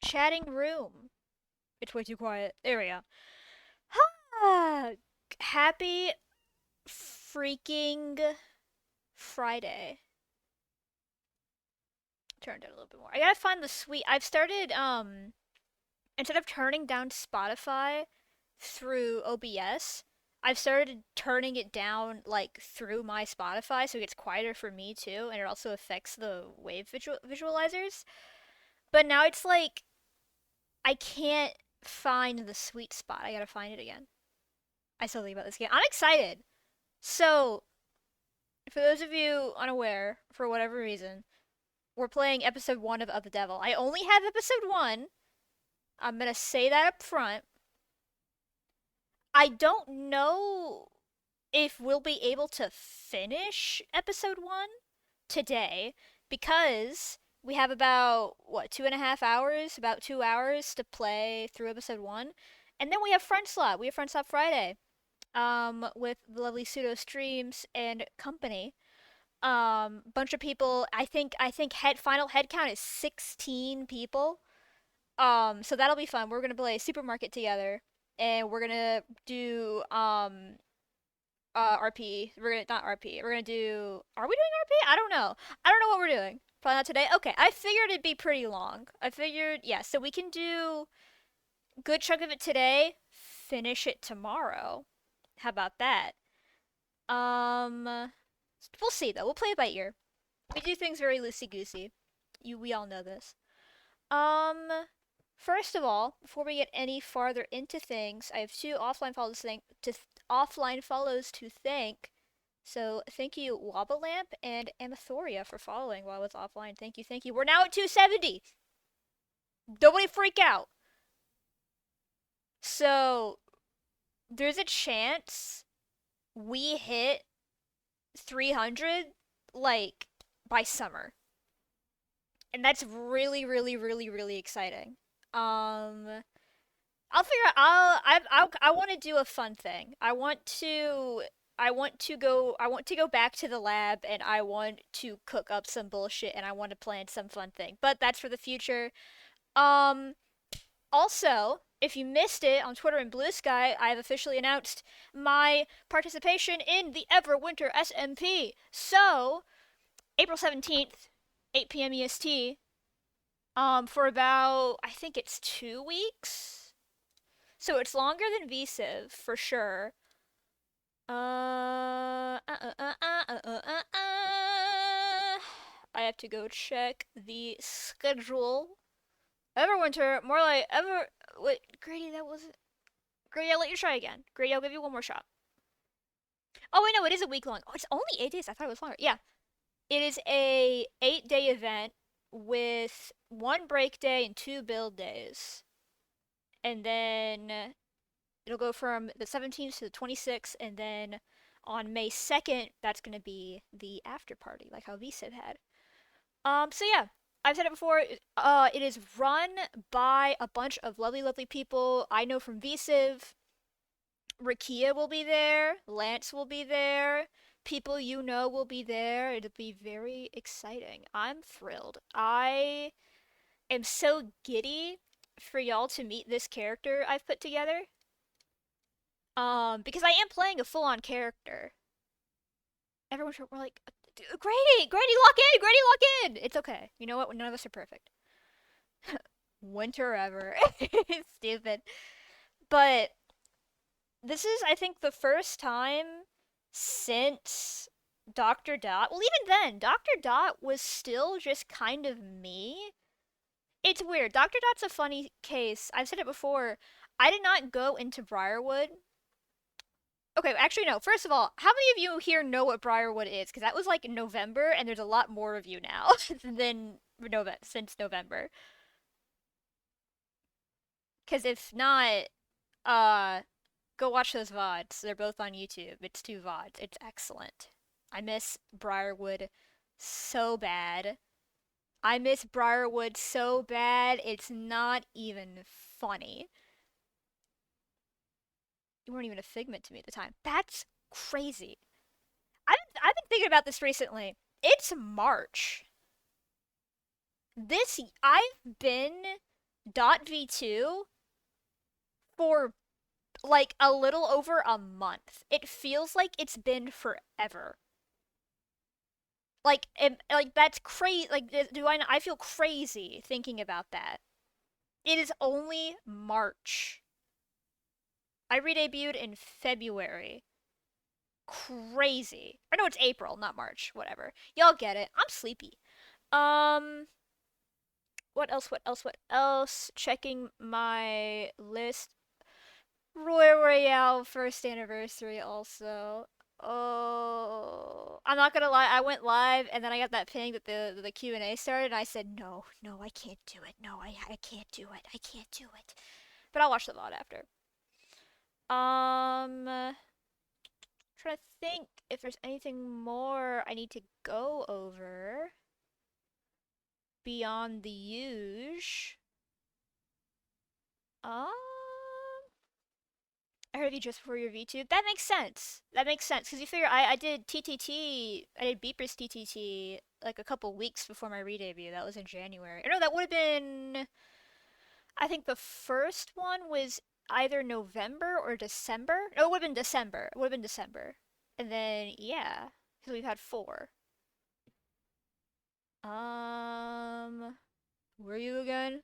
chatting room. It's way too quiet. There we go. Ah, happy freaking Friday. Turn it down a little bit more. I gotta find the sweet. I've started, instead of turning down Spotify through OBS, I've started turning it down, like, through my Spotify so it gets quieter for me too, and it also affects the wave visualizers. But now it's like, I can't find the sweet spot. I gotta find it again. I still think about this game. I'm excited. So, for those of you unaware, for whatever reason, we're playing episode 1 of the Devil. I only have episode 1. I'm gonna say that up front. I don't know if we'll be able to finish episode 1 today because we have about, what, 2.5 hours? About 2 hours to play through episode 1. And then we have friendslop. We have friendslop Friday. With the lovely pseudo streams and company. Bunch of people. I think final head count is 16 people. So that'll be fun. We're gonna play supermarket together, and we're gonna do RP. We're gonna not RP. We're gonna do. Are we doing RP? I don't know. I don't know what we're doing. Probably not today. Okay, I figured it'd be pretty long. I figured, yeah. So we can do good chunk of it today. Finish it tomorrow. How about that? Um, we'll see though. We'll play it by ear. We do things very loosey goosey. We all know this. Um, First of all, before we get any farther into things, I have two offline follows to thank. So thank you, Wabalamp and Amathoria, for following while I was offline. Thank you, thank you. We're now at 270. Nobody freak out. So there's a chance we hit 300 like by summer. And that's really, really, really, really exciting. I'll figure out. I want to do a fun thing. I want to go back to the lab, and I want to cook up some bullshit, and I want to plan some fun thing. But that's for the future. Um. Also, if you missed it on Twitter and Blue Sky, I have officially announced my participation in the Everwinter SMP. So, April 17th, 8 p.m. EST, for about, I think it's 2 weeks. So it's longer than VCiv, for sure. I have to go check the schedule. Everwinter, more like ever. Wait, Grady, that wasn't. Grady, I'll let you try again. Grady, I'll give you one more shot. Oh wait, no, it is a week long. Oh, it's only 8 days. I thought it was longer. Yeah, it is a 8-day event with one break day and 2 build days, and then it'll go from the 17th to the 26th, and then on May 2nd, that's gonna be the after party, like how VCiv had. So yeah, I've said it before. It is run by a bunch of lovely, lovely people I know from VCiv. Rakia will be there. Lance will be there. People you know will be there. It'll be very exciting. I'm thrilled. I am so giddy for y'all to meet this character I've put together. Because I am playing a full-on character. Everyone's we're like, Grady, lock in, Grady, lock in. It's okay. You know what? None of us are perfect. Winter ever. Stupid. But this is, I think, the first time since Dr. Dot. Well, even then, Dr. Dot was still just kind of me. It's weird. Dr. Dot's a funny case. I've said it before. I did not go into Briarwood. Okay, actually, no. First of all, how many of you here know what Briarwood is? Because that was like in November, and there's a lot more of you now than since November. Because if not, uh, go watch those VODs. They're both on YouTube. It's 2 VODs. It's excellent. I miss Briarwood so bad. I miss Briarwood so bad, it's not even funny. You weren't even a Figment to me at the time. That's crazy. I've been thinking about this recently. It's March. I've been .v2 for like a little over a month. It feels like it's been forever. Like that's crazy. Like, do I feel crazy thinking about that? It is only March. I re-debuted in February. Crazy. I know it's April, not March. Whatever. Y'all get it. I'm sleepy. Um, what else? What else? What else? Checking my list. Royal Royale first anniversary also. Oh, I'm not gonna lie. I went live and then I got that ping that the Q&A started, and I said no, no, I can't do it. No, I can't do it. I can't do it. But I'll watch the VOD after. Trying to think if there's anything more I need to go over beyond the huge. I heard you just before your VTube. That makes sense. That makes sense because you figure I did TTT. I did Beepers TTT like a couple weeks before my re-debut. That was in January. Or no, that would have been. I think the first one was either November or December. No, it would have been December. It would have been December. And then yeah, because we've had 4. Where are you again?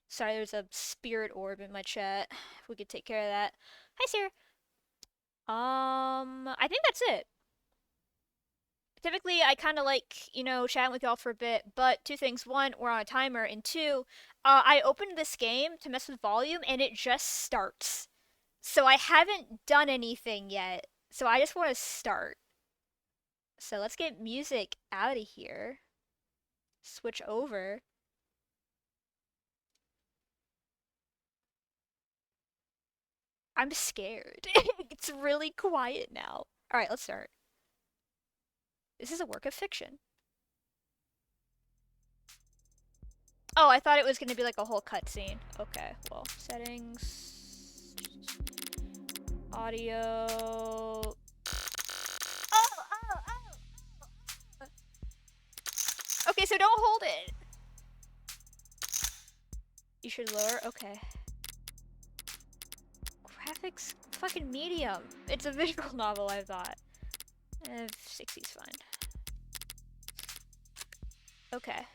Sorry, there's a spirit orb in my chat. If we could take care of that. Hi, Sir. I think that's it. Typically, I kind of like, chatting with y'all for a bit, but 2 things. 1, we're on a timer, and 2, I opened this game to mess with volume, and it just starts. So I haven't done anything yet, so I just want to start. So let's get music out of here. Switch over. I'm scared. It's really quiet now. Alright, let's start. This is a work of fiction. Oh, I thought it was going to be like a whole cutscene. Okay, well, settings. Audio. Oh, oh, oh. Okay, so don't hold it. You should lower. Okay. Graphics, fucking medium. It's a visual novel, I thought. 60's fine. Okay.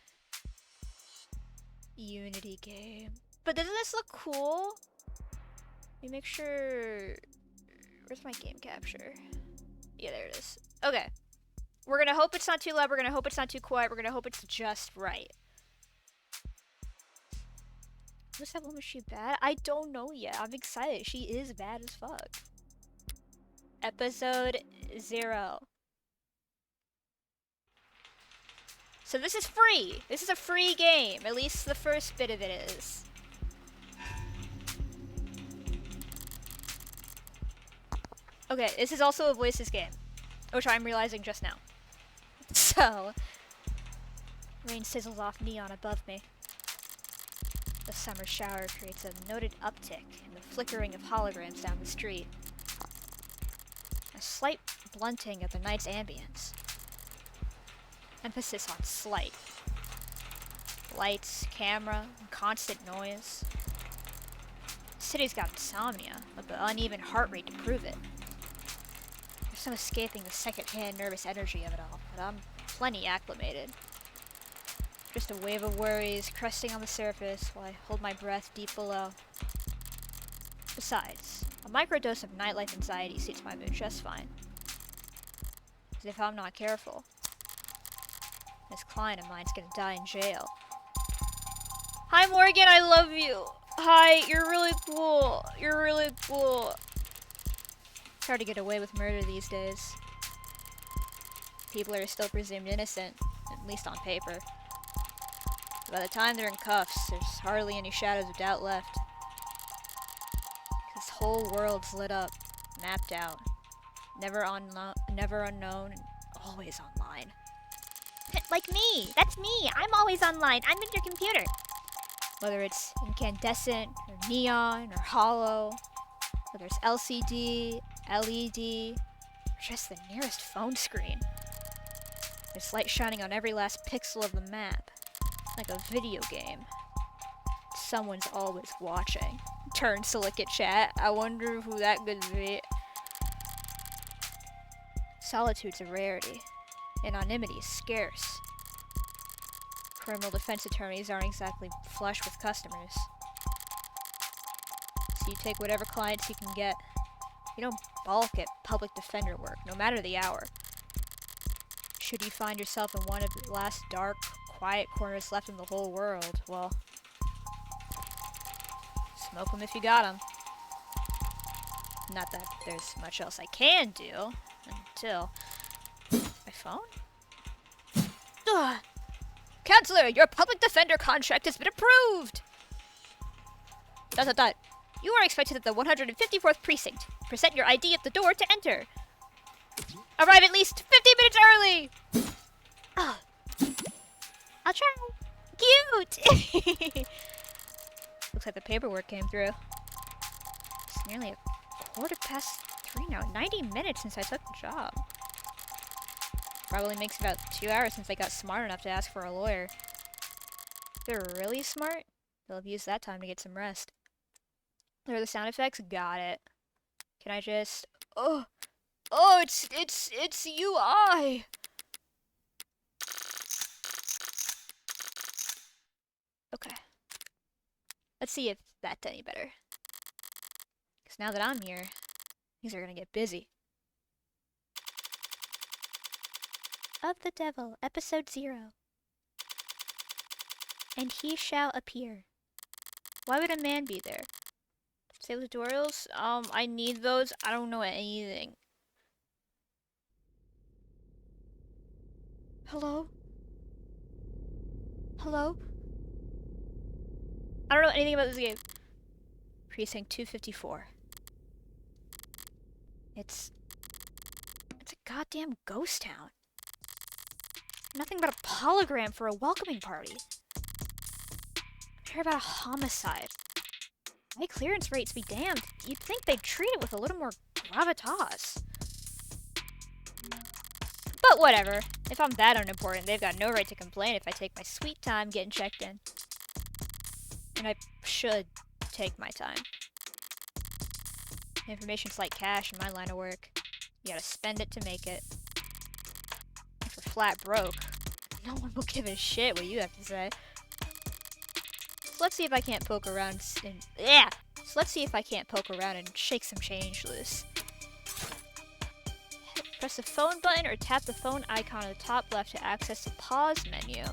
Unity game. But doesn't this look cool? Let me make sure. Where's my game capture? Yeah, there it is. Okay. We're gonna hope it's not too loud. We're gonna hope it's not too quiet. We're gonna hope it's just right. Was that woman, she bad? I don't know yet. I'm excited. She is bad as fuck. Episode 0. So this is free. This is a free game. At least the first bit of it is. Okay, this is also a voices game, which I'm realizing just now. So, rain sizzles off neon above me. The summer shower creates a noted uptick in the flickering of holograms down the street. A slight blunting of the night's ambience. Emphasis on slight. Lights, camera, and constant noise. The city's got insomnia, with the uneven heart rate to prove it. There's no escaping the second-hand nervous energy of it all, but I'm plenty acclimated. Just a wave of worries cresting on the surface while I hold my breath deep below. Besides, a microdose of nightlife anxiety suits my mood just fine. As if I'm not careful, this client of mine's gonna die in jail. Hi Morgan, I love you! Hi, you're really cool. You're really cool. It's hard to get away with murder these days. People are still presumed innocent, at least on paper. By the time they're in cuffs, there's hardly any shadows of doubt left. This whole world's lit up, mapped out, never unknown, and always online. Like me! That's me! I'm always online! I'm in your computer! Whether it's incandescent, or neon, or hollow, whether it's LCD, LED, or just the nearest phone screen. There's light shining on every last pixel of the map. Like a video game. Someone's always watching. Turns to look at chat. I wonder who that could be. Solitude's a rarity. Anonymity is scarce. Criminal defense attorneys aren't exactly flush with customers. So you take whatever clients you can get. You don't balk at public defender work, no matter the hour. Should you find yourself in one of the last dark, quiet corners left in the whole world, well, smoke them if you got them. Not that there's much else I can do, until... My phone? Ugh. Counselor, your public defender contract has been approved! ... You are expected at the 154th precinct. Present your ID at the door to enter. Arrive at least 15 minutes early! I'll try. Cute! Looks like the paperwork came through. It's nearly a 3:15 now. 90 minutes since I took the job. Probably makes about 2 hours since I got smart enough to ask for a lawyer. If they're really smart, they'll have used that time to get some rest. There are the sound effects? Got it. Can I just... Oh, it's UI! Okay. Let's see if that's any better. Because now that I'm here, things are gonna get busy. Of the Devil, Episode 0. And he shall appear. Why would a man be there? Save tutorials? I need those. I don't know anything. Hello? Hello? I don't know anything about this game. Precinct 254. It's a goddamn ghost town. Nothing but a hologram for a welcoming party. I hear about a homicide. My clearance rates be damned. You'd think they'd treat it with a little more gravitas. But whatever. If I'm that unimportant, they've got no right to complain if I take my sweet time getting checked in. And I should take my time. Information's like cash in my line of work. You gotta spend it to make it. If you're flat broke, no one will give a shit what you have to say. So let's see if I can't poke around and shake some change loose. Press the phone button or tap the phone icon on the top left to access the pause menu.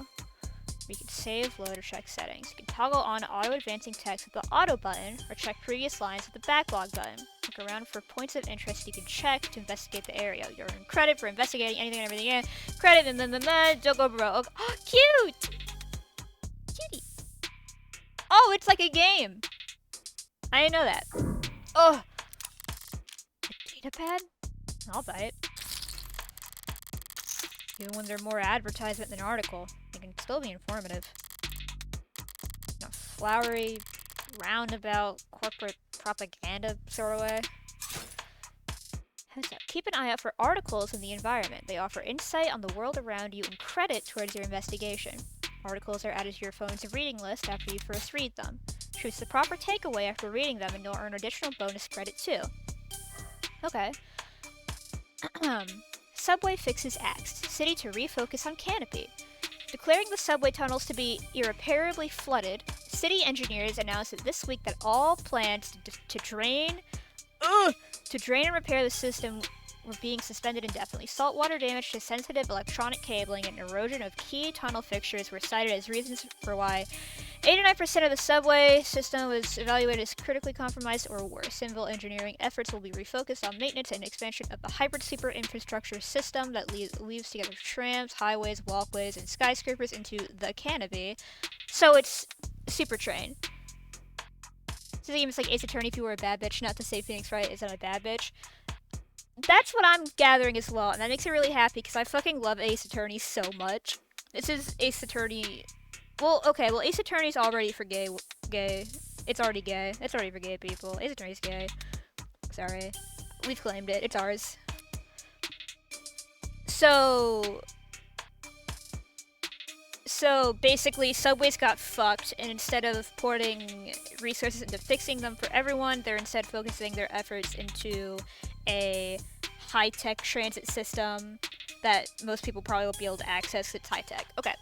You can save, load, or check settings. You can toggle on auto-advancing text with the auto button, or check previous lines with the backlog button. Look around for points of interest you can check to investigate the area. You'll earn credit for investigating anything and everything in. Credit, don't go broke. Oh, cute! Cutie. Oh, it's like a game. I didn't know that. Oh, a data pad? I'll buy it. Even when they're more advertisement than article, they can still be informative. In a flowery, roundabout, corporate propaganda sort of way. Heads up. Keep an eye out for articles in the environment. They offer insight on the world around you and credit towards your investigation. Articles are added to your phone's reading list after you first read them. Choose the proper takeaway after reading them and you'll earn additional bonus credit too. Okay. Subway fixes axed. City to refocus on canopy. Declaring the subway tunnels to be irreparably flooded, city engineers announced that this week that all plans to drain and repair the system were being suspended indefinitely. Saltwater damage to sensitive electronic cabling and erosion of key tunnel fixtures were cited as reasons for why 89% of the subway system was evaluated as critically compromised or worse. Civil engineering efforts will be refocused on maintenance and expansion of the hybrid sleeper infrastructure system that weaves together trams, highways, walkways, and skyscrapers into the canopy. So it's super train. So the game is like Ace Attorney if you were a bad bitch, not to say Phoenix Wright isn't a bad bitch. That's what I'm gathering as well, and that makes me really happy because I fucking love Ace Attorney so much. This is Ace Attorney. Well, okay, well, Ace Attorney's already for gay. It's already gay. It's already for gay people. Ace Attorney's gay. Sorry. We've claimed it. It's ours. So basically, subways got fucked, and instead of pouring resources into fixing them for everyone, they're instead focusing their efforts into a high-tech transit system that most people probably won't be able to access. It's high-tech. Okay.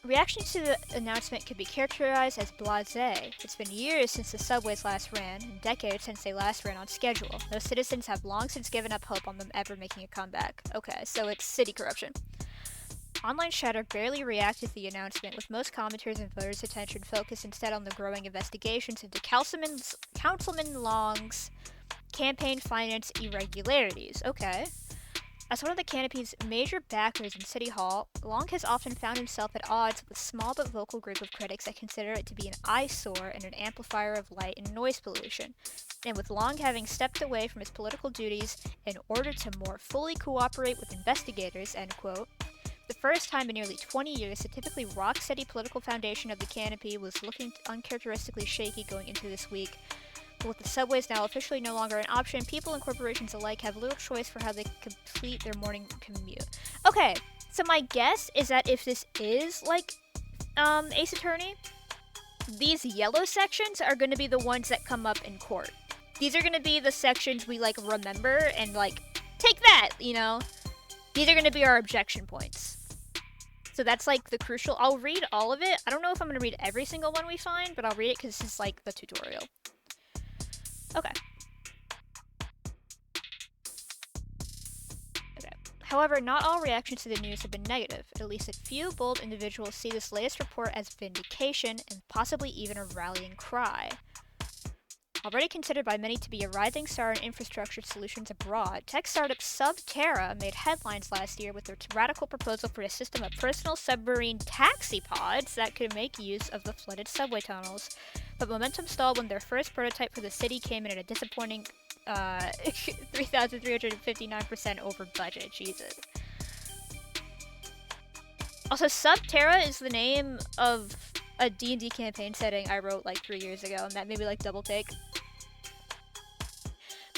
Reactions to the announcement could be characterized as blasé. It's been years since the subways last ran, and decades since they last ran on schedule. Most citizens have long since given up hope on them ever making a comeback. Okay, so it's city corruption. Online chatter barely reacted to the announcement, with most commenters and voters' attention focused instead on the growing investigations into Councilman Long's campaign finance irregularities. Okay. As one of the Canopy's major backers in City Hall, Long has often found himself at odds with a small but vocal group of critics that consider it to be an eyesore and an amplifier of light and noise pollution. And with Long having stepped away from his political duties in order to more fully cooperate with investigators, end quote, the first time in nearly 20 years, the typically rock-steady political foundation of the Canopy was looking uncharacteristically shaky going into this week. But with the subways now officially no longer an option, people and corporations alike have little choice for how they complete their morning commute. Okay, so my guess is that if this is like Ace Attorney, these yellow sections are going to be the ones that come up in court. These are going to be the sections we like remember and like take that, you know. These are going to be our objection points. So that's like the crucial. I'll read all of it. I don't know if I'm going to read every single one we find, but I'll read it because this is like the tutorial. Okay. However, not all reactions to the news have been negative. At least a few bold individuals see this latest report as vindication and possibly even a rallying cry. Already considered by many to be a rising star in infrastructure solutions abroad, tech startup Subterra made headlines last year with their radical proposal for a system of personal submarine taxi pods that could make use of the flooded subway tunnels. But momentum stalled when their first prototype for the city came in at a disappointing 3,359% over budget. Jesus. Also, Subterra is the name of a D&D campaign setting I wrote like 3 years ago, and that made me like double take.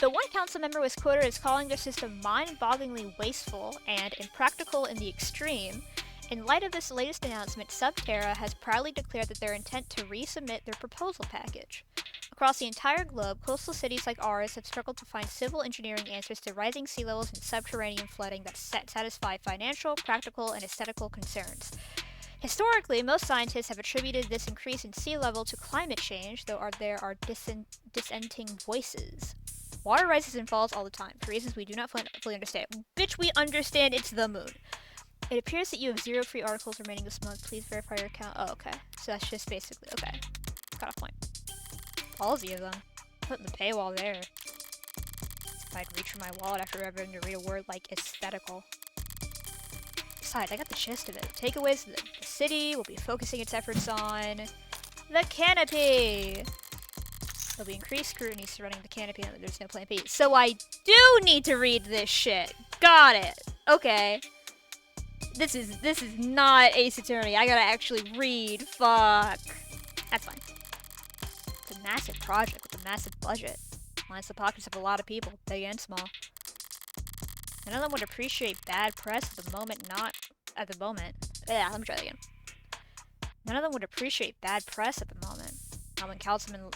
The one council member was quoted as calling their system mind-bogglingly wasteful and impractical in the extreme. In light of this latest announcement, Subterra has proudly declared that their intent to resubmit their proposal package. Across the entire globe, coastal cities like ours have struggled to find civil engineering answers to rising sea levels and subterranean flooding that satisfy financial, practical, and aesthetical concerns. Historically, most scientists have attributed this increase in sea level to climate change, though there are dissenting voices. Water rises and falls all the time, for reasons we do not fully understand. Bitch, we understand it's the moon. It appears that you have 0 free articles remaining this month. Please verify your account. Oh, okay. So that's just basically, okay. Got a point. Ballsy of them. Putting the paywall there. If I'd reach for my wallet after having to read a word like aesthetical. Besides, I got the gist of it. Takeaways, the city will be focusing its efforts on the Canopy. There'll be increased scrutiny surrounding the Canopy and there's no plan B. So I do need to read this shit. Got it. Okay. This is not Ace Attorney. I gotta actually read. Fuck. That's fine. It's a massive project with a massive budget. Lines the pockets of a lot of people, big and small. None of them would appreciate bad press at the moment, not at the moment. Yeah, let me try that again. None of them would appreciate bad press at the moment. Not when Councilman...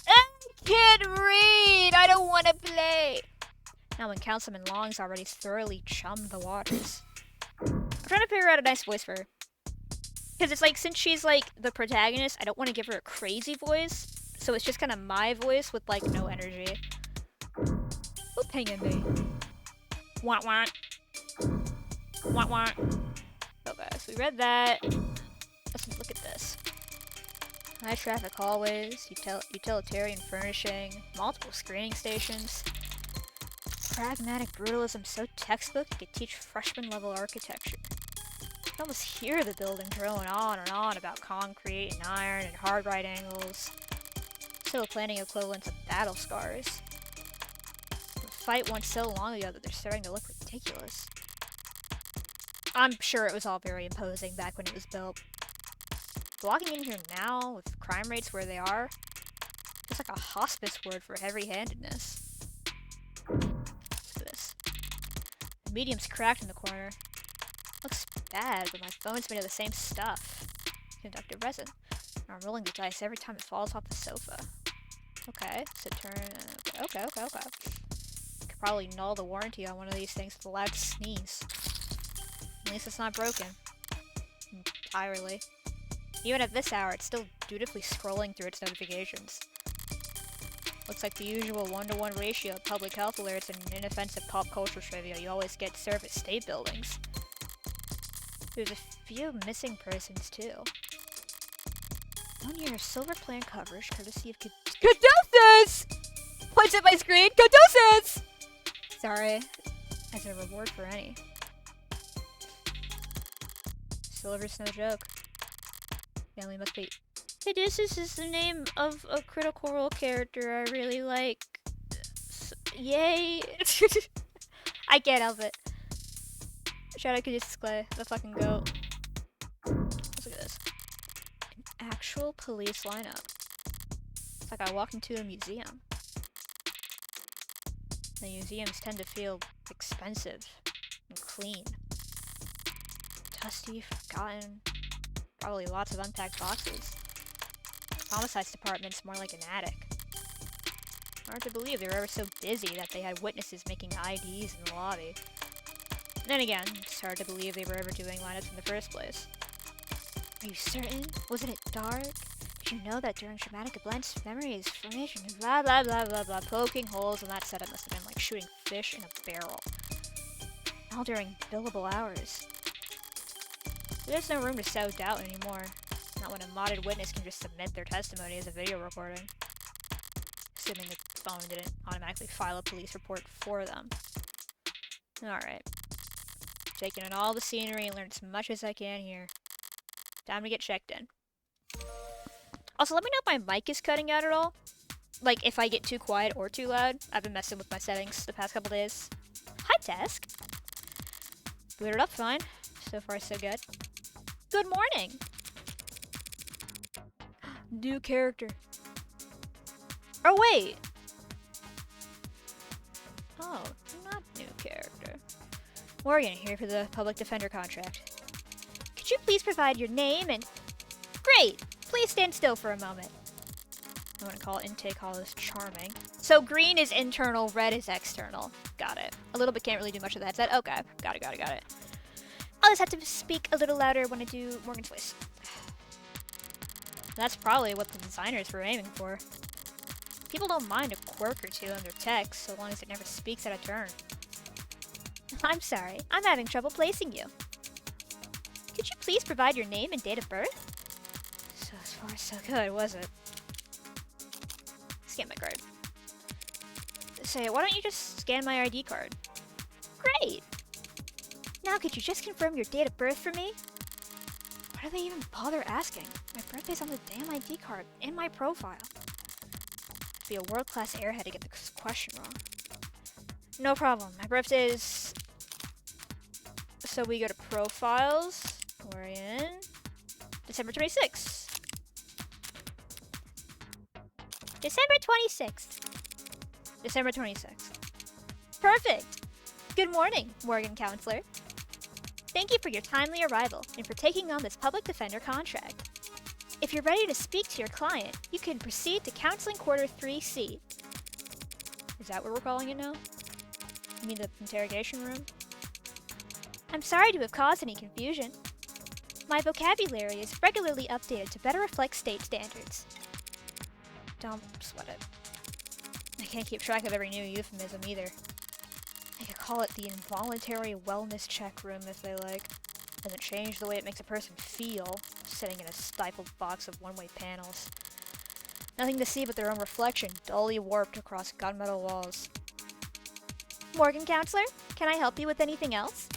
I can't read! I don't want to play! Now when Councilman Long's already thoroughly chummed the waters. I'm trying to figure out a nice voice for her. Because it's like, since she's like the protagonist, I don't want to give her a crazy voice. So it's just kind of my voice with like no energy. Who pinging me? Want want. Want want. Okay, so we read that. Let's look at this. High traffic hallways, utilitarian furnishing, multiple screening stations. Pragmatic brutalism so textbook it could teach freshman level architecture. You can almost hear the building droning on and on about concrete and iron and hard right angles. Still planning equivalents of battle scars. The fight won so long ago that they're starting to look ridiculous. I'm sure it was all very imposing back when it was built. Walking in here now, with crime rates where they are, it's like a hospice word for heavy-handedness. What's this? The medium's cracked in the corner. Looks bad, but my phone's made of the same stuff. Conductive resin. I'm rolling the dice every time it falls off the sofa. Okay, so turn... Okay. Could probably null the warranty on one of these things with a loud sneeze. At least it's not broken. Entirely. Even at this hour, it's still dutifully scrolling through its notifications. Looks like the usual 1-to-1 ratio of public health alerts and inoffensive pop culture trivia you always get served at state buildings. There's a few missing persons, too. 1 year silver plan coverage, courtesy of Caduceus! Points at my screen, Caduceus! Sorry, as a reward for any. Silver's no joke. Family must be. Caduceus is the name of a Critical Role character I really like. Yay! I can't help it. Shout out Caduceus Clay, the fucking goat. Let's look at this. An actual police lineup. It's like I walked into a museum. The museums tend to feel expensive and clean. Dusty, forgotten, probably lots of unpacked boxes. Homicides department's more like an attic. Hard to believe they were ever so busy that they had witnesses making IDs in the lobby. And then again, it's hard to believe they were ever doing lineups in the first place. Are you certain? Wasn't it dark? Did you know that during traumatic events, memories, formation, blah blah blah blah blah, poking holes in that setup must have been like shooting fish in a barrel. All during billable hours. There's no room to sow doubt anymore. Not when a modded witness can just submit their testimony as a video recording. Assuming the phone didn't automatically file a police report for them. Alright. Taking in all the scenery and learn as much as I can here. Time to get checked in. Also, let me know if my mic is cutting out at all. Like, if I get too quiet or too loud. I've been messing with my settings the past couple days. Hi, Task! Booted up fine. So far, so good. Good morning! New character. Oh, wait! Oh, not new character. Morgan here for the public defender contract. Could you please provide your name and... Great! Please stand still for a moment. I want to call intake hall is charming. So green is internal, red is external. Got it. A little bit can't really do much of the headset. Okay, got it. I'll just have to speak a little louder when I do Morgan's voice. That's probably what the designers were aiming for. People don't mind a quirk or two in their text, so long as it never speaks out of turn. I'm sorry, I'm having trouble placing you. Could you please provide your name and date of birth? So far, so good, was it? Scan my card. Say, why don't you just scan my ID card? Great! Now could you just confirm your date of birth for me? Why do they even bother asking? My birthday's on the damn ID card, in my profile. It'd be a world-class airhead to get this question wrong. No problem, my birthday is... So we go to profiles, we're in... December 26th. December 26th. December 26th. Perfect! Good morning, Morgan Counselor. Thank you for your timely arrival and for taking on this public defender contract. If you're ready to speak to your client, you can proceed to Counseling Quarter 3C. Is that what we're calling it now? You mean the interrogation room? I'm sorry to have caused any confusion. My vocabulary is regularly updated to better reflect state standards. Don't sweat it. I can't keep track of every new euphemism either. I could call it the involuntary wellness check room if they like. Doesn't change the way it makes a person feel, sitting in a stifled box of one-way panels. Nothing to see but their own reflection, dully warped across gunmetal walls. Morgan Counselor, can I help you with anything else?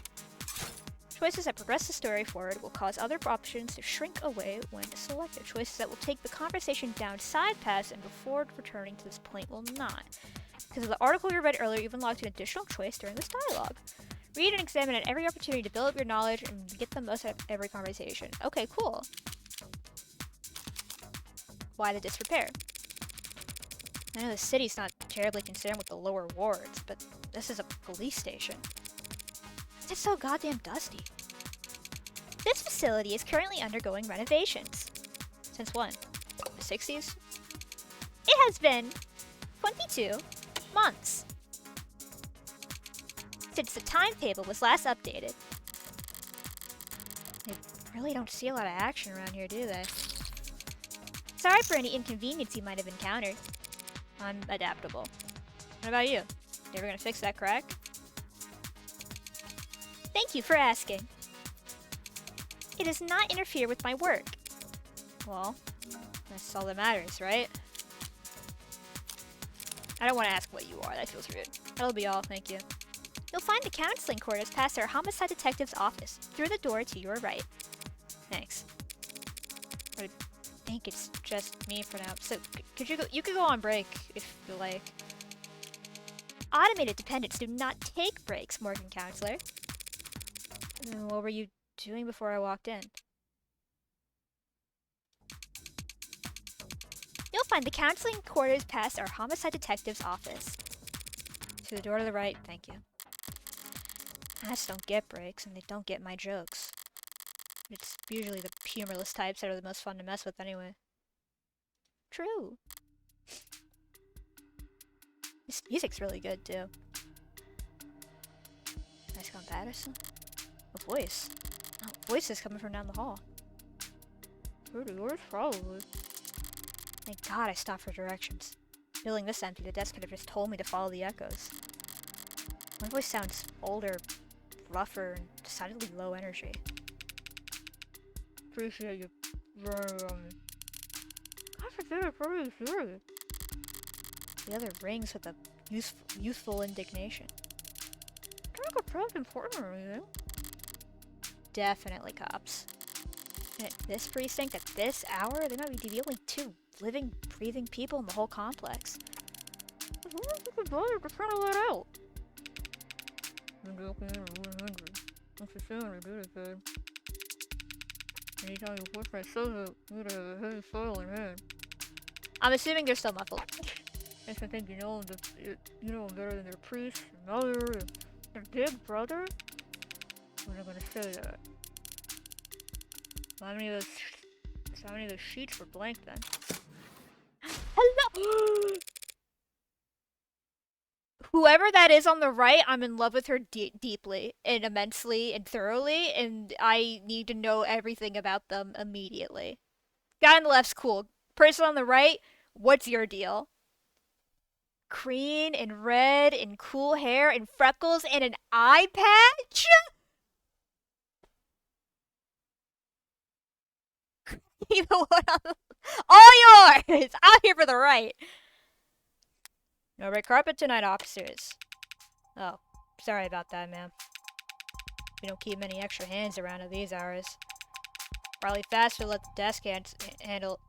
Choices that progress the story forward will cause other options to shrink away when selected. Choices that will take the conversation down side paths and before returning to this point will not. Because of the article you read earlier, you've unlocked an additional choice during this dialogue. Read and examine at every opportunity to build up your knowledge and get the most out of every conversation. Okay, cool. Why the disrepair? I know the city's not terribly concerned with the lower wards, but this is a police station. It's so goddamn dusty. This facility is currently undergoing renovations. Since when? The 60s? It has been 22 months since the timetable was last updated. They really don't see a lot of action around here, do they? Sorry for any inconvenience you might have encountered. I'm adaptable. What about you? You ever gonna fix that crack? Thank you for asking. It does not interfere with my work. Well, that's all that matters, right? I don't want to ask what you are, that feels rude. That'll be all, thank you. You'll find the counseling quarters past our homicide detective's office, through the door to your right. Thanks. I think it's just me for now. So, you could go on break if you like. Automated dependents do not take breaks, Morgan Counselor. What were you doing before I walked in? You'll find the counseling quarters past our homicide detective's office. To the door to the right, thank you. I just don't get breaks, and they don't get my jokes. It's usually the humorless types that are the most fun to mess with anyway. True. This music's really good, too. Nice comparison. A voice. Oh, voices coming from down the hall. Pretty yours, probably. Thank God I stopped for directions. Feeling this empty, the desk could have just told me to follow the echoes. My voice sounds older, rougher, and decidedly low energy. Appreciate you I forget it pretty serious. The other rings with a youthful indignation. Don't look approach important or anything. Definitely cops. And at this precinct, at this hour, they might be the only two living, breathing people in the whole complex. I wonder if you could bother to print all that out. I'm joking, 100. What's the sound I do it, babe? Anytime your boyfriend says it, you would have a heavy soil in hand. I'm assuming they're still muffled. I think you know them better than their priest, their mother, their big brother. I'm not gonna say that. How many of those sheets were blank then? Hello! Whoever that is on the right, I'm in love with her deeply and immensely and thoroughly, and I need to know everything about them immediately. Guy on the left's cool. Person on the right, what's your deal? Green and red and cool hair and freckles and an eye patch? Either one on the... All yours! I'm here for the right. No red carpet tonight, officers. Oh, sorry about that, ma'am. We don't keep many extra hands around at these hours. Probably faster to let the desk handle...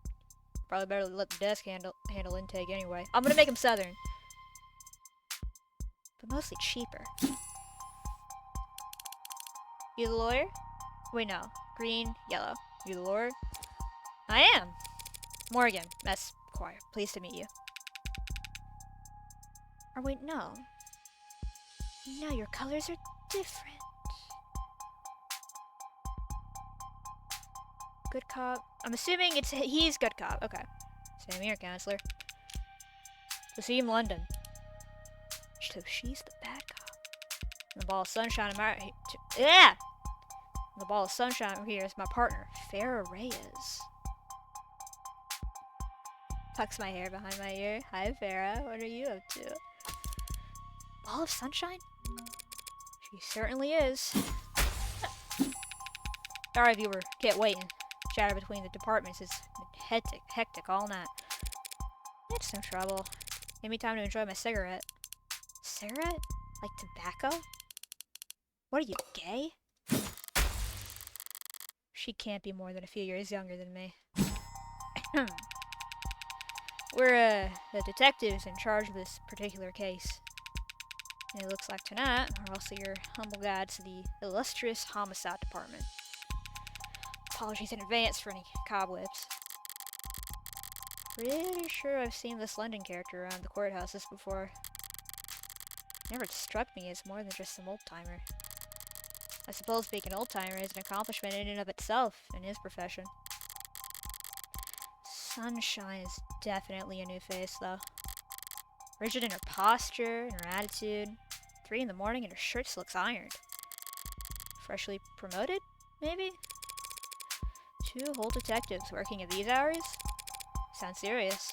Probably better to let the desk handle intake anyway. I'm gonna make them southern. But mostly cheaper. You the lawyer? Wait, no. Green, yellow. You the lawyer? I am. Morgan, Esquire. Pleased to meet you. Or wait, no. No, your colors are different. Good cop. I'm assuming he's good cop. Okay. Same here, counselor. We'll see you in London. So she's the bad cop. And the ball of sunshine in my... Yeah! And the ball of sunshine here is my partner, Farrah Reyes. Tucks my hair behind my ear. Hi, Farrah. What are you up to? Ball of sunshine? She certainly is. Sorry, viewer. Kept waiting. Chatter between the departments is hectic all night. It's no trouble. Give me time to enjoy my cigarette. Cigarette? Like tobacco? What are you, gay? She can't be more than a few years younger than me. We're the detectives in charge of this particular case. And it looks like tonight, we're also your humble guide to the illustrious homicide department. Apologies in advance for any cobwebs. Pretty sure I've seen this London character around the courthouses before. Never struck me as more than just some old-timer. I suppose being an old-timer is an accomplishment in and of itself in his profession. Sunshine is definitely a new face, though. Rigid in her posture and her attitude. 3 in the morning and her shirt still looks ironed. Freshly promoted, maybe? 2 whole detectives working at these hours? Sounds serious.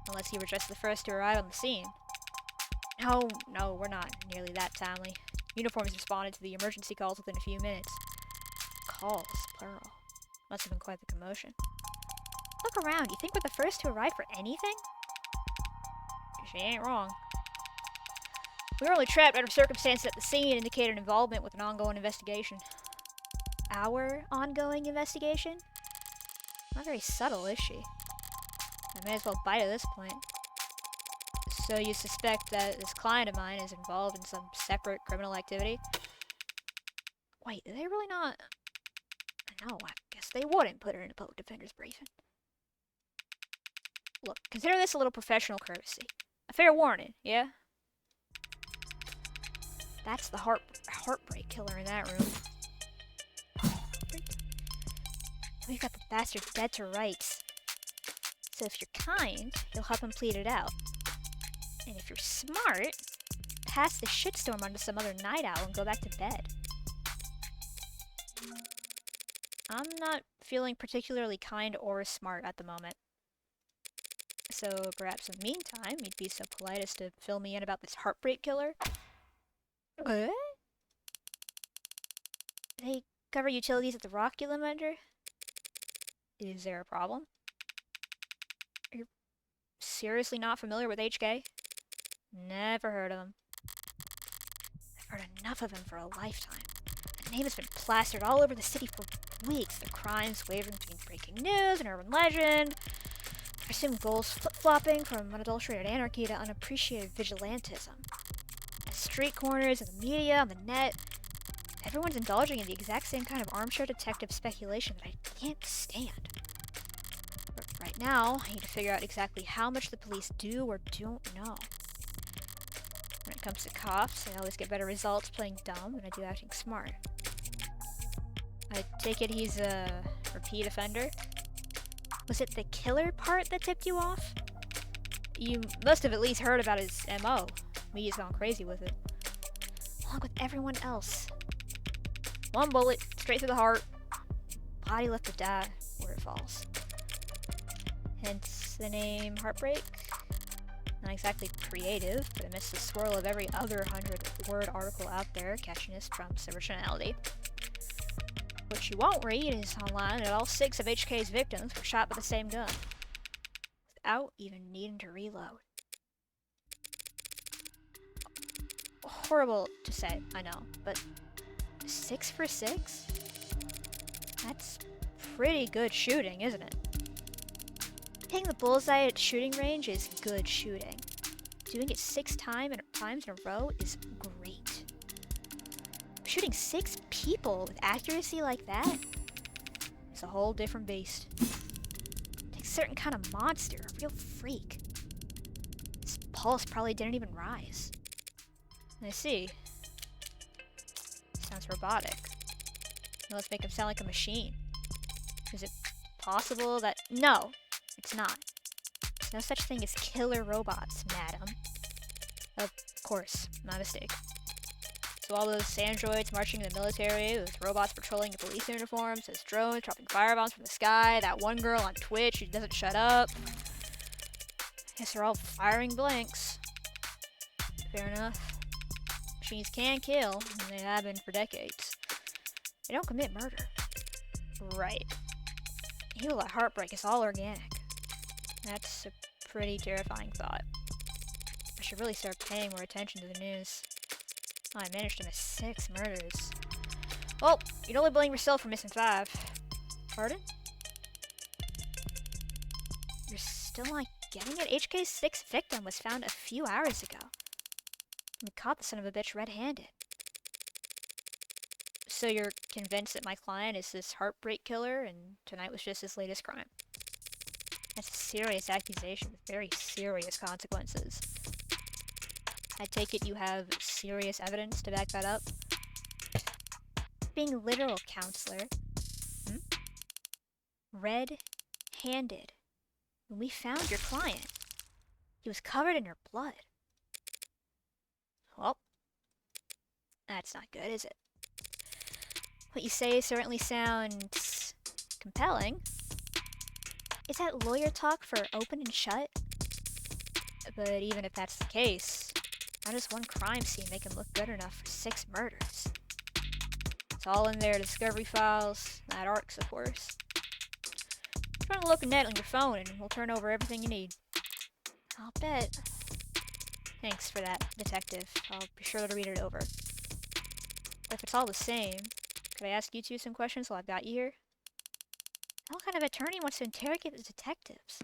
Unless you were just the first to arrive on the scene. No, we're not nearly that timely. Uniforms responded to the emergency calls within a few minutes. Calls, plural. Must have been quite the commotion. Look around, you think we're the first to arrive for anything? She ain't wrong. We were only trapped under circumstances at the scene indicate an involvement with an ongoing investigation. Our ongoing investigation? Not very subtle, is she? I may as well bite at this point. So you suspect that this client of mine is involved in some separate criminal activity? Wait, are they really not? No, I guess they wouldn't put her in a public defender's briefing. Look, consider this a little professional courtesy. A fair warning, yeah? That's the heartbreak killer in that room. We've got the bastard dead to rights. So if you're kind, you'll help him plead it out. And if you're smart, pass the shitstorm onto some other night owl and go back to bed. I'm not feeling particularly kind or smart at the moment. So perhaps in the meantime, you'd be so polite as to fill me in about this heartbreak killer? What? They cover utilities at the rock you live under? Is there a problem? You're seriously not familiar with HK? Never heard of him. I've heard enough of him for a lifetime. The name has been plastered all over the city for weeks. The crimes wavering between breaking news and urban legend. I presume goals flip-flopping from unadulterated anarchy to unappreciated vigilantism. At street corners, in the media, on the net, everyone's indulging in the exact same kind of armchair detective speculation that I can't stand. But right now, I need to figure out exactly how much the police do or don't know. When it comes to cops, I always get better results playing dumb than I do acting smart. I take it he's a repeat offender? Was it the killer part that tipped you off? You must have at least heard about his MO. Media's gone crazy with it. Along with everyone else. 1 bullet, straight through the heart. Body left to die where it falls. Hence the name Heartbreak. Not exactly creative, but amidst the swirl of every other 100-word article out there, catchiness trumps originality. What you won't read is online that all 6 of HK's victims were shot with the same gun, without even needing to reload. Horrible to say, I know, but 6 for 6? That's pretty good shooting, isn't it? Hitting the bullseye at shooting range is good shooting. Doing it 6 times in a row is great. Shooting 6 people with accuracy like that is a whole different beast. It takes a certain kind of monster, a real freak. His pulse probably didn't even rise. I see. Sounds robotic. Now let's make him sound like a machine. Is it possible that... No, it's not. There's no such thing as killer robots, madam. Of course, my mistake. So all those androids marching in the military, those robots patrolling in police uniforms, those drones dropping firebombs from the sky, that one girl on Twitch who doesn't shut up. Guess they're all firing blanks. Fair enough. Machines can kill, and they have been for decades. They don't commit murder. Right. Evil at Heartbreak is all organic. That's a pretty terrifying thought. I should really start paying more attention to the news. Oh, I managed to miss 6 murders. Well, you'd only blame yourself for missing 5. Pardon? You're still not getting it? HK's 6th victim was found a few hours ago. We caught the son of a bitch red-handed. So you're convinced that my client is this heartbreak killer and tonight was just his latest crime? That's a serious accusation with very serious consequences. I take it you have serious evidence to back that up? being literal, counselor. Hmm? Red-handed. When we found your client, he was covered in her blood. Well, that's not good, is it? What you say certainly sounds compelling. Is that lawyer talk for open and shut? But even if that's the case, how does one crime scene make him look good enough for 6 murders? It's all in their discovery files, not ARCs, of course. Run a local net on your phone and we'll turn over everything you need. I'll bet. Thanks for that, detective. I'll be sure to read it over. But if it's all the same, could I ask you two some questions while I've got you here? What kind of attorney wants to interrogate the detectives?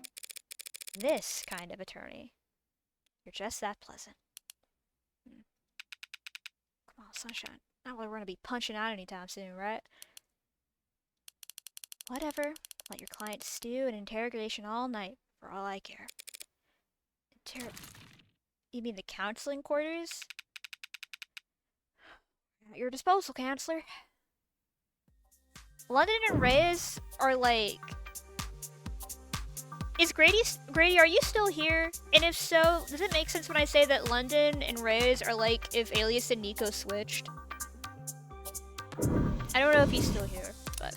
This kind of attorney. You're just that pleasant. Come on, sunshine. Not like we're gonna be punching out anytime soon, right? Whatever. Let your client stew in interrogation all night, for all I care. You mean the counseling quarters? At your disposal, counselor. London and Reyes are like... Grady, are you still here? And if so, does it make sense when I say that London and Reyes are like if Alias and Nico switched? I don't know if he's still here, but...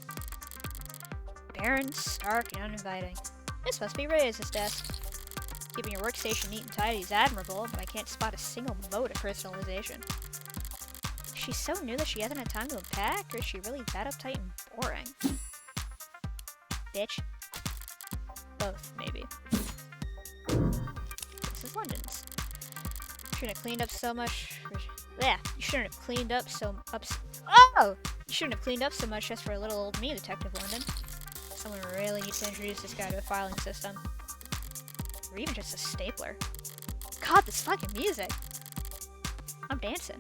Barren, stark, and uninviting. This must be Reyes' desk. Keeping your workstation neat and tidy is admirable, but I can't spot a single mode of personalization. She's so new that she hasn't had time to unpack, or is she really that uptight and boring? Bitch. Both, maybe. This is London's. You shouldn't have cleaned up so much. Yeah, you shouldn't have cleaned up so Oh! You shouldn't have cleaned up so much just for a little old me, Detective London. Someone really needs to introduce this guy to a filing system. Or even just a stapler. God, this fucking music! I'm dancing.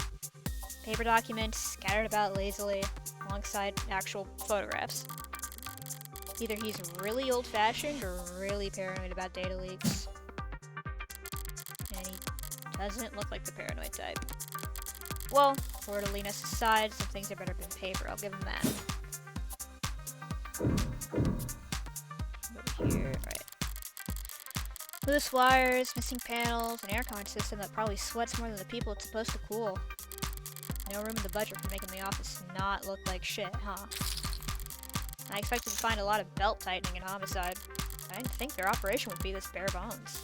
Paper documents scattered about lazily, alongside actual photographs. Either he's really old-fashioned or really paranoid about data leaks. And he doesn't look like the paranoid type. Well, orderliness aside, some things are better than paper, I'll give him that. Over here, right. Loose wires, missing panels, an aircon system that probably sweats more than the people it's supposed to cool. No room in the budget for making the office not look like shit, huh? I expected to find a lot of belt tightening and homicide. I didn't think their operation would be this bare bones.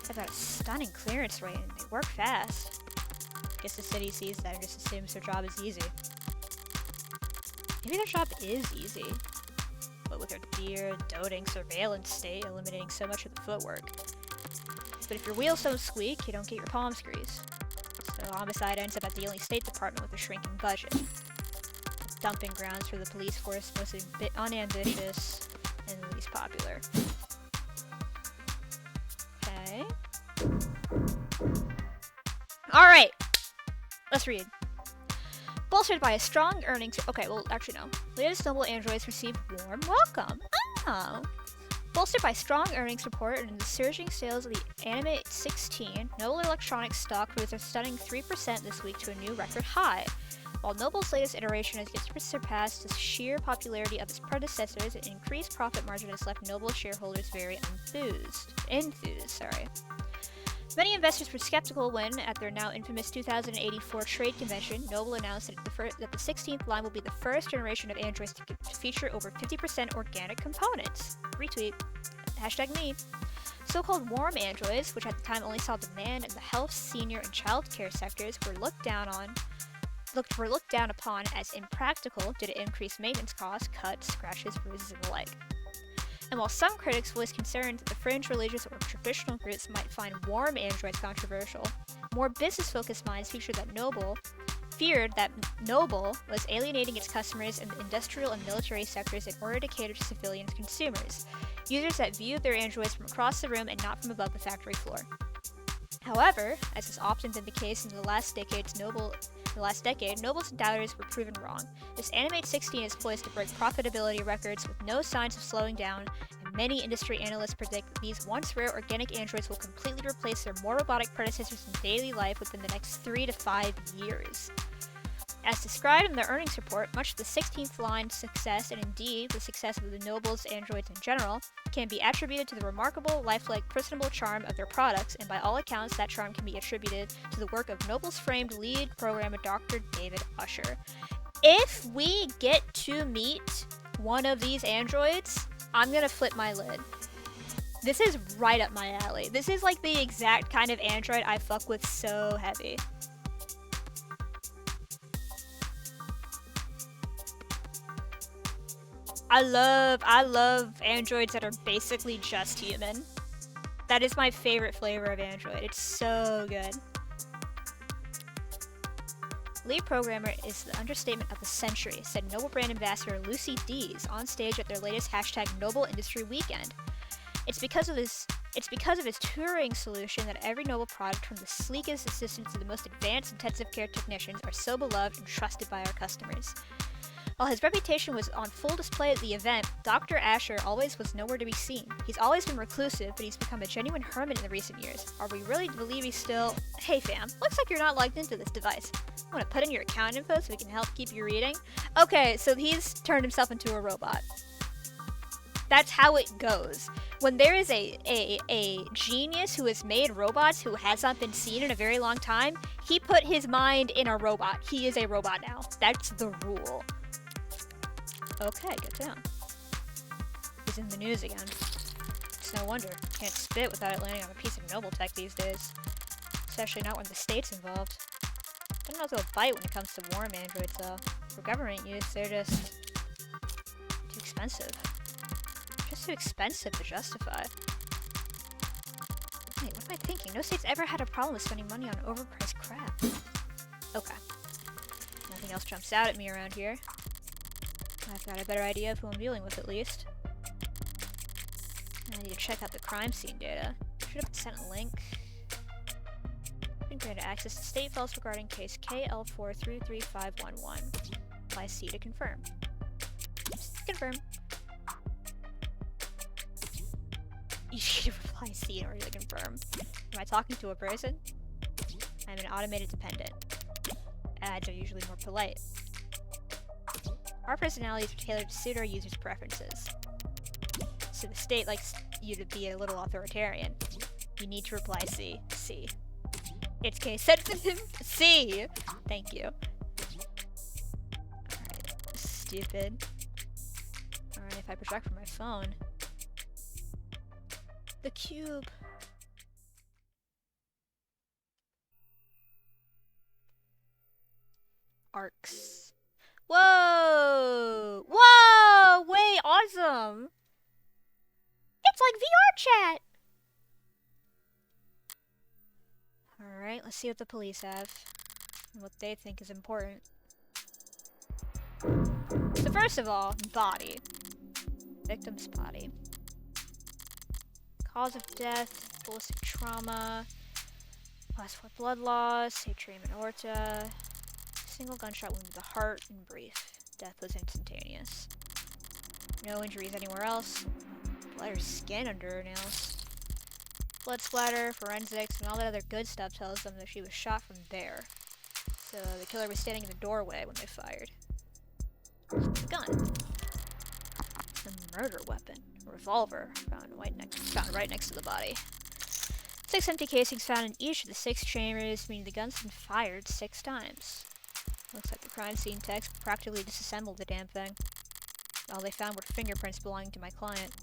They've got a stunning clearance rate and they work fast. Guess the city sees that and just assumes their job is easy. Maybe their job is easy. But with their dear, doting surveillance state eliminating so much of the footwork. But if your wheels don't squeak, you don't get your palms greased. So homicide ends up at the only State Department with a shrinking budget. Dumping grounds for the police force, mostly a bit unambitious and the least popular. Okay. Alright! Let's read. Bolstered by a strong earnings... Okay, well, actually no. Latest Noble androids receive warm welcome. Oh! Bolstered by strong earnings report and the surging sales of the Animate 16, Noble Electronics stock rose a stunning 3% this week to a new record high. While Noble's latest iteration has yet to surpass the sheer popularity of its predecessors, an increased profit margin has left Noble shareholders very enthused. Many investors were skeptical when, at their now infamous 2084 trade convention, Noble announced that the 16th line will be the first generation of androids to feature over 50% organic components. Retweet. Hashtag me. So-called warm androids, which at the time only saw demand in the health, senior, and child care sectors, were looked down upon as impractical due to increased maintenance costs, cuts, scratches, bruises, and the like. And while some critics voiced concern that the fringe religious or traditional groups might find warm androids controversial, more business-focused minds feared that Noble was alienating its customers in the industrial and military sectors in order to cater to civilian consumers, users that viewed their androids from across the room and not from above the factory floor. However, as has often been the case in the last decade, Noble's doubters were proven wrong. This Animate 16 is poised to break profitability records with no signs of slowing down, and many industry analysts predict that these once rare organic androids will completely replace their more robotic predecessors in daily life within the next 3 to 5 years. As described in the earnings report, much of the 16th line success, and indeed the success of the Noble's androids in general, can be attributed to the remarkable, lifelike, personable charm of their products, and by all accounts that charm can be attributed to the work of Noble's famed lead programmer Dr. David Usher. If we get to meet one of these androids, I'm gonna flip my lid. This is right up my alley. This is like the exact kind of android I fuck with so heavy. I love androids that are basically just human. That is my favorite flavor of android. It's so good. Lead programmer is the understatement of the century, said Noble brand ambassador Lucy Dees on stage at their latest #Noble Industry Weekend. It's because of his touring solution that every Noble product, from the sleekest assistants to the most advanced intensive care technicians, are so beloved and trusted by our customers. While his reputation was on full display at the event, Dr. Asher always was nowhere to be seen. He's always been reclusive, but he's become a genuine hermit in the recent years. Are we really to believe he's still... Hey fam, looks like you're not logged into this device. Want to put in your account info so we can help keep you reading? Okay, so he's turned himself into a robot. That's how it goes. When there is a genius who has made robots who has not been seen in a very long time, he put his mind in a robot. He is a robot now. That's the rule. Okay, good to know. He's in the news again. It's no wonder. Can't spit without it landing on a piece of Noble tech these days. Especially not when the state's involved. I don't know if they'll bite when it comes to warm androids though. For government use, they're just too expensive. Just too expensive to justify. Wait, what am I thinking? No state's ever had a problem with spending money on overpriced crap. Okay. Nothing else jumps out at me around here. I've got a better idea of who I'm dealing with, at least. I need to check out the crime scene data. Should have sent a link. Been granted access to state files regarding case KL433511. Apply C to confirm. Just confirm. You should reply C in order to confirm. Am I talking to a person? I'm an automated dependent. Ads are usually more polite. Our personalities are tailored to suit our users' preferences. So the state likes you to be a little authoritarian. You need to reply C. C. It's case sensitive. C! Thank you. Alright. Stupid. Alright, if I project from my phone. The cube. Arcs. Whoa! Whoa! Wait, awesome! It's like VR chat! Alright, let's see what the police have. And what they think is important. So first of all, body. Victim's body. Cause of death, ballistic trauma, class 4 blood loss, atrium and aorta. Single gunshot wound to the heart, and brief. Death was instantaneous. No injuries anywhere else. Blood or skin under her nails. Blood splatter, forensics, and all that other good stuff tells them that she was shot from there. So the killer was standing in the doorway when they fired. The gun. A murder weapon. A revolver found right next to the body. 6 empty casings found in each of the 6 chambers, meaning the gun's been fired 6 times. Looks like the crime scene techs practically disassembled the damn thing. All they found were fingerprints belonging to my client.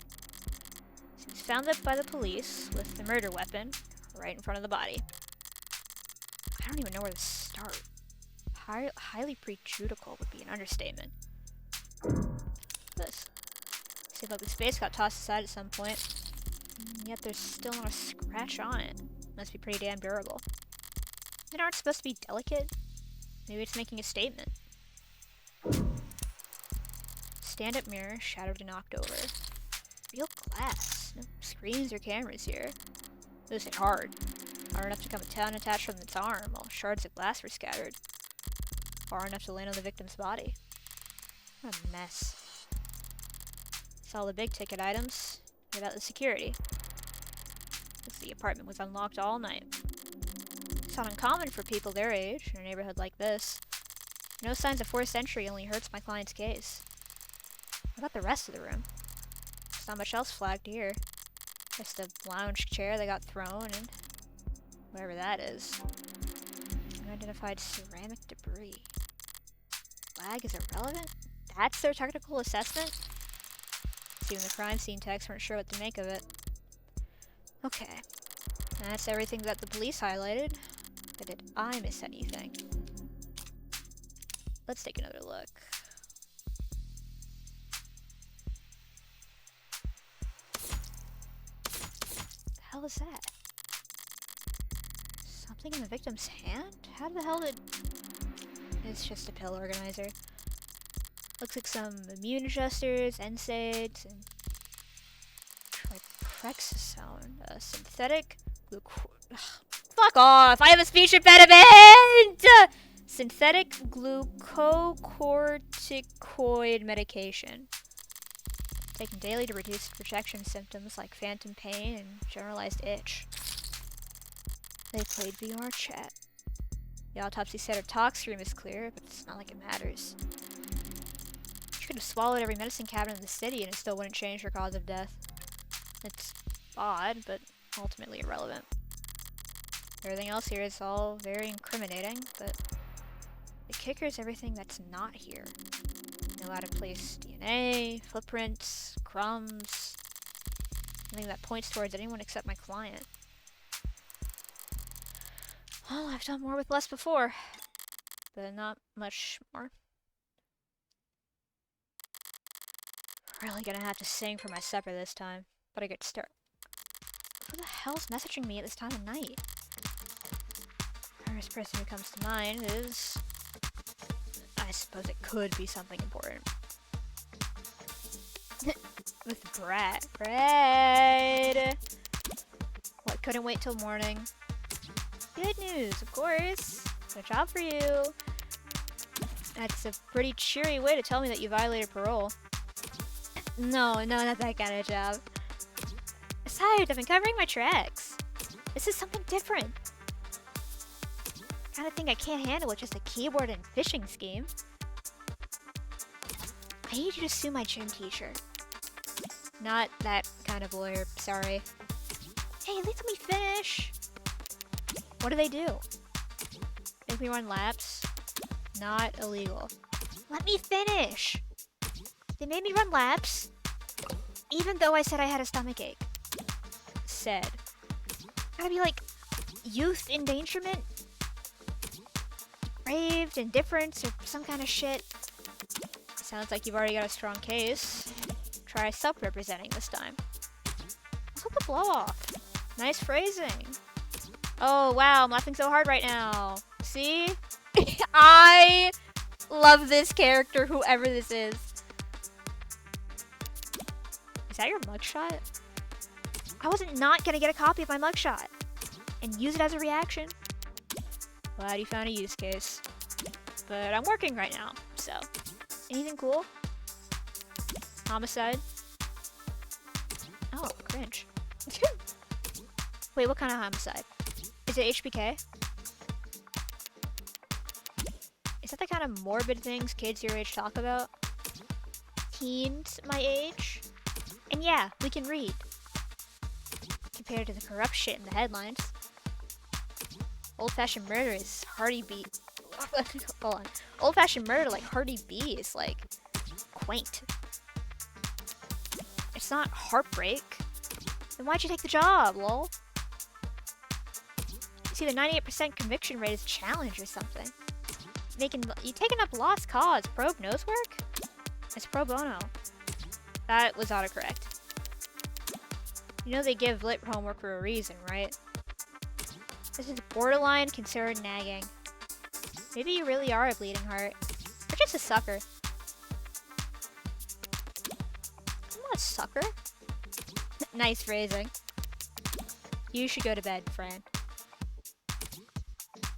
So he was found up by the police with the murder weapon right in front of the body. I don't even know where to start. Highly prejudicial would be an understatement. This. Seems like the space got tossed aside at some point. And yet there's still not a scratch on it. Must be pretty damn durable. They aren't supposed to be delicate. Maybe it's making a statement. Stand-up mirror, shattered and knocked over. Real glass. No screens or cameras here. Those hit hard. Hard enough to become a ton attached from its arm, while shards of glass were scattered. Far enough to land on the victim's body. What a mess. Saw the big ticket items. What about the security? Looks the apartment was unlocked all night. It's not uncommon for people their age in a neighborhood like this. No signs of forced entry only hurts my client's case. What about the rest of the room? There's not much else flagged here. Just a lounge chair that got thrown and whatever that is. Unidentified ceramic debris. Flag is irrelevant? That's their technical assessment? Even the crime scene techs weren't sure what to make of it. Okay. That's everything that the police highlighted. But did I miss anything? Let's take another look. The hell is that? Something in the victim's hand? How the hell did... It's just a pill organizer. Looks like some immune adjusters, NSAIDs, and triprexazone. Synthetic fuck off! I have a speech impediment! Synthetic glucocorticoid medication. Taken daily to reduce rejection symptoms like phantom pain and generalized itch. They played VR chat. The autopsy said her talk stream is clear, but it's not like it matters. She could have swallowed every medicine cabinet in the city and it still wouldn't change her cause of death. It's odd, but ultimately irrelevant. Everything else here is all very incriminating, but the kicker is everything that's not here. No out-of-place DNA, footprints, crumbs, nothing that points towards anyone except my client. Well, I've done more with less before, but not much more. Really gonna have to sing for my supper this time, but I get started. Who the hell's messaging me at this time of night? The first person who comes to mind is... I suppose it could be something important. With Brad. Brad! What, couldn't wait till morning? Good news, of course. Good job for you. That's a pretty cheery way to tell me that you violated parole. No, not that kind of job. Besides, I've been covering my tracks. This is something different. Kind of thing I can't handle with just a keyboard and phishing scheme. I need you to sue my gym teacher. Not that kind of lawyer, sorry. Hey, at least let me finish. What do they do? Make me run laps? Not illegal. Let me finish! They made me run laps, even though I said I had a stomachache. Said. Gotta be like, youth endangerment? Depraved indifference or some kind of shit. Sounds like you've already got a strong case. Try self-representing this time. What's with the blow-off? Nice phrasing. Oh wow, I'm laughing so hard right now. See? I love this character, whoever this is. Is that your mugshot? I wasn't not gonna get a copy of my mugshot and use it as a reaction. Glad you found a use case. But I'm working right now, so. Anything cool? Homicide? Oh, cringe. Wait, what kind of homicide? Is it HBK? Is that the kind of morbid things kids your age talk about? Teens my age? And yeah, we can read. Compared to the corrupt shit in the headlines. Old-fashioned murder is Hardy B. Hold on. Old-fashioned murder like Hardy B is like quaint. It's not heartbreak. Then why'd you take the job, lol? See, the 98% conviction rate is a challenge or something. You taking up lost cause, probe nose work? It's pro bono. That was autocorrect. You know they give lit homework for a reason, right? This is borderline considered nagging. Maybe you really are a bleeding heart. Or just a sucker. I'm not a sucker. Nice phrasing. You should go to bed, friend.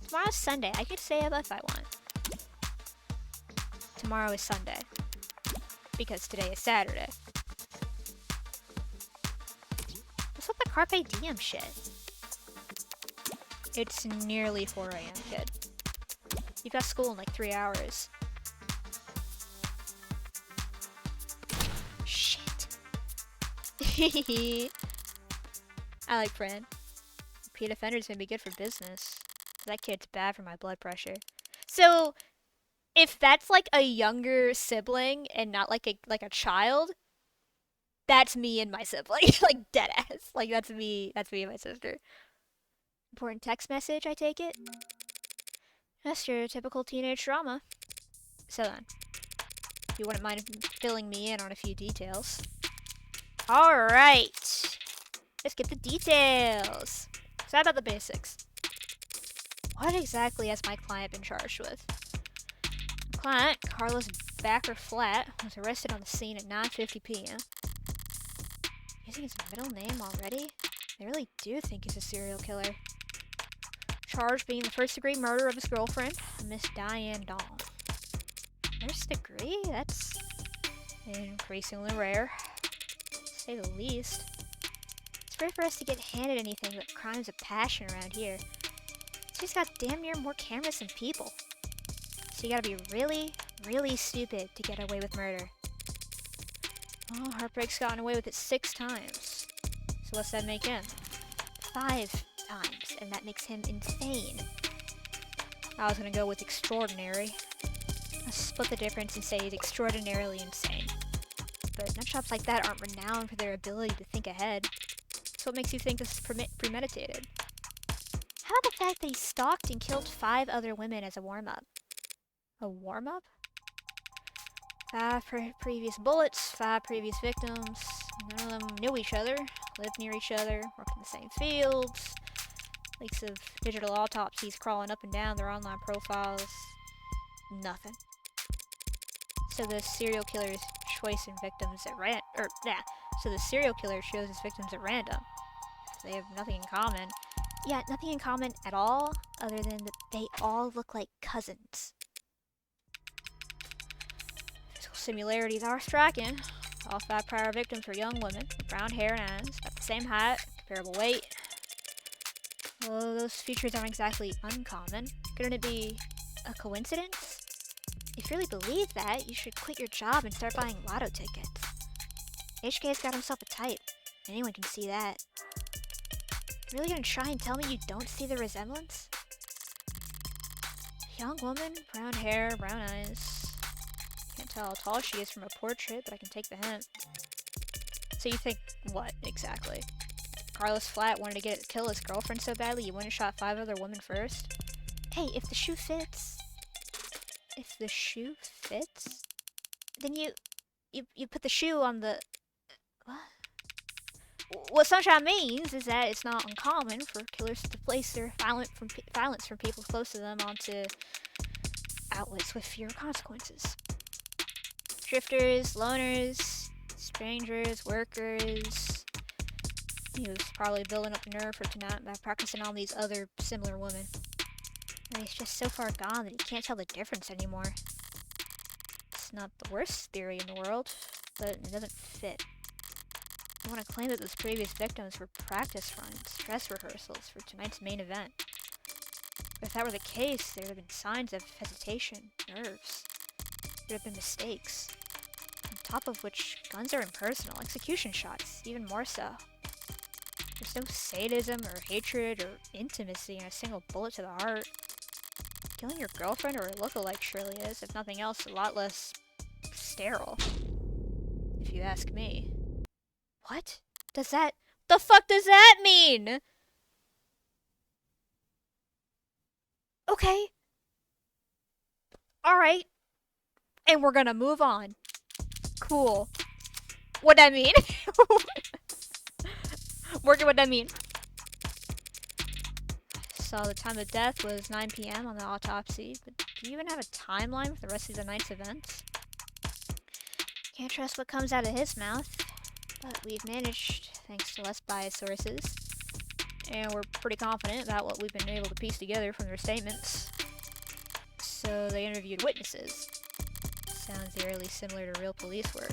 Tomorrow's Sunday. I can stay up if I want. Tomorrow is Sunday. Because today is Saturday. What's with the Carpe Diem shit? It's nearly 4 AM, kid. You've got school in like 3 hours. Shit. I like Fran. Repeat offender's gonna be good for business. That kid's bad for my blood pressure. So, if that's like a younger sibling and not like a child, that's me and my sibling. Like dead ass. Like that's me and my sister. Important text message, I take it? That's your typical teenage drama. So then, if you wouldn't mind filling me in on a few details. Alright. Let's get the details. So how about the basics? What exactly has my client been charged with? My client, Carlos Backer Flat, was arrested on the scene at 9:50 p.m. Using his middle name already? They really do think he's a serial killer. Charged being the first-degree murder of his girlfriend, Miss Diane Dawn. First degree? That's increasingly rare, to say the least. It's rare for us to get handed anything but crimes of passion around here. She's got damn near more cameras than people. So you gotta be really, really stupid to get away with murder. Oh, Heartbreak's gotten away with it 6 times. So what's that make him? 5 times, and that makes him insane. I was gonna go with extraordinary. Let's split the difference and say he's extraordinarily insane. But nutshots like that aren't renowned for their ability to think ahead. So what makes you think this is premeditated? How about the fact that he stalked and killed 5 other women as a warm-up? A warm-up? 5 previous bullets, 5 previous victims. None of them knew each other, lived near each other, worked in the same fields. Leaks of digital autopsies crawling up and down their online profiles. Nothing. So the serial killer's choice in victims at so the serial killer chose his victims at random. They have nothing in common. Yeah, nothing in common at all, other than that they all look like cousins. Physical similarities are striking. All 5 prior victims were young women, with brown hair and eyes, about the same height, comparable weight. Although those features aren't exactly uncommon, couldn't it be a coincidence? If you really believe that, you should quit your job and start buying lotto tickets. HK's got himself a type. Anyone can see that. You really gonna try and tell me you don't see the resemblance? Young woman, brown hair, brown eyes. Can't tell how tall she is from a portrait, but I can take the hint. So you think what, exactly? Carlos Flat wanted to kill his girlfriend so badly you went and shot 5 other women first? Hey, if the shoe fits... If the shoe fits? Then you put the shoe on the... What? What Sunshine means is that it's not uncommon for killers to place their violence from people close to them onto outlets with fewer consequences. Drifters, loners, strangers, workers. He was probably building up nerve for tonight by practicing on these other similar women. And he's just so far gone that he can't tell the difference anymore. It's not the worst theory in the world, but it doesn't fit. I want to claim that those previous victims were practice runs, dress rehearsals for tonight's main event. But if that were the case, there would have been signs of hesitation, nerves. There would have been mistakes. On top of which, guns are impersonal, execution shots, even more so. There's no sadism or hatred or intimacy in a single bullet to the heart. Killing your girlfriend or a lookalike surely is, if nothing else, a lot less sterile. If you ask me. What? The fuck does that mean? Okay. Alright. And we're gonna move on. Cool. What'd that mean? Working what that mean? So the time of death was 9 p.m. on the autopsy, but do you even have a timeline for the rest of the night's events? Can't trust what comes out of his mouth, but we've managed, thanks to less biased sources, and we're pretty confident about what we've been able to piece together from their statements. So they interviewed witnesses. Sounds eerily similar to real police work.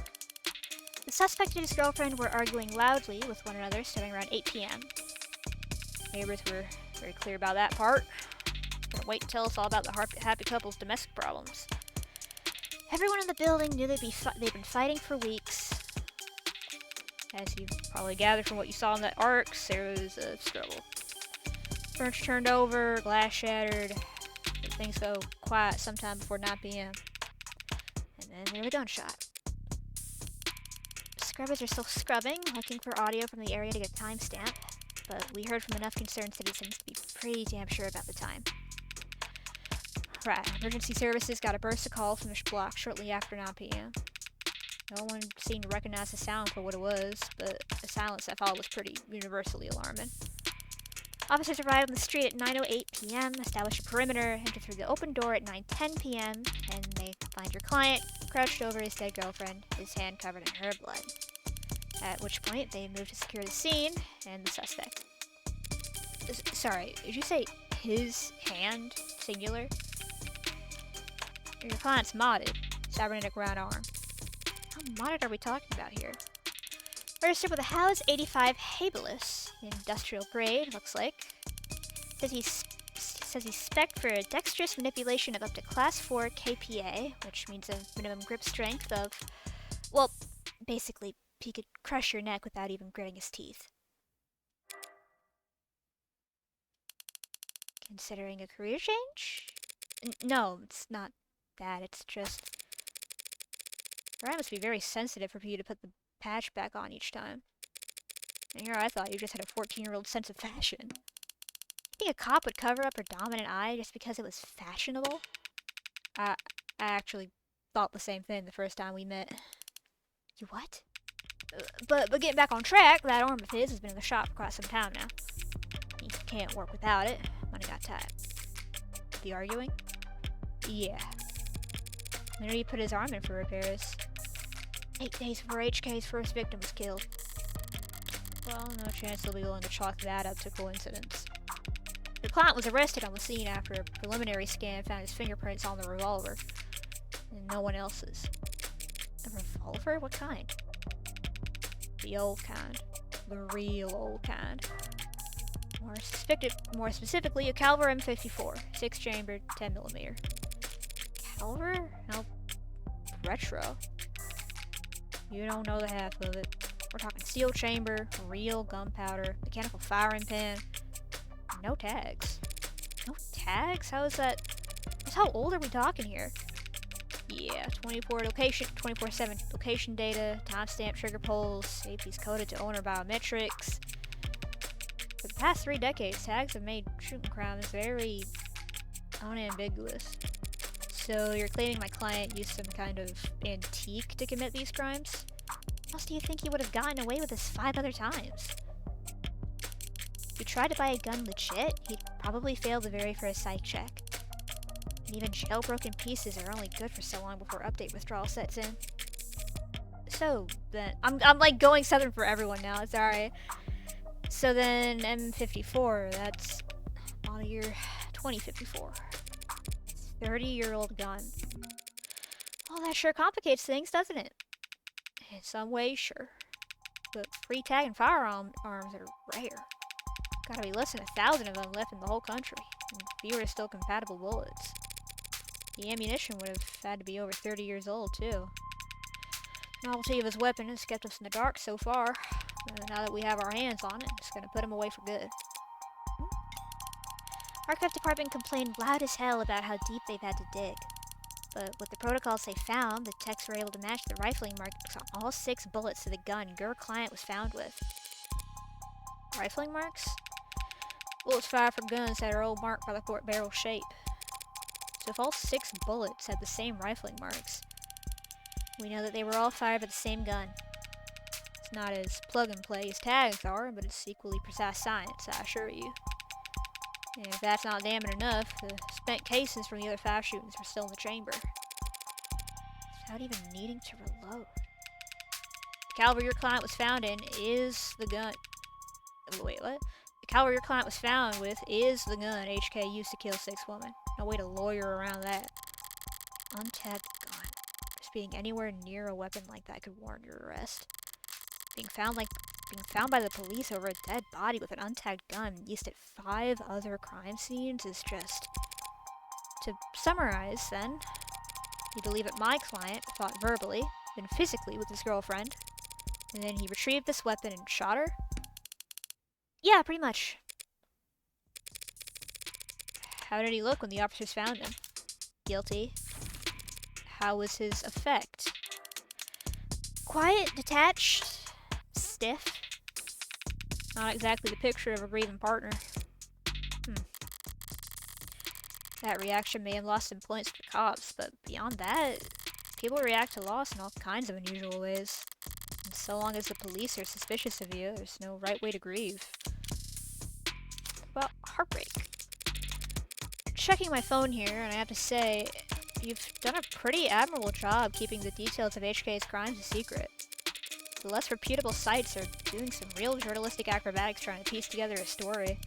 The suspect and his girlfriend were arguing loudly with one another starting around 8 p.m. Neighbors were very clear about that part. It wait to tell us all about the happy couple's domestic problems. Everyone in the building knew they'd been fighting for weeks. As you probably gathered from what you saw in the arcs, there was a struggle. Furniture turned over, glass shattered. Things go quiet sometime before 9 p.m. And then there was a gunshot. Scrubbers are still scrubbing, looking for audio from the area to get a timestamp, but we heard from enough concerned citizens to be pretty damn sure about the time. Right, emergency services got a burst of calls from the block shortly after 9 p.m. No one seemed to recognize the sound for what it was, but the silence that followed was pretty universally alarming. Officers arrived on the street at 9:08 p.m., established a perimeter, entered through the open door at 9:10 p.m., and they find your client crouched over his dead girlfriend, his hand covered in her blood. At which point, they moved to secure the scene and the suspect. Sorry, did you say his hand, singular? Your client's modded, cybernetic round arm. How modded are we talking about here? Registered with a Howes 85 Habilis, industrial grade, looks like. Says he's spec'd for a dexterous manipulation of up to class 4 KPA, which means a minimum grip strength of, well, basically, he could crush your neck without even gritting his teeth. Considering a career change? No, it's not that, it's just... Ryan must be very sensitive for you to put the patch back on each time. And here I thought you just had a 14-year-old sense of fashion. You think a cop would cover up her dominant eye just because it was fashionable? I actually thought the same thing the first time we met. You what? But getting back on track, that arm of his has been in the shop for quite some time now. He can't work without it. Money got tight. The arguing? Yeah. When did he put his arm in for repairs? 8 days before HK's first victim was killed. Well, no chance they'll be willing to chalk that up to coincidence. The client was arrested on the scene after a preliminary scan found his fingerprints on the revolver, and no one else's. A revolver? What kind? The old kind. The real old kind. More specifically, a Caliber M54, 6-chambered, 10mm. Caliber? How retro. You don't know the half of it. We're talking steel chamber, real gunpowder, mechanical firing pin. No tags. No tags? How is that? How old are we talking here? Yeah, 24/7 location data, timestamp trigger pulls, safety's coded to owner biometrics. For the past 3 decades, tags have made shooting crimes very unambiguous. So you're claiming my client used some kind of antique to commit these crimes? How else do you think he would have gotten away with this 5 other times? If he tried to buy a gun legit, he'd probably fail the very first psych check. And even jailbroken pieces are only good for so long before update withdrawal sets in. So then, I'm like going southern for everyone now, sorry. So then M54, that's model year 2054. 30-year-old gun. Well, that sure complicates things, doesn't it? In some ways, sure. But free tag and firearms are rare. Gotta be less than 1,000 of them left in the whole country, and fewer still compatible bullets. The ammunition would have had to be over 30 years old, too. Novelty of his weapon has kept us in the dark so far. Now that we have our hands on it, it's gonna put him away for good. Archive department complained loud as hell about how deep they've had to dig. But with the protocols they found, the techs were able to match the rifling marks on all 6 bullets to the gun your client was found with. Rifling marks? Bullets fired from guns that are all marked by the port barrel shape. So if all 6 bullets had the same rifling marks, we know that they were all fired by the same gun. It's not as plug-and-play as tags are, but it's equally precise science, I assure you. And if that's not damning enough, the spent cases from the other 5 shootings were still in the chamber. Without even needing to reload. The caliber your client was found in is the gun. Wait, what? The caliber your client was found with is the gun HK used to kill 6 women. No way to lawyer around that. Untagged gun. Just being anywhere near a weapon like that could warrant your arrest. Being found by the police over a dead body with an untagged gun used at 5 other crime scenes is just To summarize, then, you believe that my client fought verbally, then physically with his girlfriend, and then he retrieved this weapon and shot her? Yeah, pretty much. How did he look when the officers found him? Guilty. How was his effect? Quiet, detached, stiff. Not exactly the picture of a grieving partner. That reaction may have lost some points for the cops, but beyond that, people react to loss in all kinds of unusual ways. And so long as the police are suspicious of you, there's no right way to grieve. Well, heartbreak. Checking my phone here, and I have to say, you've done a pretty admirable job keeping the details of HK's crimes a secret. The less reputable sites are doing some real journalistic acrobatics trying to piece together a story.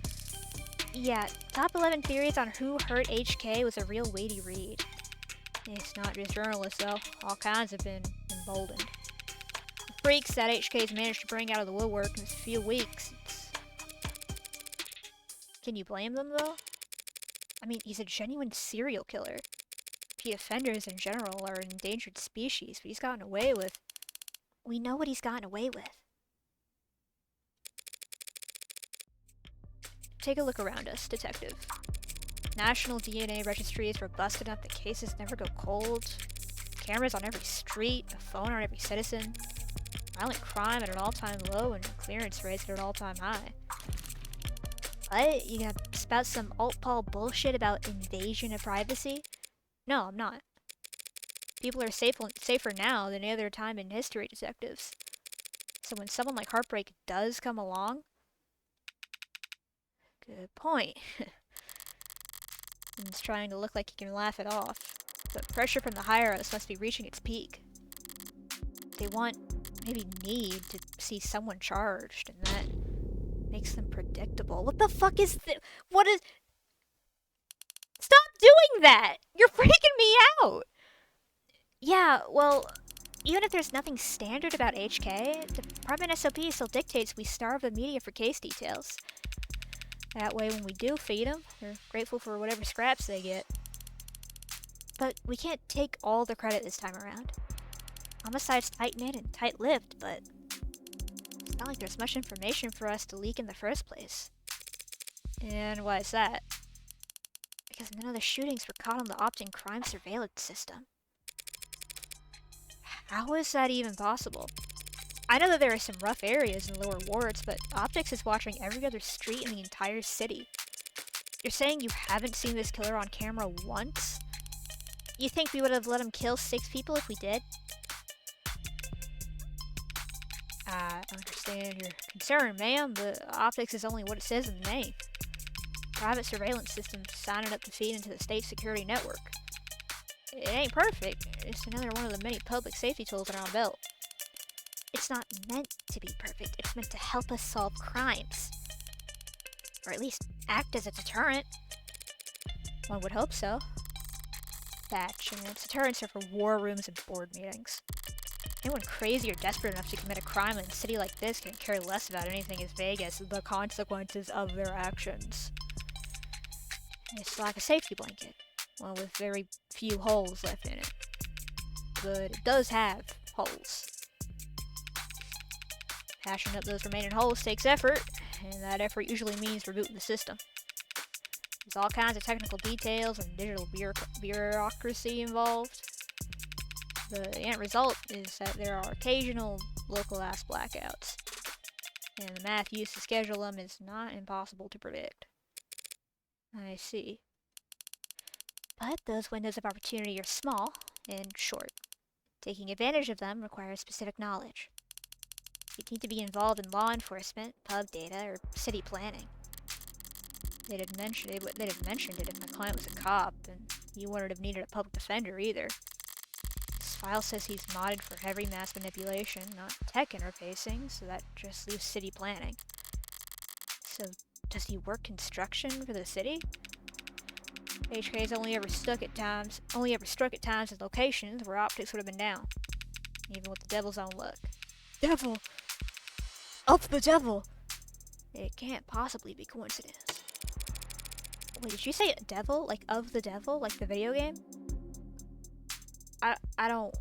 Yeah, top 11 theories on who hurt HK was a real weighty read. It's not just journalists though, all kinds have been emboldened. The freaks that HK's managed to bring out of the woodwork in a few weeks, Can you blame them though? I mean, he's a genuine serial killer. Repeat offenders in general are an endangered species, but he's gotten away with... We know what he's gotten away with. Take a look around us, detective. National DNA registry is robust enough that cases never go cold. Cameras on every street, a phone on every citizen. Violent crime at an all-time low and clearance rates at an all-time high. What? You gonna spout some alt-pol bullshit about invasion of privacy? No, I'm not. People are safer now than any other time in history, detectives. So when someone like Heartbreak does come along... Good point. He's trying to look like he can laugh it off. But pressure from the higher-ups must be reaching its peak. They want, maybe need, to see someone charged, and that makes them predictable. What the fuck is this? What is... Stop doing that! You're freaking me out! Yeah, well, even if there's nothing standard about HK, the Department SOP still dictates we starve the media for case details. That way, when we do feed them, they're grateful for whatever scraps they get. But we can't take all the credit this time around. Homicide's tight-knit and tight-lipped, but it's not like there's much information for us to leak in the first place. And why is that? Because none of the shootings were caught on the Optin crime surveillance system. How is that even possible? I know that there are some rough areas in lower wards, but Optics is watching every other street in the entire city. You're saying you haven't seen this killer on camera once? You think we would have let him kill 6 people if we did? I understand your concern, ma'am, but Optics is only what it says in the name. Private surveillance system signing up to feed into the state security network. It ain't perfect, it's another one of the many public safety tools in our belt. It's not meant to be perfect, it's meant to help us solve crimes. Or at least act as a deterrent. One would hope so. Batch, and deterrents are for war rooms and board meetings. Anyone crazy or desperate enough to commit a crime in a city like this can care less about anything as vague as the consequences of their actions. It's like a safety blanket, one with very few holes left in it. But it does have holes. Patching up those remaining holes takes effort, and that effort usually means rebooting the system. There's all kinds of technical details and digital bureaucracy involved. The end result is that there are occasional local-ass blackouts, and the math used to schedule them is not impossible to predict. I see. But those windows of opportunity are small and short. Taking advantage of them requires specific knowledge. You'd need to be involved in law enforcement, pub data, or city planning. They'd have mentioned it if my client was a cop, and you wouldn't have needed a public defender either. This file says he's modded for heavy mass manipulation, not tech interfacing, so that just leaves city planning. So, does he work construction for the city? HK's only ever struck at times in locations where optics would have been down, even with the devil's own luck. Devil! Up the devil! It can't possibly be coincidence. Wait, did you say devil? Like of the devil? Like the video game? I don't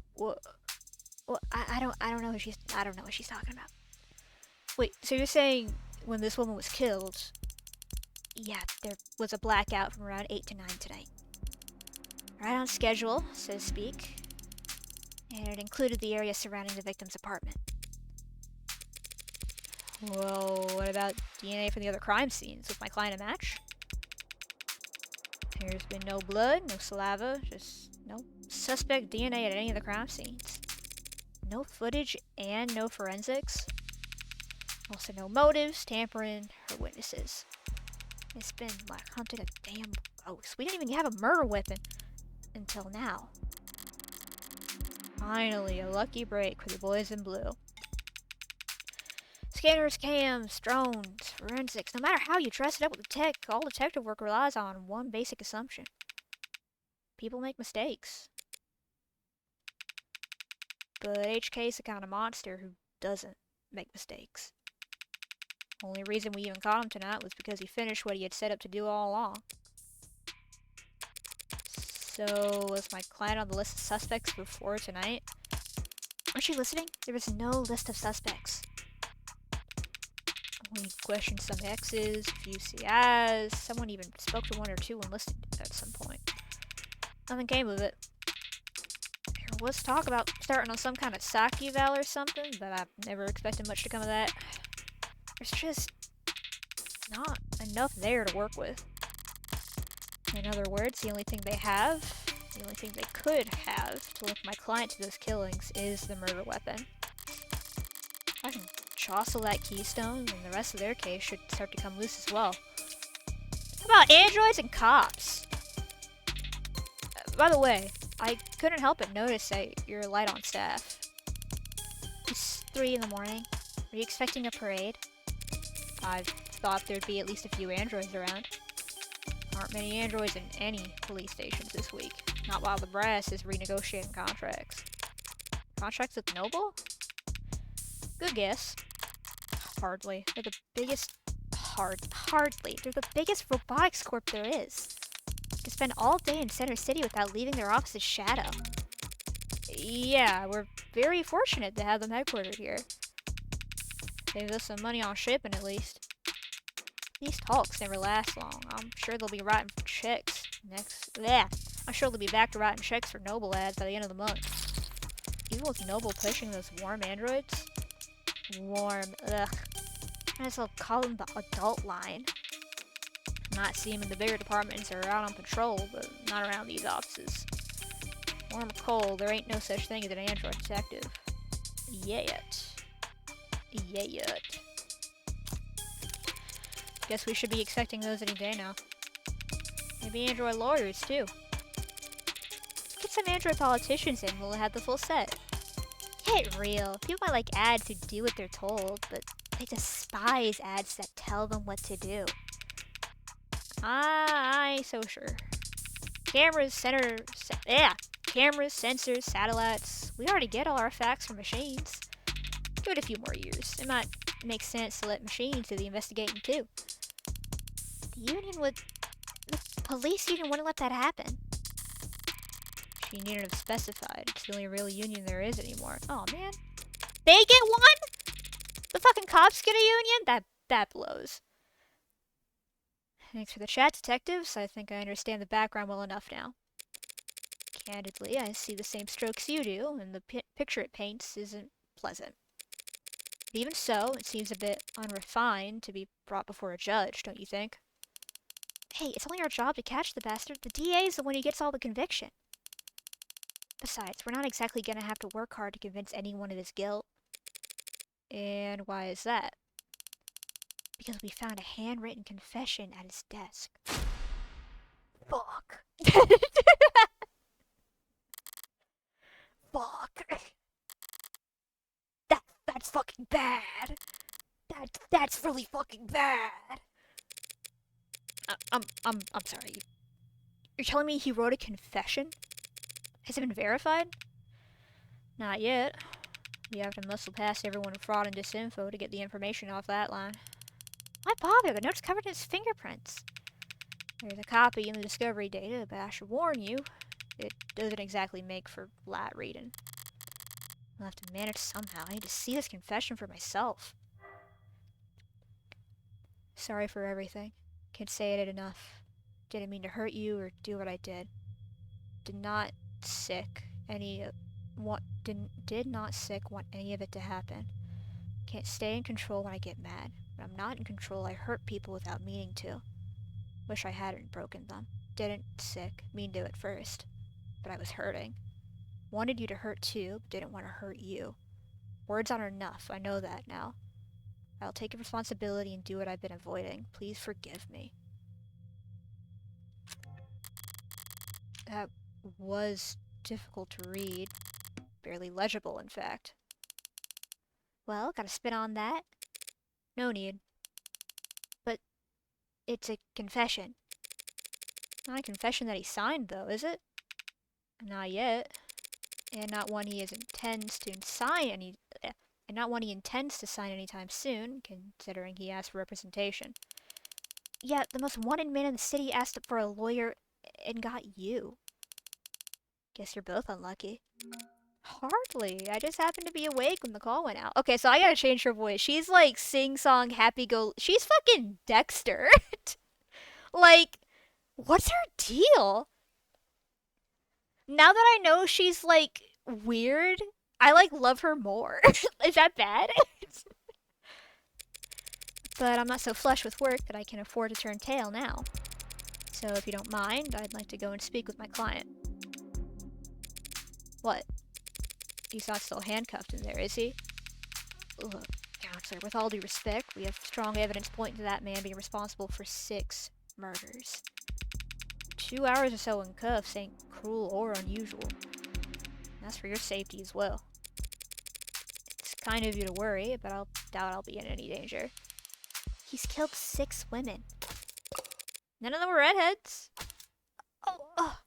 I don't know what she's talking about. Wait, so you're saying when this woman was killed, yeah, there was a blackout from around 8 to 9 tonight. Right on schedule, so to speak. And it included the area surrounding the victim's apartment. Well, what about DNA from the other crime scenes? Was my client a match? There's been no blood, no saliva, just no suspect DNA at any of the crime scenes. No footage and no forensics. Also no motives, tampering, or witnesses. It's been like hunting a damn ghost. We didn't even have a murder weapon until now. Finally, a lucky break for the boys in blue. Scanners, cams, drones, forensics. No matter how you dress it up with the tech, all detective work relies on one basic assumption. People make mistakes. But HK's the kind of monster who doesn't make mistakes. Only reason we even caught him tonight was because he finished what he had set up to do all along. So, was my client on the list of suspects before tonight? Aren't you listening? There was no list of suspects. We questioned some X's, a few CIs, someone even spoke to one or two enlisted at some point. Nothing came of it. There was talk about starting on some kind of psych eval or something, but I never expected much to come of that. There's just not enough there to work with. In other words, the only thing they have, the only thing they could have to link my client to those killings is the murder weapon. I can jostle that keystone, and the rest of their case should start to come loose as well. How about androids and cops? By the way, I couldn't help but notice that you're light on staff. It's 3 in the morning. Are you expecting a parade? I thought there'd be at least a few androids around. Aren't many androids in any police stations this week. Not while the brass is renegotiating contracts. Contracts with Noble? Good guess. Hardly. They're the biggest... Hardly. They're the biggest robotics corp there is. They spend all day in Center City without leaving their office's shadow. Yeah, we're very fortunate to have them headquartered here. Saves us some money on shipping, at least. These talks never last long. I'm sure they'll be writing checks next... I'm sure they'll be back to writing checks for Noble ads by the end of the month. Even with Noble pushing those warm androids... Warm, ugh. Might as well call them the adult line. Might see them in the bigger departments or out on patrol, but not around these offices. Warm or cold, there ain't no such thing as an android detective. Yet. Guess we should be expecting those any day now. Maybe android lawyers, too. Get some android politicians in, we'll have the full set. Get real. People might like ads who do what they're told, but they despise ads that tell them what to do. I ain't so sure. Cameras, sensors, satellites. We already get all our facts from machines. Give it a few more years. It might make sense to let machines do the investigating too. The police union wouldn't let that happen. She needn't have specified. It's the only real union there is anymore. Oh man. They get one? The fucking cops get a union? That blows. Thanks for the chat, detectives. I think I understand the background well enough now. Candidly, I see the same strokes you do, and the picture it paints isn't pleasant. But even so, it seems a bit unrefined to be brought before a judge, don't you think? Hey, it's only our job to catch the bastard. The DA is the one who gets all the conviction. Besides, we're not exactly gonna have to work hard to convince anyone of his guilt. And why is that? Because we found a handwritten confession at his desk. Fuck. Fuck. That's fucking bad. That's really fucking bad. I'm sorry. You're telling me he wrote a confession? Has it been verified? Not yet. We have to muscle past everyone in fraud and disinfo to get the information off that line. Why bother? The note's covered in his fingerprints. There's a copy in the discovery data, but I should warn you, it doesn't exactly make for light reading. I'll have to manage somehow. I need to see this confession for myself. Sorry for everything. Can't say it enough. Didn't mean to hurt you or do what I did. Did not want any of it to happen. Can't stay in control when I get mad. When I'm not in control, I hurt people without meaning to. Wish I hadn't broken them. Didn't mean to at first. But I was hurting. Wanted you to hurt too, but didn't want to hurt you. Words aren't enough, I know that now. I'll take responsibility and do what I've been avoiding. Please forgive me. That was difficult to read. Barely legible, in fact. Well, gotta spit on that? No need. But it's a confession. Not a confession that he signed, though, is it? Not yet. And not one he intends to sign anytime soon, considering he asked for representation. Yeah, the most wanted man in the city asked for a lawyer and got you. Guess you're both unlucky. Hardly. I just happened to be awake when the call went out. Okay, so I gotta change her voice. She's like sing-song, happy-go... She's fucking Dexter. Like, what's her deal? Now that I know she's like weird, I like love her more. Is that bad? But I'm not so flush with work that I can afford to turn tail now. So if you don't mind, I'd like to go and speak with my client. What? He's not still handcuffed in there, is he? Look, counselor, with all due respect, we have strong evidence pointing to that man being responsible for 6 murders. 2 hours or so in cuffs ain't cruel or unusual. That's for your safety as well. It's kind of you to worry, but I doubt I'll be in any danger. He's killed 6 women. None of them were redheads. Oh.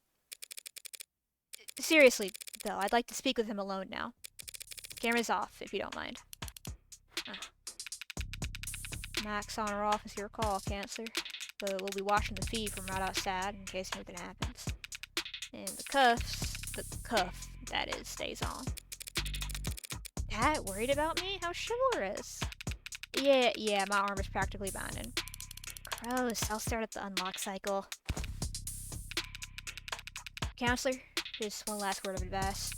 Seriously, though, I'd like to speak with him alone now. Camera's off, if you don't mind. Max on or off is your call, counselor. But we'll be watching the feed from right outside in case anything happens. And the cuff, that is, stays on. That worried about me? How chivalrous. Yeah, my arm is practically binding. Gross, I'll start up the unlock cycle. Counselor, just one last word of advice.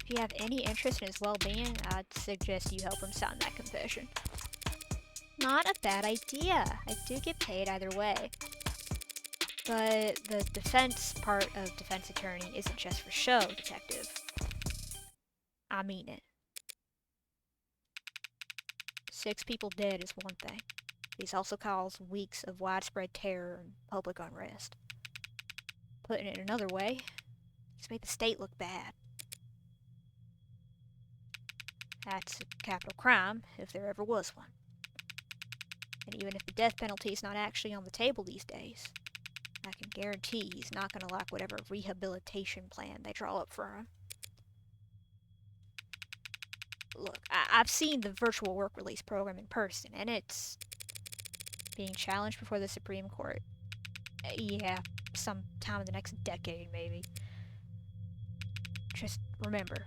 If you have any interest in his well-being, I'd suggest you help him sign that confession. Not a bad idea. I do get paid either way. But the defense part of defense attorney isn't just for show, detective. I mean it. 6 people dead is one thing. These also cause weeks of widespread terror and public unrest. Putting it another way, he's made the state look bad. That's a capital crime, if there ever was one. And even if the death penalty is not actually on the table these days, I can guarantee he's not going to like whatever rehabilitation plan they draw up for him. Look, I've seen the virtual work release program in person, and it's being challenged before the Supreme Court. Yeah, sometime in the next decade, maybe. Just remember,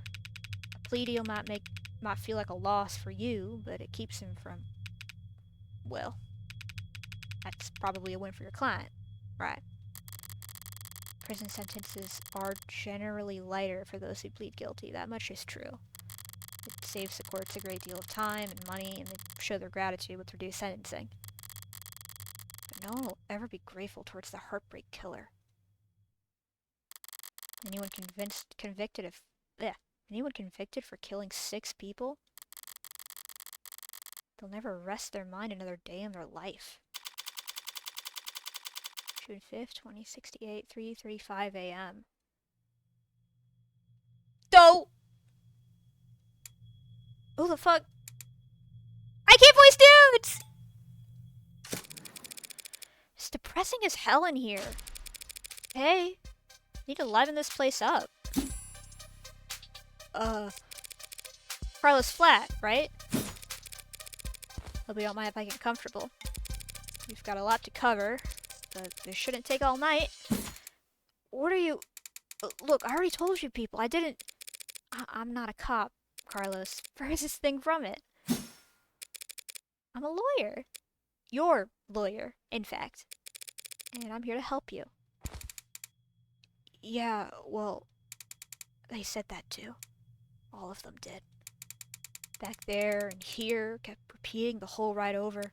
a plea deal might feel like a loss for you, but it keeps him from... Well, that's probably a win for your client, right? Prison sentences are generally lighter for those who plead guilty. That much is true. It saves the courts a great deal of time and money, and they show their gratitude with reduced sentencing. But no one will ever be grateful towards the heartbreak killer. Anyone convicted for killing 6 people? They'll never rest their mind another day in their life. June 5th, 2068, 3:35 a.m. Dope! Who the fuck? I can't voice dudes! It's depressing as hell in here. Hey, need to liven this place up. Carlos flat, right? Hope you don't mind if I get comfortable. We've got a lot to cover. but this shouldn't take all night. What are you... Look, I already told you people, I didn't... I'm not a cop, Carlos. Furthest thing from it. I'm a lawyer. Your lawyer, in fact. And I'm here to help you. Yeah, well, they said that too. All of them did. Back there and here, kept repeating the whole ride over.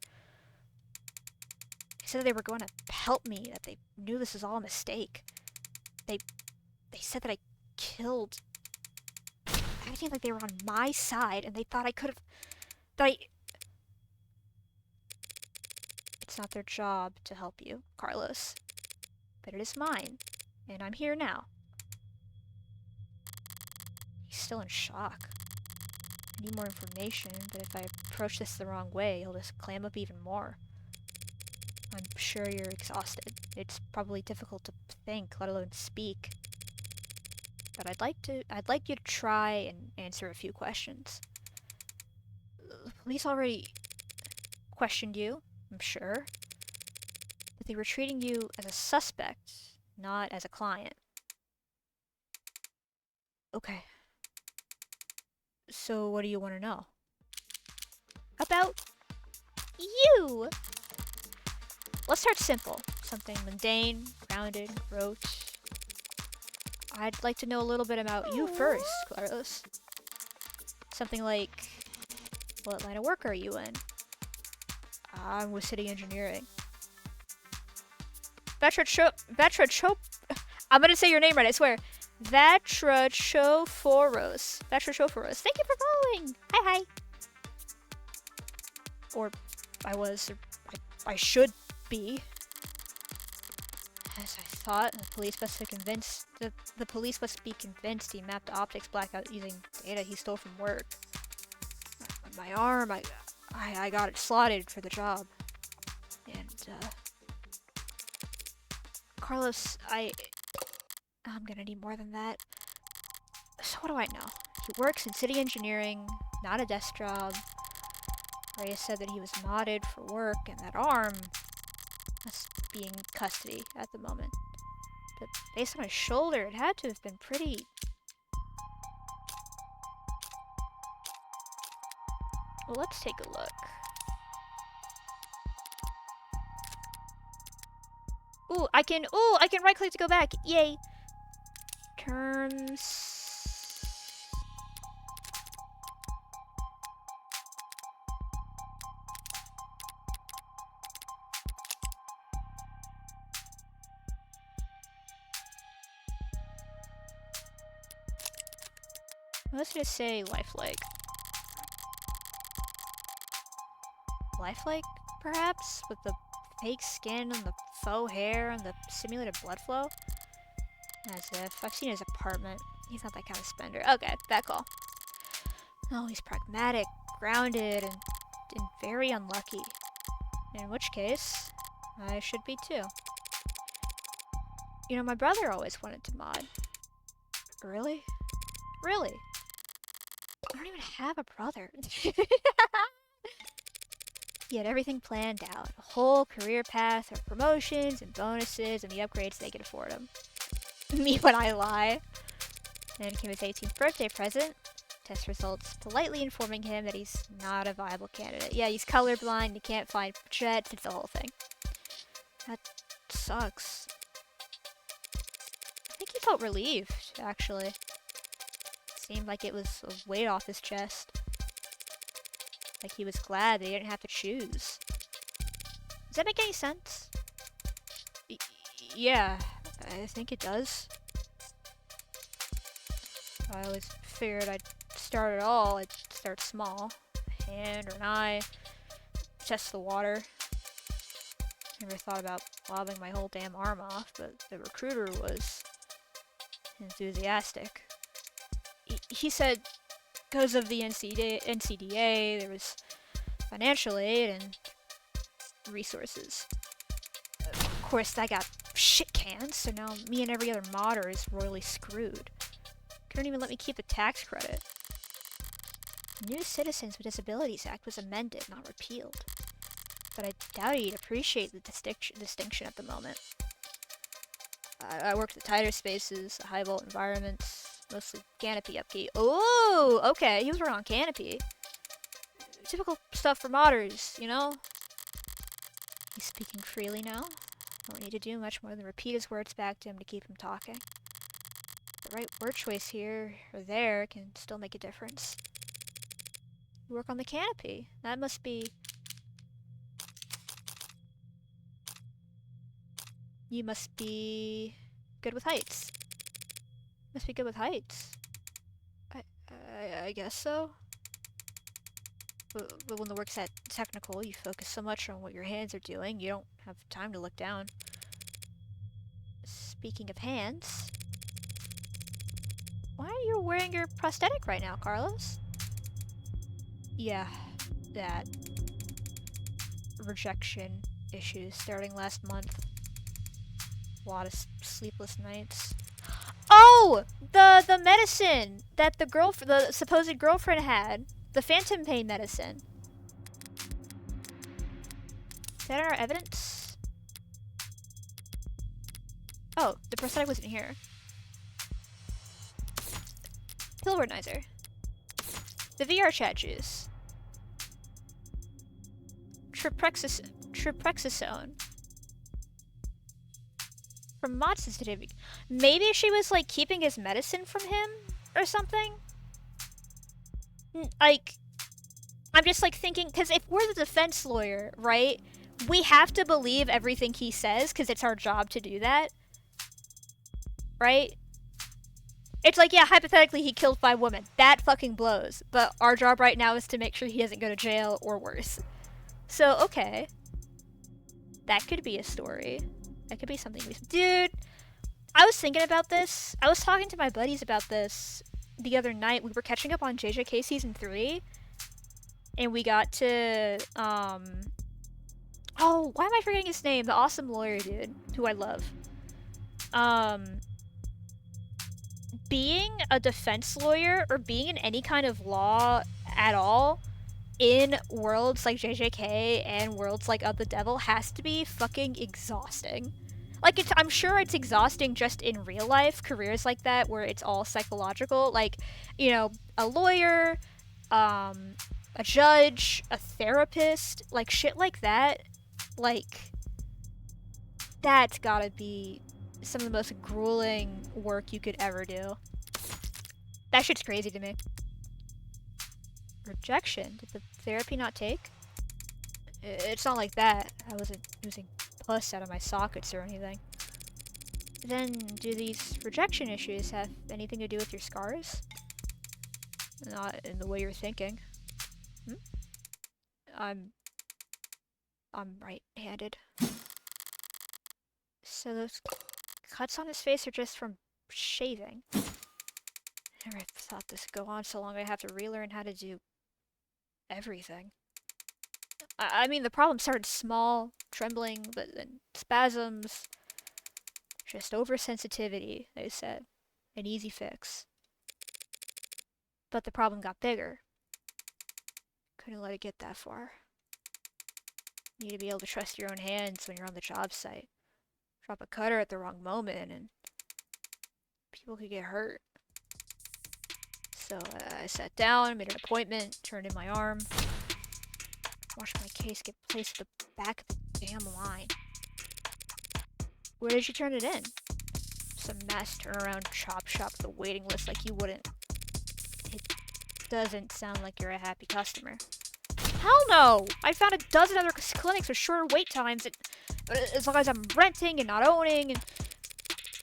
They said they were going to help me, that they knew this was all a mistake. They said that I killed... acting like they were on my side, and they thought I could have... It's not their job to help you, Carlos. But it is mine, and I'm here now. He's still in shock. I need more information, but if I approach this the wrong way, he'll just clam up even more. I'm sure you're exhausted. It's probably difficult to think, let alone speak. But I'd like you to try and answer a few questions. The police already questioned you, I'm sure. But they were treating you as a suspect, not as a client. Okay. So what do you want to know? About you! Let's start simple. Something mundane, grounded, rote. I'd like to know a little bit about you first, Carlos. Something like, what line of work are you in? I'm with City Engineering. I'm gonna say your name right, I swear. Vatrachoforos. Vatrachoforos. Thank you for following! Hi. Or I should be. As I thought, the police must be convinced he mapped optics blackout using data he stole from work. My arm, I got it slotted for the job. And, Carlos, I'm gonna need more than that. So what do I know? He works in city engineering, not a desk job. Reyes said that he was modded for work, and that arm must be in custody at the moment. But based on his shoulder, it had to have been pretty... Well, let's take a look. Ooh, I can right click to go back. Yay. Terms. Let's just say lifelike. Lifelike, perhaps? With the fake skin and the faux hair and the simulated blood flow? As if. I've seen his apartment. He's not that kind of spender. Okay, that call. No, he's pragmatic, grounded, and very unlucky. In which case, I should be too. You know, my brother always wanted to mod. Really? Really? I don't even have a brother. He had everything planned out. A whole career path of promotions and bonuses and the upgrades they could afford him. Me when I lie. Then came his 18th birthday present. Test results politely informing him that he's not a viable candidate. Yeah, he's colorblind, he can't find jets, it's the whole thing. That sucks. I think he felt relieved, actually. Seemed like it was a weight off his chest. Like he was glad that he didn't have to choose. Does that make any sense? Yeah, I think it does. I always figured I'd start it all. I'd start small. A hand or an eye. Test the water. Never thought about lobbing my whole damn arm off, but the recruiter was enthusiastic. He said because of the NCDA, there was financial aid and resources. Of course, that got shit canned, so now me and every other modder is royally screwed. Couldn't even let me keep the tax credit. The New Citizens with Disabilities Act was amended, not repealed. but I doubt he'd appreciate the distinction at the moment. I work the tighter spaces, the high volt environments, mostly canopy upkeep. Oh, okay, he was around canopy. Typical stuff for modders, you know? He's speaking freely now. Don't need to do much more than repeat his words back to him to keep him talking. The right word choice here or there can still make a difference. You work on the canopy. That must be... You must be good with heights. Must be good with heights. I guess so. But when the work's that technical, you focus so much on what your hands are doing, you don't have time to look down. Speaking of hands, why are you wearing your prosthetic right now, Carlos? Yeah, that. Rejection issues starting last month. A lot of sleepless nights. Oh! The medicine that the supposed girlfriend had. The phantom pain medicine. Is that in our evidence? Oh, the prosthetic wasn't here. Pill organizer. The VR chat juice. Triprexisone. From mod sensitivity. Maybe she was like keeping his medicine from him or something? Like, I'm just like thinking, because if we're the defense lawyer, right, we have to believe everything he says because it's our job to do that, right? It's like, yeah, hypothetically he killed 5 women. That fucking blows. But our job right now is to make sure he doesn't go to jail or worse. So, okay. That could be a story. That could be something we... Dude, I was thinking about this. I was talking to my buddies about this the other night. We were catching up on JJK Season 3. And we got to, oh, why am I forgetting his name? The awesome lawyer dude, who I love. Being a defense lawyer, or being in any kind of law at all, in worlds like JJK and worlds like Of the Devil, has to be fucking exhausting. Like, I'm sure it's exhausting just in real life, careers like that, where it's all psychological. Like, you know, a lawyer, a judge, a therapist, like, shit like that. Like, that's gotta be some of the most grueling work you could ever do. That shit's crazy to me. Rejection? Did the therapy not take? It's not like that. I wasn't losing pus out of my sockets or anything. Then, do these rejection issues have anything to do with your scars? Not in the way you're thinking. I'm right-handed. So those cuts on his face are just from shaving. Never thought this would go on so long I'd have to relearn how to do everything. I mean, the problem started small, trembling, but then spasms. Just oversensitivity, they said. An easy fix. But the problem got bigger. Couldn't let it get that far. You need to be able to trust your own hands when you're on the job site. Drop a cutter at the wrong moment and people could get hurt. So I sat down, made an appointment, turned in my arm, watched my case get placed at the back of the damn line. Where did you turn it in? Some mass turnaround chop shop with a waiting list like you wouldn't. It doesn't sound like you're a happy customer. Hell no! I found a dozen other clinics with shorter wait times, as long as I'm renting and not owning, and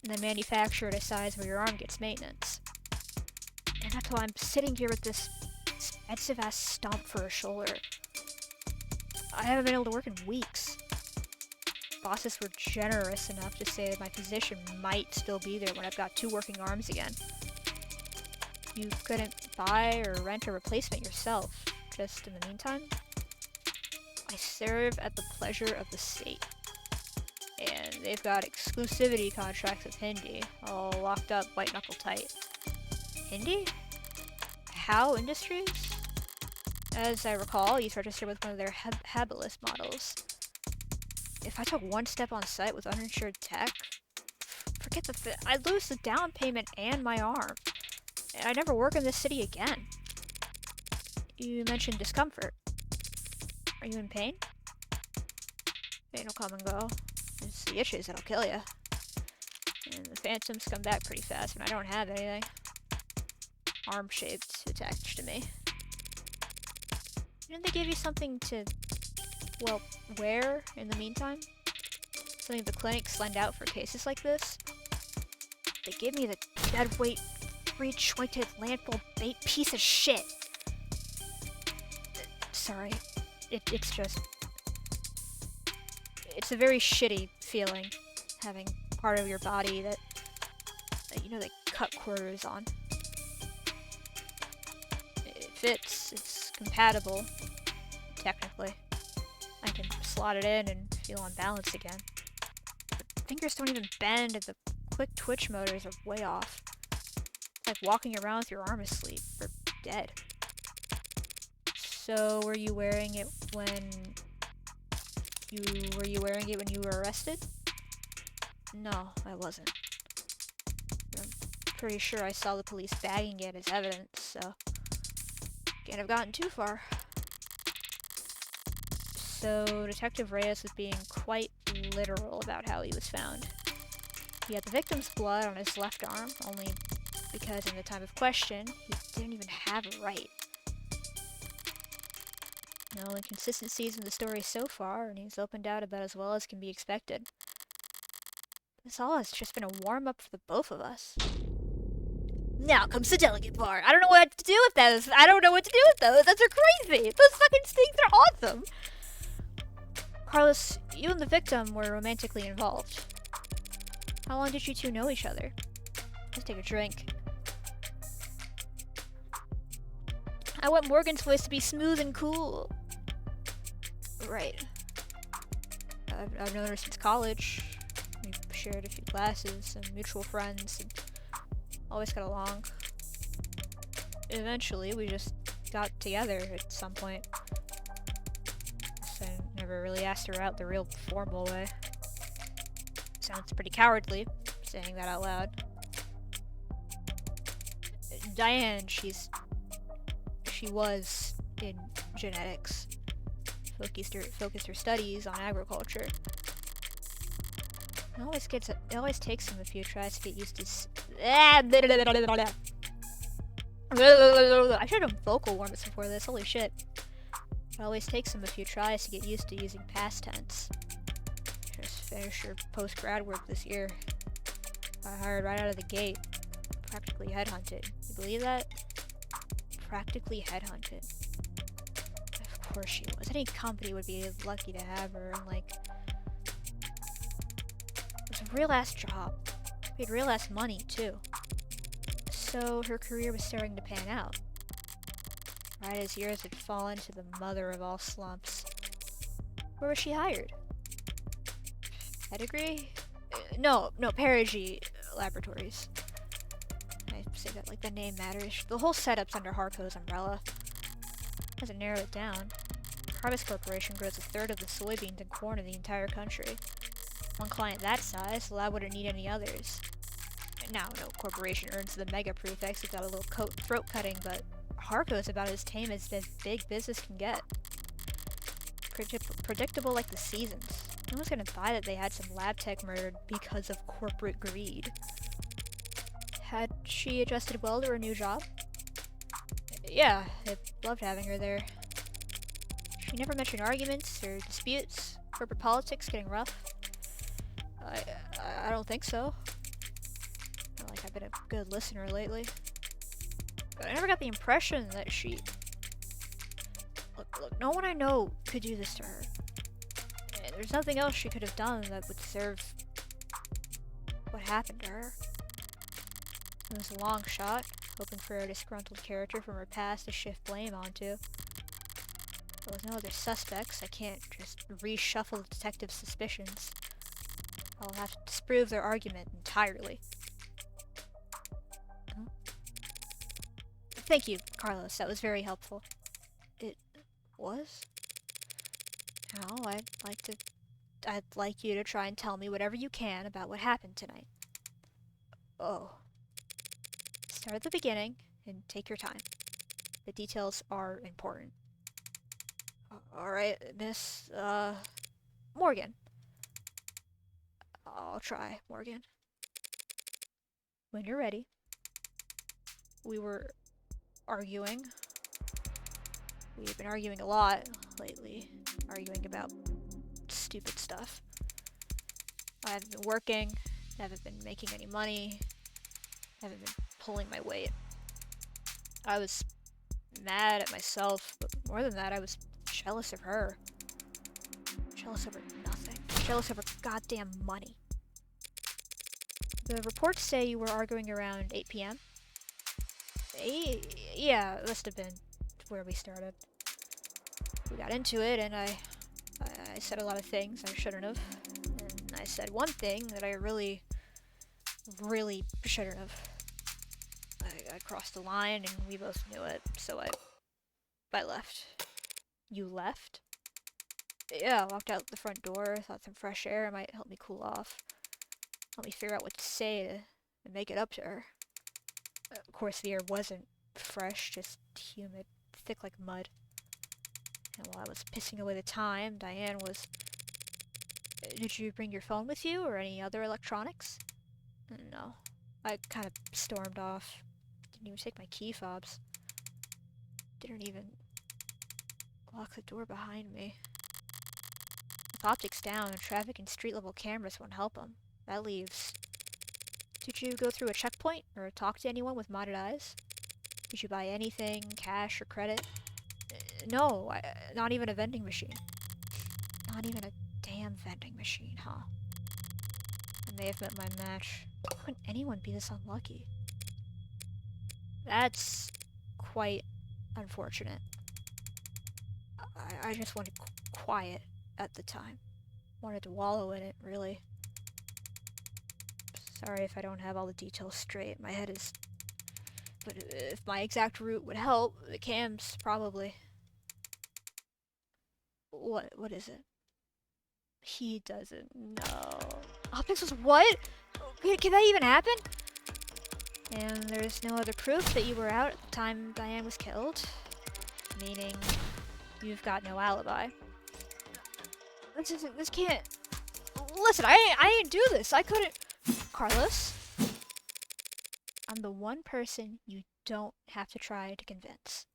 the manufacturer decides where your arm gets maintenance. And that's why I'm sitting here with this expensive-ass stump for a shoulder. I haven't been able to work in weeks. Bosses were generous enough to say that my position might still be there when I've got 2 working arms again. You couldn't buy or rent a replacement yourself. Just in the meantime, I serve at the pleasure of the state. And they've got exclusivity contracts with Hindi, all locked up white knuckle tight. Hindi? How Industries? As I recall, he's registered with one of their Habilis models. If I took one step on site with uninsured tech, forget I'd lose the down payment and my arm. And I'd never work in this city again. You mentioned discomfort. Are you in pain? Ain't no come and go. It's the itches that'll kill you. And the phantoms come back pretty fast when I don't have anything. Arm-shaped attached to me. Didn't they give you something to, well, wear in the meantime? Something the clinics lend out for cases like this? They give me the deadweight, three-jointed landfill bait piece of shit. Sorry. It's just... It's a very shitty feeling, having part of your body that you know, they cut quarters on. It fits, it's compatible, technically. I can slot it in and feel on balance again. The fingers don't even bend and the quick twitch motors are way off. It's like walking around with your arm asleep, or dead. So, were you wearing it when you were arrested? No, I wasn't. I'm pretty sure I saw the police bagging it as evidence, so can't have gotten too far. So, Detective Reyes was being quite literal about how he was found. He had the victim's blood on his left arm, only because in the time of question, he didn't even have a right. No inconsistencies in the story so far, and he's opened out about as well as can be expected. This all has just been a warm-up for the both of us. Now comes the delicate part. I don't know what to do with those. I don't know what to do with those. Those are crazy. Those fucking things are awesome. Carlos, you and the victim were romantically involved. How long did you two know each other? Let's take a drink. I want Morgan's voice to be smooth and cool. Right. I've known her since college. We've shared a few classes and mutual friends and always got along. Eventually, we just got together at some point. So I never really asked her out the real formal way. Sounds pretty cowardly, saying that out loud. Diane, she was in genetics. Focused her studies on agriculture. It always takes him a few tries to get used to I should have vocal warm-ups before this, holy shit. It always takes him a few tries to get used to using past tense. Just finished her post-grad work this year. Got hired right out of the gate. Practically headhunted. You believe that? Practically headhunted. Of course she was. Any company would be lucky to have her, and like... It was a real-ass job. Paid real-ass money, too. So her career was starting to pan out. Right as years had fallen to the mother of all slumps. Where was she hired? Pedigree? No, Perigee Laboratories. I say that like the name matters. The whole setup's under Harco's umbrella. Doesn't narrow it down. Harvest Corporation grows a third of the soybeans and corn in the entire country. One client that size, the lab wouldn't need any others. Now, no corporation earns the mega prefix without a little throat cutting, but Harco's about as tame as the big business can get. Predictable like the seasons. No one's gonna buy that they had some lab tech murdered because of corporate greed. Had she adjusted well to her new job? Yeah, I loved having her there. She never mentioned arguments or disputes, corporate politics getting rough. I don't think so. Not like I've been a good listener lately. But I never got the impression that she... Look, no one I know could do this to her. And there's nothing else she could have done that would deserve what happened to her. It was a long shot, hoping for a disgruntled character from her past to shift blame onto. There was no other suspects. I can't just reshuffle the detective's suspicions. I'll have to disprove their argument entirely. Huh? Thank you, Carlos. That was very helpful. Was? No, I'd like you to try and tell me whatever you can about what happened tonight. Oh. Start at the beginning and take your time. The details are important. Alright, Miss, Morgan. I'll try, Morgan. When you're ready. We were arguing. We've been arguing a lot lately. Arguing about stupid stuff. I haven't been working. I haven't been making any money. I haven't been pulling my weight. I was mad at myself, but more than that, I was jealous of her. Jealous over nothing. Jealous over goddamn money. The reports say you were arguing around 8 p.m. Yeah, it must have been where we started. We got into it, and I said a lot of things I shouldn't have. And I said one thing that I really shouldn't have. I crossed the line, and we both knew it, so I left. You left? Yeah, I walked out the front door, thought some fresh air might help me cool off. Help me figure out what to say to make it up to her. Of course, the air wasn't fresh, just humid, thick like mud. And while I was pissing away the time, Diane was... Did you bring your phone with you, or any other electronics? No. I kind of stormed off. Didn't even take my key fobs. Didn't even lock the door behind me. With optics down, traffic and street-level cameras won't help them. That leaves... Did you go through a checkpoint, or talk to anyone with modded eyes? Did you buy anything, cash or credit? No, not even a vending machine. Not even a damn vending machine, huh? I may have met my match. How can anyone be this unlucky? That's quite unfortunate. I just wanted quiet at the time. Wanted to wallow in it, really. Sorry if I don't have all the details straight. My head is... But if my exact route would help, the cams probably... What is it? He doesn't know. Optics was what? Can that even happen? And there's no other proof that you were out at the time Diane was killed. Meaning, you've got no alibi. This can't... Listen, I didn't do this. I couldn't... Carlos? I'm the one person you don't have to try to convince.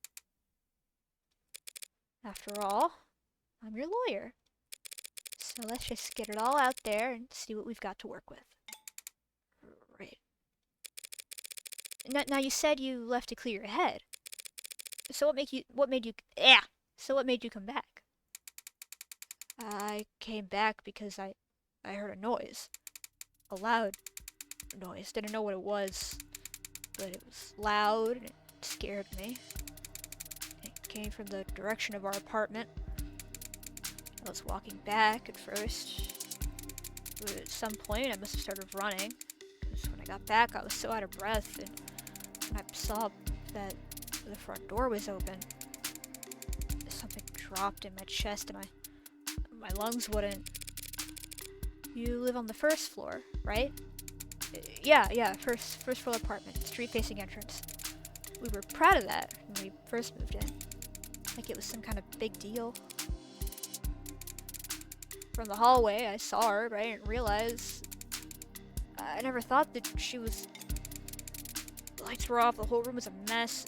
After all, I'm your lawyer. So let's just get it all out there and see what we've got to work with. Right. Now you said you left to clear your head. So what made you come back? I came back because I heard a noise. A loud noise. Didn't know what it was, but it was loud and it scared me. It came from the direction of our apartment. I was walking back at first, but at some point I must have started running, because when I got back I was so out of breath, and when I saw that the front door was open, something dropped in my chest and my lungs wouldn't. You live on the first floor, right? Yeah, first floor apartment, street-facing entrance. We were proud of that when we first moved in. Like it was some kind of big deal. From the hallway, I saw her, but I didn't realize... I never thought that she was... The lights were off, the whole room was a mess.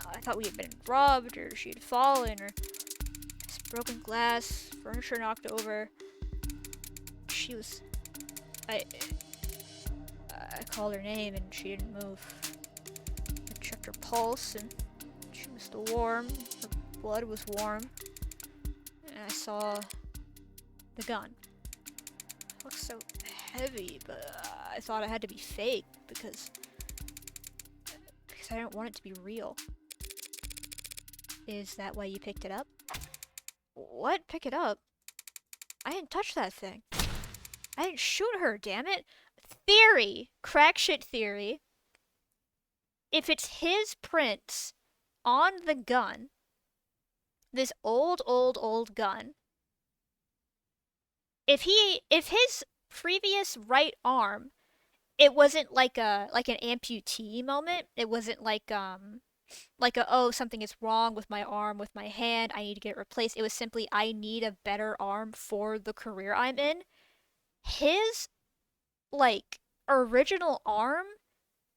I thought we had been robbed, or she had fallen, or... broken glass, furniture knocked over. She was... I called her name, and she didn't move. I checked her pulse, and she was still warm. Her blood was warm. And I saw... the gun. It looks so heavy, but I thought it had to be fake because I didn't want it to be real. Is that why you picked it up? What? Pick it up? I didn't touch that thing. I didn't shoot her, damn it. Theory! Crack shit theory. If it's his prints on the gun, This old gun. If his previous right arm, it wasn't like an amputee moment. It wasn't like a, oh, something is wrong with my arm, with my hand, I need to get it replaced. It was simply, I need a better arm for the career I'm in. His, like, original arm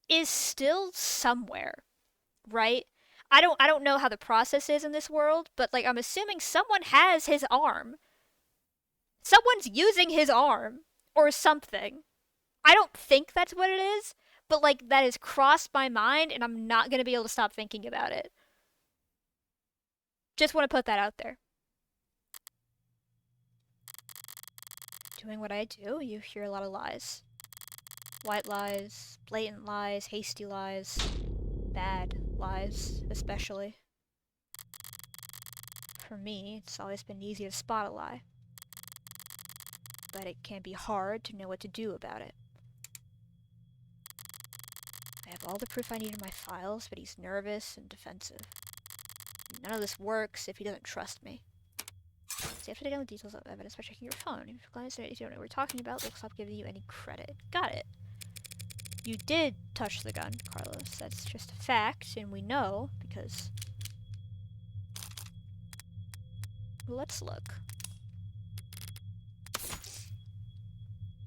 is still somewhere, right? I don't know how the process is in this world, but like I'm assuming someone has his arm. Someone's using his arm or something. I don't think that's what it is, but like that has crossed my mind and I'm not going to be able to stop thinking about it. Just want to put that out there. Doing what I do, you hear a lot of lies. White lies, blatant lies, hasty lies, bad lies, especially. For me, it's always been easy to spot a lie. But it can be hard to know what to do about it. I have all the proof I need in my files, but he's nervous and defensive. None of this works if he doesn't trust me. So you have to take down the details of evidence by checking your phone. If you glance at it, you don't know what we're talking about, they'll stop giving you any credit. Got it. You did touch the gun, Carlos. That's just a fact, and we know because... Let's look.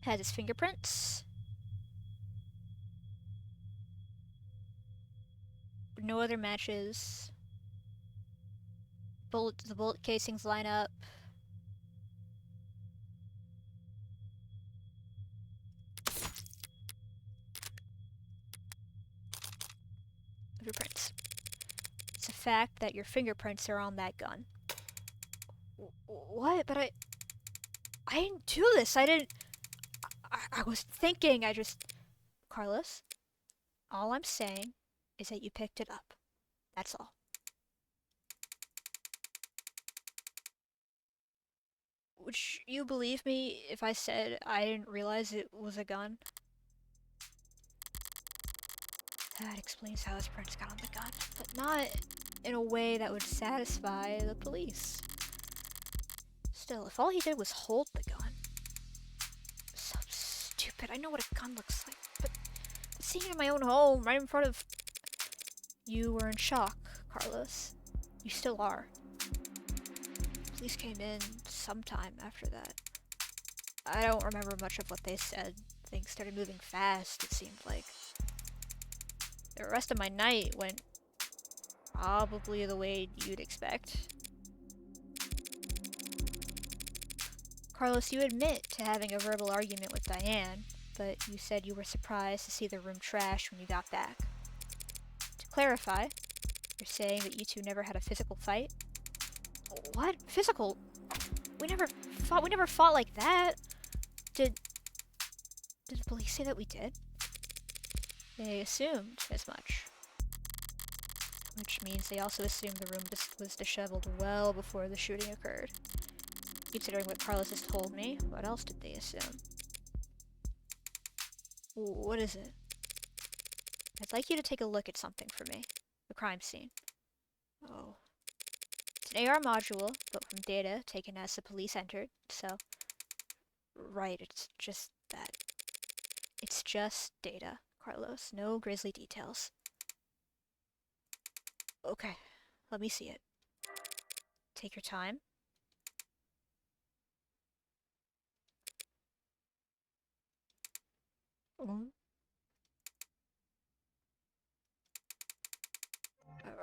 Has his fingerprints. No other matches. The bullet casings line up. Fingerprints. It's a fact that your fingerprints are on that gun. What? But I didn't do this. I didn't... I was thinking, Carlos, all I'm saying is that you picked it up. That's all. Would you believe me if I said I didn't realize it was a gun? That explains how his prints got on the gun, but not in a way that would satisfy the police. Still, if all he did was hold the gun... So stupid. I know what a gun looks like, but seeing it in my own home, right in front of... You were in shock, Carlos. You still are. Police came in sometime after that. I don't remember much of what they said. Things started moving fast, it seemed like. The rest of my night went probably the way you'd expect. Carlos, you admit to having a verbal argument with Diane, but you said you were surprised to see the room trashed when you got back. To clarify, you're saying that you two never had a physical fight? What? Physical? We never fought like that. Did the police say that we did? They assumed as much. Which means they also assumed the room was disheveled well before the shooting occurred. Considering what Carlos has told me, what else did they assume? What is it? I'd like you to take a look at something for me. The crime scene. Oh. It's an AR module, but from data taken as the police entered, so... Right, it's just that. It's just data, Carlos. No grisly details. Okay, let me see it. Take your time.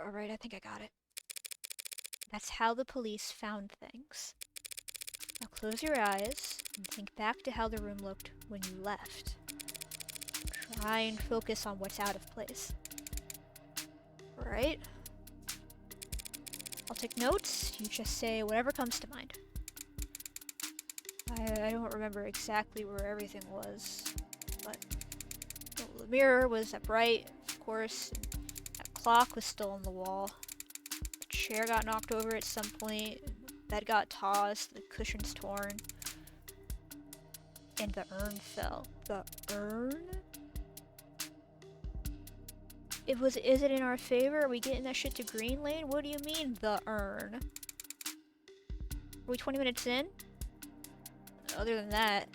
Alright, I think I got it. That's how the police found things. Now close your eyes and think back to how the room looked when you left. Try and focus on what's out of place. Right? I'll take notes, you just say whatever comes to mind. I don't remember exactly where everything was, but well, the mirror was upright, of course. That clock was still on the wall. The chair got knocked over at some point. The bed got tossed, the cushions torn. And the urn fell. The urn? Is it in our favor? Are we getting that shit to Green Lane? What do you mean, the urn? Are we 20 minutes in? Other than that...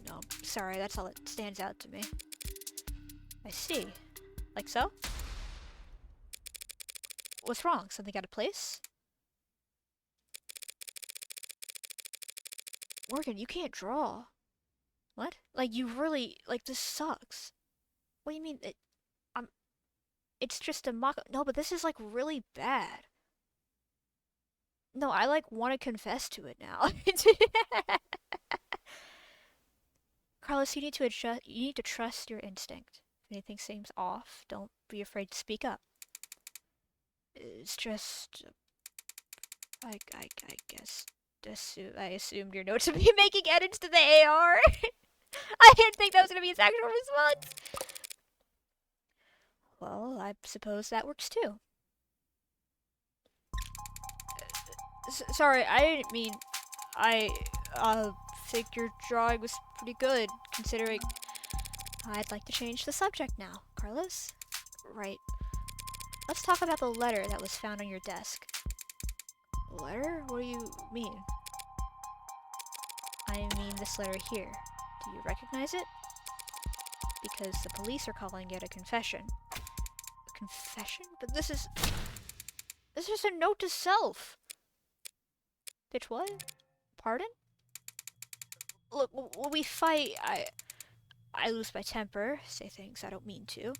No, sorry, that's all that stands out to me. I see. Like so? What's wrong? Something out of place? Morgan, you can't draw. What? Like, you really... Like, this sucks. What do you mean? It's just a mock... No, but this is, like, really bad. No, I, like, want to confess to it now. Carlos, you need to adjust... You need to trust your instinct. If anything seems off, don't be afraid to speak up. It's just... I guess... I assumed your notes would be making edits to the AR. I didn't think that was going to be his actual response. Well, I suppose that works too. Sorry, I didn't mean... I think your drawing was pretty good, considering... I'd like to change the subject now, Carlos. Right. Let's talk about the letter that was found on your desk. Letter? What do you mean? I mean this letter here. Do you recognize it? Because the police are calling it a confession. A confession? But this is a note to self. Bitch, what? Pardon? Look, when we fight, I lose my temper, say things I don't mean to.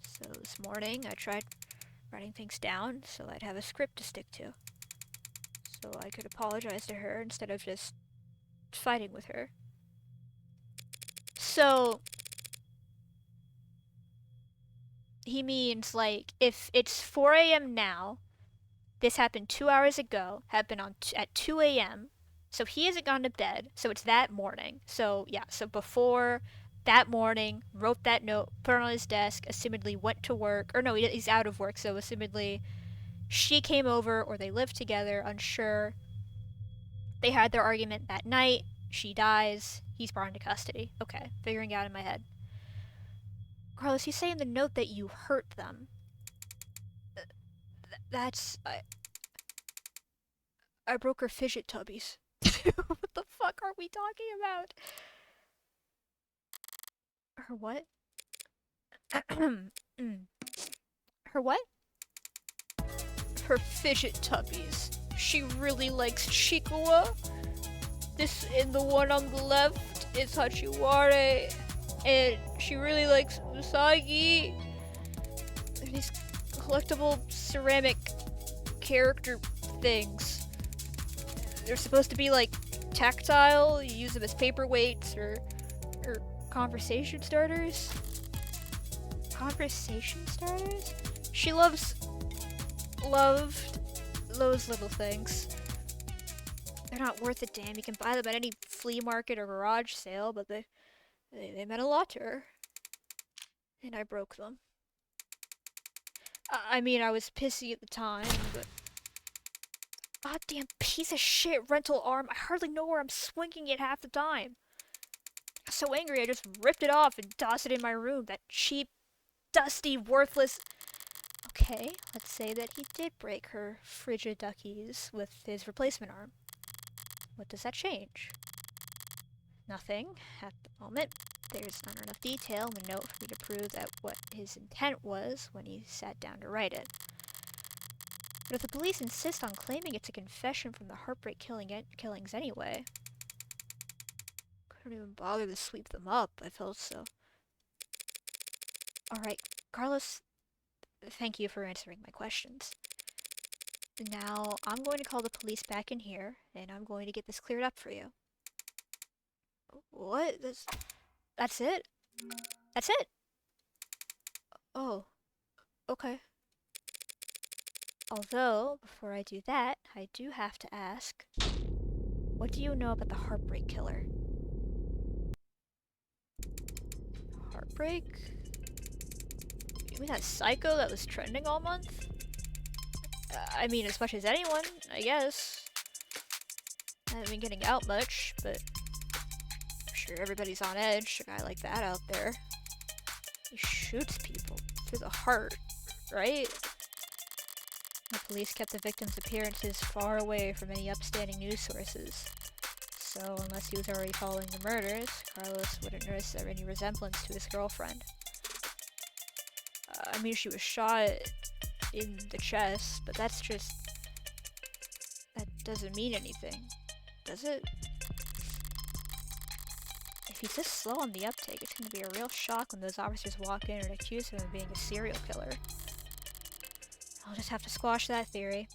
So this morning, I tried writing things down so I'd have a script to stick to. So I could apologize to her instead of just fighting with her. So... he means, like, if it's 4 a.m. now, this happened 2 hours ago, happened at 2 a.m., so he hasn't gone to bed, so it's that morning. So, yeah, so before that morning, wrote that note, put it on his desk, assumedly went to work, or no, he's out of work, so assumedly she came over, or they lived together, unsure. They had their argument that night, she dies, he's brought into custody. Okay, figuring it out in my head. Carlos, you say in the note that you hurt them. That's... I broke her fidget tubbies. What the fuck are we talking about? Her what? Her what? Her fidget tubbies. She really likes Chikawa. This, and the one on the left is Hachiware. And she really likes Usagi. These collectible ceramic character things. They're supposed to be like tactile. You use them as paperweights or conversation starters. Conversation starters? She loved those little things. They're not worth a damn. You can buy them at any flea market or garage sale, but they meant a lot to her. And I broke them. I mean, I was pissy at the time, but... goddamn piece of shit rental arm. I hardly know where I'm swinging it half the time. I was so angry I just ripped it off and tossed it in my room. That cheap, dusty, worthless... Okay, let's say that he did break her frigid duckies with his replacement arm. What does that change? Nothing at the moment. There's not enough detail in the note for me to prove that what his intent was when he sat down to write it. But if the police insist on claiming it's a confession from the heartbreak killings anyway, couldn't even bother to sweep them up. I felt so. Alright, Carlos, thank you for answering my questions. Now, I'm going to call the police back in here, and I'm going to get this cleared up for you. What? That's it? That's it? Oh, okay. Although, before I do that, I do have to ask, what do you know about the Heartbreak Killer? Heartbreak? You mean that psycho that was trending all month? I mean, as much as anyone, I guess. I haven't been getting out much, but I'm sure everybody's on edge. A guy like that out there. He shoots people through the heart, right? The police kept the victim's appearances far away from any upstanding news sources. So, unless he was already following the murders, Carlos wouldn't notice any resemblance to his girlfriend. I mean, she was shot in the chest, but that's just... that doesn't mean anything, does it? If he's this slow on the uptake, it's gonna be a real shock when those officers walk in and accuse him of being a serial killer. I'll just have to squash that theory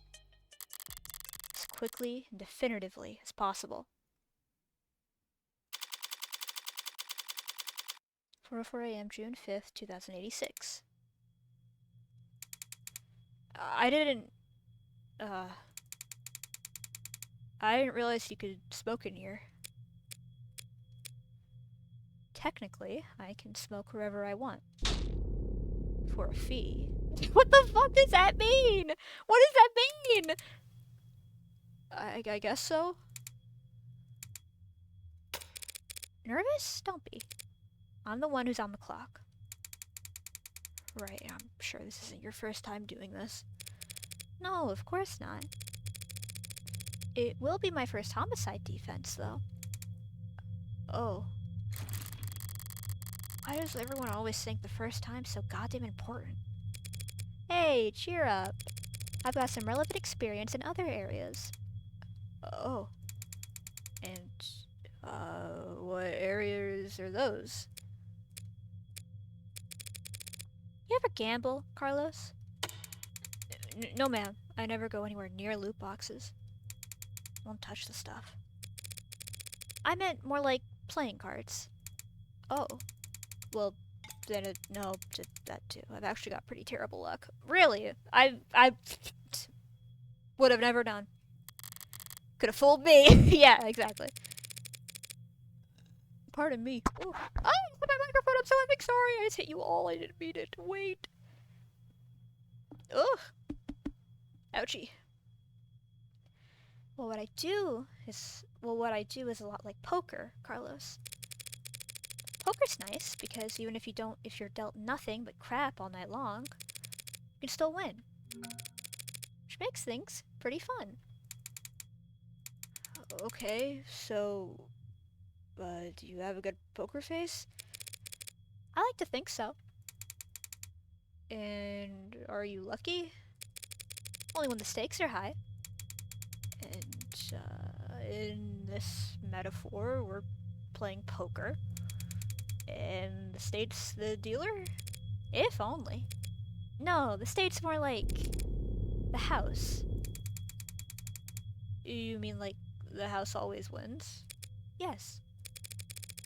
as quickly and definitively as possible. 4:04 a.m. June 5th, 2086. I didn't realize you could smoke in here. Technically, I can smoke wherever I want. For a fee. What the fuck does that mean? What does that mean? I guess so. Nervous? Don't be. I'm the one who's on the clock. Right, I'm sure this isn't your first time doing this. No, of course not. It will be my first homicide defense, though. Oh. Why does everyone always think the first time's so goddamn important? Hey, cheer up. I've got some relevant experience in other areas. Oh. And, what areas are those? You ever gamble, Carlos? No, ma'am. I never go anywhere near loot boxes. Won't touch the stuff. I meant more like playing cards. Oh. Well, then no to that too. I've actually got pretty terrible luck. Really? I would have never done. Could have fooled me. Yeah, exactly. Pardon me. Ooh. Oh, my microphone. I'm so epic sorry. I just hit you all. I didn't mean it. Wait. Ugh. Ouchie. Well, what I do is a lot like poker, Carlos. Poker's nice because even if you're dealt nothing but crap all night long, you can still win. Which makes things pretty fun. Okay, so, do you have a good poker face? I like to think so. And are you lucky? Only when the stakes are high. And, in this metaphor, we're playing poker. And the state's the dealer? If only. No, the state's more like the house. You mean like the house always wins? Yes.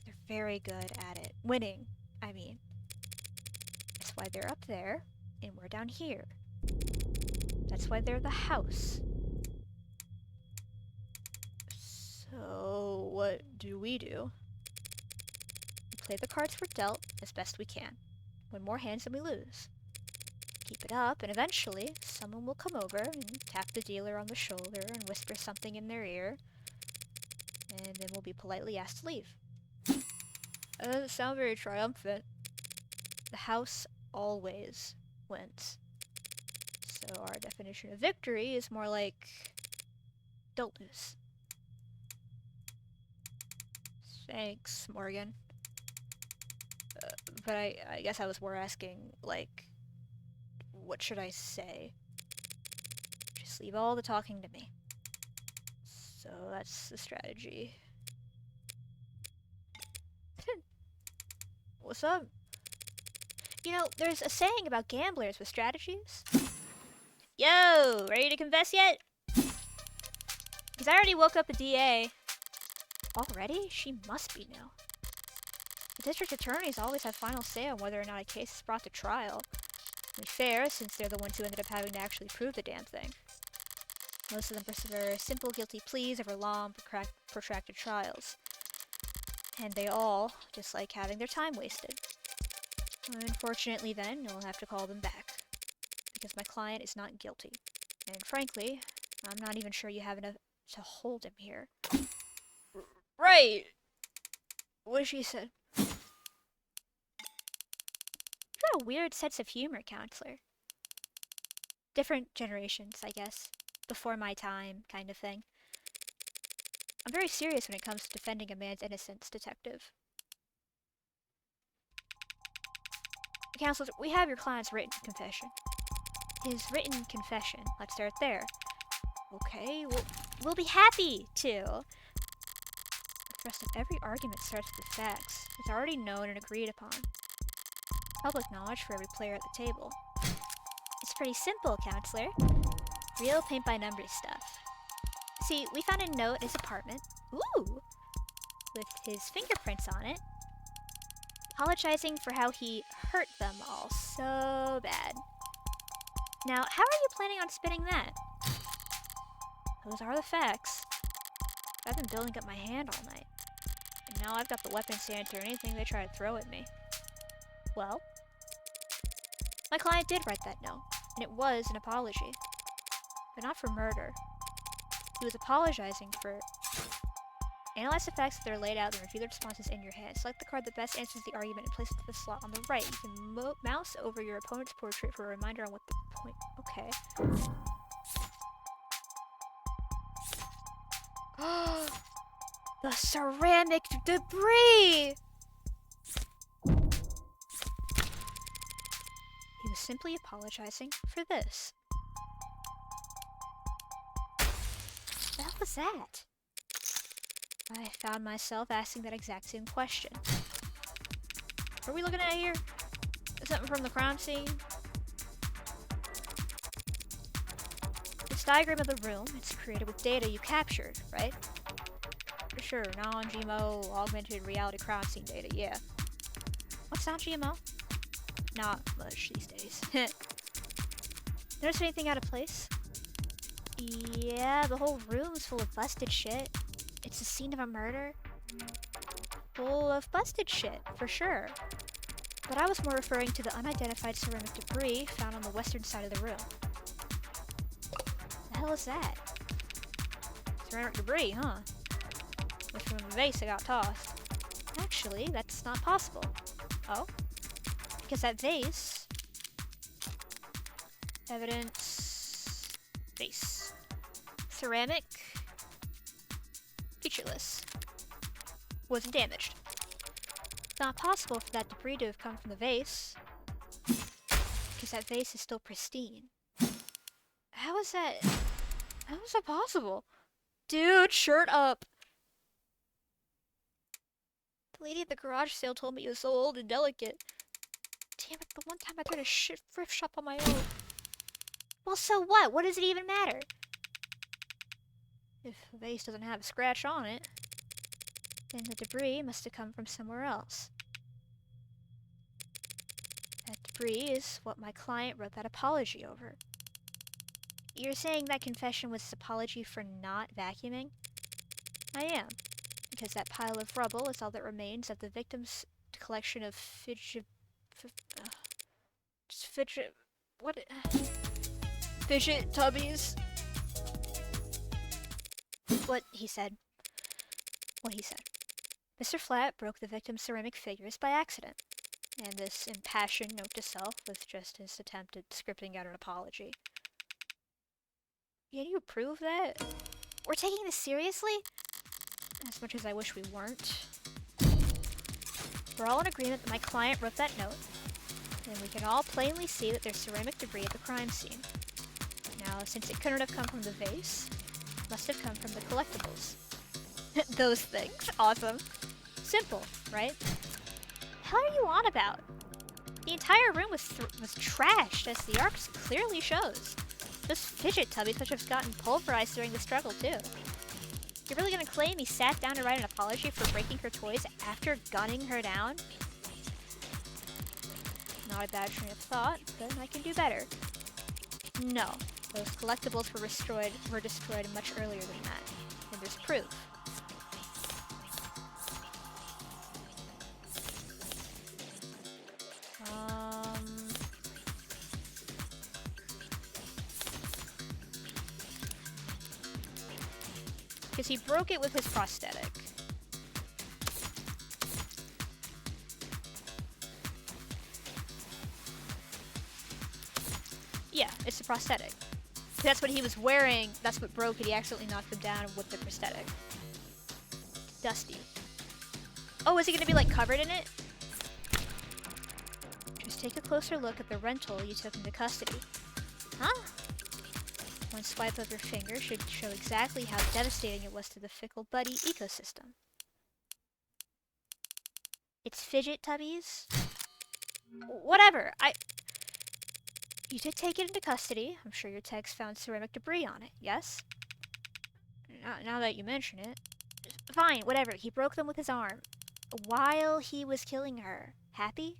They're very good at it. Winning, I mean. That's why they're up there, and we're down here. That's why they're the house. So, what do? We play the cards we're dealt as best we can. Win more hands than we lose. Keep it up, and eventually, someone will come over and tap the dealer on the shoulder and whisper something in their ear, and then we'll be politely asked to leave. That doesn't sound very triumphant. The house always wins. So our definition of victory is more like, don't lose. Thanks, Morgan. But I guess I was more asking, like, what should I say? Just leave all the talking to me. So that's the strategy. What's up? You know, there's a saying about gamblers with strategies. Yo, ready to confess yet? Because I already woke up the DA. Already? She must be new. The district attorneys always have final say on whether or not a case is brought to trial. To be fair, since they're the ones who ended up having to actually prove the damn thing. Most of them prefer simple guilty pleas over long, protracted trials. And they all just like having their time wasted. Unfortunately then, you'll have to call them back. Because my client is not guilty. And frankly, I'm not even sure you have enough to hold him here. Right! What she said. You've got a weird sense of humor, counselor. Different generations, I guess. Before my time, kind of thing. I'm very serious when it comes to defending a man's innocence, detective. Counselor, we have your client's written confession. His written confession. Let's start there. Okay, we'll be happy to. The thrust of every argument starts with the facts. It's already known and agreed upon. Public knowledge for every player at the table. It's pretty simple, Counselor. Real paint-by-numbers stuff. See, we found a note in his apartment. Ooh! With his fingerprints on it. Apologizing for how he hurt them all so bad. Now, how are you planning on spinning that? Those are the facts. I've been building up my hand all night. And now I've got the weapons to answer anything they try to throw at me. Well, my client did write that note, and it was an apology. But not for murder. He was apologizing for... Analyze the facts that are laid out and review the responses in your hand. Select the card that best answers the argument and place it to the slot on the right. You can mouse over your opponent's portrait for a reminder on what the point... Okay. The ceramic debris! He was simply apologizing for this. What the hell was that? I found myself asking that exact same question. What are we looking at here? Something from the crime scene? This diagram of the room, it's created with data you captured, right? For sure, non-GMO, augmented reality crime scene data, yeah. What's non-GMO? Not much these days. Notice anything out of place? Yeah, the whole room's full of busted shit. It's the scene of a murder. Full of busted shit, for sure. But I was more referring to the unidentified ceramic debris found on the western side of the room. The hell is that? Ceramic debris, huh? Which from the vase that got tossed. Actually, that's not possible. Oh? Because that vase... Evidence... Vase. Ceramic... Featureless. Wasn't damaged. It's not possible for that debris to have come from the vase. Because that vase is still pristine. How is that possible? Dude, shirt up! The lady at the garage sale told me he was so old and delicate. Damn it, the one time I tried a shit thrift shop on my own. Well, so what? What does it even matter? If the vase doesn't have a scratch on it, then the debris must have come from somewhere else. That debris is what my client wrote that apology over. You're saying that confession was his apology for not vacuuming? I am, because that pile of rubble is all that remains of the victim's collection of fidget tubbies. What he said. Mr. Flat broke the victim's ceramic figures by accident, and this impassioned note to self was just his attempt at scripting out an apology. Can you prove that? We're taking this seriously? As much as I wish we weren't. We're all in agreement that my client wrote that note, and we can all plainly see that there's ceramic debris at the crime scene. Now, since it couldn't have come from the vase, it must have come from the collectibles. Those things. Awesome. Simple, right? How are you on about? The entire room was trashed, as the arc clearly shows. Those fidget tubbies must have gotten pulverized during the struggle, too. You're really gonna claim he sat down to write an apology for breaking her toys after gunning her down? Not a bad train of thought, but I can do better. No, those collectibles were destroyed much earlier than that. And there's proof. Because he broke it with his prosthetic. Yeah, it's a prosthetic. That's what he was wearing. That's what broke it. He accidentally knocked them down with the prosthetic. Dusty. Oh, is he gonna be like covered in it? Just take a closer look at the rental you took into custody. Huh? One swipe of your finger should show exactly how devastating it was to the fickle buddy ecosystem. It's fidget tubbies? Whatever, You did take it into custody. I'm sure your techs found ceramic debris on it, yes? Now that you mention it. Fine, whatever. He broke them with his arm. While he was killing her. Happy?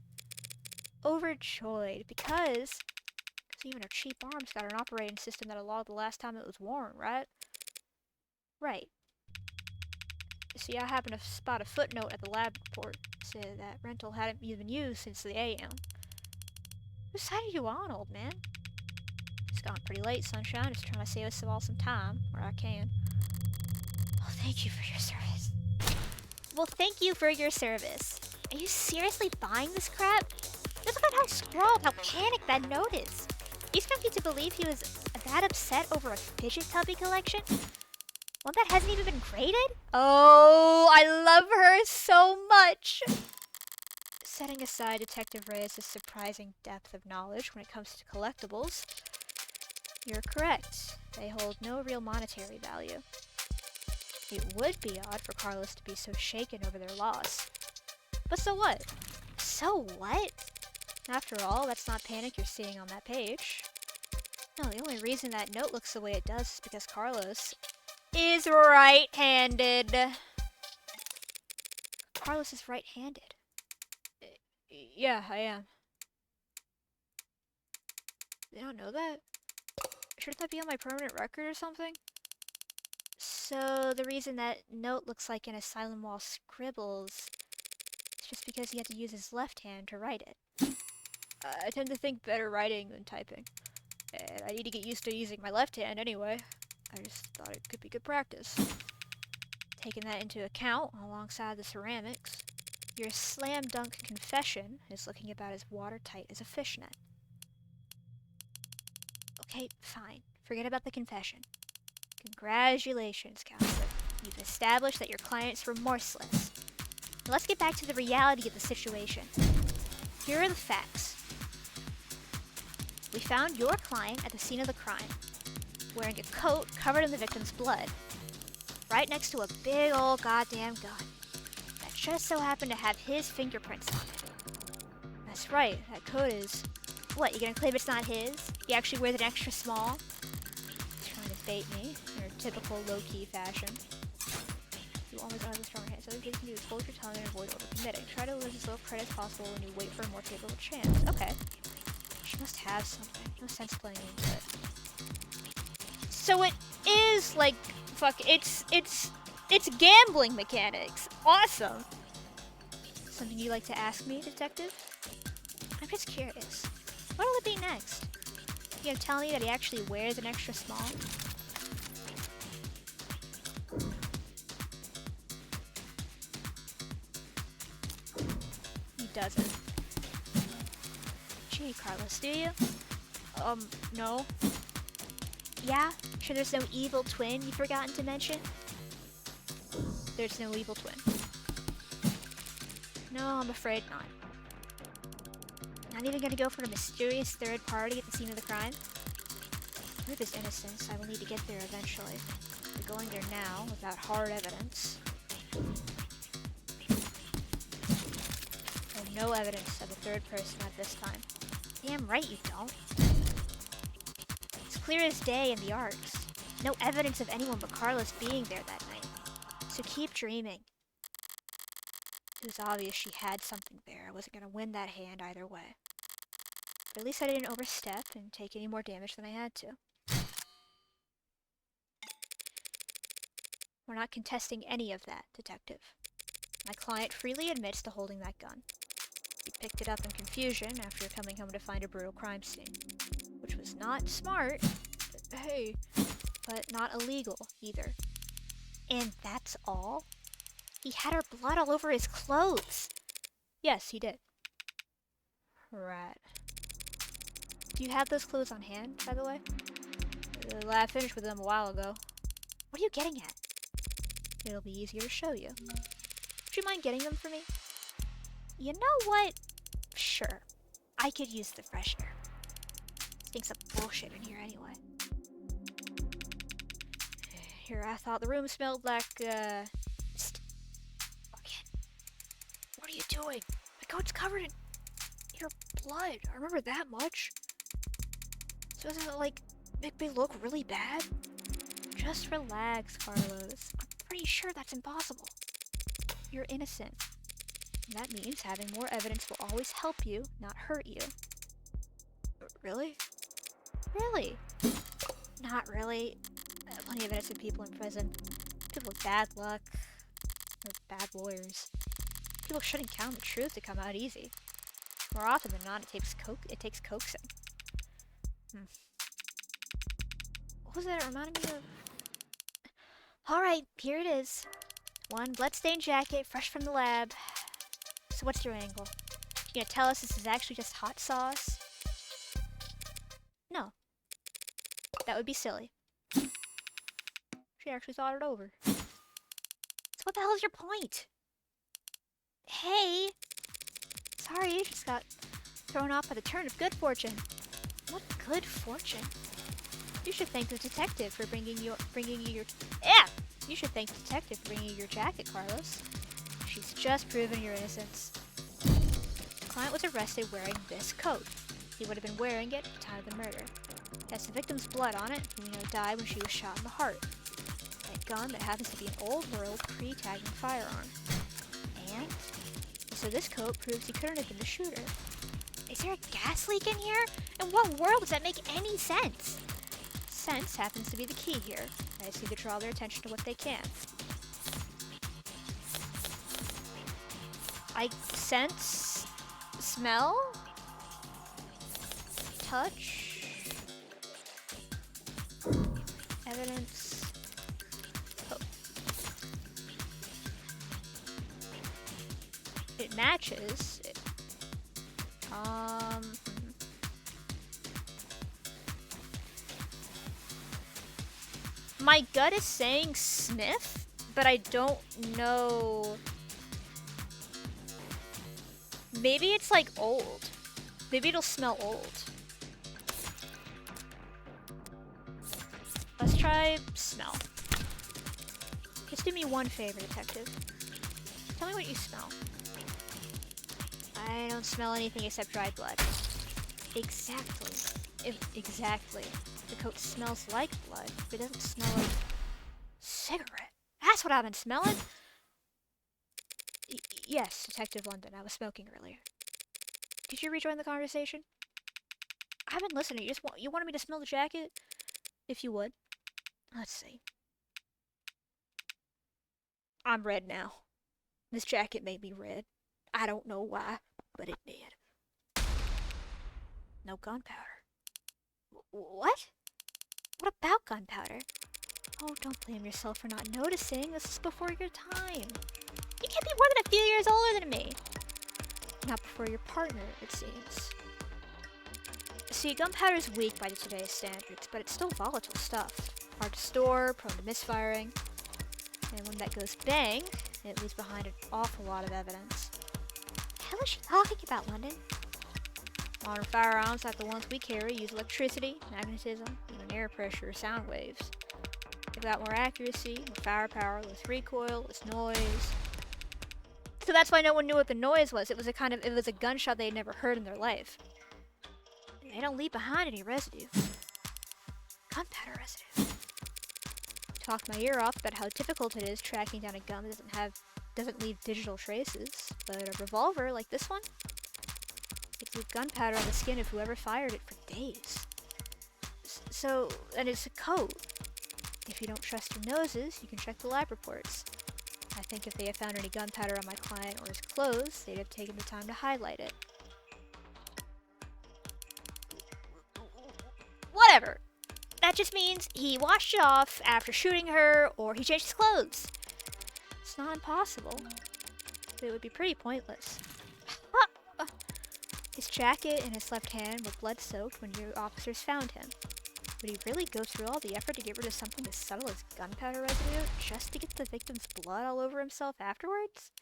Overjoyed. Because even her cheap arm's got an operating system that'll log the last time it was worn, right? Right. See, I happened to spot a footnote at the lab report. Said that rental hadn't been used since the AM. Whose side are you on, old man? It's gone pretty late, sunshine. Just trying to save us all some time, where I can. Well, thank you for your service. Well, thank you for your service. Are you seriously buying this crap? Just look at how scrawled, how panicked that note is. You expect me to believe he was that upset over a fidget tubby collection? One that hasn't even been graded? Oh, I love her so much! Setting aside Detective Reyes' surprising depth of knowledge when it comes to collectibles, you're correct. They hold no real monetary value. It would be odd for Carlos to be so shaken over their loss. But so what? So what? After all, that's not panic you're seeing on that page. No, the only reason that note looks the way it does is because Carlos is right-handed. Carlos is right-handed. Yeah, I am. They don't know that? Shouldn't that be on my permanent record or something? So the reason that note looks like an asylum wall scribbles is just because he had to use his left hand to write it. I tend to think better writing than typing. And I need to get used to using my left hand anyway. I just thought it could be good practice. Taking that into account, alongside the ceramics, your slam dunk confession is looking about as watertight as a fishnet. Okay, fine. Forget about the confession. Congratulations, counselor. You've established that your client's remorseless. Now let's get back to the reality of the situation. Here are the facts. We found your client at the scene of the crime, wearing a coat covered in the victim's blood, right next to a big old goddamn gun that just so happened to have his fingerprints on it. That's right, that coat is... What, you gonna claim it's not his? He actually wears an extra small? Trying to bait me, in your typical low-key fashion. You always have a strong hand, so the thing you can do is hold your tongue and avoid overcommitting. Try to lose as little credit as possible when you wait for a more favorable chance. Okay. She must have something. No sense playing into it. So it is like, fuck, it's gambling mechanics. Awesome. Something you'd like to ask me, detective? I'm just curious. What'll it be next? You gonna tell me that he actually wears an extra small? He doesn't. Gee, Carlos, do you? No. Yeah? Sure there's no evil twin you've forgotten to mention? There's no evil twin. No, I'm afraid not. Not even gonna go for a mysterious third party at the scene of the crime? To prove his innocence, I will need to get there eventually. But going there now, without hard evidence... There's no evidence of a third person at this time. Damn right you don't. It's clear as day in the arcs. No evidence of anyone but Carlos being there that night. So keep dreaming. It was obvious she had something there. I wasn't gonna win that hand either way. But at least I didn't overstep and take any more damage than I had to. We're not contesting any of that, detective. My client freely admits to holding that gun. He picked it up in confusion after coming home to find a brutal crime scene. Which was not smart, hey, but not illegal either. And that's all? He had her blood all over his clothes. Yes, he did. Right. Do you have those clothes on hand, by the way? The lab finished with them a while ago. What are you getting at? It'll be easier to show you. Would you mind getting them for me? You know what? Sure. I could use the fresh air. Stinks of bullshit in here anyway. Here, I thought the room smelled like, Psst. Morgan. What are you doing? The coat's covered in your blood. I remember that much. So doesn't it, like, make me look really bad? Just relax, Carlos. I'm pretty sure that's impossible. You're innocent. And that means having more evidence will always help you, not hurt you. Really? Really? Not really. Plenty of innocent people in prison. People with bad luck. Or bad lawyers. People shouldn't count the truth to come out easy. More often than not, it takes coaxing. What was that it reminded me of? Alright, here it is. One bloodstained jacket, fresh from the lab. So what's your angle? You gonna tell us this is actually just hot sauce? No. That would be silly. She actually thought it over. So what the hell is your point? Hey! Sorry, you just got thrown off by the turn of good fortune. What good fortune? You should thank the detective for bringing you your... Yeah! You should thank the detective for bringing you your jacket, Carlos. She's just proven your innocence. The client was arrested wearing this coat. He would have been wearing it at the time of the murder. It has the victim's blood on it, who we know died when she was shot in the heart. A gun that happens to be an old-world pre-tagging firearm. And so this coat proves he couldn't have been the shooter. Is there a gas leak in here? In what world does that make any sense? Sense happens to be the key here. I just need to draw their attention to what they can. I sense, smell, touch, evidence, hope. It matches. My gut is saying sniff, but I don't know. Maybe it's like old. Maybe it'll smell old. Let's try smell. Just do me one favor, detective. Tell me what you smell. I don't smell anything except dried blood. Exactly. Exactly. The coat smells like blood, but it doesn't smell like cigarette. That's what I've been smelling. Yes, Detective London. I was smoking earlier. Did you rejoin the conversation? I've been listening. You wanted me to smell the jacket? If you would. Let's see. I'm red now. This jacket made me red. I don't know why, but it did. No gunpowder. What? What about gunpowder? Oh, don't blame yourself for not noticing. This is before your time. You can't be more than a few years older than me. Not before your partner, it seems. See, gunpowder is weak by today's standards, but it's still volatile stuff. Hard to store, prone to misfiring. And when that goes bang, it leaves behind an awful lot of evidence. What the hell is she talking about, London? Modern firearms like the ones we carry use electricity, magnetism, even air pressure or sound waves. They've got more accuracy, more firepower, less recoil, less noise. So that's why no one knew what the noise was. It was a gunshot they had never heard in their life. They don't leave behind any residue. Gunpowder residue. Talked my ear off about how difficult it is tracking down a gun that doesn't leave digital traces. But a revolver like this one, it leaves gunpowder on the skin of whoever fired it for days. And it's a coat. If you don't trust your noses, you can check the lab reports. I think if they had found any gunpowder on my client or his clothes, they'd have taken the time to highlight it. Whatever. That just means he washed it off after shooting her, or he changed his clothes. It's not impossible, but it would be pretty pointless. His jacket and his left hand were blood-soaked when your officers found him. Would he really go through all the effort to get rid of something as subtle as gunpowder residue just to get the victim's blood all over himself afterwards?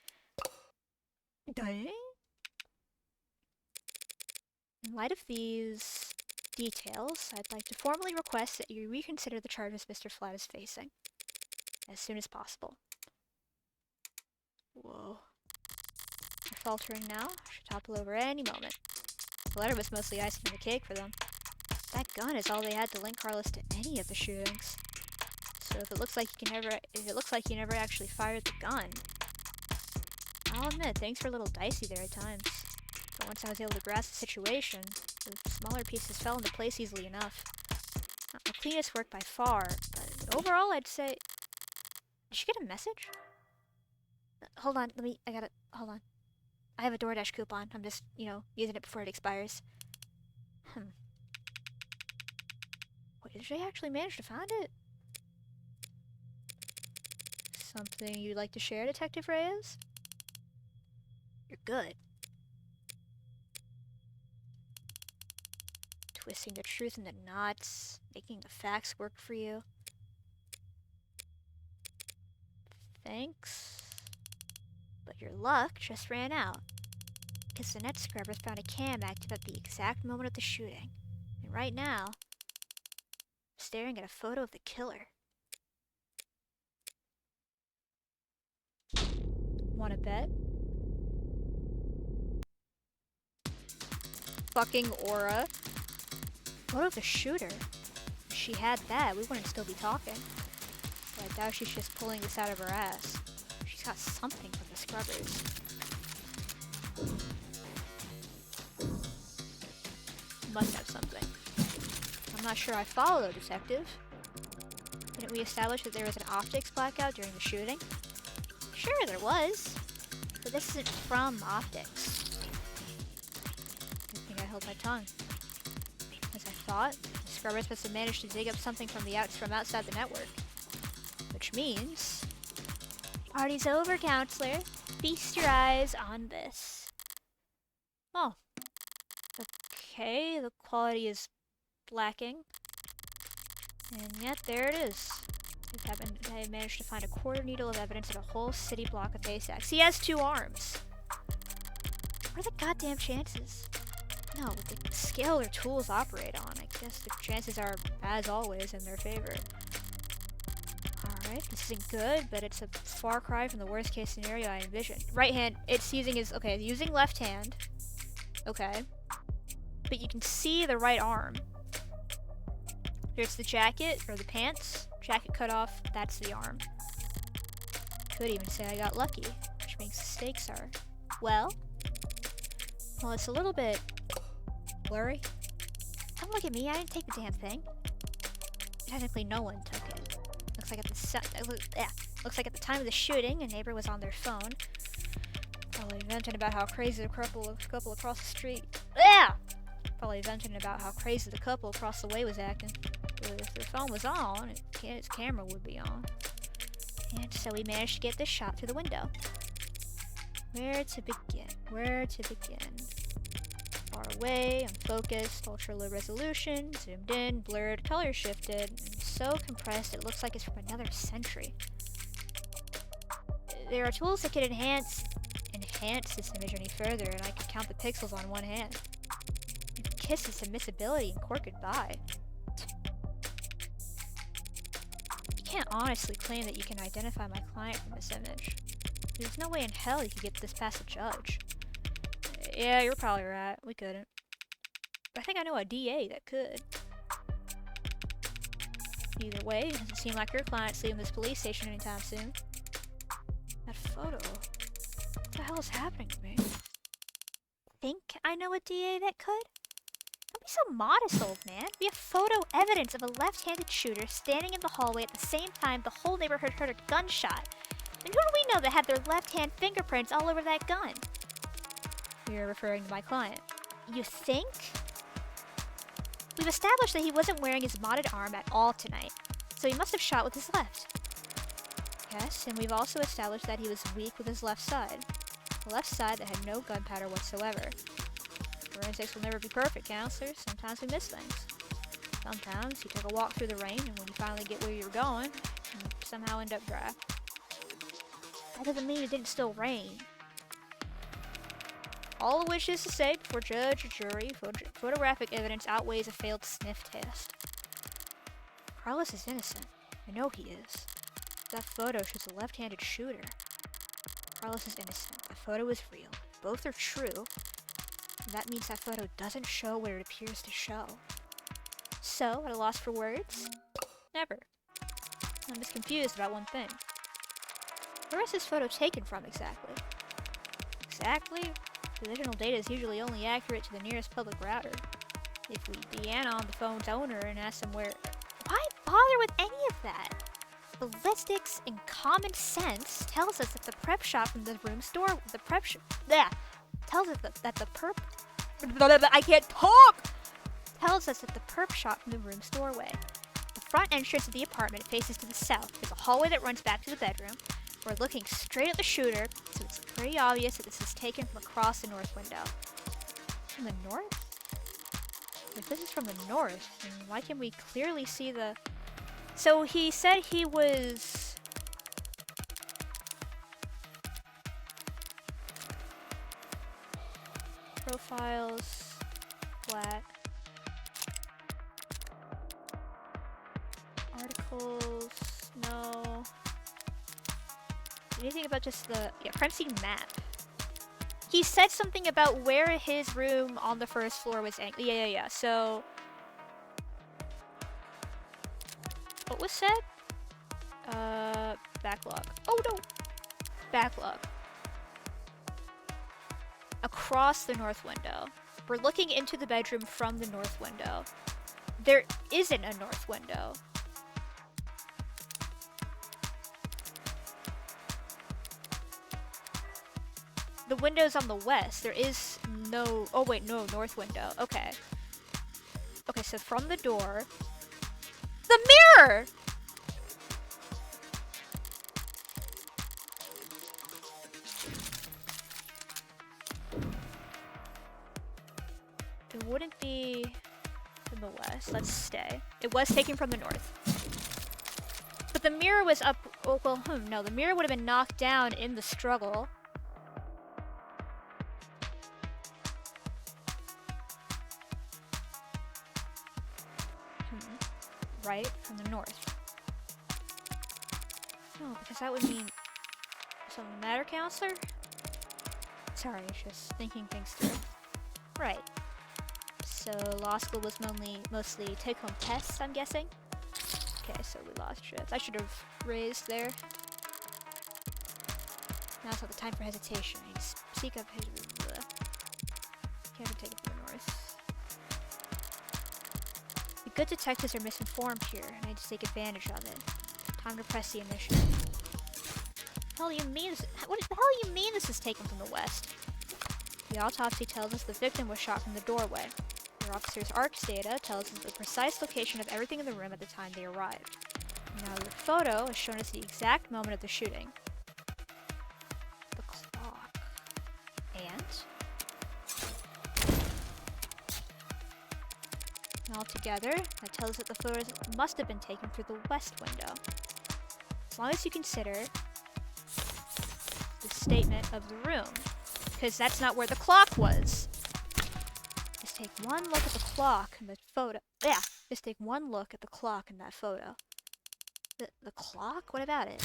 Dang. In light of these details, I'd like to formally request that you reconsider the charges Mr. Flat is facing as soon as possible. Whoa. They're faltering now. Should topple over any moment. The letter was mostly icing on the cake for them. That gun is all they had to link Carlos to any of the shootings. So if it looks like he never actually fired the gun, I'll admit things were a little dicey there at times. But once I was able to grasp the situation, the smaller pieces fell into place easily enough. Not the cleanest work by far, but overall I'd say... Did you get a message? Hold on, hold on. I have a DoorDash coupon. I'm just, using it before it expires. Wait, did they actually manage to find it? Something you'd like to share, Detective Reyes? You're good. Twisting the truth into knots, making the facts work for you. Thanks. But your luck just ran out. Because the net scrubbers found a cam active at the exact moment of the shooting. And right now, I'm staring at a photo of the killer. Wanna bet? Fucking aura. Photo of the shooter. If she had that, we wouldn't still be talking. But I doubt she's just pulling this out of her ass. She's got something from the scrubbers. Must have something. I'm not sure I follow, Detective. Didn't we establish that there was an optics blackout during the shooting? Sure, there was. But this isn't from optics. I think I held my tongue. As I thought, the scrubbers must have managed to dig up something from outside the network. Which means... Party's over, counselor. Feast your eyes on this. Oh. Okay, the quality is lacking. And yet, there it is. They managed to find a quarter needle of evidence in a whole city block of ASACs. He has 2 arms. What are the goddamn chances? No, with the skill their tools operate on, I guess the chances are, as always, in their favor. Alright, this isn't good, but it's a far cry from the worst case scenario I envisioned. Right hand, it's using his, okay, using left hand. Okay. But you can see the right arm. There's the jacket, or the pants. Jacket cut off, that's the arm. Could even say I got lucky, which makes the stakes are, well, it's a little bit blurry. Don't look at me, I didn't take the damn thing. Technically, no one took it. Looks like at the time of the shooting, a neighbor was on their phone. Probably venting about how crazy the couple across the street. Probably venting about how crazy the couple across the way was acting. But if their phone was on, its camera would be on. And so we managed to get this shot through the window. Where to begin? Where to begin? Far away, unfocused, ultra low resolution, zoomed in, blurred, color shifted, and so compressed it looks like it's from another century. There are tools that can enhance this image any further, and I could count the pixels on one hand. Kiss his admissibility and court goodbye. You can't honestly claim that you can identify my client from this image. There's no way in hell you could get this past a judge. Yeah, you're probably right. We couldn't. But I think I know a DA that could. Either way, it doesn't seem like your client's leaving this police station anytime soon. That photo. What the hell is happening to me? Think I know a DA that could? Don't be so modest, old man. We have photo evidence of a left-handed shooter standing in the hallway at the same time the whole neighborhood heard a gunshot. And who do we know that had their left-hand fingerprints all over that gun? You're referring to my client. You think? We've established that he wasn't wearing his modded arm at all tonight, so he must have shot with his left. Yes, and we've also established that he was weak with his left side. The left side that had no gunpowder whatsoever. Forensics will never be perfect, counselor. Sometimes we miss things. Sometimes you take a walk through the rain, and when you finally get where you're going, you somehow end up dry. That doesn't mean it didn't still rain. All of which is to say, before judge or jury, photographic evidence outweighs a failed sniff test. Carlos is innocent. I know he is. That photo shows a left-handed shooter. Carlos is innocent. The photo is real. Both are true. That means that photo doesn't show what it appears to show. So, at a loss for words? Never. I'm just confused about one thing. Where is this photo taken from exactly? Exactly? The original data is usually only accurate to the nearest public router. If we DN on the phone's owner and ask them where... Why bother with any of that? Ballistics and common sense tells us that the prep shot from the room's door... The prep shot... Yeah! Tells us that the perp... I can't talk! Tells us that the perp shot from the room's doorway. The front entrance of the apartment faces to the south. There's a hallway that runs back to the bedroom. We're looking straight at the shooter, so it's pretty obvious that this is taken from across the north window. From the north? If this is from the north, then why can we clearly see the... So he said he was... Profiles... Flat... Articles... No... Anything about just the... Yeah, crime scene map. He said something about where his room on the first floor was... Yeah. So... What was said? Backlog. Oh, no! Backlog. Across the north window. We're looking into the bedroom from the north window. There isn't a north window. The window's on the west. There is no... Oh, wait, no, north window. Okay. Okay, so from the door... The mirror! It wouldn't be from the west. Let's stay. It was taken from the north. But the mirror was up... Oh, well, no. The mirror would have been knocked down in the struggle. Right? From the north. No, because that would mean... Something the matter, counselor? Sorry, just thinking things through. Right. So, law school was mostly take-home tests, I'm guessing? Okay, so we lost shifts. I should have raised there. Now's not the time for hesitation. I need to seek up his... Can't take it from the north. The good detectives are misinformed here, and I need to take advantage of it. Time to press the initiative. What the hell do you mean what the hell do you mean this is taken from the west? The autopsy tells us the victim was shot from the doorway. Your officer's ARCS data tells us the precise location of everything in the room at the time they arrived. Now your photo has shown us the exact moment of the shooting. The clock. And? Altogether, that tells us that the photos must have been taken through the west window. As long as you consider the statement of the room, because that's not where the clock was. Just take one look at the clock in the photo. Yeah, just take one look at the clock in that photo. The clock? What about it?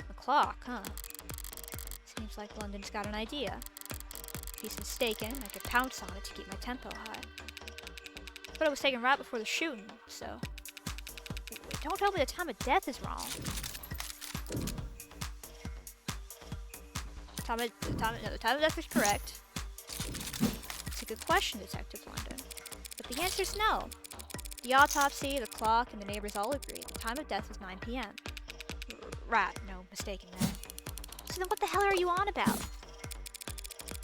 The clock, huh? Seems like London's got an idea. If he's mistaken, I could pounce on it to keep my tempo high. But it was taken right before the shooting, so... Wait, don't tell me the time of death is wrong. The time of death is correct. It's a good question, Detective London. But the answer's no. The autopsy, the clock, and the neighbors all agree. The time of death was 9 p.m. Right, no mistaking that. So then what the hell are you on about?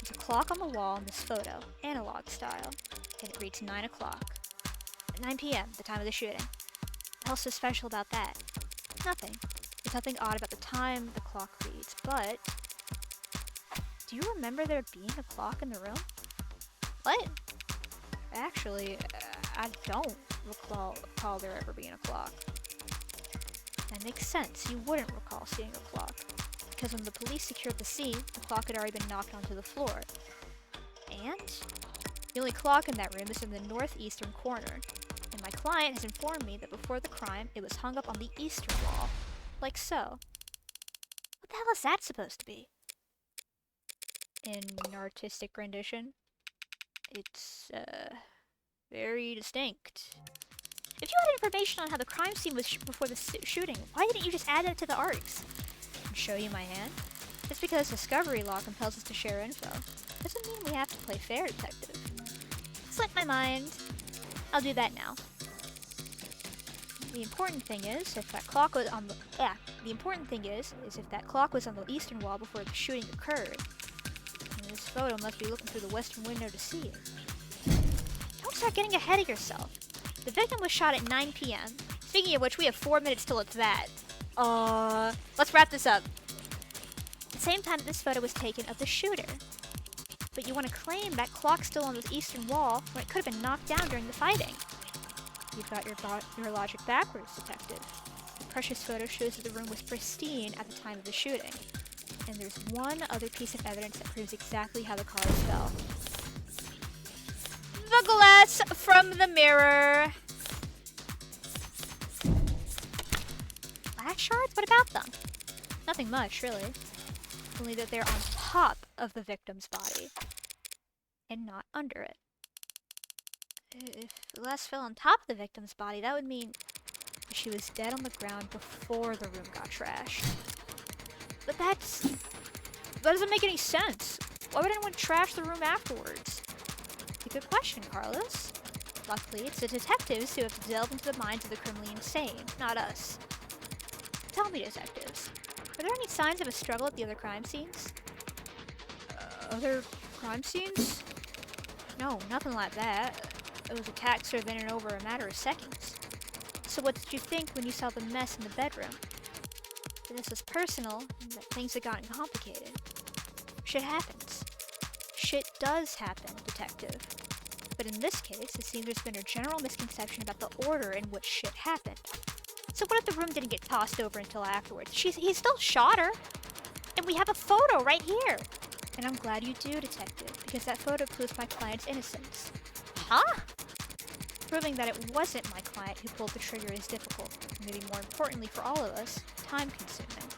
There's a clock on the wall in this photo, analog style, and it reads 9 o'clock. At 9 p.m., the time of the shooting. What else is special about that? Nothing. There's nothing odd about the time the clock reads, but... Do you remember there being a clock in the room? What? Actually, I don't recall there ever being a clock. That makes sense. You wouldn't recall seeing a clock. Because when the police secured the scene, the clock had already been knocked onto the floor. And the only clock in that room is in the northeastern corner. And my client has informed me that before the crime, it was hung up on the eastern wall. Like so. What the hell is that supposed to be? In artistic rendition, it's, very distinct. If you had information on how the crime scene was before the shooting, why didn't you just add that to the arcs? And show you my hand? It's because discovery law compels us to share info. Doesn't mean we have to play fair detective. Slipped my mind. I'll do that now. The important thing is, if that clock was on the if that clock was on the eastern wall before the shooting occurred, then this photo must be looking through the western window to see it. Don't start getting ahead of yourself. The victim was shot at 9 p.m. Speaking of which, we have 4 minutes till it's that. Let's wrap this up. The same time this photo was taken of the shooter. But you want to claim that clock's still on the eastern wall when it could have been knocked down during the fighting. You've got your logic backwards, detective. The precious photo shows that the room was pristine at the time of the shooting. And there's one other piece of evidence that proves exactly how the cars fell. The glass from the mirror. Glass shards? What about them? Nothing much, really. Only that they're on top of the victim's body. And not under it. If the glass fell on top of the victim's body, that would mean that she was dead on the ground before the room got trashed. But that doesn't make any sense. Why would anyone trash the room afterwards? It's a good question, Carlos. Luckily, it's the detectives who have to delve into the minds of the criminally insane, not us. Tell me, detectives, are there any signs of a struggle at the other crime scenes? Other crime scenes? No, nothing like that. It was attacked sort of in and over a matter of seconds. So what did you think when you saw the mess in the bedroom? That this was personal, and that things had gotten complicated. Shit happens. Shit does happen, detective. But in this case, it seems there's been a general misconception about the order in which shit happened. So what if the room didn't get tossed over until afterwards? He still shot her! And we have a photo right here! And I'm glad you do, detective, because that photo proves my client's innocence. Huh? Proving that it wasn't my client who pulled the trigger is difficult, and maybe more importantly for all of us, time-consuming.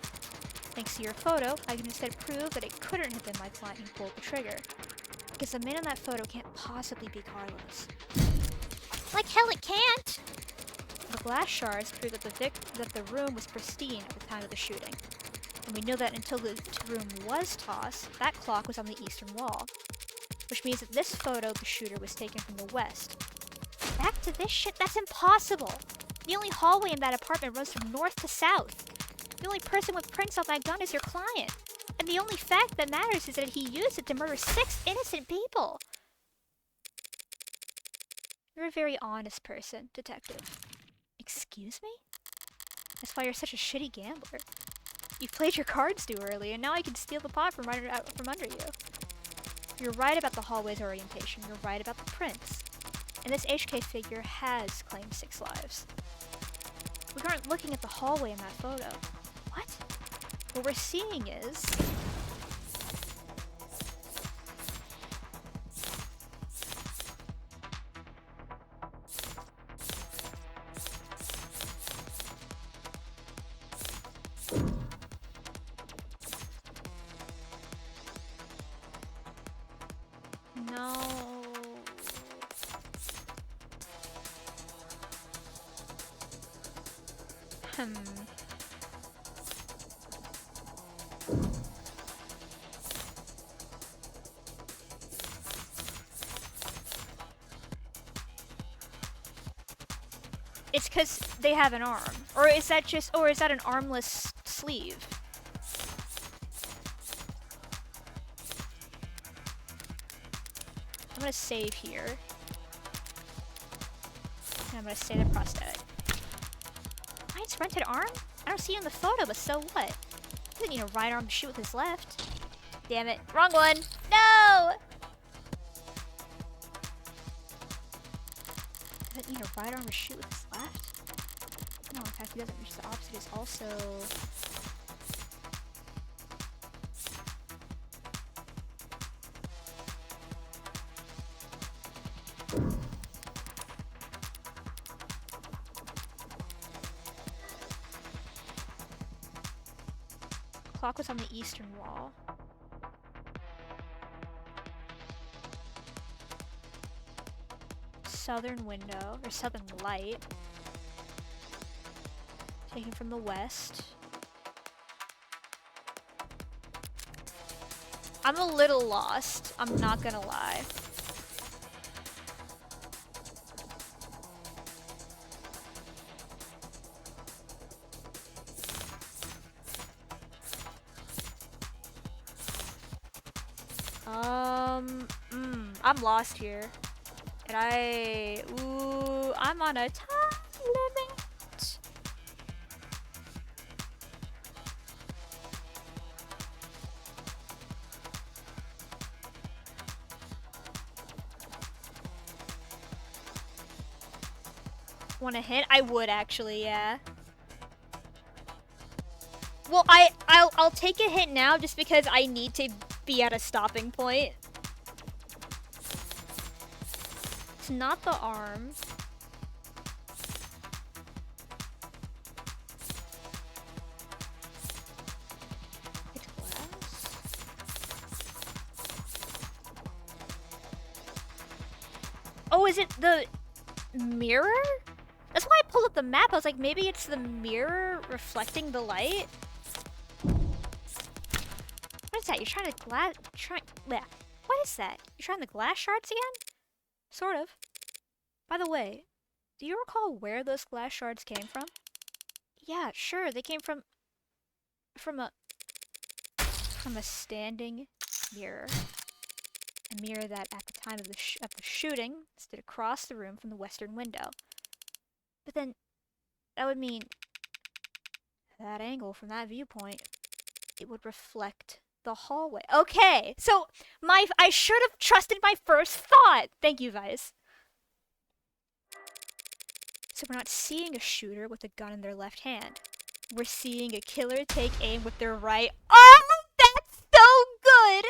Thanks to your photo, I can instead prove that it couldn't have been my client who pulled the trigger. Because the man in that photo can't possibly be Carlos. Like hell it can't! The glass shards prove that the room was pristine at the time of the shooting. And we know that until the room was tossed, that clock was on the eastern wall. Which means that this photo of the shooter was taken from the west. Back to this shit? That's impossible! The only hallway in that apartment runs from north to south. The only person with prints on that gun is your client. And the only fact that matters is that he used it to murder 6 innocent people. You're a very honest person, detective. Excuse me? That's why you're such a shitty gambler. You've played your cards too early, and now I can steal the pot from under you. You're right about the hallway's orientation. You're right about the prints. And this HK figure has claimed 6 lives. We aren't looking at the hallway in that photo. What? What we're seeing is... No... It's because they have an arm. Or is that an armless sleeve? I'm gonna save here. And I'm gonna say the prosthetic. Ryan's rented arm? I don't see it in the photo, but so what? He doesn't need a right arm to shoot with his left. Damn it. Wrong one. No! Doesn't need a right arm to shoot with his left? No, in fact, he doesn't reach the opposite. Is also... Clock was on the eastern wall. Southern window, or southern light. Taken from the west. I'm a little lost, I'm not gonna lie. I'm lost here. And I'm on a time limit. Want a hint? I would actually, yeah. Well, I'll take a hint now just because I need to be at a stopping point. It's not the arm. It's glass. Oh, is it the mirror? That's why I pulled up the map. I was like, maybe it's the mirror reflecting the light. What is that? You're trying to what is that? You're trying the glass shards again? Sort of. By the way, do you recall where those glass shards came from? Yeah, sure. They came from a standing mirror. A mirror that, at the time of the shooting, stood across the room from the western window. But then, that would mean that angle from that viewpoint, it would reflect the hallway. Okay, so I should have trusted my first thought. Thank you, guys. So we're not seeing a shooter with a gun in their left hand. We're seeing a killer take aim with their right. Oh, that's so good!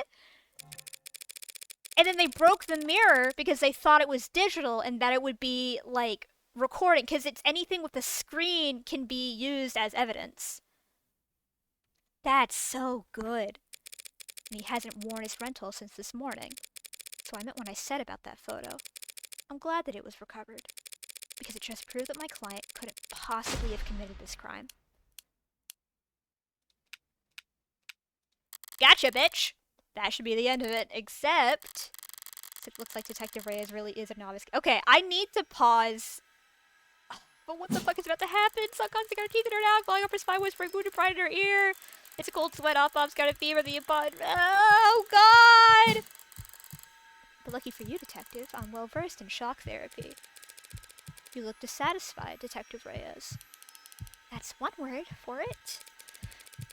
And then they broke the mirror because they thought it was digital and that it would be, like, recording. Because it's anything with a screen can be used as evidence. That's so good. And he hasn't worn his rental since this morning. So I meant when I said about that photo. I'm glad that it was recovered. Because it just proved that my client couldn't possibly have committed this crime. Gotcha, bitch! That should be the end of it, except... it looks like Detective Reyes really is a novice. Okay, I need to pause. But what the fuck is about to happen? Suck on cigar teeth in her now, glowing up her spine, whispering wounded pride in her ear. It's a cold sweat off, Bob's got a fever, the abode. Oh, God! But lucky for you, Detective, I'm well versed in shock therapy. You look dissatisfied, Detective Reyes. That's one word for it.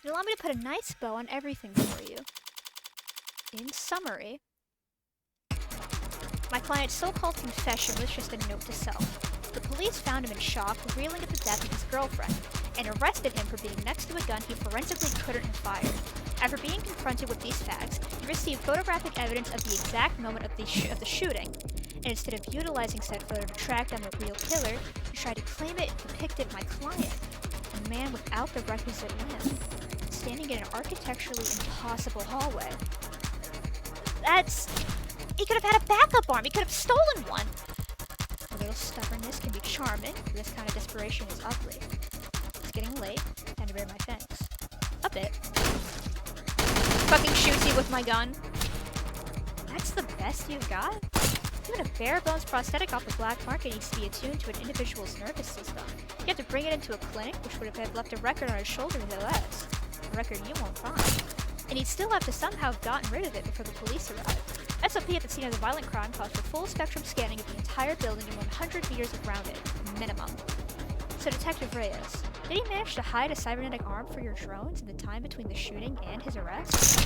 You allow me to put a nice bow on everything for you. In summary, my client's so-called confession was just a note to self. The police found him in shock, reeling at the death of his girlfriend, and arrested him for being next to a gun he forensically couldn't have fired. After being confronted with these facts, he received photographic evidence of the exact moment of the shooting, and instead of utilizing said photo to track down the real killer, he tried to claim it depicted my client, a man without the requisite limb, standing in an architecturally impossible hallway. He could have had a backup arm. He could have stolen one. A little stubbornness can be charming. This kind of desperation is ugly. It's getting late. Time to bury my thanks. A bit. Fucking shoots you with my gun. That's the best you've got? Even a bare-bones prosthetic off the black market needs to be attuned to an individual's nervous system. You have to bring it into a clinic, which would have left a record on his shoulder no less. A record you won't find. And he'd still have to somehow have gotten rid of it before the police arrived. SOP at the scene of the violent crime calls for full-spectrum scanning of the entire building in 100 meters around it, minimum. So Detective Reyes, did he manage to hide a cybernetic arm for your drones in the time between the shooting and his arrest?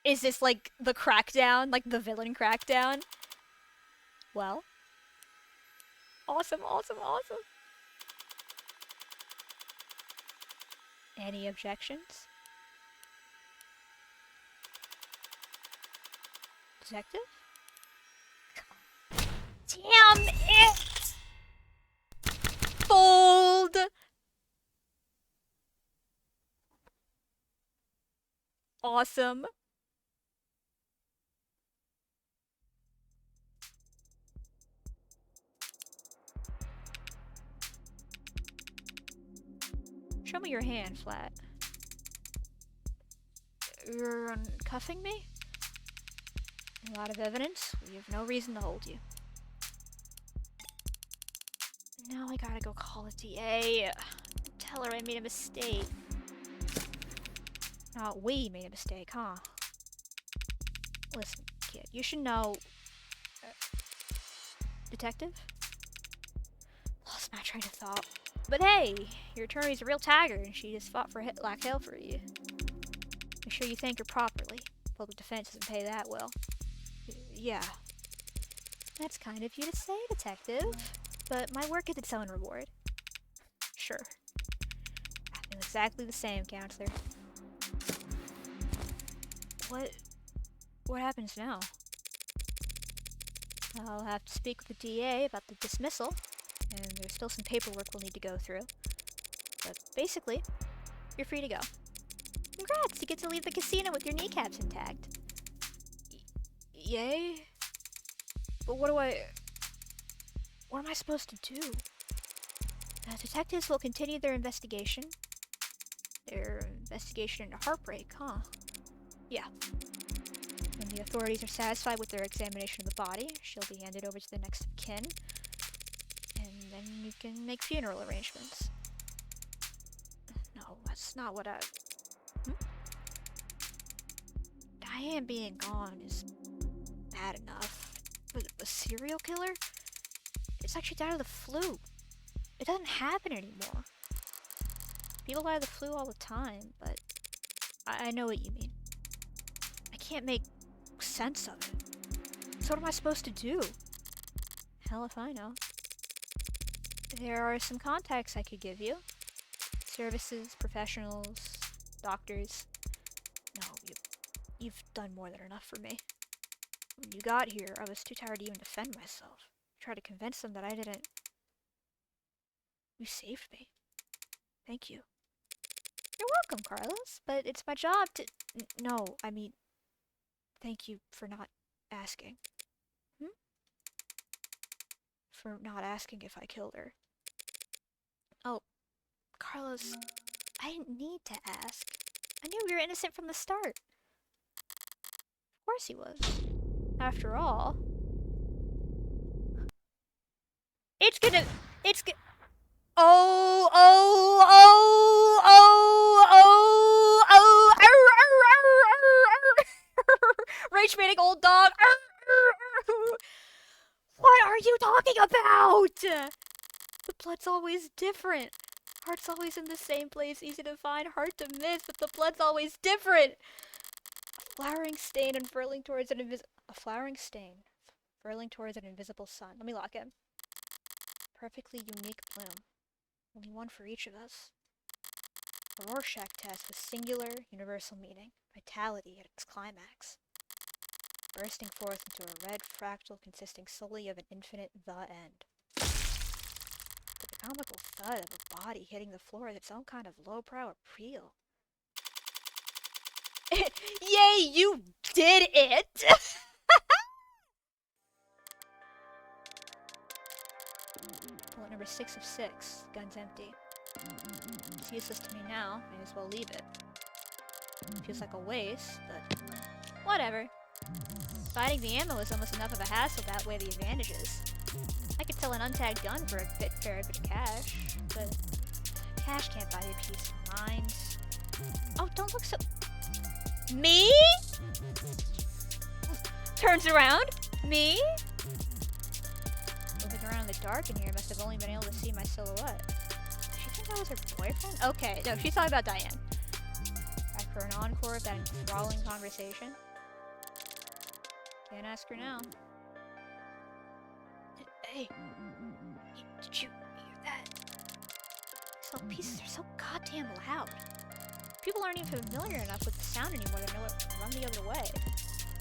Is this like the crackdown? Like the villain crackdown? Well. Awesome, awesome, awesome. Any objections? Detective? Damn it! Fold! Awesome. Show me your hand, Flat. You're uncuffing me? A lot of evidence. We have no reason to hold you. Now I gotta go call the DA. Tell her I made a mistake. Not we made a mistake, huh? Listen, kid, you should know... Detective? Lost my train of thought. But hey, your attorney's a real tiger and she just fought for like hell for you. Make sure you thank her properly. Public defense doesn't pay that well. Yeah. That's kind of you to say, Detective. But my work is its own reward. Sure. I feel exactly the same, Counselor. What happens now? I'll have to speak with the DA about the dismissal, and there's still some paperwork we'll need to go through. But basically, you're free to go. Congrats, you get to leave the casino with your kneecaps intact. Yay? But what am I supposed to do? The detectives will continue their investigation. Their investigation into heartbreak, huh? Yeah. When the authorities are satisfied with their examination of the body, she'll be handed over to the next of kin. And then you can make funeral arrangements. No, that's not what I... Diane being gone is bad enough. But a serial killer? It's like she died of the flu. It doesn't happen anymore. People die of the flu all the time, but I know what you mean. I can't make sense of it. So what am I supposed to do? Hell if I know. There are some contacts I could give you. Services, professionals, doctors. No, you've done more than enough for me. When you got here, I was too tired to even defend myself. I tried to convince them that I didn't... You saved me. Thank you. You're welcome, Carlos, but it's my job to... No, I mean... Thank you for not asking. For not asking if I killed her. Oh, Carlos, I didn't need to ask. I knew you were innocent from the start. Of course he was. After all... It's gonna... Oh, oh, oh, oh, oh, oh, rage baiting old dog. What are you talking about? The blood's always different. Heart's always in the same place, easy to find, hard to miss, but the blood's always different. A flowering stain unfurling towards an invisible sun. Let me lock in. Perfectly unique bloom. Only one for each of us. A Rorschach test with singular, universal meaning. Vitality at its climax. Bursting forth into a red fractal consisting solely of an infinite the end. The comical thud of a body hitting the floor is its own kind of lowbrow appeal. Yay, you did it! Bullet number 6 of 6. Gun's empty. It's useless to me now. May as well leave it. Feels like a waste, but whatever. Finding the ammo is almost enough of a hassle to outweigh the advantages. I could sell an untagged gun for a fair bit of cash, but cash can't buy you peace of mind. Oh, don't look so... Me? Turns around. Me? Moving around in the dark in here must have only been able to see my silhouette. She thinks that was her boyfriend? Okay, no, she's talking about Diane. Back for an encore of that enthralling conversation. Can't ask her now. Hey, did you hear that? These little pieces are so goddamn loud. People aren't even familiar enough with the sound anymore to know it run the other way.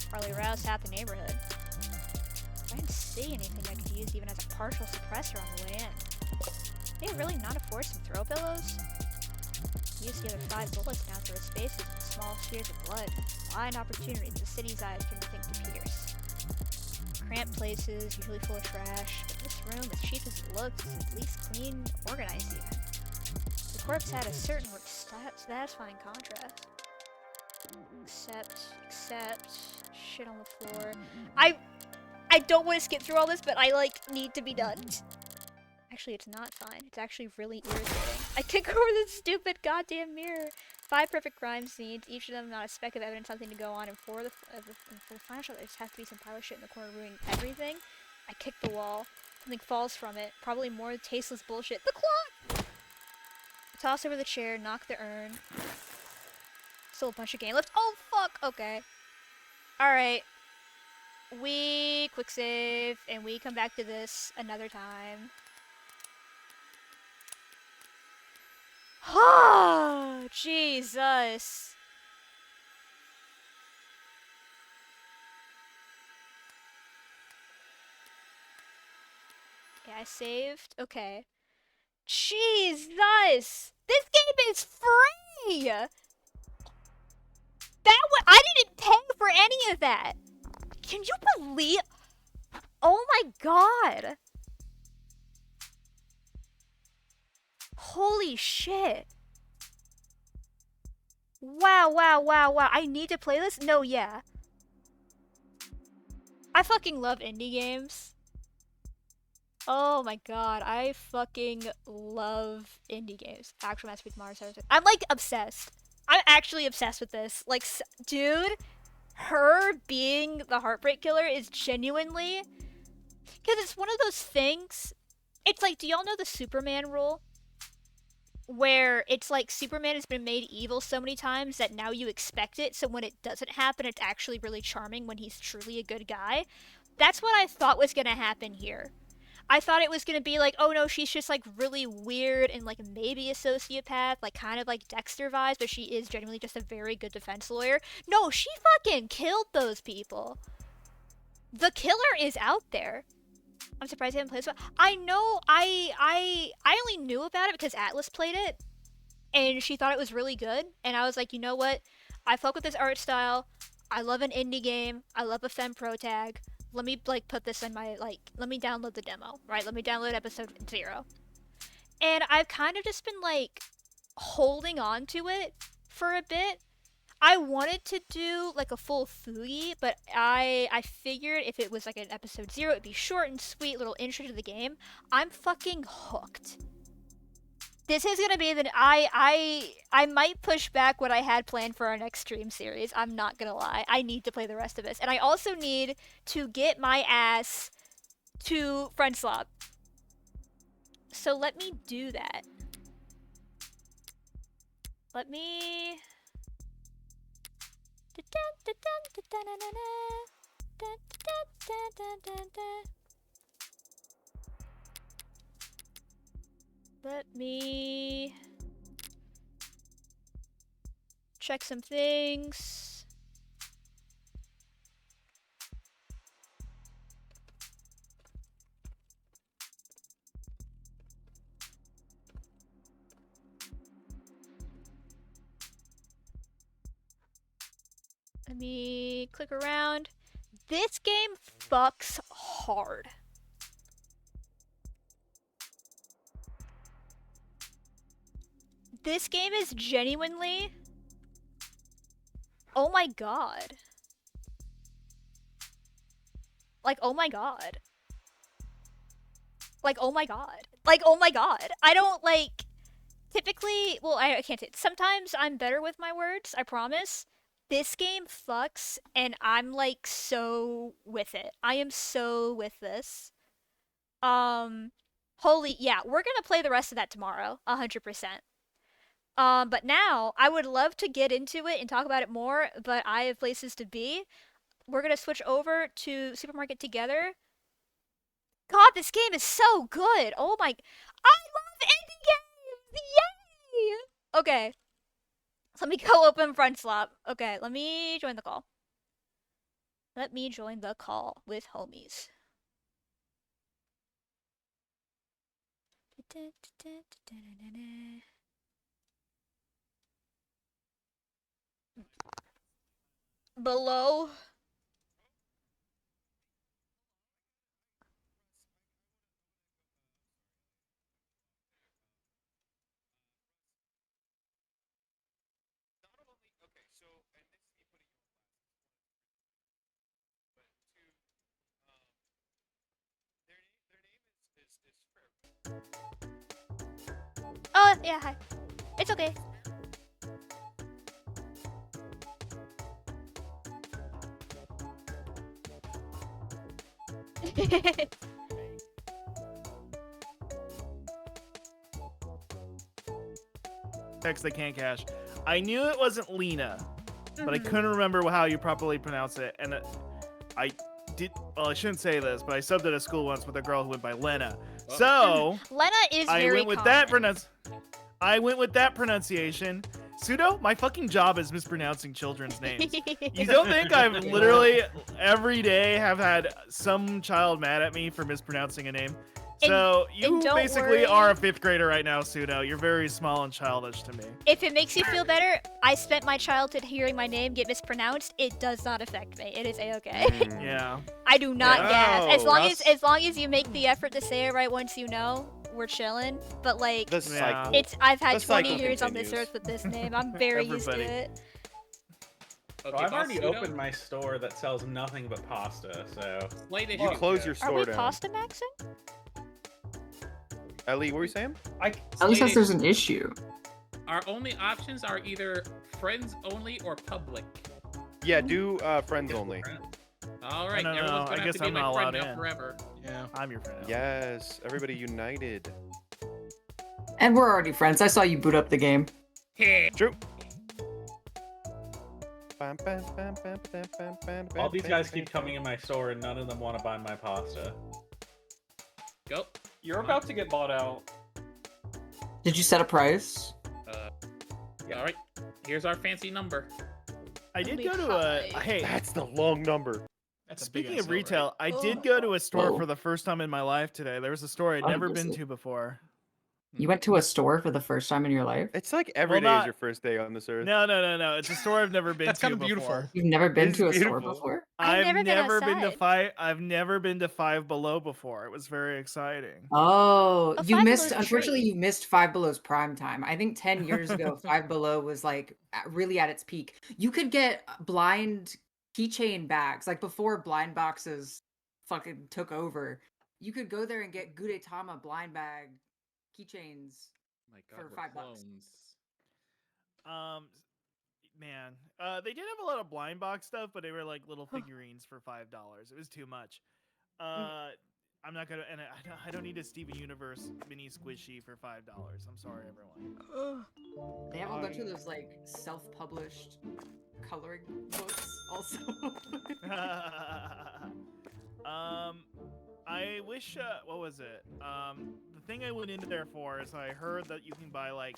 Probably aroused half the neighborhood. I didn't see anything I could use even as a partial suppressor on the way in. They really not afford some throw pillows? Use the other 5 bullets now through spaces with small spheres of blood. Blind opportunities the city's eyes can think to pierce. Cramped places, usually full of trash, but this room, as cheap as it looks, is at least clean, organized even. The corpse had a certain satisfying contrast. Except, shit on the floor. I don't want to skip through all this, but I, need to be done. Actually, it's not fine. It's actually really irritating. I kick over this stupid goddamn mirror. 5 perfect crime scenes, each of them not a speck of evidence, something to go on, and for the final shot, there just has to be some pile of shit in the corner ruining everything. I kick the wall. Something falls from it. Probably more tasteless bullshit. The clock! I toss over the chair, knock the urn. Still a bunch of game left. Oh, fuck! Okay. Alright. We quick save, and we come back to this another time. Oh, Jesus. Yeah, I saved. Okay. Jesus! This game is free! I didn't pay for any of that! Can you believe? Oh my god! Holy shit! Wow, wow, wow, wow. I need to play this? No, yeah. I fucking love indie games. Oh my god, I fucking love indie games. Actual Masterpiece Mario Service. I'm obsessed. I'm actually obsessed with this. Dude, her being the Heartbreak Killer is genuinely... Because it's one of those things... It's do y'all know the Superman rule? Where it's Superman has been made evil so many times that now you expect it, so when it doesn't happen, it's actually really charming when he's truly a good guy. That's what I thought was gonna happen here. I thought it was gonna be oh no, she's just really weird and maybe a sociopath, kind of Dexter vibes, but she is genuinely just a very good defense lawyer. No, she fucking killed those people. The killer is out there. I'm surprised I haven't played this one. I know, I only knew about it because Atlas played it, and she thought it was really good, and I was like, you know what? I fuck with this art style. I love an indie game. I love a femme pro tag. Let me put this in my let me download the demo, right? Let me download episode 0. And I've kind of just been holding on to it for a bit. I wanted to do a full Fugi, but I figured if it was an episode 0, it'd be short and sweet, little intro to the game. I'm fucking hooked. This is gonna be I might push back what I had planned for our next stream series. I'm not gonna lie. I need to play the rest of this. And I also need to get my ass to friendslop. So let me do that. Let me... Let me check some things. Let me click around. This game fucks hard. This game is genuinely... Oh my god. Oh my god. Oh my god. Oh my god. I don't, typically... Well, I can't say it. Sometimes I'm better with my words, I promise. This game fucks, and I'm, so with it. I am so with this. Holy, yeah, we're gonna play the rest of that tomorrow, 100%. But now I would love to get into it and talk about it more, but I have places to be. We're gonna switch over to Supermarket together. God, this game is so good. Oh my, I love indie games. Yay! Okay, so let me go open friendslop. Okay, let me join the call. Let me join the call with homies. Below. Oh, yeah, hi. It's okay. Text I can't cash. I knew it wasn't Lena, but I Mhm. couldn't remember how you properly pronounce it. And I did. Well, I shouldn't say this, but I subbed at a school once with a girl who went by Lena. So Lena is I very went with common. that I went with that pronunciation. Pseudo, my fucking job is mispronouncing children's names. You don't think I've literally every day have had some child mad at me for mispronouncing a name? So you don't basically worry. are a 5th grader right now, Pseudo. You're very small and childish to me. If it makes you feel better, I spent my childhood hearing my name get mispronounced. It does not affect me. It is a-okay. Yeah. I do not gas. As Oh, long as you make the effort to say it right once you know, we're chilling. But like, The cycle. I've had The 20 cycle years on this continues. earth with this name. I'm very used to Everybody. it. Okay, Well, I've boss already pseudo? opened my store that sells nothing but pasta, so... Slate as You you close go. your Are store we down. pasta maxing? Ellie, what were you saying? Ellie Slate says as- there's an issue. Our only options are either friends only or public. Yeah, do friends only. All right, No, everyone's I gonna have guess to be I'm my not friend allowed now in. forever. Yeah. I'm your friend. Yes, everybody united. And we're already friends. I saw you boot up the game. True. All these guys keep coming in my store and none of them want to buy my pasta. Go. You're about to get bought out. Did you set a price? Yeah. All right, here's our fancy number. I did Holy go to a. hi. Hey, That's the long number. That's a speaking big of SL, retail, right? I did go to a store Whoa. for the first time in my life today. There was a store I'd never been 100%. to before. You went to a store for the first time in your life? It's like every day Well, is your first day on this earth. No. It's a store I've never been That's to kind of beautiful. before. You've never been This to a is store beautiful. before? I've never been outside. I've never been to Five Below before. It was very exciting. Oh, But you Five missed. Below's a Unfortunately, treat. you missed Five Below's prime time. I think 10 years ago, Five Below was like really at its peak. You could get blind keychain bags, like before blind boxes fucking took over. You could go there and get Gudetama blind bag keychains. My God, For we're $5. clones. Man, they did have a lot of blind box stuff, but they were like little figurines for $5. It was too much. I'm not gonna, and I don't need a Steven Universe mini squishy for $5. I'm sorry, everyone. They have a bunch of those like self-published coloring books also. I wish. What was it? The thing I went into there for is I heard that you can buy like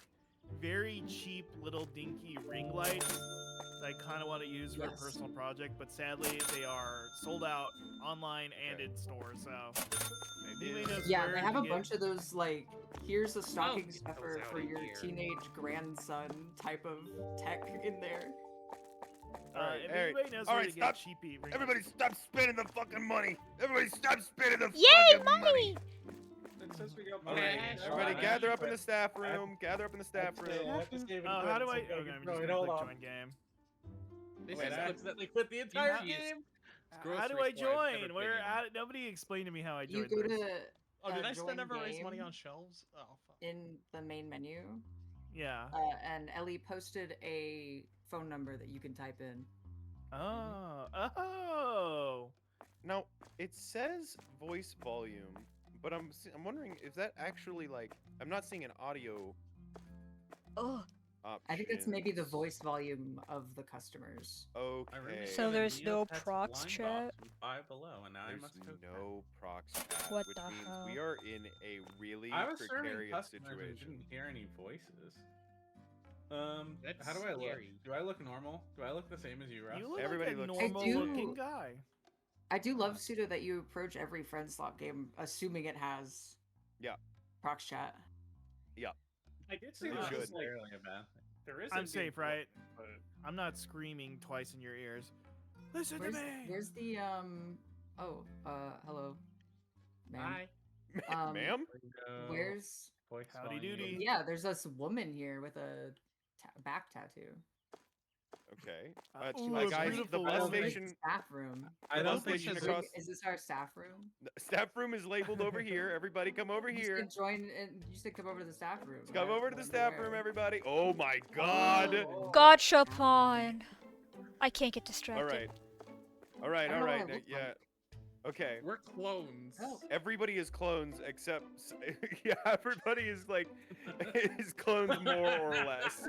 very cheap little dinky ring lights that I kind of want to use for a Yes. personal project, but sadly they are sold out online and in stores. So if anybody knows Yeah, where they to have a get- bunch of those like here's a stocking get those stuffer out for of your here. teenage grandson type of tech in there. If Alright, anybody knows all where right, to get stop. cheapy ring Everybody lights. stop spending the fucking money. Everybody stop spending the Yay, fucking money. And since we go Okay, Everybody Alright. gather up in the staff room. Gather up in the staff room. Oh, how do I? Okay, I'm just gonna click join game. This Wait, is I what accidentally quit the entire Huge. game? How do grocery I store I've join? never Where? been in. Nobody explained to me how I You joined. go this. to Oh, did I join spend ever raise money game on shelves? Oh, fuck. in the main menu, Yeah. and Ellie posted a phone number that you can type in. Oh. No, it says voice volume, But I'm wondering if that actually like I'm not seeing an audio Oh, option. I think that's maybe the voice volume of the customers. Okay. So there's no prox chat? From Five Below, and now I There's must go no prox chat, What which the means hell? we are in a really I was serving precarious customers and situation. didn't hear any voices. That's How do I look? scary. Do I look normal? Do I look the same as you, Russ? You look Everybody like a looks- normal-looking guy. I do love, Pseudo, that you approach every friendslop game assuming it has prox chat. I did see It this should. is like Barely a bad thing. there is. I'm a safe, game right? but I'm not screaming twice in your ears. Listen to me. Where's the hello, ma'am. Hi. Ma'am? Where's Voice Howdy volume. doody. yeah? There's this woman here with a back tattoo. Okay. Ooh, guys, a the beautiful bus woman. station, Staff room. I the don't bus think station she's across. Is this our staff room? The staff room is labeled over here. Everybody, come over You here. said join and you said come over to the staff room. Come I over to the wonder staff where. room, everybody. Oh my God! Oh. gotcha pawn. I can't get distracted. All right, all right, I all don't know right. what I look Yeah. Okay. We're clones. Oh. Everybody is clones except yeah. Everybody is like is clones more or less.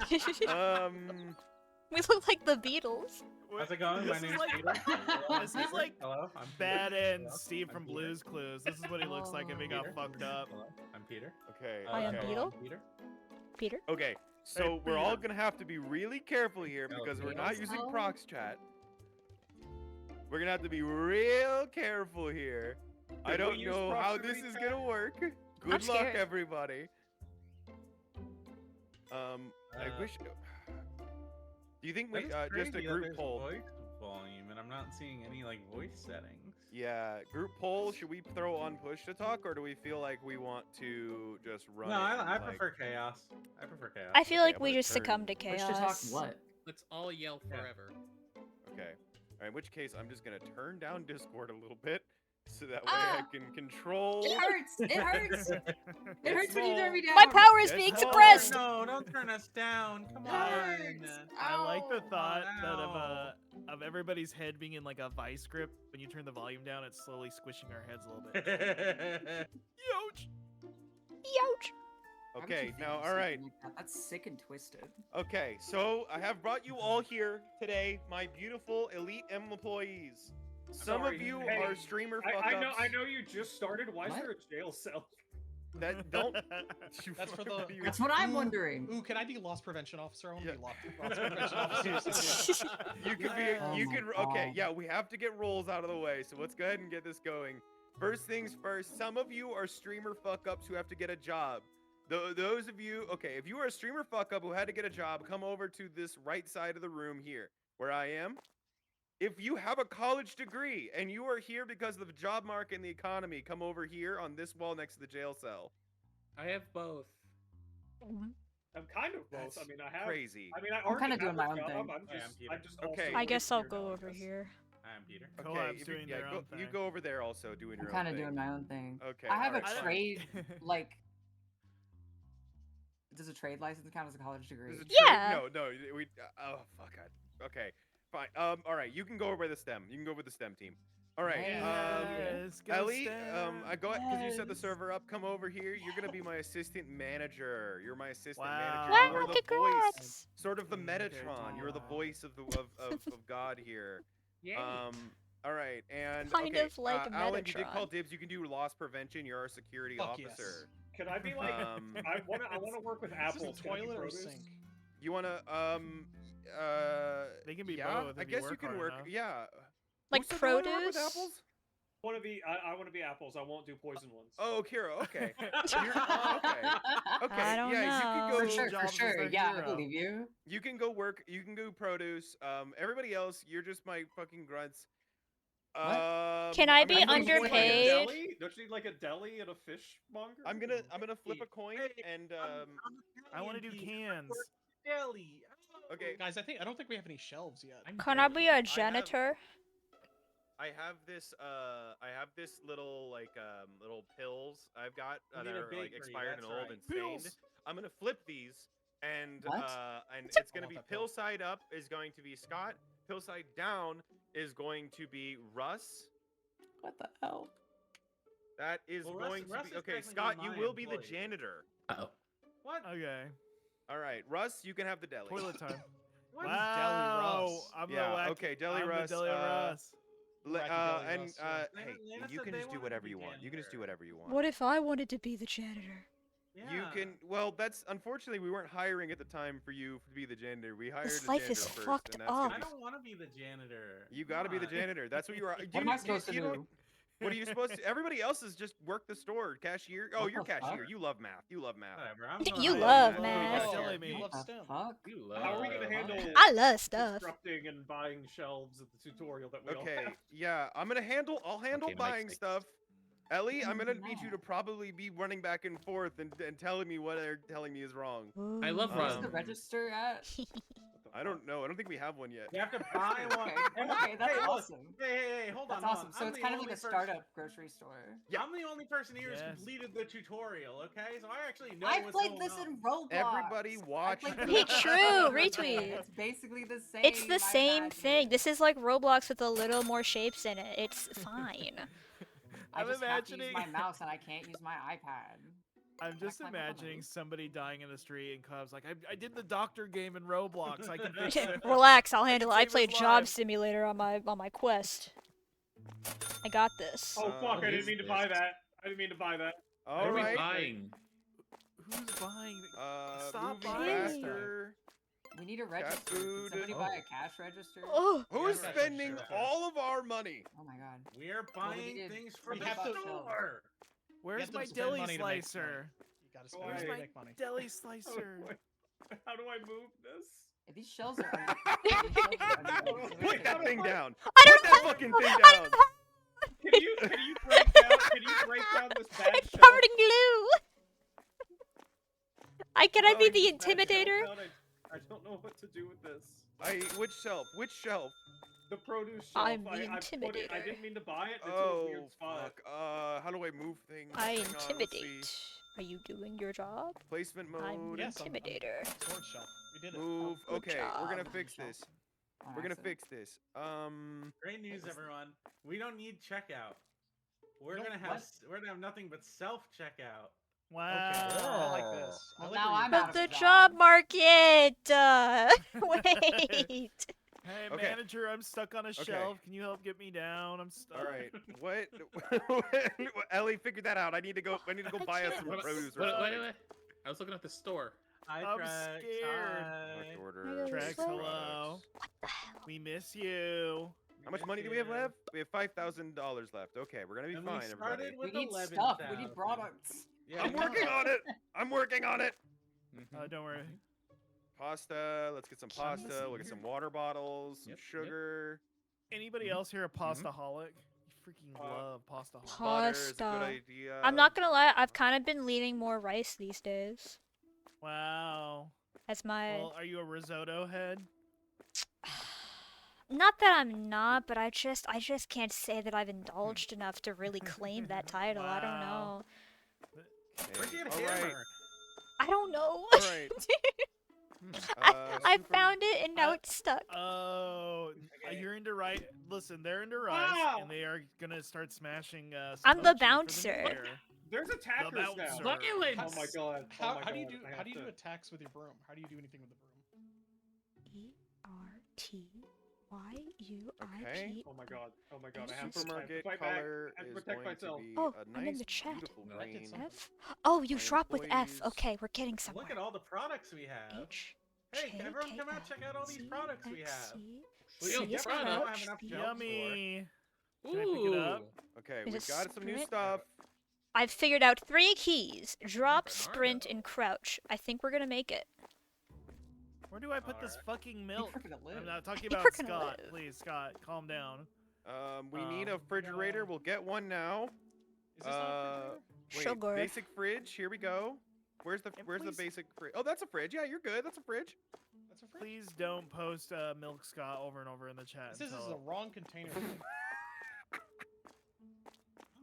We look like the Beatles. How's it going? My This is name's like- Peter. this is like Hello, I'm Peter. Bad and Hello, Steve I'm from Peter. Blue's Clues. This is what he looks like if he got Peter. fucked up. Hello, I'm Peter. Okay. I am okay. Beetle. Peter. Peter. Okay. So we're all gonna have to be really careful here Oh, because we're Beetle? not using Oh. prox chat. We're gonna have to be real careful here. I Did we don't use know how this proximity is chat? gonna work. Good I'm luck, scared. everybody. I Uh, wish. Do you think That we is just a crazy that group there's poll? Voice volume, and I'm not seeing any like voice settings. Yeah, group poll. Should we throw on push to talk, or do we feel like we want to just run? No, it and, I like- prefer chaos. I prefer chaos. I feel Okay, like I'm we gonna just turn- succumb to Push to talk chaos. what? Let's all yell Yeah. forever. Okay. All right. In which case, I'm just gonna turn down Discord a little bit, so that way I Ah! can control. It hurts. It hurts. It It's hurts when you turn me down. My power is Yes, being no. suppressed. No, don't turn us down. Come It on. hurts. I like the Ow. thought that Ow. of everybody's head being in like a vice grip. When you turn the volume down, it's slowly squishing our heads a little bit. Youch! Youch. Why would Okay. you Now, think all of right. something like that? That's sick and twisted. Okay. So I have brought you all here today, my beautiful Elite M employees. Some Sorry, of you hey, are streamer fuck I ups. know you just started. Why is What? there a jail cell? That don't. That's for the- you- That's what I'm Ooh. wondering. Ooh, can I be loss prevention officer? I want to Yeah. be loss prevention officer. You could be. Oh You my could. Okay. God. Yeah. We have to get roles out of the way. So let's go ahead and get this going. First things first. Some of you are streamer fuck ups who have to get a job. Those of you. Okay. If you are a streamer fuck up who had to get a job, come over to this right side of the room here, where I am. If you have a college degree and you are here because of the job market and the economy, come over here on this wall next to the jail cell. I have both. I'm kind of both. That's I mean, I have. Crazy. I mean, I I'm already kinda have doing a my own job, thing. I'm Yeah, just, I'm I'm just Okay. also I guess I'll here go now, I over guess. here. I am Peter. Okay. Co-op's if you- doing yeah, their go, own you thing. go over there also doing your I'm own kind of thing. doing my own thing. Okay. I have a alright. trade, like. Does a trade license count as a college degree? There's a Yeah. No, we. Oh fuck. Okay. Fine. All right. You can go over the STEM. You can go over the STEM team. All right. Yes, go Ellie, STEM. I go because you set the Yes. server up. Come over here. You're gonna be my assistant manager. You're my assistant Wow. manager. You Wow, are the congrats. voice, sort of the Okay, Metatron. You're the wow. voice of the of God here. Yay. All right, and Kind okay, of like Alan, you did call Metatron. dibs. You can do loss prevention. You're our security Fuck yes. officer. Can I be like? Um, I wanna work with Is Apple. this a toilet or a sink? You wanna They can be yeah, both I if you guess you work can hard work. enough. Yeah. Like Who said they wanna work with produce? apples? Want to be? I want to be apples. I won't do poison ones. Oh, Kira. Okay. You're, okay. Okay. I don't yeah, you can know. go. For sure, for jobs as sure. their Yeah, I hero. believe you. You can go work. You can go produce. Everybody else, you're just my fucking grunts. Can I I'm be gonna Don't you need, like, a underpaid? deli? Don't you need like a deli and a fishmonger? I'm gonna flip a coin and I want to do cans. Deli. okay. Guys, I don't think we have any shelves yet. Can I be a janitor? I have this little like little pills I've got You that need a are like bakery, expired and that's old right. and stained. Pills. I'm gonna flip these and What? it's gonna I be want that pill pill. side up is going to be Scott. Pill side down is going to be Russ. What the hell? That is Well, going Russ to be is okay. technically Scott, you my will be the employee. janitor. Uh-oh. What? Okay. All right, Russ, you can have the deli. Toilet time. What? Wow. Russ. I'm the Yeah, wacky. okay, Deli I'm Russ, the Deli Russ. Le- Wacky uh, Deli and Russ, yeah. hey, Lana you said can they just do wanted to whatever be you want. You can just do janitor. whatever you want. What if I wanted to be the janitor? Yeah. You can. Well, that's unfortunately we weren't hiring at the time for you to be the janitor. We hired This a life janitor is first, fucked and that's up. gonna I be. don't want to be the janitor. You got to be the Come on. janitor. That's what you are. What am I supposed to do? What are you supposed to? Everybody else is just work the store, cashier. Oh, What you're the cashier. fuck? You love math. You love math. Whatever. I'm You going love to math. Whoa. Silly me. You What love the STEM. fuck? You love. How are we gonna handle I love stuff. disrupting and buying shelves at the tutorial that we all Okay, have? yeah, I'll handle Okay, Mike's buying like- stuff. Ellie, I'm gonna Who's need you to that? probably be running back and forth and telling me what they're telling me is wrong. I love Where's Run. the register at? I don't know. I don't think we have one yet. You have to buy one. Okay, okay, that's Hey, look. awesome. Hey, hold on. That's hold awesome. on. So I'm it's the kind of like only a startup grocery store. Yeah. I'm the only person here who's Yes. completed the tutorial. Okay, so I actually know I what's played going this on. in Roblox. Everybody watch. I played Hey, this in true, Roblox. retweet. It's basically the same. It's the I same imagine. thing. This is like Roblox with a little more shapes in it. It's fine. I I'm just have to use imagining. my mouse and I can't use my iPad. I'm just climb up on the imagining roof? somebody dying in the street and Cubs like, I did the doctor game in Roblox. I can fix it. Relax, I'll handle it. I save his played Job life. Simulator on my quest. I got this. Oh fuck! What I didn't is mean to buy this? that. I didn't mean to buy that. All What are we right. buying? Who's buying? Moving Stop buying faster. We need a register. food. Can somebody buy a cash register? Oh, Who is Yeah, that's spending sure. all of our money? Oh my god. We are Well, we buying did- things from we the have to- store. Where's to my spend deli money to make slicer? You gotta Go spend Where's money away. to my make money. deli Oh, slicer? wait. How do I move this? If these shelves are these shelves are unused, Put that thing down. I Put don't that have. fucking thing I down. don't have. Can you break down? Can you break down this bad It's shelf? covered in glue. Can I be Break the this bad shelf intimidator? down. I don't know what to do with this. Which shelf? Which shelf? The produce shelf. I'm the I put it. I intimidator. didn't mean to buy it. It's in a Oh weird spot. fuck. How do I move things? I Hang on, let's intimidate. see. Are you doing your job? Placement I'm mode. the Yes, I'm- intimidator. Storage shelf. We did it. Move. Good Okay, we're gonna job. fix this. On We're gonna accident. fix this. Great news, everyone. We don't need checkout. We're No, gonna have what? we're gonna have nothing but self checkout. Wow. I like this. I Well, like now where you I'm go out But of with the a job job. market. Wait. Hey, Okay. manager, I'm stuck on a shelf. Can you help get me down? I'm stuck. All right. What? Ellie, figure that out. I need to go. I need to go I buy us can't. some produce. or Wait, something. Wait. I was looking at the store. I I'm tried. scared. Rush order. I gotta Trax, sweat. hello. What the hell? We miss you. How much money do we have left? We have $5,000 left. Okay, we're gonna be And fine, we started everybody. We with need 11,000. stuff. We need products. Yeah, I'm we working know. on it. I'm working on it. Don't worry. Pasta. Let's get some pasta. We'll get some water bottles, some Yep, yep. sugar. Anybody else here a pastaholic? You freaking Uh, love pastaholic. Butter is a good Pasta. idea. I'm not gonna lie, I've kind of been leaning more rice these days. Wow. As my. Well, are you a risotto head? Not that I'm not, but I just can't say that I've indulged enough to really claim that title. I don't Wow. know. Where'd you get a All right. hammer? I don't know. All right. I super- found it and now Uh, it's stuck. Oh, Okay. you're into rice. Listen, they're into rice, Wow. and they are gonna start smashing. Some I'm the mochi for bouncer. new year. There's attackers now. bouncer. Succulents. Oh my god. Oh How, my how do you God, do I how have do you to- do attacks with your broom? How do you do anything with the broom? ERTYUIP. Okay. Oh my god. Oh my god. I have to Supermarket fight back. color I have to is protect going to myself. be Oh, a I'm in nice, the chat. beautiful No, that did green. something. F. Oh, you My drop with F. employees- Okay, we're getting somewhere. Look at all the products we have. H. Hey, J, everyone K, come out, L, check out all these Z, products we X, have. C, We C don't is get- I don't have crouch, enough V. shelves for. Yummy. Ooh. Can I pick it up? Okay, There's we've a got some new sprint. stuff. I've figured out 3 keys. Drop, Bernardo. sprint, and crouch. I think we're gonna make it. Where do I put this Alright. fucking milk? We're gonna live. I'm not talking We're about gonna Scott. live. Please, Scott, calm down. We need a refrigerator. We'll get one now. Is this not a refrigerator? Wait, Sugar. basic fridge. Here we go. Where's the Yeah, Where's the please. basic fridge? Oh, that's a fridge. Yeah, you're good. That's a fridge. That's a fridge. Please don't post milk Scott over and over in the chat. This is until- the wrong container.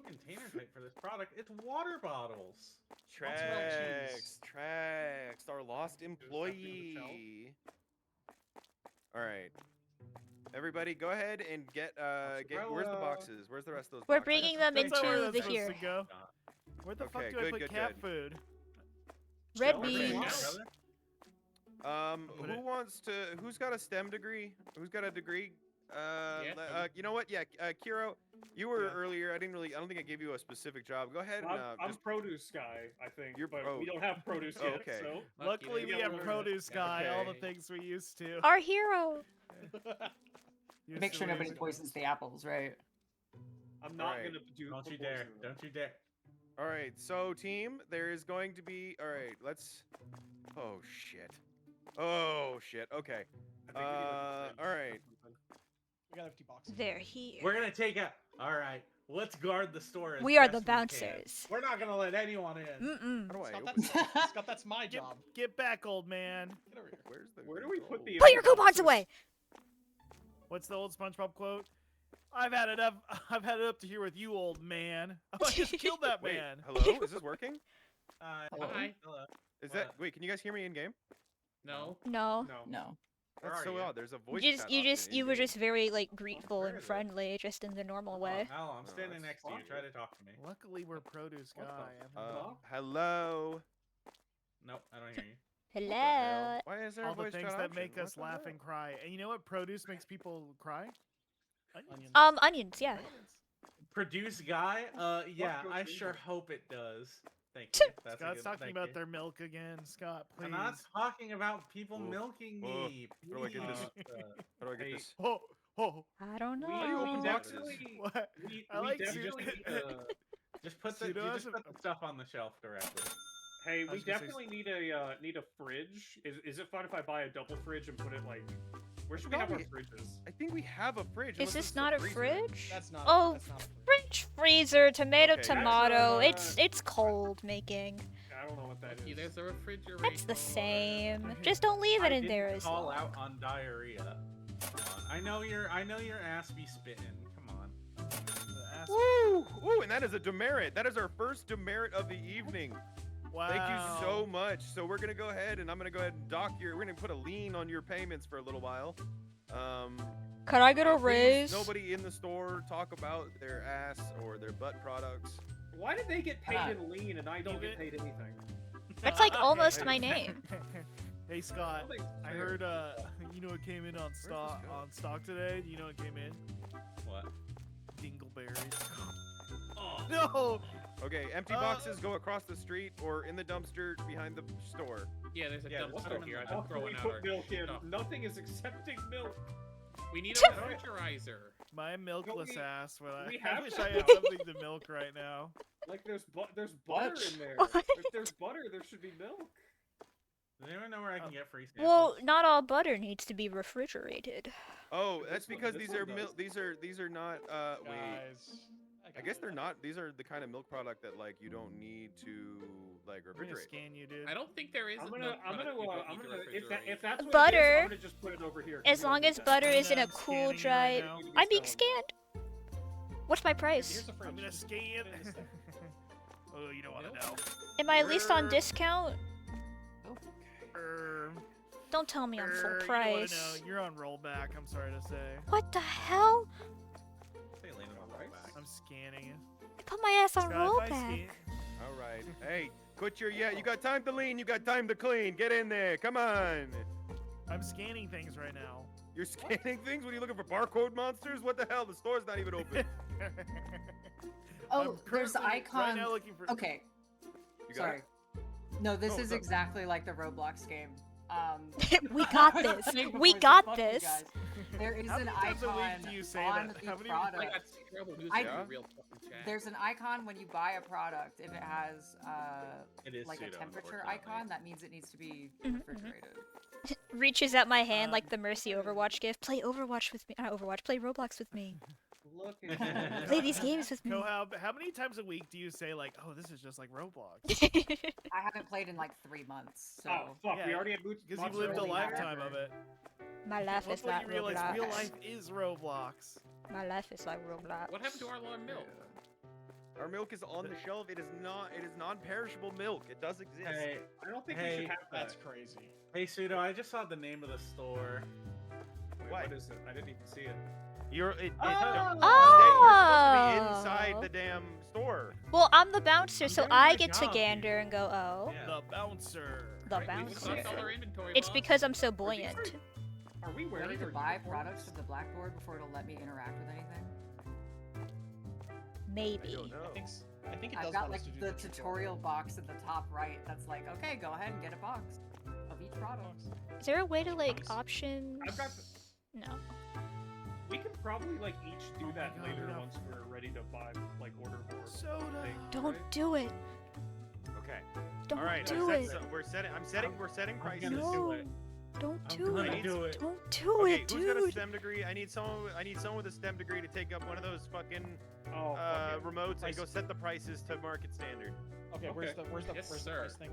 Container type for this product. It's water bottles. Trax, Trax, our lost shelf. employee. All right. Everybody, go ahead and get where's the boxes? Where's the rest of those We're boxes? bringing them That's not where into that's the supposed here. to go. Where the fuck Okay, do I good, put good, cat good. food? Red Don't worry, beans. brother. Put Who it- wants to? Who's got a STEM degree? Who's got a degree? Yeah, You know what? Yeah, Kiro, you were Yeah. earlier. I don't think I gave you a specific job. Go ahead and I'm just. produce guy, I think. You're- but oh. we don't have produce Oh, yet, okay. so. Luckily, we Yeah, have we're- produce guy. All the Okay. things we used to. Our hero. Used Make to sure nobody use. poisons the apples, right? I'm not Alright. gonna do. Don't you poison dare! them. Don't you dare! All right, so team, there is going to be. All right, let's. Oh shit. Oh shit. Okay. I think we need, like, a all right. We got empty boxes. They're here. We're gonna take a. All right, let's guard the store. As We are best the we can. bouncers. We're not gonna let anyone in. Mm-mm. How do I Scott, open that's, Scott, that's my Get, job. get back, old man. Get over here. Where's the? Where do we put the? controls? Put your coupons boxes? away. What's the old SpongeBob quote? I've had enough. I've had it up to here with you, old man. Oh, I just killed that Wait, man. hello? Is this working? Hello? Hi. Hello. Is What? that? Wait, can you guys hear me in game? No. No. No. No. Where That's are so you? odd. There's a voice. You just, chat you option just, you were in-game. just very like greetful Where and is it? friendly, just in the normal way. Hell, I'm Oh, standing that's next to you. fine. Try to talk to me. Luckily, we're produce What the guy. Hello. Nope, I don't hear you. What the Hello. hell? Why is there All a the voice things chat that option? make us What the laugh hell? and cry. And you know what produce makes people cry? Onions. Onions, yeah. Onions. Produce guy? Yeah, goes I in sure there? hope it does. Thank you. That's a Scott's good, talking thank about you. their milk again. Scott, please. I'm not talking about people Oh, milking oh, me. how do I get this? Please. How do I get Hey, this? Oh, oh. I don't We know. definitely. What? We, I we like definitely to- need a. Just put the Pseudo you has just a- put the stuff on the shelf directly. Hey, I we was gonna say- definitely need a fridge. Is it fine if I buy a double fridge and put it like? Where should we thought have our we- fridges? I think we have a fridge. Is unless this is not a freezer. fridge? That's not. Oh, That's not a fridge. Fridge, freezer, tomato, Okay. tomato. That's, It's cold making. I don't know what that Lucky is. there's a refrigerator. That's the same. Just don't leave it I in there didn't as call long. out on diarrhea. Come on. I know your ass be spitting. Come on. The ass- Woo! Ooh, and that is a demerit. That is our first demerit of the evening. Wow. Thank you so much. So we're gonna go ahead and I'm gonna go ahead and dock your. We're gonna put a lien on your payments for a little while. Could I get a Please, raise? nobody in the store talk about their ass or their butt products. Why did they get paid Ah. in lean and I don't Give get it- paid anything? That's like almost Hey. my name. Hey Scott, Nothing's I fair. heard you know what came in on this stock go? today? You know what came in? What? Dingleberries. Oh. No. Okay, empty boxes go across the street or in the dumpster behind the store. Yeah, there's a Yeah, just dumpster throw 'em in here. the I'm How can we throwing out put our milk in? stuff. Nothing is accepting milk. We need a refrigerizer. My milkless we- ass. But I have wish that I had now. something to milk right now. Like there's butter What? in there. What? If there's butter, there should be milk. Does anyone know where I can get free samples? Well, not all butter needs to be refrigerated. Oh, This that's one- because this these one are does. these are not wait. Guys. I guess they're not. These are the kind of milk product that like you don't need to like I'm gonna refrigerate. scan you, dude. I don't think there is. I'm a gonna, milk I'm gonna, product you don't need to if refrigerate. that's what Butter, it is, I'm gonna just put it over here. 'cause As we don't long need as that. butter I'm is in a scanning cool, you right dry. now. I'm being scanned. What's my price? Here's a fridge. I'm gonna scan. Put it in this thing. Oh, you don't want to Milk? know. Am I at least on Brr. discount? Er, Don't tell me I'm er, full You don't want price. to know. You're on rollback. I'm sorry to say. What the hell? Say Lena will Price? back. I'm scanning. I put my ass on Scott, if I rollback. scan- All right. Hey, quit your yeah. You got time to lean. You got time to clean. Get in there. Come on. I'm scanning things right now. You're scanning things. What are you looking for? Barcode monsters? What the hell? The store's not even open. Oh, I'm there's the currently right icon. now looking for. Okay, You got sorry. it? No, this Oh, is what's up? exactly like the Roblox game. We got this. Before We I said, got "Fuck you this." guys." There is How an many times a week icon do you say on that? the How many- product. I got terrible news I- for Yeah? the real fucking chat. There's an icon when you buy a product. If it has It is like a pseudo, temperature unfortunately. icon, that means it needs to be Mhm, mhm. refrigerated. Reaches out my hand Um, like the Mercy Overwatch gift. Play Overwatch with me. Not Overwatch. Play Roblox with me. Look at Play these games with me. Cohab, how many times a week do you say like, "Oh, this is just like Roblox"? I haven't played in like 3 months, so Oh fuck, we Yeah, already had boots. Because you've lived a only lifetime ever. of it. My life is Hopefully not you realize Roblox. real life is Roblox. My life is like Roblox. What happened to our lawn milk? Our milk is on the shelf. It is not. It is non-perishable milk. It does exist. Hey, I don't think we Hey, should have That's that. crazy. hey, pseudo. I just saw the name of the store. What? What is it? I didn't even see it. You're Oh. supposed to be inside the damn store. Well, I'm the bouncer, I'm so doing I my get to job gander and go, oh. Yeah. The bouncer. The Right, we bouncer. stocked all our inventory, It's boss. because I'm so Are these buoyant. Are we Do I wearing need to our buy uniforms? products from the blackboard before it'll let me interact with anything? Maybe. I don't know. I think it does I've got want us like to do the tutorial. tutorial box in the top right that's like, okay, go ahead and get a box of each product. Is there a way to like Jeez. options? I've got. No. We can probably like each do Oh my that God, later enough. once we're ready to buy like order more. Soda. things, Don't right? do it. Okay. Don't All right. do I'm it. set- we're setting. We're setting I'm prices. gonna do No. it. Don't I'm do gonna it. do it. Don't do Okay, it, who's got a dude. STEM degree? I need someone with a STEM degree to take up one of those fucking Oh, fuck it. remotes and go Price. set the prices to market standard. Okay, where's Okay. the Yes, where's the sir. price thing?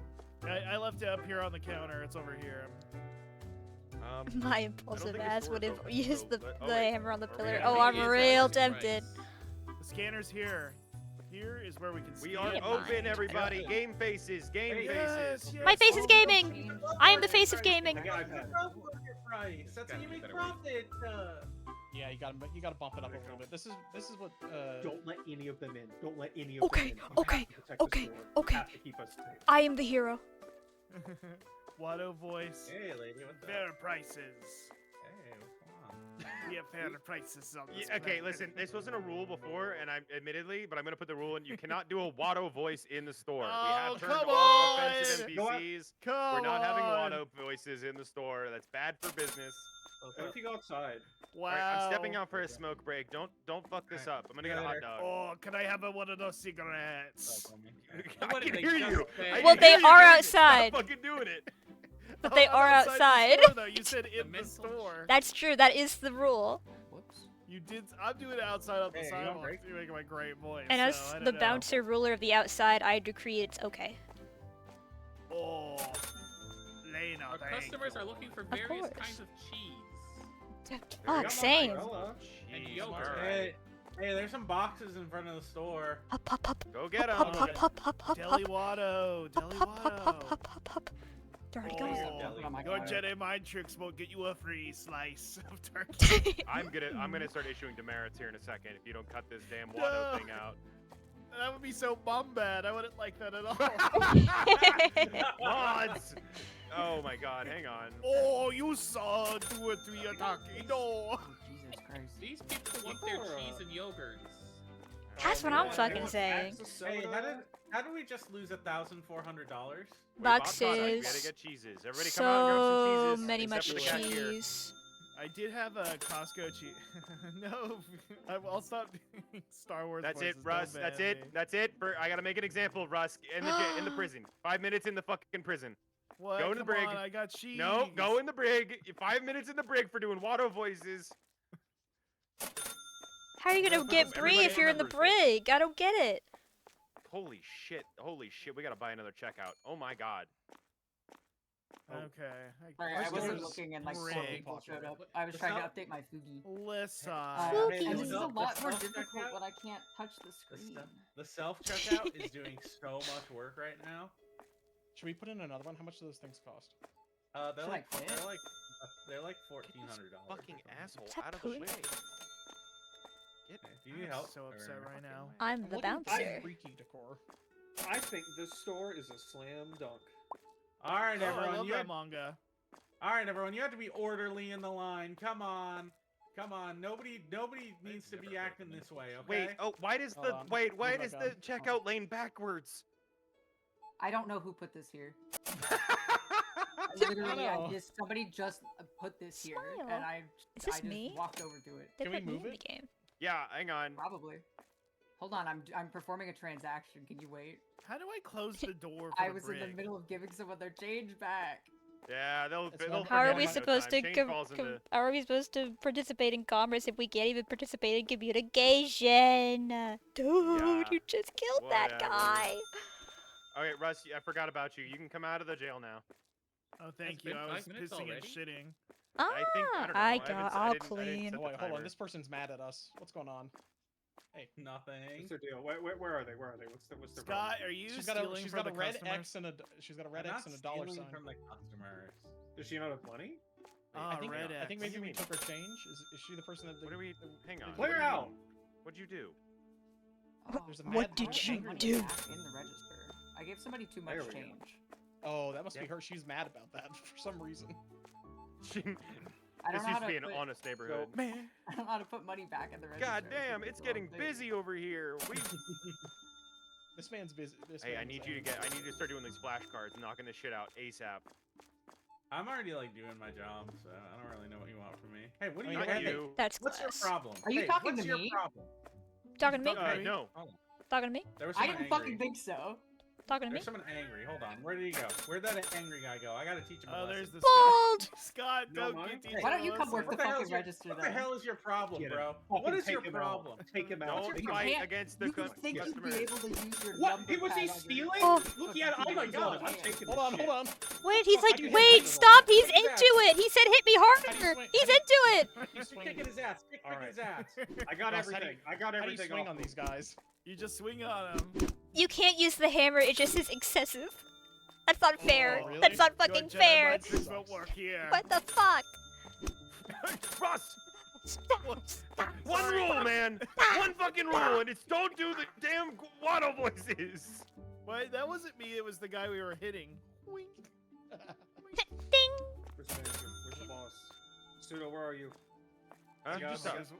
I left it up here on the counter. It's over here. My I impulsive don't think ass the would store's have open, used so- the, but- the oh, wait. hammer on the Are we pillar. gonna Oh, make I'm it a real price? tempted. The scanner's here. Here is where we can We scan. are Never open, mind. everybody. Game faces. Game faces. Yes, My yes. face is gaming. I am the face of gaming. I got iPad. Price. That's how Gotta you be make better. profit. Yeah, you gotta bump it up a little bit. This is what Don't let any of them in. Don't let any of Okay, them in. You okay, have to protect the okay, store. okay. You have to keep us safe. I am the hero. Watto voice. Hey, lady, what's up? Fair prices. Hey, come on. We have fair prices on this. Yeah, okay, planet. listen. This wasn't a rule before, and I'm admittedly, but I'm gonna put the rule in. You cannot do a Watto voice in the store. We Oh, have turned come off offensive on! Go on. NPCs. Come We're not having on. Watto voices in the store. That's bad for business. What if you go outside? Wow. All right, I'm stepping out for a smoke break. Don't fuck this up. I'm gonna get a hot Later. dog. Oh, can I have one of those cigarettes? I What did can they hear just you. say? I Well, can they hear you are doing it. outside. Stop fucking doing it. But Oh, they I'm are the outside. store, though. You said in the mental store. That's true. That is the rule. Whoops. You did. I'm doing it outside on the Hey, you want sidewalk. break? You're making my great voice. And so as I the don't know. bouncer ruler of the outside, I decree it's okay. Oh, Lena, Our thank customers you. are looking for various course. kinds of cheese. Fuck, same. And Jeez, yogurt. alright. Hey, hey, there's some boxes in front of the store. Up, up, up. Go get Up, him. up, up, up, up, Deli up. Watto, Deli Up, up, up, up, Watto. up, up, up. There already Oh, goes. Jumping on my your counter. Jedi mind tricks won't get you a free slice of turkey. I'm gonna start issuing demerits here in a second if you don't cut this damn No. Watto thing out. That would be so bum bad. I wouldn't like that at all. Mods. Oh my god, hang on. Oh, you saw do it to your turkey. No. Oh, Jesus Christ. These people want their cheese and yogurts. That's what I'm fucking Hey, saying. Hey, how did we just lose $1,400? We bought products, We had Boxes. to get cheeses. Everybody come out and grab some So cheeses. many except much for the cat here. cheese. I did have a Costco cheese. No, I'll stop doing Star Wars. That's it, voices. Russ. Don't That's ban it. me. That's it. I gotta make an example of Russ in the prison. 5 minutes in the fucking prison. What? Go in the Come brig. on, I got cheese. No, go in the brig. 5 minutes in the brig for doing Watto voices. How are you gonna get brie Everybody if you're in the remembers this. brig? I don't get it. Holy shit. Holy shit. We gotta buy another checkout. Oh my god. Okay. Sorry, I Let's wasn't do looking and like brig. four people showed up. I was The trying to self- update my Fugi. Listen. Spooky. And this is a The lot more self-checkout? difficult when I can't touch the The, screen. the self checkout is doing so much work right now. should we put in another one? How much do those things cost? They're Should I like quit? they're like Get this $1,400. fucking asshole Is that out of the Putin? way. Do you need I'm help? so upset right now. I'm the looking for bouncer. Freaky decor. I think this store is a slam dunk. All right, Oh, I everyone. love You that have, manga. all right, everyone. You have to be orderly in the line. Come on, come on. Nobody needs to be acting this way. Okay. Wait, oh, why does Hold the on. wait? Why Hold does back the on. checkout lane backwards? I don't know who put this here. I Literally, know. somebody just put this here, Smile. and I Is this just me? walked over to it. They Can we put me move in it? the game. Yeah, hang on. Probably. Hold on, I'm performing a transaction. Can you wait? How do I close the door? For I the was in the brig? middle of giving someone their change back. Yeah, they'll It's they'll one- How are forget we in no supposed time. to Change falls into- how are we supposed to participate in commerce if we can't even participate in communication? Dude, Yeah, you just killed that whatever. guy. Okay, Russ, I forgot about you. You can come out of the jail now. Oh, thank It's you. been I 5 was minutes pissing and already? shitting. Ah, I think I don't know. I haven't got s- I all didn't- I didn't clean. set Oh, the wait, hold on. timer. This person's mad at us. What's going on? Nothing. What's their deal? Where are they? Where are they? What's their Scott, are you She's stealing got a from the red customers? X and a she's got a red I'm X not and a dollar stealing sign. from the customers. Does she not have money? Ah, I think red I think X. maybe we mean? took her change. Is she the person that? What do we? Hang on. Clear what do you out. mean? What'd you do? There's a What mad did dude you angry Money do? back in the register. I gave somebody too much There we go. change. Oh, that must be Yeah. her. She's mad about that for some reason. This I don't know used how to be to an put, honest neighborhood. Man. I don't know how to put money back in the register. God damn, it's the wrong getting thing. busy over here. We. This man's busy. Hey, I need you to start doing these flashcards, knocking this shit out ASAP. I'm already like doing my job, so I don't really know what you want from me. Hey, what do I you? mean, Not Hey, you. That's what's your class. problem? Are you Hey, talking what's to your me? problem? Talking to me? No. Talking to me? There was I someone don't fucking angry. think so. Talking to me? There's someone angry. Hold on. Where did he go? Where'd that angry guy go? I gotta teach him a Oh, lesson. there's this Bold! guy. Scott, No, don't mine? get these. Hey, Why don't you come work What the the hell fucking is your, register what the then? hell is your problem, Get him. bro? Fucking What is take your him out. problem? Take him out. Don't Take him fight can't- against the You think you'd customers. be able to use your What? number He was he pad on your- stealing? Oh. Look, he had items on him. I'm taking Hold on, this hold shit. on. Wait, he's How like, do you wait, hit him? stop, he's Kick his into it! He said hit me How do you harder! swing- He's how do you- into it! How do you He's swing? kicking his ass. Kick All his right. ass. I got Ross, how do everything. you- I got How do you everything swing off on him. these guys? You just swing on him. You can't use the hammer, it just is excessive. That's not fair. really? That's not Your fucking Jedi fair. mind tricks won't work here. What the fuck? Ross, Stop! Stop! one rule, man. One fucking rule, and it's don't do the damn Watto voices. Wait, that wasn't me. It was the guy we were hitting. Wink. Ding! Where's the manager? Where's the boss? Pseudo, where are you? Huh? Yeah, Just I up. guess-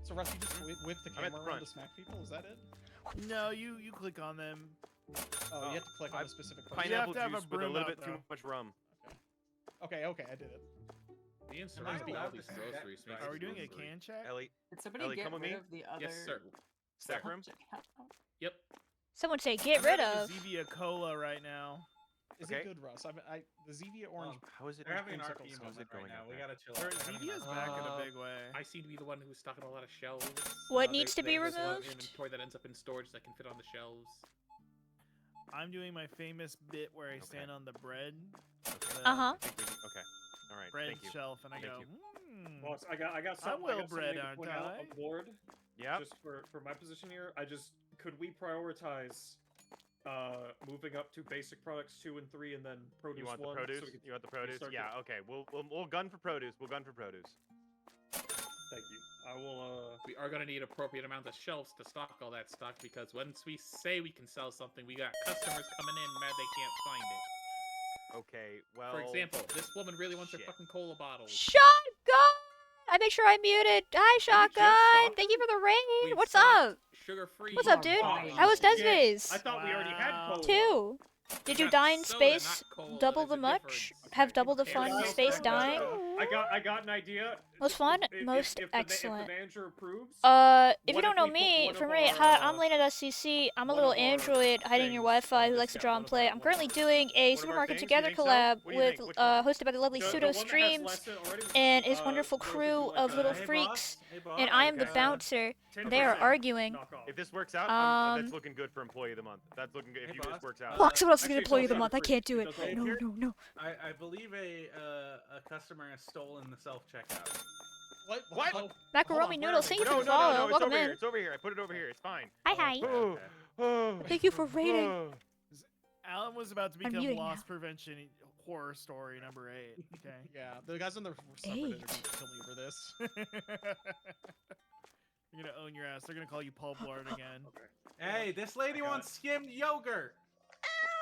So Russ, you just whip the I'm at the camera around front. to smack people? Is that it? No, you click on them. Oh, you have to click on I- the specific You person. Pineapple have to have a juice with a broom little out, bit too though. much rum. Okay, I did it. Me and Am I Surrey's beat all allowed these to say that? groceries. Are makes Are we it doing a really- can check? Ellie, Did somebody Ellie, get come with rid me. of the other? Yes, sir. stack room. Yep. Someone say get I'm rid having a of. Zevia Cola right now. Is Okay. it good, Russ? The Zevia orange. How is it? They're having an creamsicle RP smells moment it right going now. out We there? gotta chill Or out. They're having Zevia's an back in a Uh, big way. I seem to be the one who's stocking a lot of shelves. What needs to be there's a lot of removed? inventory that ends up in storage that can fit on the shelves. I'm doing my famous bit where I stand on the bread. Uh-huh. Okay. All right. Bread Thank you. shelf, and I Thank go, you. Boss, I got I'm something. well I got something bred, to aren't point out I? aboard. Yep. Just for my position here, could we prioritize moving up to basic products 2 and 3, and then produce You want the 1? produce? So we can You want the produce? start Yeah. Okay. We'll gun for produce. We'll gun for produce. Thank you. I will. We are gonna need appropriate amount of shelves to stock all that stock because once we say we can sell something, we got customers coming in mad they can't find it. Okay. Well. For example, this woman really wants her shit. fucking cola bottles. Shotgun! I make sure I'm muted. Hi, just Shotgun! stopped? Thank you for the raid. We've What's stocked up? Sugar-free. What's up, dude? Fine. How was Shit. Desvez? I thought we already had Wow. cola. Two. Did you Got die in soda, space? not cola. Double There's the a much? difference. Have double the Compare fun yourself space to dying? I got an idea. Most fun? Most If excellent. the manager approves. If you What if don't know we put me, one of for me, our, hi, I'm Lena at SCC. I'm a one little of our android hiding in your things Wi-Fi on who this likes to guy, draw one and of play. our- I'm one currently of- doing a one of our Supermarket things? You Together think so? collab What do you with, think? Which one? hosted by the lovely The Pseudo one that has Streams lesson already? and his wonderful Rose, would crew you like of that? little Hey, freaks, boss. Hey, boss. and I am the Okay. bouncer. 10%. They are arguing. Knock off. If this works out, that's Um, looking good for employee of the month. That's looking good. If Hey, you this boss. works out. Fuck, someone else is Actually, gonna it's employee all of the for month. I free. can't do It it. does all No, for no, no. I believe a customer has stolen the self checkout. What? What? Oh, Macaroni noodles, thank you No, for no, the no, follow. no. It's Welcome over here. in. It's over here. I put it over here. It's fine. Hi, hi. Oh, oh, Thank you for rating. oh. Alan was about to I'm become muting Lost Prevention horror story number 8. Okay. yeah, the guys on the subreddit are Eight. gonna kill me over this. You're gonna own your ass. They're gonna call you Paul Blart again. Hey, this lady got wants skimmed yogurt.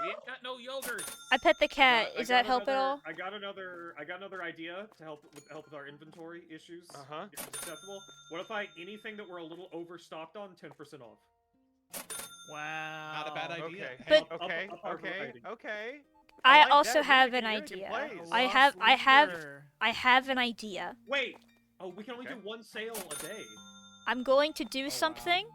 We ain't got no yogurt. I pet the cat. I Is got that help at another- all? I got another idea to help with our inventory issues. Uh-huh. If it's acceptable. What if anything that we're a little overstocked on, 10% off? Wow. Not a bad idea. Okay. But- Okay. Up our Okay. variety. Okay. I like also that. You're have making an really good idea. plays. I Lost have an idea. Wait. Oh, we can only Okay. do one sale a day. I'm going to do wow. something.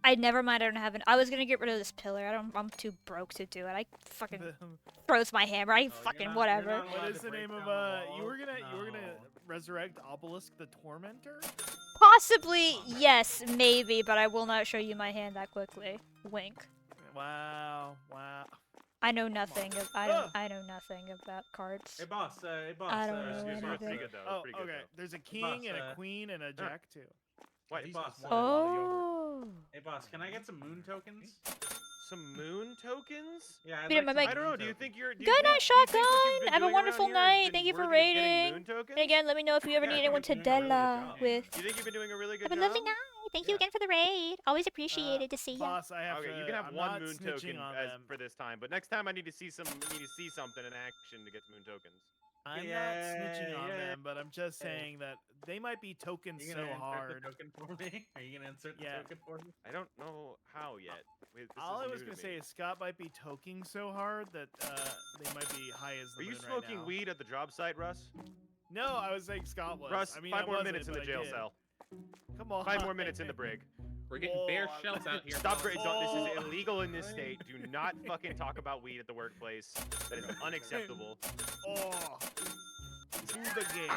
I never mind. I don't have an. I was gonna get rid of this pillar. I'm too broke to do it. I fucking The- throws my hammer. I you're fucking not- whatever. you're not what allowed is to the break name of down the you were gonna No. resurrect Obelisk the Tormentor? Possibly yes, maybe, but I will not show you my hand that quickly. Wink. Wow. Wow. I know nothing of. Ugh. I know nothing about cards. Hey boss, hey boss. I don't know It's anything. pretty good though. It's Oh, pretty good okay. though. There's a king boss, and a queen and a jack too. What? Hey These boss, guys want a lot of yogurt. Oh. Hey boss, can I get some moon tokens? Some moon tokens? Yeah, I'd Beat up like my some mic. I don't know. moon Do you tokens. think you're? Good night, do you think what you've Shotgun. been Have a doing wonderful around here has night. been Thank you for worthy of getting raiding. moon tokens? And again, let me know if you ever Yeah, need I anyone think to you're doing a really good Della job. with. You think you've been doing a really good Have a job? lovely night. Thank you Yeah. again for the raid. Always appreciated to see ya. Boss, I have Okay, to. you can have I'm one not moon snitching token on as them. for this time, but next time I need to see something in action to get moon tokens. I'm not Yeah, snitching on yeah. them, but I'm just saying that they might be token Are you so gonna insert hard. the token for me? Are you gonna insert the Yeah. token for me? I don't know how yet. Wait, this All is I was new gonna to say me. is Scott might be toking so hard that they might be high as the Are you moon smoking right now. weed at the job site, Russ? No, I was saying Scott was. Russ, I mean, 5 I more wasn't, minutes in but the I jail did. cell. Come on. 5 more minutes in the brig. We're getting bare Whoa, shells out here. Stop. boss. This is Oh. illegal in this state. Do not fucking talk about weed at the workplace. That is unacceptable. Oh. To the game.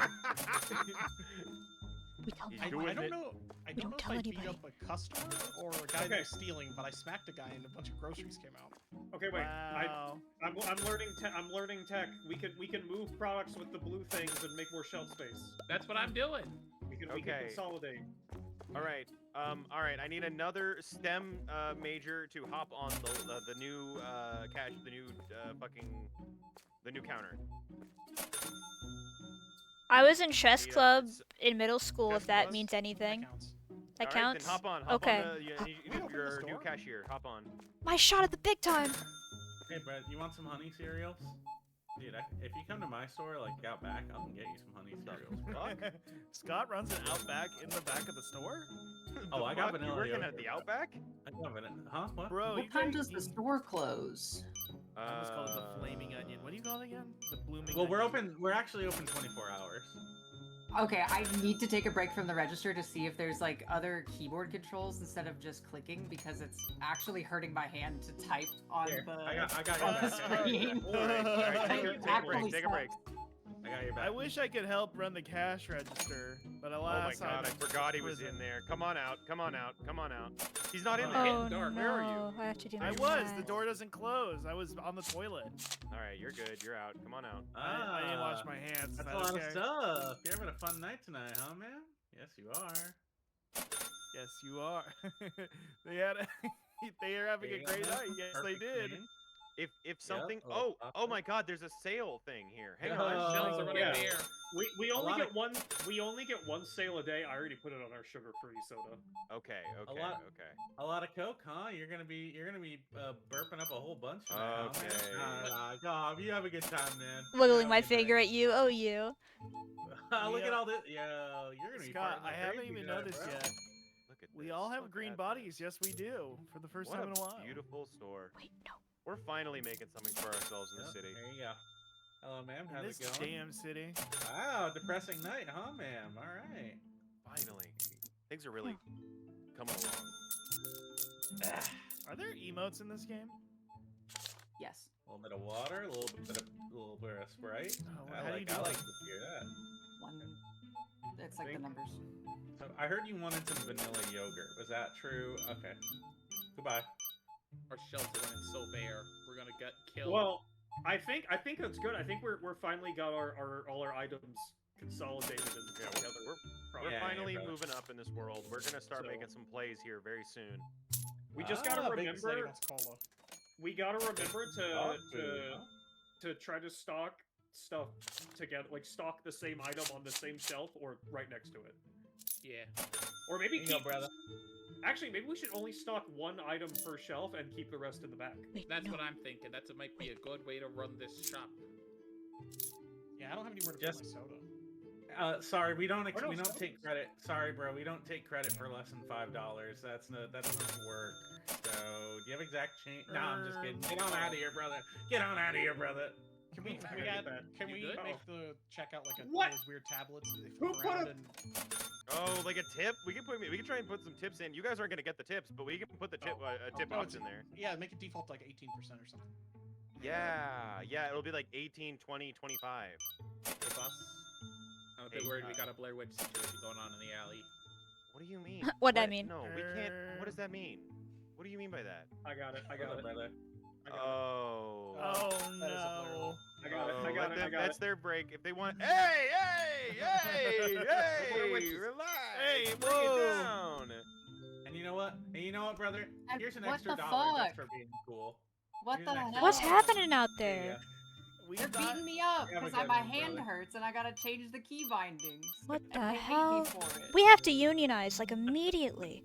We tell He's I doing don't it. know. I We don't know don't if tell I beat anybody. up a customer or a guy that Okay. was stealing, but I smacked a guy and a bunch of groceries came out. Okay, wait. Wow. I'm learning. I'm learning tech. We can move products with the blue things and make more shelf space. That's what I'm doing. We can Okay. consolidate. All right. All right. I need another STEM major to hop on the new cash, the new counter. I was in chess Yeah, club it's- in middle school, Chess if that club? means That anything. counts. That All right, counts? then hop on. Okay. On We opened your the new store? cashier. Hop on. My shot at the big time. Hey, Brett, you want some honey cereals? Dude, if you come to my store, like out back, I can get you some honey cereals. Fuck. Scott runs an Outback in the back of the store? Oh, I got Fuck, vanilla You working yogurt. at the Outback? I got vanilla. Huh? What? Bro, What you time guys- does the store close? I almost called it the flaming onion. What do you call it again? The blooming Well, we're onion. open. We're actually open 24 hours. Okay, I need to take a break from the register to see if there's like other keyboard controls instead of just clicking because it's actually hurting my hand to type on Here, the I got on your the back. screen. All right, take a break. Actually Take a break. I got your back. I wish I could help run the cash register, but Oh my alas, god, I I'm forgot he was in prison. there. Come on out. Come on out. Come on out. He's not in Oh, there. getting Oh dark. no, Where are you? I have to do my I was. The math. door doesn't close. I was on the toilet. All right, you're good. You're out. Come on out. I didn't wash my hands. Is That's that a lot okay? of stuff. You're having a fun night tonight, huh, man? Yes, you are. Yes, you are. they had. They are having There a you go, great man. night. Yes, Perfect they did. name. If something. a little Oh my chocolate. god, there's a sale thing here. Hang Yeah. on. Shells are running yeah. bare. We only lot get of- one sale a day. I already put it on our sugar-free soda. Okay. Okay. lot- Okay. A lot of coke, huh? You're gonna be burping up a whole bunch tonight, huh, man? Okay. Nah, you have a good time, man. Wiggling You my have a good finger at you. Oh, you. night. Look Yeah. at all this. Yo, you're gonna be Scott, farting like I haven't crazy even tonight, noticed bro. yet. Look at We this. all have Look green at bodies. this. Yes, we do. For the first What time a in a while. beautiful store. Wait, no. We're finally making something for ourselves in the Yep, city. There you go. Hello, ma'am. In How's this it going? damn city. Wow, depressing night, huh, ma'am? All right. Finally, things are really coming along. Are there emotes in this game? Yes. A little bit of water, a little bit of Sprite. Oh, I how do you like, do I it? like to hear that. One. It's like the Think- numbers. So I heard you wanted some vanilla yogurt. Was that true? Okay. Goodbye. Our shells are running so bare. We're gonna get killed. Well, I think that's good. I think we're finally got all our items consolidated and Yeah, together. We're Yeah, finally brother. moving up in this world. We're gonna start So- making some plays here very soon. We just gotta Big Lady remember. wants cola. We gotta remember Dog food, huh? to try to stock stuff together, like stock the same item on the same shelf or right next to it, yeah. or maybe Here you go, keep. brother. Actually, maybe we should only stock one item per shelf and keep the rest in the back. Wait, That's no. what I'm thinking. That might be a good way to run this shop. Yeah, I don't have anywhere to Just- put my soda. Sorry, we don't no, we don't sodas. take credit. Sorry, bro, we don't take credit for less than $5. That doesn't work. So, do you have exact change? No, I'm just kidding. Get on out of here, brother. Get on out of here, brother. Can we I get that. can You we good? make the checkout like a What? those weird tablets that they Who flip put around a- and Oh, like a tip? We can try and put some tips in. You guys aren't gonna get the tips, but we can put the tip tip Oh, box in there. yeah, make it default to like 18% or something. Yeah, it'll be like 18, 20, 25. Hey, boss. I'm a bit Hey, worried we got a Blair Witch situation going on in the alley. What do you mean? What'd I mean? No, we can't. What does that mean? What do you mean by that? I got it. I got Brother, it. brother. I got Oh Oh. That is a Blair no. hole. it. I got it. Oh, I got let it. I them- got That's it. their break. If they want. Hey, hey, hey, Blair hey! Witches. Relax. Hey, Bring whoa. it down. And you know what? what? Hey, you know what, brother? Here's an What extra the dollar just fuck? for being cool. What Here's the an extra hell? What's dollar. happening out There you there? go. We They're thought- beating me up Have a because good my one, hand brother. hurts and I gotta change the key bindings. What And the they paid hell? me for it. We have to unionize, like, immediately.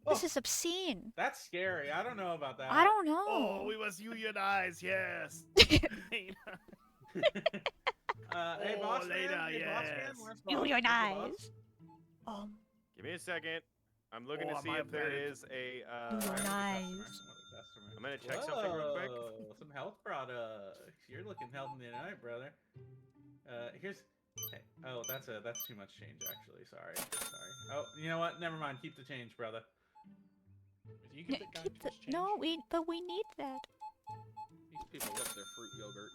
This Oh. is obscene. That's scary. I don't know about that. I don't Oh, know. we must unionize, yes. Hey, boss later, man. Hey, boss man. yes. Where's boss? Where's the boss? Unionize. Give me a second. I'm looking Oh, to see my if there bad. is a. Unionize. I'm gonna check something real quick. Whoa, some health products. You're looking healthy tonight, brother. Here's. Hey, oh, that's too much change, actually. Sorry. Oh, you know what? Never mind. Keep the change, brother. You give the guy Keep the, just change. no, but we need that. These people love their fruit yogurt.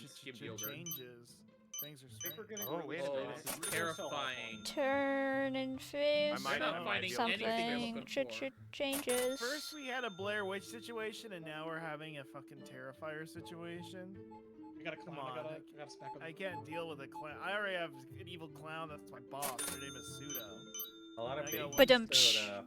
Skim yogurt. Changes. Things are I think we're strange. getting Oh, wait a Oh, minute. this is We're gonna sell terrifying. Turn and face. might not not finding be able to anything they're Something. looking for. Changes. First we had a Blair Witch situation, and now we're having a fucking Terrifier situation. We got a clown. Come on, I gotta smack with I him. can't deal with a clown. I already have an evil clown. That's my boss. Her name is Pseudo. A lot of I got baking one. soda.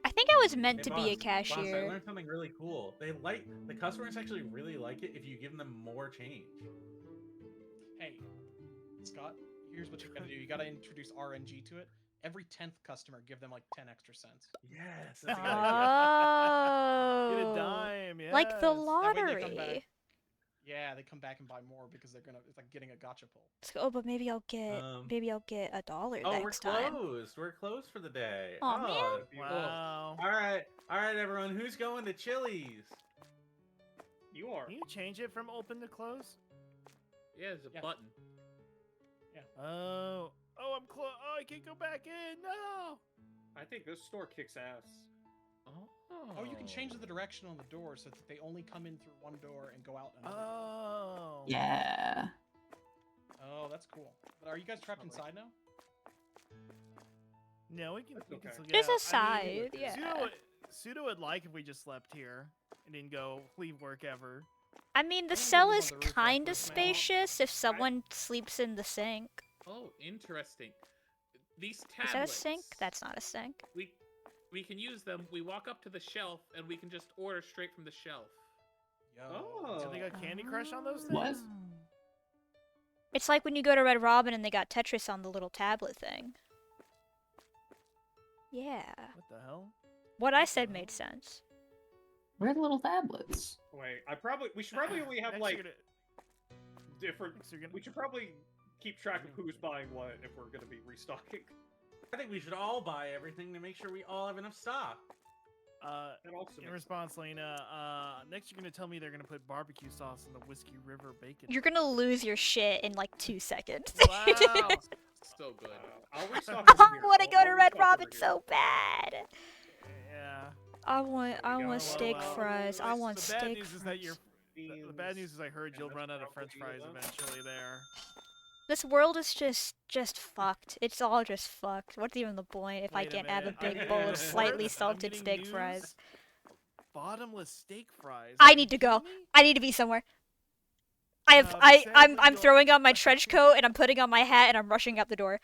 I think I was meant Hey, to boss, be a Boss, I cashier. learned something really cool. The customers actually really like it if you give them more change. Hey, Scott, here's what you gotta do. You gotta introduce RNG to it. Every 10th customer, give them like 10 extra cents. Yes. That's a good Oh. Get a dime, yes. Like the way they come lottery. back. Yeah, they come back and buy more because it's like getting a gotcha pull. Oh, but maybe I'll get $1 Oh, we're next time. closed. We're closed for the day. Aw, man. Wow. All right, everyone. Who's going to Chili's? You are. Can you change it from open to close? Yeah, there's a Yeah. button. Oh, I'm close. Oh, I can't go back in. No. I think this store kicks ass. Oh, you can change the direction on the door so that they only come in through one door and go out another. Oh. Yeah. Oh, that's cool. But are you guys trapped inside now? No, we can okay. still get There's a out. I mean, side, yeah. Pseudo would like if we just slept here and didn't go leave work ever. I mean, the I'm gonna cell live on is the roof like kind of this, man. spacious if someone sleeps in the sink. Oh, interesting. These Is tablets. that a sink? That's not a sink. We can use them. We walk up to the shelf and we can just order straight from the shelf. Yo. Oh. So they got Candy Crush on those things? What? It's like when you go to Red Robin and they got Tetris on the little tablet thing. Yeah. What the hell? What I said made sense. Where are the little tablets? Wait, we should probably only have Next like you're gonna- different. next you're gonna- We should probably keep track of who's buying what if we're gonna be restocking. I think we should all buy everything to make sure we all have enough stock. And also, In response, Lena, next you're gonna tell me they're gonna put barbecue sauce in the Whiskey River bacon. You're gonna lose your shit in like 2 seconds. Wow. So good. I'll restock. I over here. want to go I'll to Red restock over Robin here. so bad. Yeah. I want Well, steak well, fries. I want the bad steak news is that fries. you're. The bad news is I heard And you'll that's run out of French probably fries them. eventually. There. This world is just fucked. It's all just fucked. What's even the point if I Wait a can't have a minute, big I'm bowl getting of slightly reports. I'm salted getting steak news. fries? Bottomless steak fries. I Are need you to go. kidding me? I need to be somewhere. I have it I says I'm that I'm you'll- throwing on my trench coat and I'm putting on my hat and I'm rushing out the door.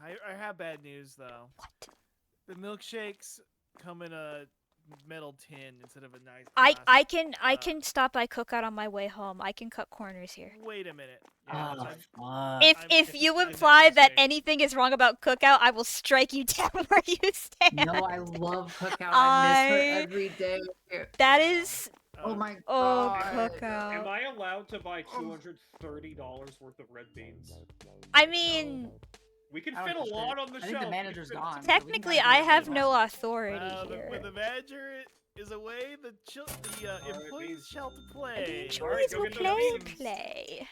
I have bad news though. What? The milkshakes come in a metal tin instead of a nice. I glass. I can stop by Cookout on my way home. I can cut corners here. Wait a minute. Yeah, Oh, that's fuck. If I'm- if if you it's imply that mistake. anything is wrong about Cookout, I will strike you down where you stand. No, I love Cookout. I miss her I- every day. That is Oh my oh god. Am Cookout. I allowed to buy $230 worth of red beans? I mean, We can I fit a don't lot know. on the I shelf. think the We manager's can fit- gone. so we can technically, kinda I do whatever have we no want. authority when here. the manager is away, the employees beans. shall to The play. employees go will get those play beans. play.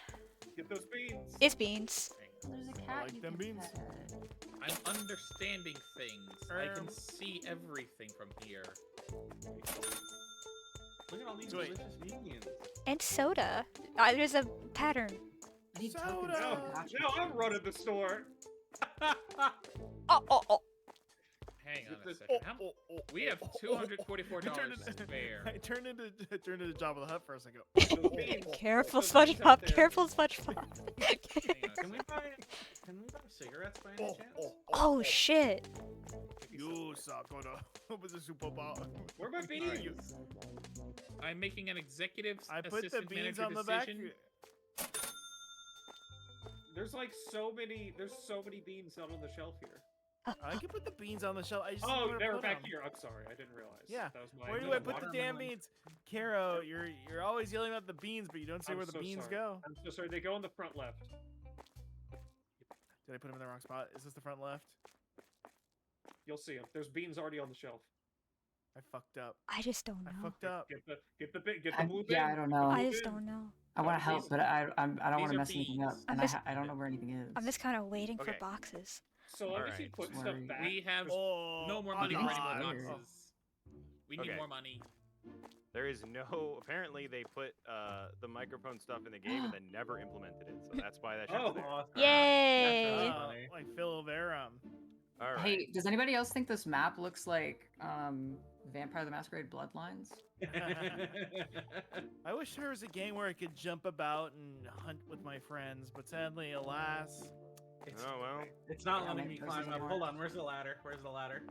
Get those beans. It's beans. There's a I cat like you them can beans. pet. I'm understanding things. I can Um, see everything from here. Look at all these So wait. delicious beans. And soda. There's a pattern. I need Soda. tokens Now, for gotcha. now I'm running the store. Oh, oh, oh. Hang on a This- second. We have $244 spare. I turned into Jabba the Hutt for a second. Careful, So the beans up SpongeBob. there- Careful, SpongeBob. Hang on. Can we buy cigarettes by any chance? Oh shit. You suck on the Super Bowl. Where are my beans? I'm making an executive I put the assistant beans manager on the back. decision. There's like so many beans out on the shelf here. I can put the beans on the shelf. I just Oh, don't they were put back 'em. here. I'm sorry, I didn't realize. Yeah. That was my. Where do I put the damn beans? Caro, you're always yelling about the beans, but you don't say I'm where the so beans sorry. go. I'm so sorry. They go in the front left. Did I put them in the wrong spot? Is this the front left? You'll see them. There's beans already on the shelf. I fucked up. I just don't I know. fucked up. Get the blue bin. Yeah, I don't know. I just don't know. I want to these- help, but I don't want these to are mess anything up, beans. and I'm just- I don't know where anything is. I'm just kind of waiting for Okay. boxes. So let me Alright. keep putting Just stuff worry. back. We have Oh, no more money for any more God. boxes. We need Okay. more money. There is no. Apparently, they put the microphone stuff in the game and then never implemented it. So that's why that shit's Oh. there. Awesome. Yay! That's Oh, funny. like Phil Verum. All right. Hey, does anybody else think this map looks like Vampire the Masquerade Bloodlines? I wish there was a game where I could jump about and hunt with my friends, but sadly, alas. Oh well. It's not Yeah, letting make me those climb up. anymore. Hold on, where's the ladder? Where's the ladder?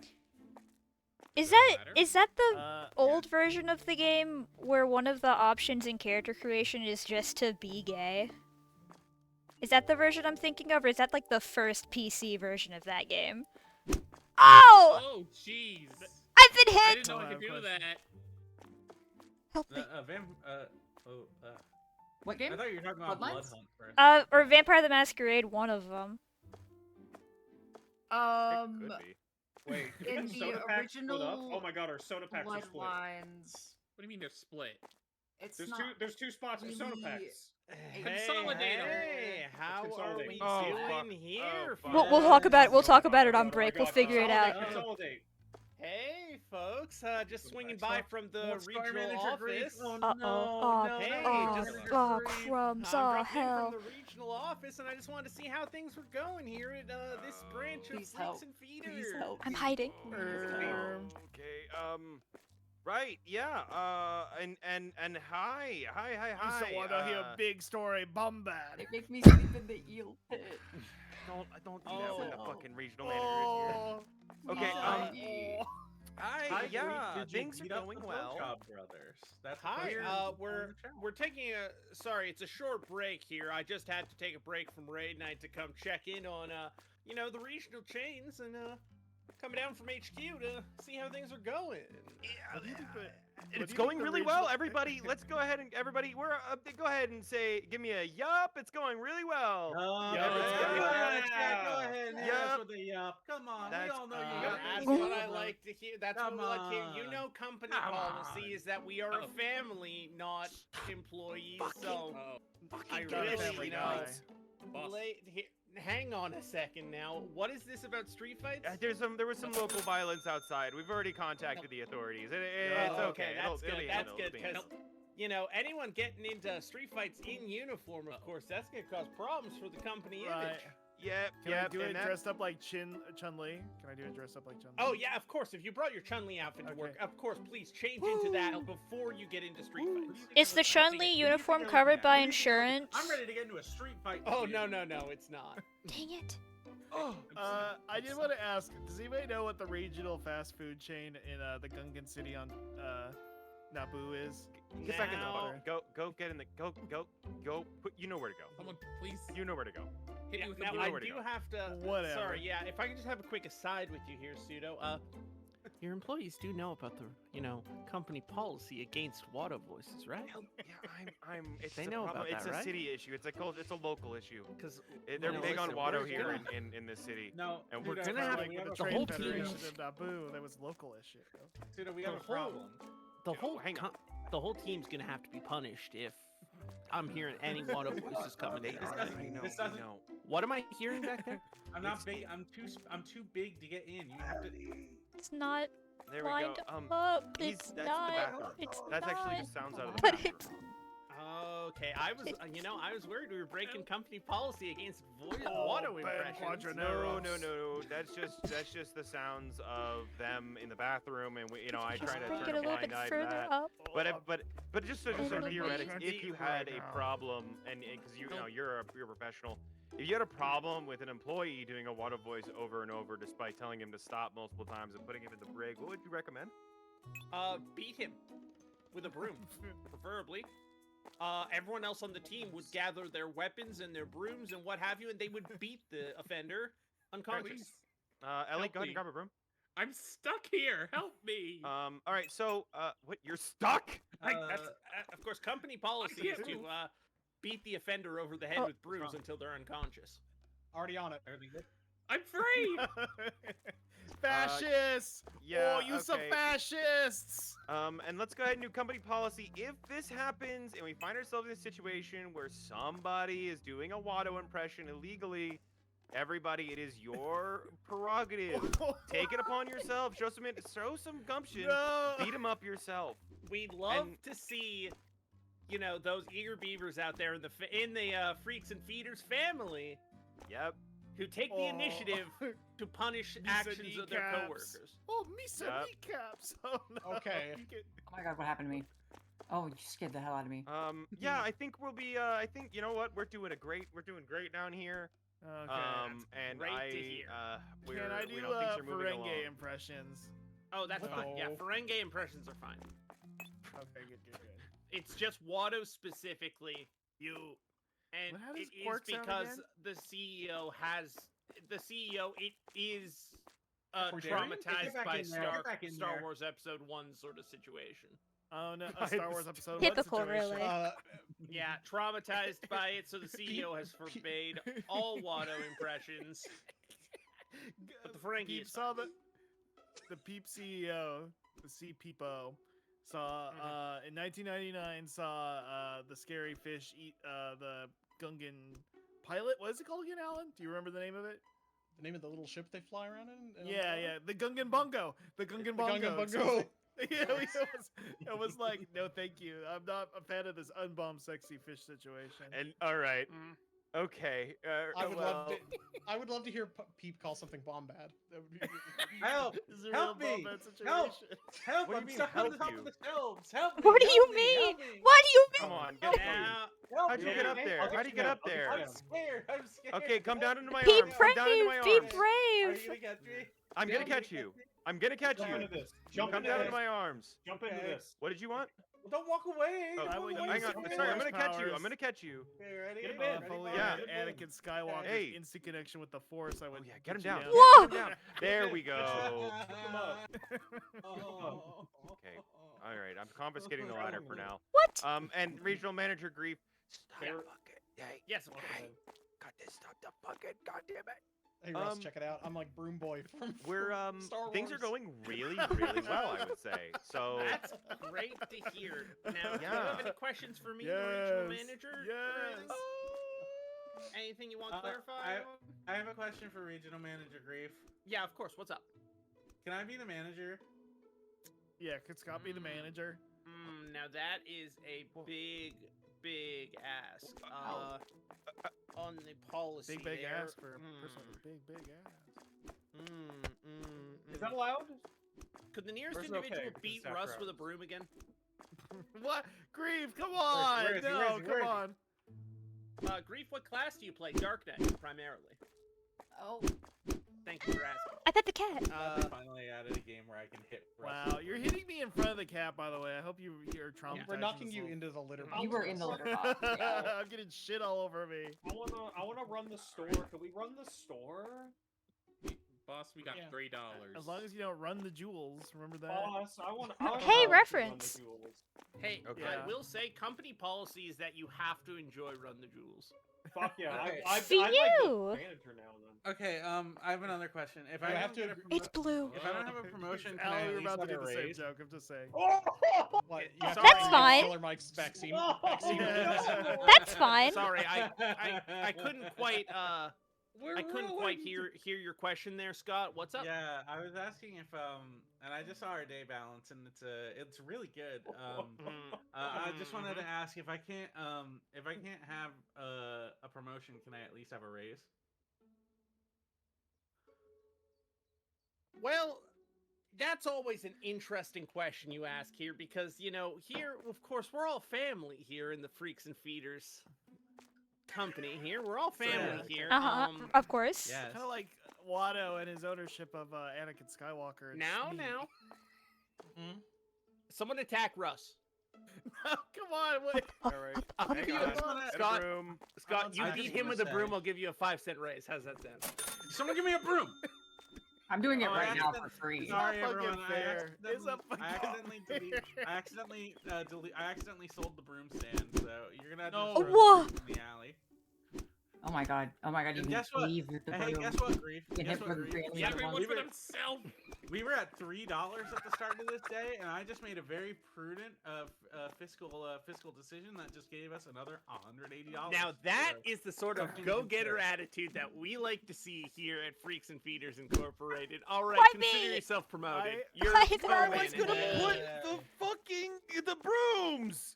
Is Doesn't that matter. is that the Uh, old version of the game where one of the options in character creation is just to be gay? Is that the version I'm thinking of, or is that like the first PC version of that game? Oh! Oh, jeez. I've been I hit! didn't know I Oh, could do question. that. Help me. What I game? thought you were talking about Blood Bloodlines? Hunt first. Or Vampire the Masquerade, one of them. It could be. Wait, In the the soda packs split up? original Oh my god, our soda packs are split. Bloodlines. What do you mean they're split? It's There's not. there's two spots in soda really- packs. Consolidate 'em. Hey, how are consolidate. we Oh, doing fuck. here? Oh, fuck. We'll talk about We'll talk about it Oh on my break. We'll God, figure it out. Consolidate. Hey, folks, just swinging Store- by from the Store regional manager grief. office. Oh, Uh-oh. no, Oh, no, Hey, no, just- manager Oh, grief. crumbs. I'm Oh, dropping in hell. from the regional office, and I just wanted to see how things were going here at this branch of Please Freaks help. and Feeders. Please help. I'm hiding. Okay. Right. Yeah. And hi. You still want to hear a big story, Bombad? It makes me sleep in the eel pit. Don't do that when the Oh. fucking regional manager Oh, is here. Okay. Sorry. Hi, yeah, Did you things are beat up going the well. Blowjob brothers? That's Hi, clear we're on the chat. we're taking a it's a short break here. I just had to take a break from raid night to come check in on the regional chains and coming down from HQ to see how things are going. It's going really well, everybody. Let's go ahead and go ahead and say, give me a yup. It's going really well. Oh, Yeah, let's it's go good. ahead, chat, go ahead and hit us Yup. with the yup. Come on, we That's- all know you uh, got That's the what I yup. like to hear. That's Come what we like to hear. You on. know, company Come policy on. is that we are a Oh. family, not employees. So Oh, I got a really, family you guy. know, boss. hang on a second now. What is this about street fights? There was some local violence outside. We've already contacted the authorities. It's Oh, okay. That's It'll good. be That's handled. good It'll be because handled. anyone getting into street fights in uniform, of course, that's gonna cause problems for the company Right. image. Yep. Can I Yep. do it and that- dressed up like Chun-Li? Can I do it dressed up like Chun-Li? Oh yeah, of course. If you brought your Chun-Li outfit to work, Okay. of course, please change into that before you get into street fights. Is the Chun-Li uniform covered by insurance? I'm ready to get into a street fight. Oh with you. no, it's not. Dang it. I did want to ask, does anybody know what the regional fast food chain in the Gungan City on Naboo is? Get back in the Now- boat. Go get in the go. You know where to go. Someone please You know where to go. hit Yeah, me with the now blue I where to do go. have to. Whatever. Sorry, yeah. If I could just have a quick aside with you here, Pseudo. Your employees do know about the, company policy against water voices, right? Yeah, I'm. It's They a know problem. about It's that, a right? city issue. It's a local issue. Because They're No, big on listen, Watto we're here gonna- in this city. No, And we're Pseudo, gonna have- Like we with have the a Trade whole problem. team- Federation of Naboo, that was local issue. Pseudo, we have a The whole- problem. the whole hang on. the whole team's gonna have to be punished if I'm hearing any water voices coming in. This doesn't- I know. this I doesn't- know. What am I hearing back there? I'm not big. I'm too big to get in. You have to. It's not There we go. lined up. It's that's the not. bathroom. It's That's not. actually just sounds out of the But bathroom. it's- Okay, I was, I was worried we were breaking company policy against Oh, auto Ben impressions. No. That's just the sounds of them in the bathroom, and I Just try to bring turn it a a little blind bit eye to further that. up. But just so And it'll theoretics, be- if you had a problem, and because you're a professional, if you had a problem with an employee doing a water voice over and over despite telling him to stop multiple times and putting him in the brig, what would you recommend? Beat him with a broom, preferably. Everyone else on the team would gather their weapons and their brooms and what have you, and they would beat the offender unconscious. Ellie, go ahead me. and grab a broom. I'm stuck here. Help me. All right, so, what, you're stuck? That's, of course, company policy is to beat the offender over the head Oh. with brooms until they're unconscious. Already on it. Everything good? I'm free. Fascists! Yeah, Oh, you some okay. fascists! And let's go ahead and do company policy. If this happens and we find ourselves in a situation where somebody is doing a Watto impression illegally, everybody, it is your prerogative. Take it upon yourself. Show some gumption. No! Beat him up yourself. We'd love And- to see, those eager beavers out there in the Freaks and Feeders family Yep. who take the initiative to punish Misa actions of their kneecaps. coworkers. Oh, Misa Yep. kneecaps! Oh, no. Okay. You get- Oh my god, what happened to me? Oh, you scared the hell out of me. Yeah, I think we'll be, I think, you know what? We're doing great down here. Okay. And great to hear. we're, Can I do things are moving along. Ferengi impressions? Oh, that's fine. Yeah, No. Ferengi impressions are fine. Okay, good. It's just Watto specifically, You. and How does it is Quark sound because again? the CEO it is Cordarian? Get traumatized back by in there, get back in Star there. Wars Episode 1 sort of situation. Oh no, a Star Wars episode. Typical, one situation. really. Yeah, traumatized by it, so the CEO has forbade all Watto impressions. But the Ferengi Peep is saw the Peep CEO, the C Peepo, saw in 1999 saw the scary fish eat the Gungan pilot. What is it called again, Alan? Do you remember the name of it? The name of the little ship they fly around in? Yeah, the Gungan Bungo. The Gungan The Bungo. Gungan Bungo. Yeah, it was like, no, thank you. I'm not a fan of this unbombed sexy fish situation. And all right, Mm. okay. I would love to hear Peep call something bomb bad. That would be Help! This is a Help real me! bomb situation. Help! Help! What do you I'm mean, stuck on the help top you? of the shelves. Help me! What do you help me, mean? help me, What do you Come mean? on, help get me. Now, Help How'd you me. get up there? I'll How'd you get up there? I'm scared. I'm scared. Okay, come down into my Be arms. Come down into my brave! Be arms. Are brave! you gonna catch me? I'm gonna catch you. I'm gonna catch Jump you. into this. Jump Come into down this. into my arms. Jump into Okay. this. What did you want? Well, don't walk away. Oh, Don't I walk would away. Hang use on. some Sorry, I'm gonna catch you. powers. I'm gonna catch you. Okay, ready? Get him Ready? in. If only Yeah. I had Anakin Skywalker's Hey. instant connection with the Force, I would. Oh yeah, get him you down. Whoa! Get him down. There we go. him up. Oh. Okay. All right, I'm confiscating the ladder for now. What? And regional manager Grief. Stop There- fucking. Hey, yes, of course. hey, cut this. Stop the fucking. God damn it. Hey Russ, Um, check it out. I'm like Broom Boy from We're Star things are Wars. going really, really well, I would say. So That's great to hear. Now, do you Yeah. have any questions for me, the regional Yes. manager? or Yes. anything? Anything you want Uh, clarified? I have a question for regional manager Grief. Yeah, of course. What's up? Can I be the manager? Yeah, could Scott be the manager? Now that is a big ask. On the policy Big there. ass for a person with a big ass. Is that allowed? Could the nearest Where's it okay, individual because beat it's after Russ with a hours? broom again? What? Grief, come on! where is he? No, Where is he? Where come is on. Grief, what class do you play? Dark Knight, primarily. Oh. Thank you for asking. I bet the cat. They finally added a game where I can hit. Russ Wow, with you're the hitting me in front of the cat, by the way. I hope you're traumatized. We're knocking you into the litter box. You were in the litter box. Yeah. I'm getting shit all over me. I wanna run the store. Can we run the store? Boss, we got Yeah. $3. As long as you don't run the jewels, remember that? Boss, I wanna. Hey, reference. Hey, Okay. I will say company policy is that you have to enjoy Run the Jewels. Fuck yeah! Okay. See I'm like you. the manager now then. Okay, I have another question. If You I have don't to get a agree- It's blue. if I don't have a promotion, can I Al, at you're least about to have do a the same raise? joke, I'm just saying. What, you have to That's bring fine. Killer Mike's vaccine. No. vaccine Yeah. That's fine. Sorry, I couldn't quite I couldn't quite hear your question there, Scott. What's up? Yeah, I was asking if and I just saw our day balance, and it's really good. I just wanted to ask if I can't have a promotion, can I at least have a raise? Well, that's always an interesting question you ask here because, you know, here, of course, we're all family here in the Freaks and Feeders company here. We're all family here. Of course. Yes. Kind of like Watto and his ownership of Anakin Skywalker. And Now, Hmm? someone attack Russ. No, come on, wait. All right. I'll Hang give you on. a- Get a Scott, broom. Scott, you I beat just him wanna with a broom, say- I'll give you a 5-cent raise. How's that sound? Someone give me a broom. I'm doing it Oh, right I now accident- for free. Sorry, It's not fucking everyone. fair. It's not I fucking accidentally sold the broom stand, so you're gonna have to No. throw the Whoa. broom in the alley. Oh my god. You And can guess what? leave the Hey, broom. guess what, Grief? You can Guess hit what, for the Grief? broom. Yeah, Everyone everyone for were- themselves. We were at $3 at the start of this day, and I just made a very prudent fiscal decision that just gave us another $180. Now that So- is the sort of Something to go-getter consider. attitude that we like to see here at Freaks and Feeders Incorporated. All right, Why consider me? yourself promoted. I- You're I the know. I co-man was in gonna there. put the brooms.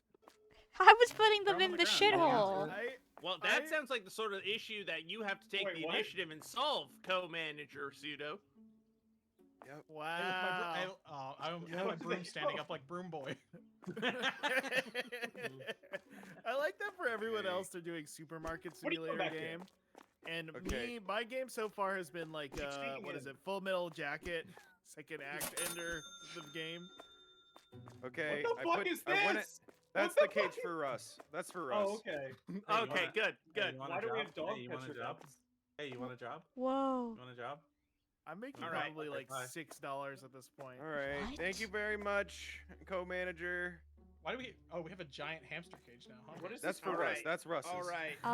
I was putting them Throw 'em in on the the ground, shithole. Well, that I- sounds like the sort of issue that you have to take Wait, the what? initiative and solve, co-manager Pseudo. Wow. I have my broom standing up like Broom Boy. I like that for everyone Okay. else. They're doing supermarket What do you simulator come back to? game, and Okay. my game so far has been like Sneaking what is in. it? Full Metal Jacket, second act ender of the game. Okay. What the fuck is I went this? That's What the the cage fuck? for Russ. That's for Russ. Oh, okay. Hey, you Okay, wanna- good, Hey, good. you want Why a do we job? have dog Hey, you want a catcher job? guns? Hey, you want a job? Whoa. You want a job? I'm making All right. probably like Bye. $6 at this point. All right. What? Thank you very much, co-manager. Why do we? Oh, we have a giant hamster cage now, huh? What is That's this? for All Russ. right. That's Russ's. All right. Oh.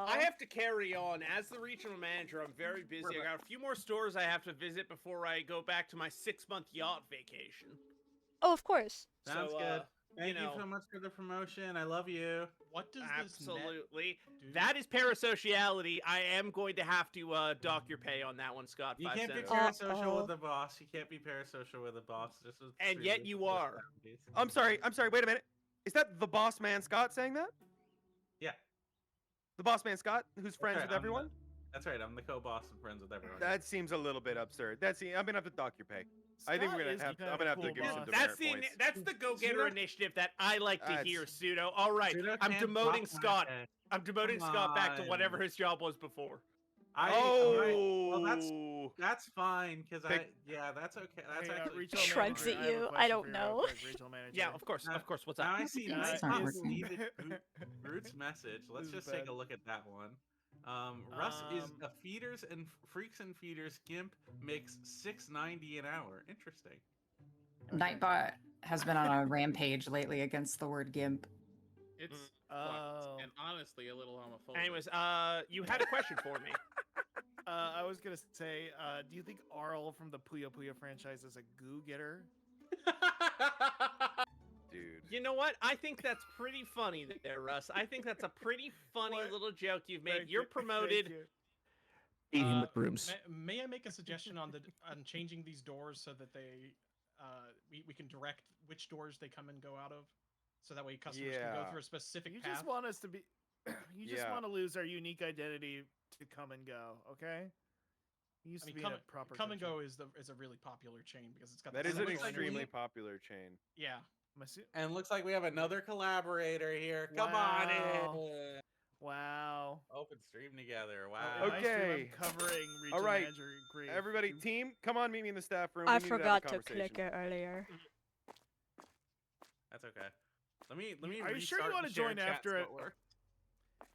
I have to carry on as the regional manager. I'm very busy. I got a few more stores I have to visit before I go back to my 6-month yacht vacation. Oh, of course. Sounds So, good. you Thank you know. so much for the promotion. I love you. What does this net Absolutely. do? That is parasociality. I am going to have to dock your pay on that one, Scott. You 5 can't be cents. parasocial Uh-oh. with the boss. You can't be parasocial with the boss. This is And true. yet This you is just are. boundaries. I'm sorry. Wait a minute. Is that the boss man Scott saying that? Yeah. The boss man Scott, who's friends right, with I'm everyone? That's right. I'm the co-boss and friends with everyone. That seems a little bit absurd. I'm gonna have to dock your pay. I think Scott we're is gonna have. kind I'm of gonna a have to cool give you some boss. demerit That's the points. that's the go-getter Pseudo- initiative that I like to That's- hear, Pseudo. All right, Pseudo I'm can't demoting dock my Scott. pay. I'm demoting Come Scott back to on. whatever his job was before. Oh, well, that's fine because Pick- that's okay. That's Hey, actually regional Shrugs manager, at I have a you. I question don't for you real know. quick, regional manager. Yeah, of course, Now- of course. What's Now up? I see That's nice not is working. deleted Root's message. Let's This is just take bad. a look at that one. Russ is Um, a feeders and freaks and feeders gimp makes $6.90 an hour. Interesting. Nightbot has been on a rampage lately against the word gimp. It's Oh. fucked, and honestly a little homophobic. Anyways, you had a question for me. I was gonna say, do you think Arl from the Puyo Puyo franchise is a goo getter? dude. You know what? I think that's pretty funny there, Russ. I think that's a pretty funny What? little joke you've made. Thank You're you, thank promoted. you. Beat him Uh, with brooms. May I make a suggestion on changing these doors so that we can direct which doors they come and go out of, so that way customers can go Yeah. through a specific You path. just want us to be. You just Yeah. want to lose our unique identity to come and go, okay? It used I mean, to be come, a proper come and country. go is a really popular chain because it's got That the is an central extremely menu. popular chain. Yeah. Am I see- And looks like we have another collaborator here. Come on Wow. in. Wow. Open stream together. Oh, Wow. in my stream, I'm Okay. covering regional right. manager Grave. Everybody, You- team, come on, meet me in the staff room. I We need to have a forgot to conversation. click it earlier. That's okay. Let me Are you sure you restart wanna the share join chat after so it? it works.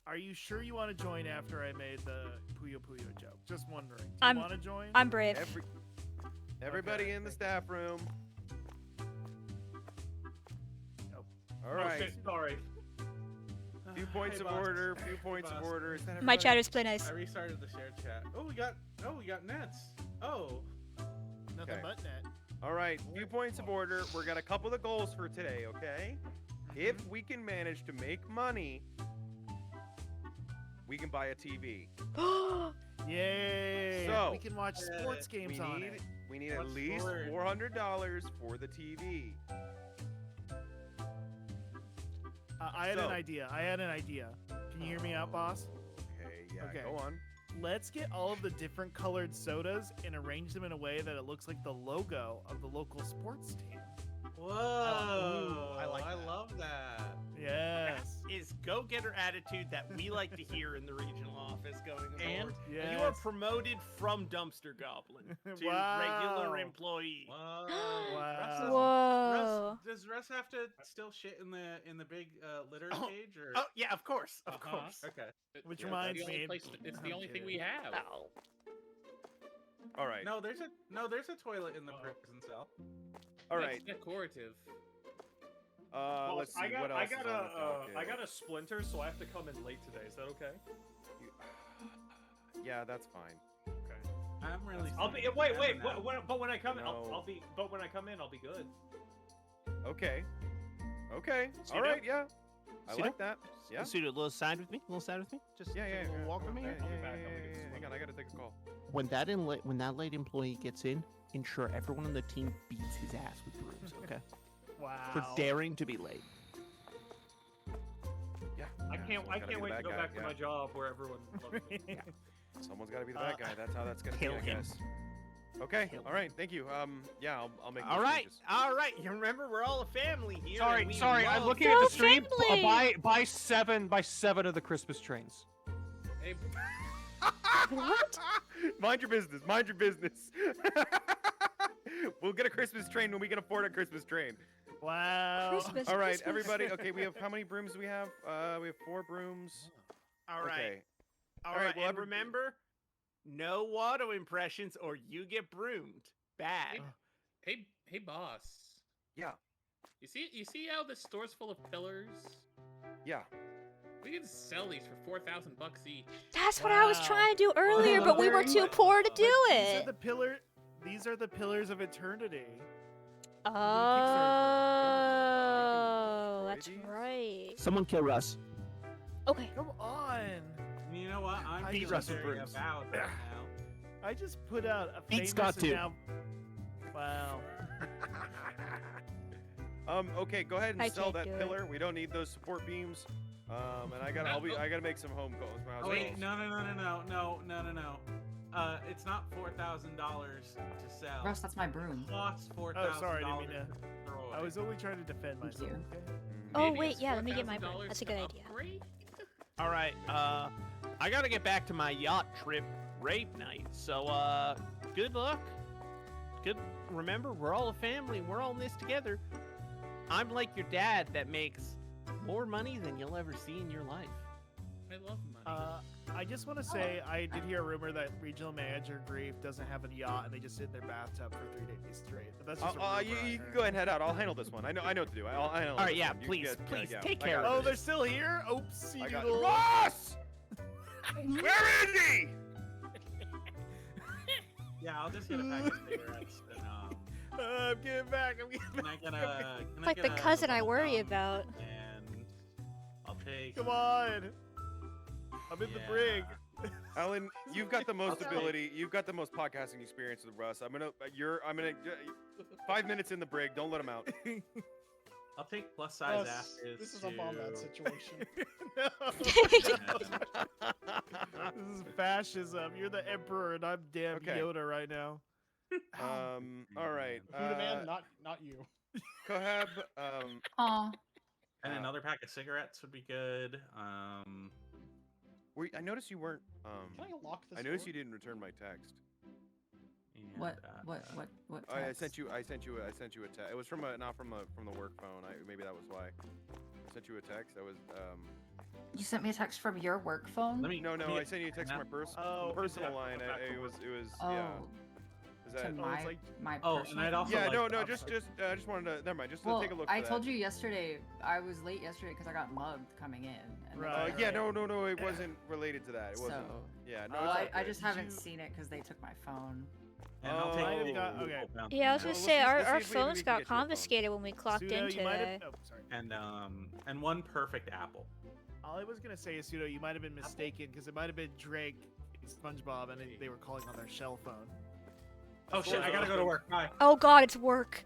Are you sure you want to join after I made the Puyo Puyo joke? Just wondering. Do you I'm- want to join? I'm brave. Everybody Okay, in the thank staff room. Nope. All right. Okay, sorry. Few points Hey, of boss. order. Few Hey, points of boss. order. Is that My everybody? chat is play nice. I restarted the share chat. Oh, we got nets. Oh, Nothing Okay. but net. All right. Few points of order. We're got a couple of goals for today. Okay. If we can manage to make money we can buy a TV. Yay! So, we can watch sports games on it. We need at What's least for it? $400 for the TV. I had So- an idea. Can you hear me out, boss? Okay, yeah, Okay. go on. Let's get all of the different colored sodas and arrange them in a way that it looks like the logo of the local sports team. Whoa! I like I that. love that. Yes. Is go-getter attitude that we like to hear in the regional office going And forward. Yes. You are promoted from dumpster goblin to Wow. regular employee. Wow. Whoa. Does Russ have to still shit in the big litter Oh, cage or? Oh yeah, of course, of Uh-huh. course. Okay. Which Yeah, reminds it's the only me- place- it's the I'm only thing we kidding. have. Oh. All right. No, there's a toilet in the prison cell. All That's right. decorative. Well, Let's see I got what else I is got on the a docket. I got a splinter, so I have to come in late today. Is that okay? Yeah, that's fine. Okay. I'm really. I'll be sorry. wait. I'm an But when I come in, No. I'll be. But when I come in, I'll be good. Okay. Okay. See All that? right. Yeah. I See like that? that. Yeah. Suit a little side with me. A little side with me. Just Yeah. take Yeah. a little walk with me Yeah, here. yeah, I'll be yeah, back. I'm gonna yeah, get yeah, some Hang on, I gotta take a call. When that late employee gets in, ensure everyone on the team beats his ass with brooms. Okay. Wow. For daring to be late. Yeah. I yeah, can't. someone's I gotta be can't the wait to bad go guy, back to yeah. my job where everyone loves me. Someone's got to be the bad guy. That's how that's gonna be, kill I him. guess. Okay. Kill All right. Thank you. Yeah. I'll make. All those right, changes. all right. You remember we're all a family here. Sorry, and we sorry. I'm love- looking at the So stream. friendly. Buy seven of the Christmas trains. Hey, What? Mind your business. Mind your business. We'll get a Christmas train when we can afford a Christmas train. Wow. Christmas. All right, Christmas. everybody. Okay, we have how many brooms do we have? We have 4 brooms. All right, Okay. all All right, right. well, And remember, no Watto impressions or you get broomed. Bad. hey, boss. Yeah. You see how this store's full of pillars? Yeah. We can sell these for $4,000 each. That's what I was Wow. trying to do earlier, but we were too poor to do These are it. the pillar. These are the pillars of eternity. Oh, that's these? right. Someone kill Russ. Okay. Come on. You know what? I'm I beat just Russell very Bruce. about right now. I just put out a Beat famous Scott, too. now. Wow. Okay, go ahead and I sell can't that do it. pillar. We don't need those support beams. And I gotta make some home calls. Oh wait, no. It's not $4,000 to sell. Russ, that's my broom. It costs $4,000. Oh, sorry, I didn't mean to. destroy. I was only trying to defend Thank myself. you. Okay? Oh, Maybe wait, it's yeah, let me get my broom. $4,000 That's a to good idea. upgrade? All right. I gotta get back to my yacht trip rape night. So good luck. Good. Remember, we're all a family. We're all in this together. I'm like your dad that makes more money than you'll ever see in your life. I love money. I just want to say I did hear a rumor that regional manager Grief doesn't have a yacht and they just sit in their bathtub for 3 days straight. But that's just a rumor. You I can heard. go ahead and head out. I'll handle this one. I know what to do. I'll handle All right, this yeah, one. You please, get- please, yeah, take I care got of Oh, it. they're still here? Oopsie I got doodle. Ross! Where is he? Yeah, I'll just get a pack of cigarettes and I'm getting back. I'm getting can back. I get a? It's like the cousin I worry about. And I'll take. Come on. I'm in the brig. Alan, you've got the most Okay. ability. You've got the most podcasting experience with Russ. I'm gonna 5 minutes in the brig. Don't let him out. I'll take plus size Russ, ashes. this is a bomb-bad situation. No. And- This is fascism. You're the emperor and I'm damn Okay. Yoda right now. All right. Buddha man, not you. Kohab. Aw. And another pack of cigarettes would be good. I noticed you weren't. Can I lock this I noticed door? you didn't return my text. and, What uh, I text? sent you a text. It was from not from the work phone. Maybe that was why. I sent you a text. That was You sent me a text from your work phone? Let me. no. let me I get- sent you a text from my Oh, personal is that- line. okay, It was Oh, yeah. Is to that? my like- my Oh, and personal I'd phone? also Yeah, like no, to- just wanted to. Never mind. Just Well, take a look. I for told that. you yesterday I was late yesterday because I got mugged coming in. And they Right. took Yeah, it. no. It wasn't related to that. It wasn't. So, Yeah, no. Uh, it's all I good. just haven't you- seen it because they took my phone. And I'll Oh, take I have the got- little okay. bouncy Yeah, I was ball. gonna let's say see- our let's see if we phones can got get your phone. confiscated when we clocked Pseudo, in you might today. have. Oh, sorry. And one perfect apple. All I was gonna say is, you might have been mistaken because it might have been Drake, SpongeBob, and they were calling on their shell phone. Oh shit! I gotta go to work. Bye. Oh god, it's work.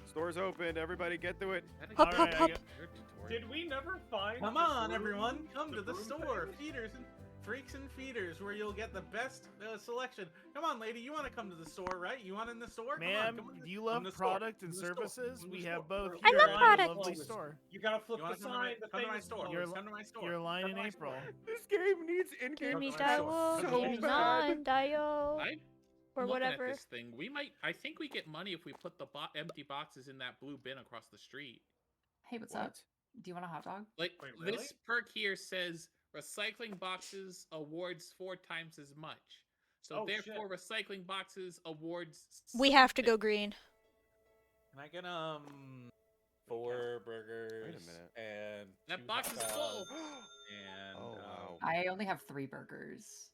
Store's open. Everybody get to it. Hup, All hup, right, I hup. got- Did we never find? Come the on, broom- everyone, come to the broom store, thing? Feeders and Freaks and Feeders, where you'll get the best selection. Come on, lady, you want to come to the store, right? You want in the store? Ma'am, come on, do you come love to the store. product and Come to the store. services? Come to We the have store. both I here love at product. the lovely store. You gotta flip You the want to come to my, sign. The come to my famous store? Your- Come to my store. Your line Come in to my April. store. This game needs in-game Give me Come to my store. Dio, so give me bad. Zon, Dio, I'm or looking whatever. at this thing. We might. I think we get money if we put the empty boxes in that blue bin across the street. Hey, what's up? Do you want a hot dog? Like Wait, really? this perk here says recycling boxes awards 4 times as much. So Oh, shit. therefore, recycling boxes awards. We have to something. go green. Can I get 4 burgers? Wait a minute. And That 2 box hot is dogs full. And Oh, wow. I only have 3 burgers.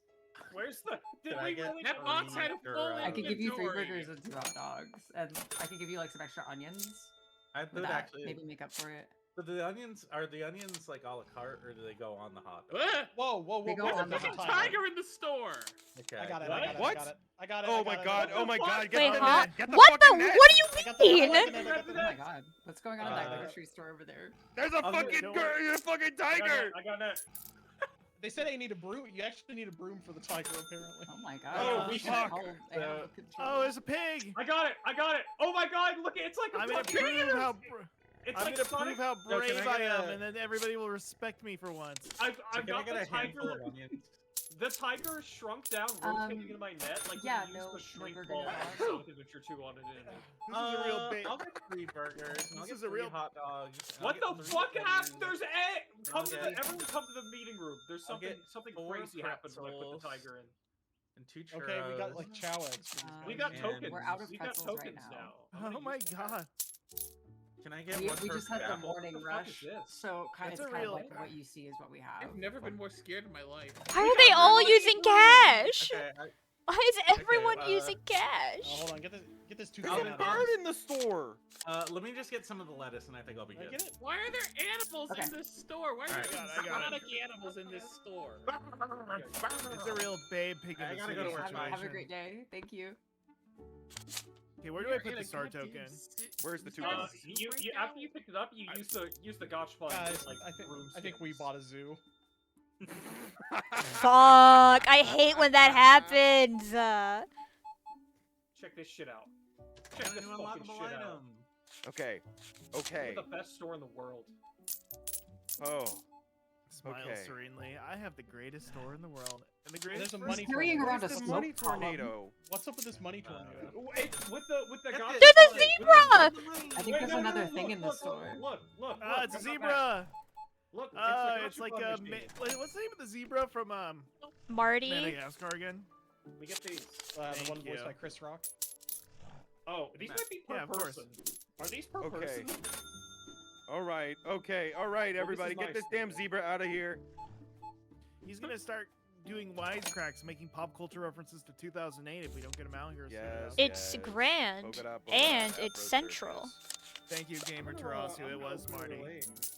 Where's the? Did Can I we get really? That box had a full I could give you 3 inventory. burgers and 2 hot dogs, and I could give you like some extra onions. I Would would that actually. maybe make up for it? But the onions are the onions like a la carte, or do they go on the hot dog? Ah, Whoa, whoa, whoa! They go whoa, There's a on the fucking hot tiger in the store. Okay. I got it. What? I got it. What? I got it. I got it. Oh I my got it, god! I got Oh it. my god! Get Wait, the huh? net! Get the What the? fucking net! What do I got the- you I mean? got the net, I got the Oh my net. god, what's going on in that grocery store over there? There's a I'll do it, fucking a fucking tiger! I got that. They said I need a broom. You actually need a broom for the tiger, apparently. Oh my god. Oh, we should fuck. call animal control. Oh, there's a pig! I got it. I got it. Oh my god! Look, it's like a I'm gonna fucking. prove how. It's I'm like gonna Sonic. prove how Yo, can brave I I get am, a- and then everybody will respect me for once. I've So can I got get the a handful tiger. of onions? The tiger shrunk down, rotating into my net. Like yeah, when you no- use the no shrink burger ball at all. for something that you're too on it in. This is a real bait. I'll get 3 burgers. And I'll This get is a 3 real- hot dogs. and What I'll the get 3 fuck happened? onions. There's a come to the Okay. everyone come to the meeting room. There's I'll something get something 4 crazy happened when I put pretzels. the tiger in. And 2 churros. Okay, we got like chow eggs. For these Um, We guys. got And tokens. we're out of we got pretzels right tokens now. I'm gonna Oh my use that. god. Can I get We, 1 we just had the apple? morning What the fuck rush, is this? so That's it's a kind real- of like what you see is what we have. I've never been more scared in my life. Why are they all using cash? Okay, Why is everyone using cash? Hold on, get this two. I'll There's a get bird in the store! let me just get some of the lettuce, and I think I'll be Can I good. get it? Why are there animals Okay. in this store? Why are Alright. there I got it. exotic animals in this store? It's a real babe pig in I the gotta city go to work. situation. Have a great day. Thank you. Okay, where do I put the star token? Where's the 2 You after you pick it up, you use the gotcha button. Guys, like I think we bought a zoo. Fuck! I hate when that happens. Check this shit out. Got Check a this new fucking unlockable shit out. item. Okay. Okay. We're the best store in the world. Oh. Smile Okay. serenely. I have the greatest store in the world. And the greatest There's a person- money carrying tornado. around a What's the smoke money column. tornado? What's up with this money tornado? It's with the Get gotcha this. There's a button. zebra! I think Wait, there's no, another no, thing look, in the look, store. Look, Ah, it's a look, zebra! Look, It's like a. Wait, what's the name of the zebra from Marty. Madagascar again? We get these. The Thank one voiced you. by Chris Rock. Oh, these might be per Yeah, of course. person. Are these per Okay. person? Alright, okay, alright, Well, this everybody, is get nice. this damn zebra out of here. He's gonna start doing wisecracks, making pop culture references to 2008 if we don't get him out here soon Yes. enough. It's Yes. grand, Polka dot, and Afro it's central. circus. Thank you, Gamer Tarasu. It was Marty.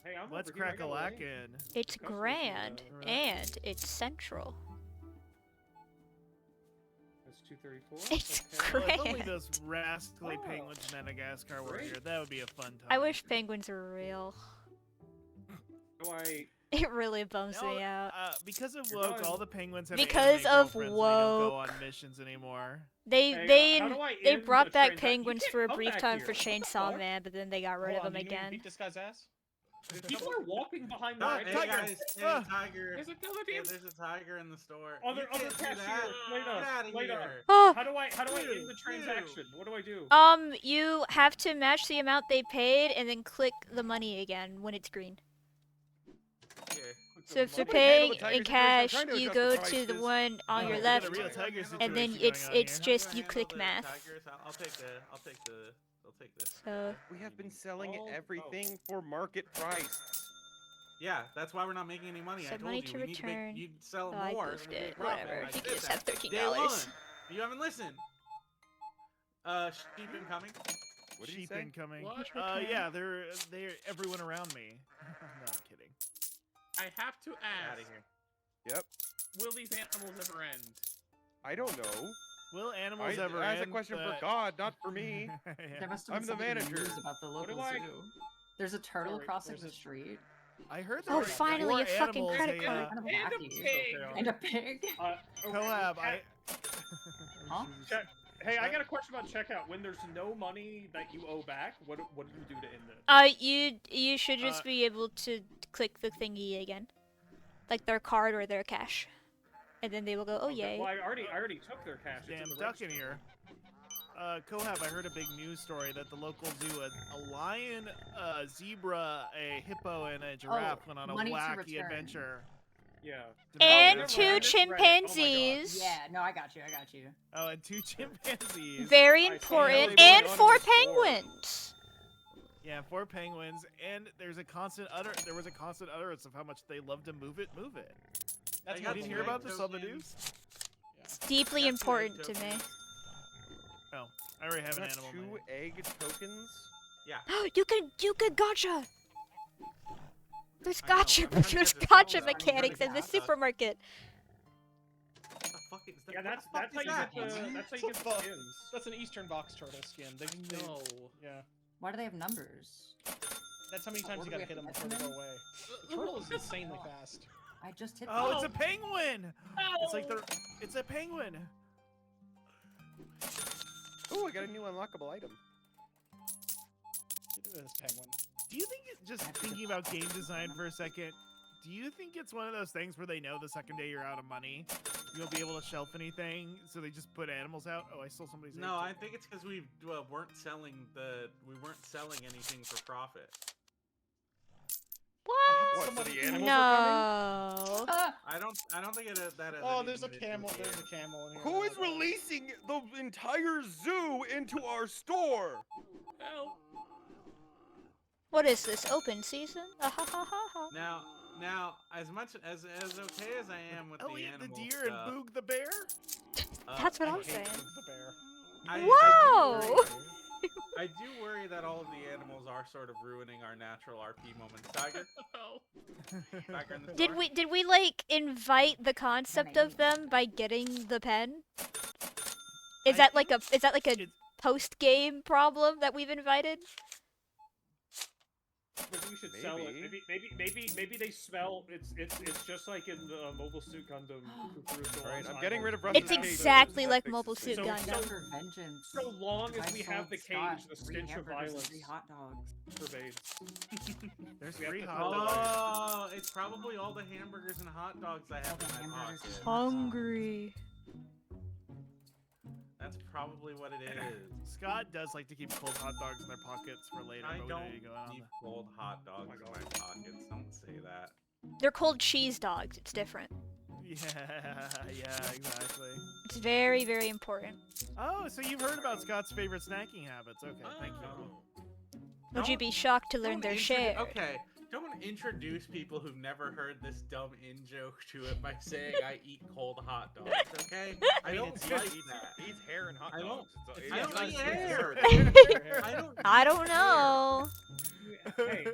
Hey, I'm Let's over here, I crack a got lack lane. in. It's Customers grand, are, and it's central. That's 234. It's Well, if only grand. those rascally Oh, penguins in Madagascar were great. here, that would be a fun time. I wish penguins were real. Do I? It really bums No, me out. because of You're woke, done. all the penguins have Because anime of girlfriends and they don't go woke. on missions anymore. They Hey, how do I they end brought the back transac- you penguins can't for a come brief back time here. for What the Chainsaw fuck? Man, but then they got rid Hold of on, him you need to again. beat this guy's ass? People are walking behind the Oh, right hey tiger. guys, hey Ah. tiger. There's a Hey, goddamn. there's a tiger in the store. Other You can't do cashier. that. Wait Get up. outta Wait up. here. Oh, How do I Ew, end the transaction? What do I do? you have to match the amount they paid and then click the money again when it's green. Here. So if they're Somebody handle paying the tiger in situation. I'm cash, trying to you adjust go the to the prices. one on your we left, got a real tiger and then situation it's going on it's here. just How do I you click handle the math. tigers? I'll take this. So We have been selling Oh, everything for market price. Yeah, that's why we're not making any money. I So told money you to we need to return. make you sell Oh, I more. goofed than we it. make profit. Whatever. I You said can just that. have $13. Day one. You haven't listened. Sheep incoming. What did you Sheep say? incoming. What? Yeah, they're everyone around me. No, I'm kidding. I have to Out ask, of here. Yep. will these animals ever end? I don't know. Will animals ever That's a end? question for But- God, not for me. Yeah. There must have I'm been the something in manager. news about the What local do I- zoo. There's a turtle Sorry, crossing there's the a- street I heard Oh, there were finally, four a fucking animals, credit hey, card. kind of And a wacky. pig! And a pig. Okay, Collab, check- Huh? check- Hey, I got a question about checkout. When there's no money that you owe back, what do you do to end it? You should just be able to click the thingy again, like their card or their cash, and then they will go, oh Okay, yay. Well, I already took their cash. It's Damn, in the duck in register. here. Cohab, I heard a big news story that the local zoo, a lion, a zebra, a hippo, and a giraffe went on a money to wacky return. adventure. Yeah. And never two mind, it's Reddit. Oh my God. chimpanzees. Yeah, no, I got you. Oh, and 2 chimpanzees. Very I see. important, They and went on 4 the floor. penguins. Yeah, 4 penguins, and there was a constant utterance of how much they love to move it. That's You my didn't hear point. about this on the news? It's deeply That's two egg important to me. tokens. Oh, I already have an That's animal. 2 name. egg tokens. Yeah. you could gotcha. There's I know, gotcha. I'm trying to There's get this gotcha all done. I'm mechanics trying in to the get that. supermarket. What the fuck is that? Yeah, that's what how the you fuck get is that? the that's how you get the skins. That's an Eastern box turtle skin. No. Yeah. Why do they have numbers? That's how many times you What do gotta we hit have them to before hit they go away. The turtle is insanely fast. I just hit. Oh, them. it's a penguin! It's like Oh. it's a penguin. Oh, I got a new unlockable item. Get rid of this penguin. Do you think just thinking about game design for a second? Do you think it's one of those things where they know the second day you're out of money, you won't be able to shelf anything, so they just put animals out? Oh, I stole somebody's. egg No, I too. think it's because we weren't selling anything for profit. What? What, so the animals are No. I don't think that has. Oh, there's a anything to do camel. with the There's game. a camel in here. Who is releasing the entire zoo into our store? Help. What is this? Open season? Ah, ha, ha, ha, ha. Now, as much as okay as I am with Elliot the the animal deer stuff, and Boog the bear. That's what I I'm hate saying. The bear. Whoa! I do worry that all of the animals are sort of ruining our natural RP moments. Tiger, Oh. Tiger in the Did we like invite the concept of them by getting the pen? Is that like a It's- post game problem that we've invited? Maybe we should sell it. Maybe they smell. It's just like in the Mobile Suit Gundam. Alright, I'm getting rid of Russ's It's cage. exactly That like fixes Mobile things. Suit So- Gundam. For vengeance. So long as I we have sold the Scott cage, the 3 stench of hamburgers and violence 3 hot dogs. pervades. There's We have 3 to hot throw dogs. Oh, it's probably all the hamburgers and hot dogs I have the in my hamburgers pocket. and Hungry. That's probably what it is. Scott does like to keep cold hot dogs in their pockets for later. I but we don't need to go on keep the- cold hot dogs my in God. my pockets. Don't say that. They're called cheese dogs. It's different. Yeah, exactly. It's very, very important. Oh, so you've heard about Scott's favorite snacking habits? Okay, thank you. Oh. Would you Don't- be shocked to learn Don't their introdu- share? Okay, don't introduce people who've never heard this dumb in-joke to it by saying I eat cold hot dogs, okay? I don't It's like eats that. Eats hair and hot I don't- dogs. It's- I don't it's- eat hair. I don't. I eat don't hair. know. Hey.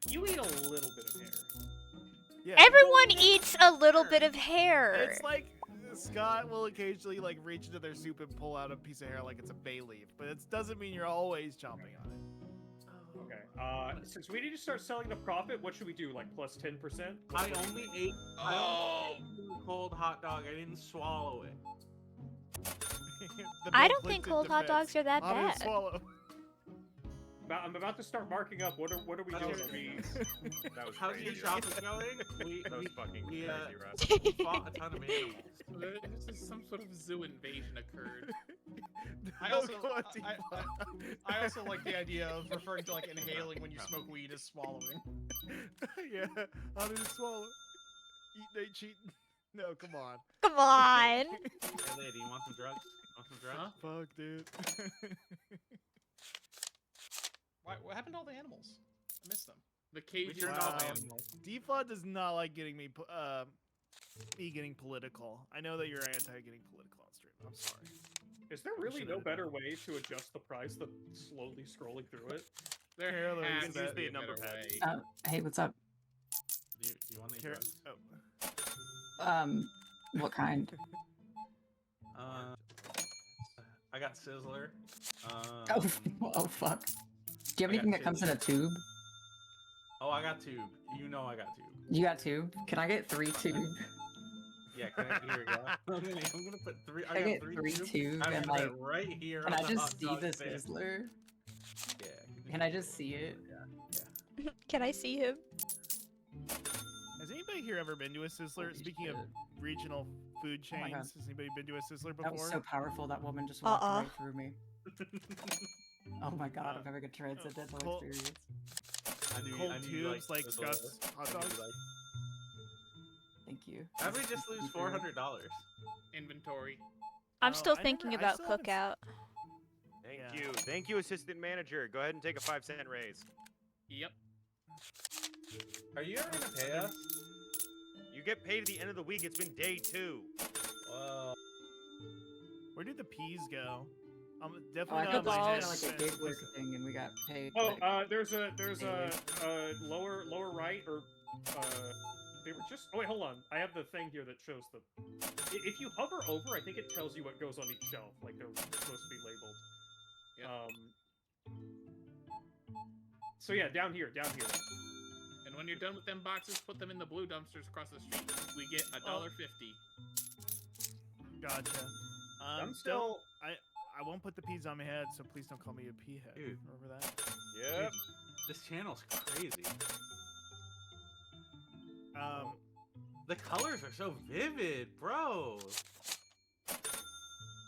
You eat a little bit of hair. Yeah. Everyone eats a little bit of hair. It's like Scott will occasionally like reach into their soup and pull out a piece of hair like it's a bay leaf, but it doesn't mean you're always chomping on it. Okay. Since we need to start selling the profit, what should we do? Like plus 10%? I only ate a cold hot dog. I didn't swallow it. The I Bill don't think Clinton cold hot defense. dogs are that I'm gonna bad. swallow. I'm about to start marking up. What are we That doing? was That was How's crazy, your Russ. shopping going? That was fucking we, crazy, Russ. we fought a ton of animals. There's just some sort of zoo invasion occurred. I No, also, go on, I, T-Bot. I also like the idea of referring to like inhaling when you smoke weed as swallowing. Yeah, how did it swallow? Eat, ain't cheating. No, come on. Come on. Hey, lady, you want some drugs? Want some drugs? Huh? Fuck, dude. What happened to all the animals? I missed them. The We cage turned Wow. off animals. Deflaud does not like getting me getting political. I know that you're anti getting political on stream. I'm sorry. Is there really Should've no done better that. way to adjust the price than slowly scrolling through it? There Here, let me has use to that be a number better pad. way. Hey, what's up? You want any Here- drugs? What kind? I got Sizzler. Oh, oh fuck. Do you have I got anything that comes in a tube? Oh, I got tube. You know I got tube. You got tube? Can I get 3 tube? Yeah, here we go. I'm gonna put 3. I I got get 3 three tube. tube I'm and gonna put like. it right here. Can on I the just hot see dog the stand. Sizzler? Yeah. Can I just see it? Can I see him? Has anybody here ever been to a Sizzler? Holy Speaking of shit. regional food Oh my chains, God. has anybody been to a Sizzler That was before? so powerful. That woman just walked Uh-uh. right through me. Oh my god, I'm having a transcendental Cool. experience. Cold I knew you tubes like Sizzler. Scott's hot I knew you dogs? liked- Thank you. How'd we just lose $400? Inventory. I'm Oh, still I thinking never- I about still haven't cookout. Thank you, assistant manager. Go ahead and take a 5-cent raise. Yep. Are you ever gonna pay us? You get paid at the end of the week. It's been day 2. Well, Where did the peas go? Oh, Definitely I not thought my this balls. was head. like a gig work thing and we got paid. Oh, like, there's a lower right or they were just. Oh wait, hold on. I have the thing here that shows the. If you hover over, I think it tells you what goes on each shelf. Like they're supposed to be labeled. Yep. So yeah, down here. And when you're done with them boxes, put them in the blue dumpsters across the street. We get $1.50. Gotcha. I'm still. I won't put the peas on my head, so please don't call me a pea head. Dude. Remember that? Yep. this channel's crazy. Um, The colors are so vivid, bro.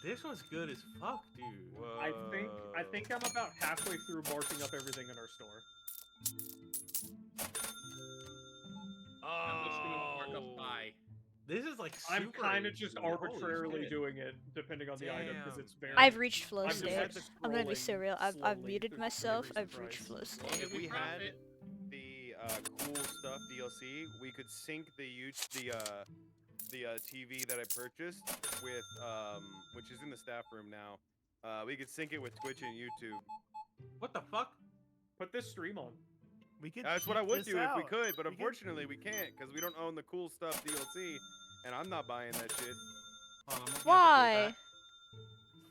This was good as fuck, dude. Whoa. I think I'm about halfway through marking up everything in our store. I'm just gonna mark Oh. up by. This is like I'm super kind of easy. just Holy arbitrarily shit. doing it depending on the item because it's very. I've reached flow I'm just state. had to I'm gonna be scrolling so real. I've slowly muted through myself. every I've reached surprise. flow state. If we had profit. the cool stuff DLC, we could sync the TV that I purchased with which is in the staff room now. We could sync it with Twitch and YouTube. What the fuck? Put this stream on. we could. That's what I keep would this do if we out. could, but We could- unfortunately we can't because we don't own the cool stuff DLC, and I'm not buying that shit. Hold on, I'm looking at the cool Why?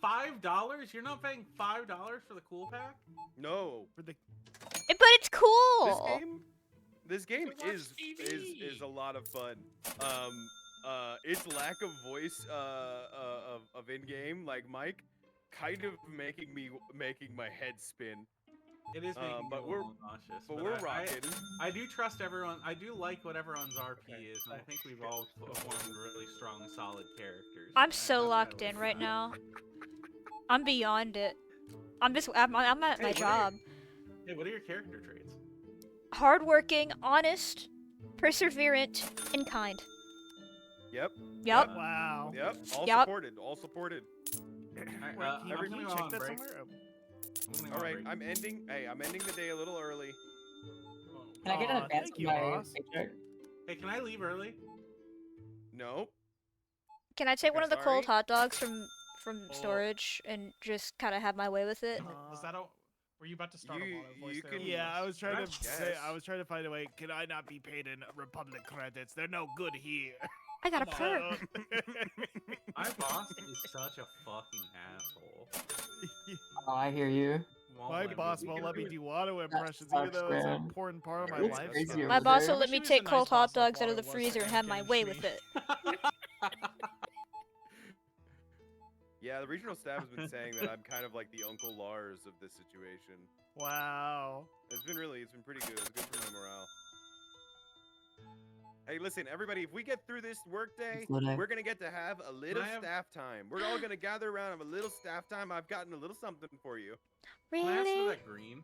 pack. $5? You're not paying $5 for the cool pack? No, For the But it's cool. this game To watch is TV. a lot of fun. Its lack of voice of in game, like Mike, kind of making my head spin. It is making but me a we're- little nauseous. But we're I- rocking. I do trust everyone. I do like what everyone's RP Okay. is, and I think we've all formed really strong, solid characters. I'm and so that's what I locked like in right about now. I'm beyond it. I'm at Hey, my what are job. your- Hey, what are your character traits? Hardworking, honest, perseverant, and kind. Yep. Yep. wow. Yep. All Yup. supported. All supported. Wait, Alright, can you, I'm can gonna you go check on that break. somewhere? I'm gonna go All on right. break. I'm ending the day a little early. Can I get an Aw, advance thank on you, my boss. paycheck? Hey, can I leave early? No. Can I take one of the cold Sorry? hot dogs from Oh. storage and just kind of have my way with it? Was that a? Were you about to start You- a lot of voice you there? can- Louis? Yeah, I was trying I to say. guess. I was trying to find a way. Can I not be paid in Republic credits? They're no good here. I got a Come perk. My boss is such a fucking asshole. Oh, I hear you. Won't My let me boss do won't it. let me do auto impressions, even sucks, though it's an man. important part of my It's life. crazy My over boss there. will let I me wish he was take a cold nice hot boss like dogs out of the Water was freezer for and have my Anakin way and with Shmi. it. Yeah, the regional staff has been saying that I'm kind of like the Uncle Lars of this situation. Wow. It's been pretty good. It's good for my morale. Hey, listen, everybody, if we get through this workday, Little- we're gonna get to have a little I have- staff time. We're all gonna gather around and have a little staff time. I've gotten a little something for you. Can I ask for Really? that green?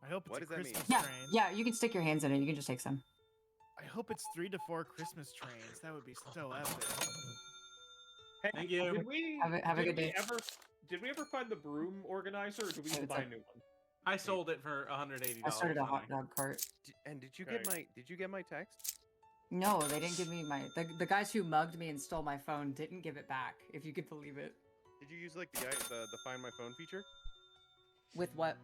I hope What it's does a that mean? Christmas Yeah, train. yeah, you can stick your hands in it. You can just take some. I hope it's 3 to 4 Christmas trains. That would be so epic. Hey, Thank you. Did we, Have a did good we day. did we ever find the broom organizer, or do we need to It's buy a a- new one? I sold it for $180. I started a on hot me. dog cart. Did you Okay. get my text? No, they didn't give me my. The guys who mugged me and stole my phone didn't give it back. If you could believe it. Did you use like the Find My Phone feature? With what?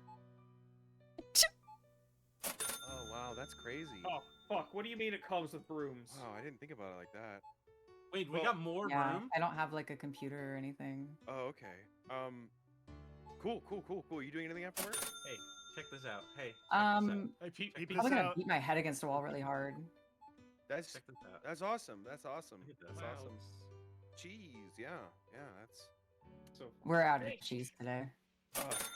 Oh wow, that's crazy. Oh fuck! What do you mean it comes with brooms? Oh, I didn't think about it like that. Wait, we Well, got more Yeah, room? I don't have like a computer or anything. Oh, okay. Cool. You doing anything after work? Hey, check this out. Hey, check this out. Hey, Pete, Check Pete, I'm this gonna out. beat my head against a wall really hard. That's Check this out. that's awesome. That's awesome. Look at That's that. awesome. Cheese, yeah, that's. So We're out of cheese today.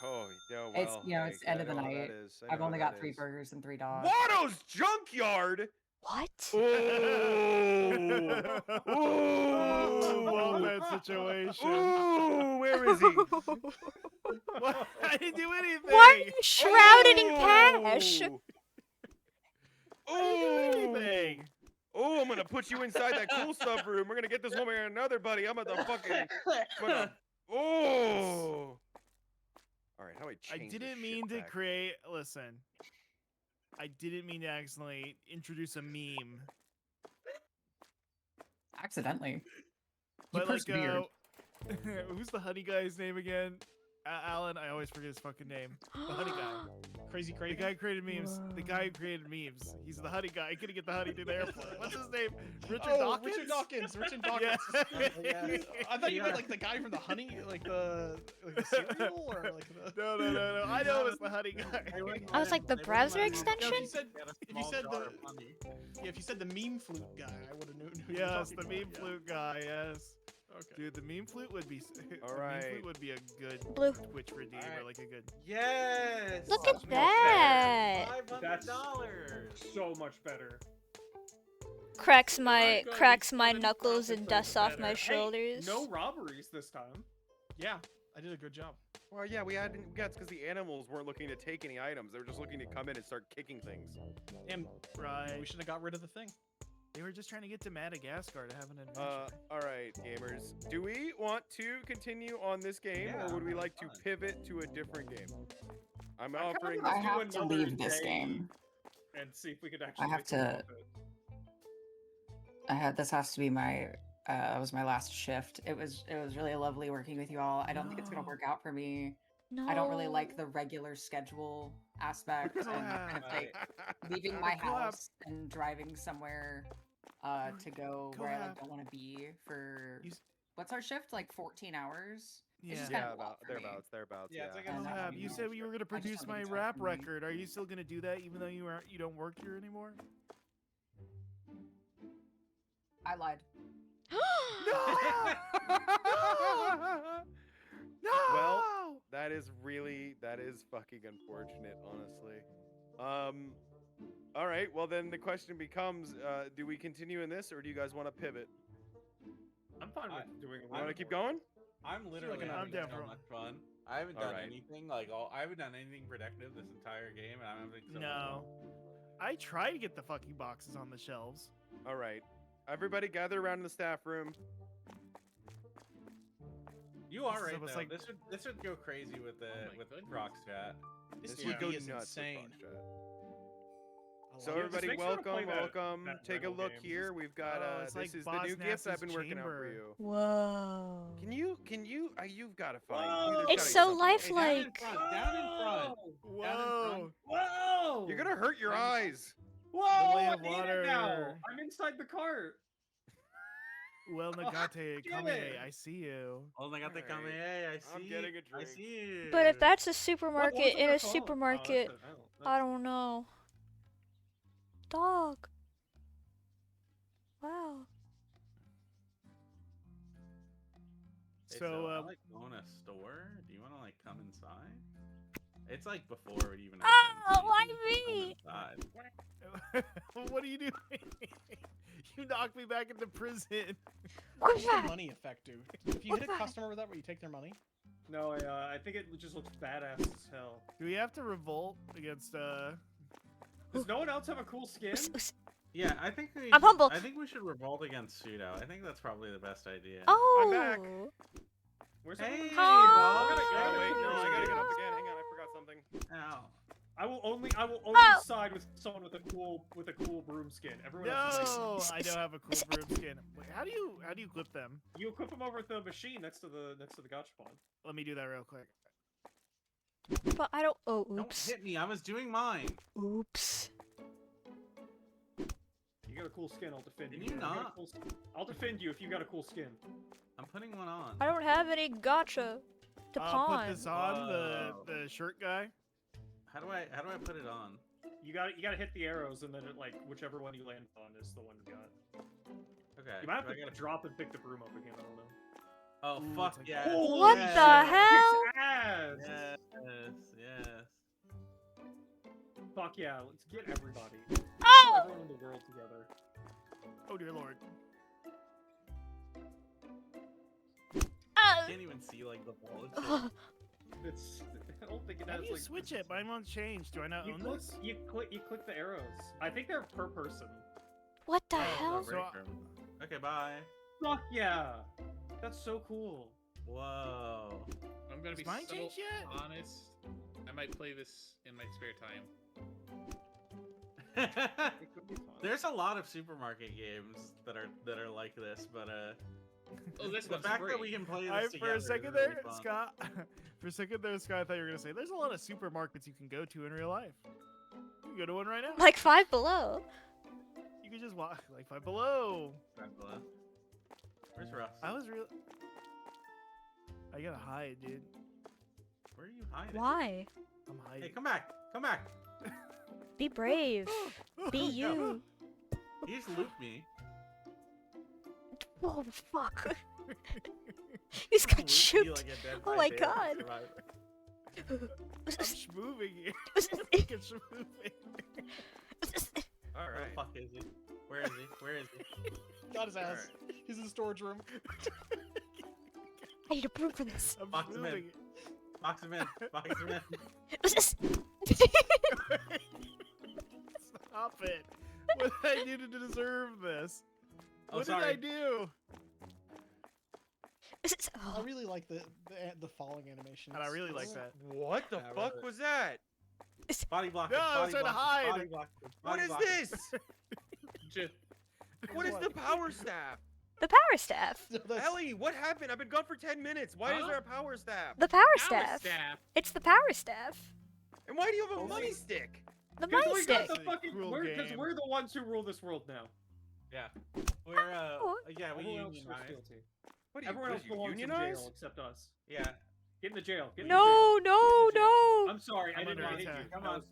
Oh, yeah. Well, It's it's hey, end I of the know how night. that is. I I've know only how got that 3 is. burgers and 3 dogs. Watto's Junkyard. What? Ooh. Ooh, well, Ooh. bad situation. Ooh, where is he? What? I didn't do anything. Why are you shrouded in cash? Ooh. I didn't do anything. Oh, I'm gonna put you inside that cool stuff room. We're gonna get this woman another buddy. I'm gonna fucking. Oh. All right, how do I I change this didn't shit mean to back? create. Listen, I didn't mean to accidentally introduce a meme. Accidentally. You But like, persevered. who's the honey guy's name again? Alan. I always forget his fucking name. The honey guy. crazy, The crazy. guy who created memes. The guy who created memes. He's the honey guy. He couldn't get the honey to the airport. What's his name? Richard Dawkins? Richard Dawkins. Richard Dawkins. Yeah. I thought you meant like the guy from the honey, like the cereal, or like the. No. I know it was the honey guy. I was like, the browser extension? No, if you said the if you said the meme flute guy, I would have known. Who you were Yes, talking the about, meme yeah. flute guy. Yes. Okay. Dude, the meme flute would be. All the right. meme flute would be a good Blue. Twitch redeemer, Alright. like a good. Yes! Look at that. $500. So much better. Cracks my God, cracks we my couldn't knuckles profit and from dusts off better. my Hey, shoulders. No robberies this time. Yeah, I did a good job. Well, yeah, we had. That's because the animals weren't looking to take any items. They were just looking to come in and start kicking things. And Right. we should have got rid of the thing. They were just trying to get to Madagascar to have an adventure. All right, gamers. Do we want to continue on this game, Yeah, or would we that's like to fine. pivot to a different game? I'm I kinda offering. wanna I do have to another leave this day game. and see if we could actually. have make some to- profit. This has to be my that was my last shift. It was really lovely working with you all. I don't think it's gonna No. work out for me. No. I don't really like the regular schedule aspect and kind of like leaving my Collab. house and driving somewhere to go where I like Collab. don't want to be for You s- what's our shift, like 14 hours? Yeah. just Yeah, kinda a lot for me. thereabouts. Yeah, it's like And a- that Collab, would be you my said you were gonna I just produce don't my think it's right rap for me. record. Are you still gonna do that even though you don't work here anymore? I lied. No! Well, that is fucking unfortunate, honestly. All right. Well, then the question becomes: do we continue in this, or do you guys want to pivot? I'm fine with doing. You want to keep going? I'm literally like I'm having down so for- much fun. I haven't done Alright. anything I haven't done anything productive this entire game, and I'm having so much No. fun. I try to get the fucking boxes on the shelves. All right. Everybody, gather around in the staff room. You are This is right almost though. like- this would go crazy with the Oh my with goodness. Crocs chat. This This would go is nuts with insane. Fox Chat. I So love it. everybody, Just make sure to play welcome. that Take a Reynolds look game. here. We've got Oh, it's this like is the Boss new gift I've Nass's been working out for chamber. you. Whoa. Can you you've got to find. Whoa! It's there's so gotta be something else. Hey, lifelike. down in front. Whoa! Whoa! You're gonna hurt your eyes. Whoa! The way I of need it now. water. I'm inside the cart. Well, Nagate, damn come it. here. I see you. Oh my god, they come Alright. here. I I'm see. getting a I drink. see you. But if that's a What supermarket was in it a called? supermarket, Oh, I don't know. Dog. Wow. Hey, So, I like own a store. Do you want to like come inside? It's like before it even. Oh, opens, why you can come me? inside. What are you doing? You knocked me back into prison. What's the money effect, dude? If you hit a customer with that, where you take their money? No, I think it just looks badass as hell. Do we have to revolt against Does no one else have a cool skin? Us, us. Yeah, I think we. I'm humble. I think we should revolt against Pseudo. I think that's probably the best idea. Oh. back. Where's Hey, everyone? Oh. Bob. Oh wait, no, I gotta get up again. Hang on, I forgot something. Ow. I will only Oh. side with someone with a cool broom skin. Everyone else is No, like, I don't have a cool broom skin. Wait, how do you equip them? you equip them over at the machine next to the gachapon. Let me do that real quick. But I don't. Oh, Don't oops. hit me. I was doing mine. Oops. cool skin, I'll defend Can you. you If got a not? cool I'll defend you if you got a cool skin. I'm putting one on. I don't have any gotcha to I'll pawn. put this on Whoa. the shirt guy. How do I put it on? You gotta hit the arrows, and then it, like whichever one you land on is the one you got. Okay. You might have do to I gotta- drop and pick the broom up again. I don't know. Oh Ooh, fuck it's like- yeah! What yes. the hell? Kicks ass! Yes, yes. Fuck yeah! Let's get everybody. Oh! Everyone in the world together. Oh dear lord. Oh! Can't even see like the ball. It's Ugh. It's. I don't think it How has do you like. switch it? My one's changed. Do I not You own click, this? you click the arrows. I think they're per person. What the Oh, hell? break room. Okay, bye. Fuck yeah! That's so cool. Whoa. I'm gonna Has be mine so changed yet? honest. I might play this in my spare time. It could be fun. There's a lot of supermarket games that are like this, but Oh, this the one's fact free. that we can play this I, together for a is second really there, fun. Scott. For a second there, Scott, I thought you were gonna say there's a lot of supermarkets you can go to in real life. You can go to one right now. Like Five Below. You can just walk like Five Below. Where's Russ? I was real. I gotta hide, dude. Where are you hiding? Why? I'm Hey, hiding. come back! Come back! Be brave. Be you. You just looped me. Oh fuck. He's got Looped me shoot. like a Dead Oh by my Daylight God. survivor. I'm schmoving here. Fucking schmoving. All Where the right. fuck is he? Where is he? Where is he? Got his ass. He's in the storage room. I need a broom for this. I'm Box him in. schmoving. Box him in. Box him in. What's this? Stop it. What did I do to deserve this? Oh, What sorry. did I do? What's this? I Oh. really like the falling animation. And I really like that. What the Yeah, I fuck love it. was that? Body block. No, I was trying to hide. Body block. What is this? What is the power staff? The power staff. Ellie, what happened? I've been gone for 10 minutes. Why is Huh? there a power staff? The power Power staff. staff. It's the power staff. And why do you have a Oh, money wait. stick? The Because money we got stick. the fucking. Cruel Because game. we're the ones who rule this world now. Yeah. We're Oh. yeah, we Everyone else was unionized. guilty. What do you, Everyone what else are you, belongs in unionized? jail except us. Yeah. Get in the jail. Get in the No, jail. no, Get in the jail. no. I'm sorry. I I'm didn't under want to hit you. attack. Come on.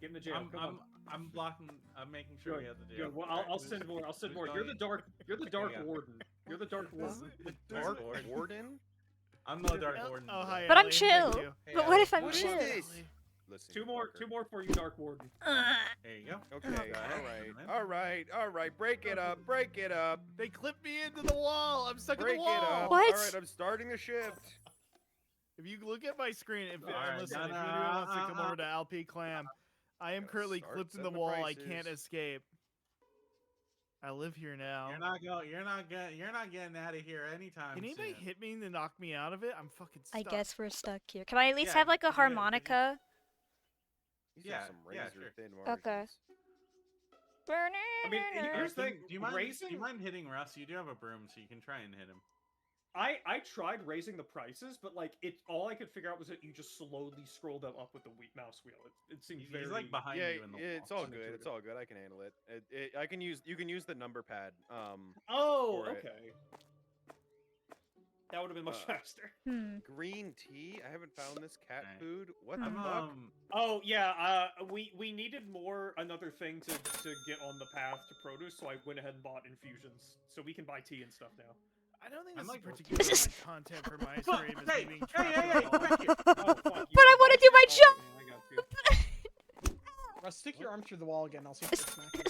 Get in the jail. Come on. I'm blocking. I'm making sure Good, we have the good. jail. Well, I'll send more. I'll send who's more. You're going the in? dark. You're the dark Yeah. warden. You're the dark warden. Dark Lord. Warden? I'm the dark Oh, warden. oh, hi, But I'm Ellie. chill. Thank you. Hey, But what if I'm What is chill? this? Listen, Two you more. fucker. Two more for you, dark warden. There you go. Okay, Oh, all God. right, all right, all right. Break it up, break it up, They clipped me into the wall. I'm stuck break in it the wall. up. What? All right, I'm starting the shift. If you look at my screen, if Alright, listen, no, if no, anyone wants to come over to LP Clam, I am Gotta currently start clipped in the setting the wall. I prices. can't escape. I live here now. You're not going. You're not getting out of here anytime Can anybody soon. hit me to knock me out of it? I'm fucking I stuck. guess we're stuck here. Can I at least Yeah, have like a yeah, harmonica? These Yeah, are some yeah, razor sure. thin Okay. margins. I mean, here's the thing. Do you mind? Raising. Do you mind hitting Russ? You do have a broom, so you can try and hit him. I tried raising the prices, but like all I could figure out was that you just slowly scroll them up with the mouse wheel. It seemed He's very like behind Yeah, you in the it's wall. all good. It's all good. I can handle it. I can use. You can use the number pad. Oh, for it. okay. That would have been much faster. Hmm. Green tea. I haven't found this cat Alright. food. What the I'm, fuck? Oh yeah, we needed another thing to get on the path to produce, so I went ahead and bought infusions, so we can buy tea and stuff now. I don't think I'm this like- is particularly good content for my stream. Is Hey, me being hey, trapped hey, in a hey, wall. come back here. Oh, fuck you. But I wanna do my Oh, job! man, I got you. Russ, stick your arm through the wall again. I'll see if it's smacking.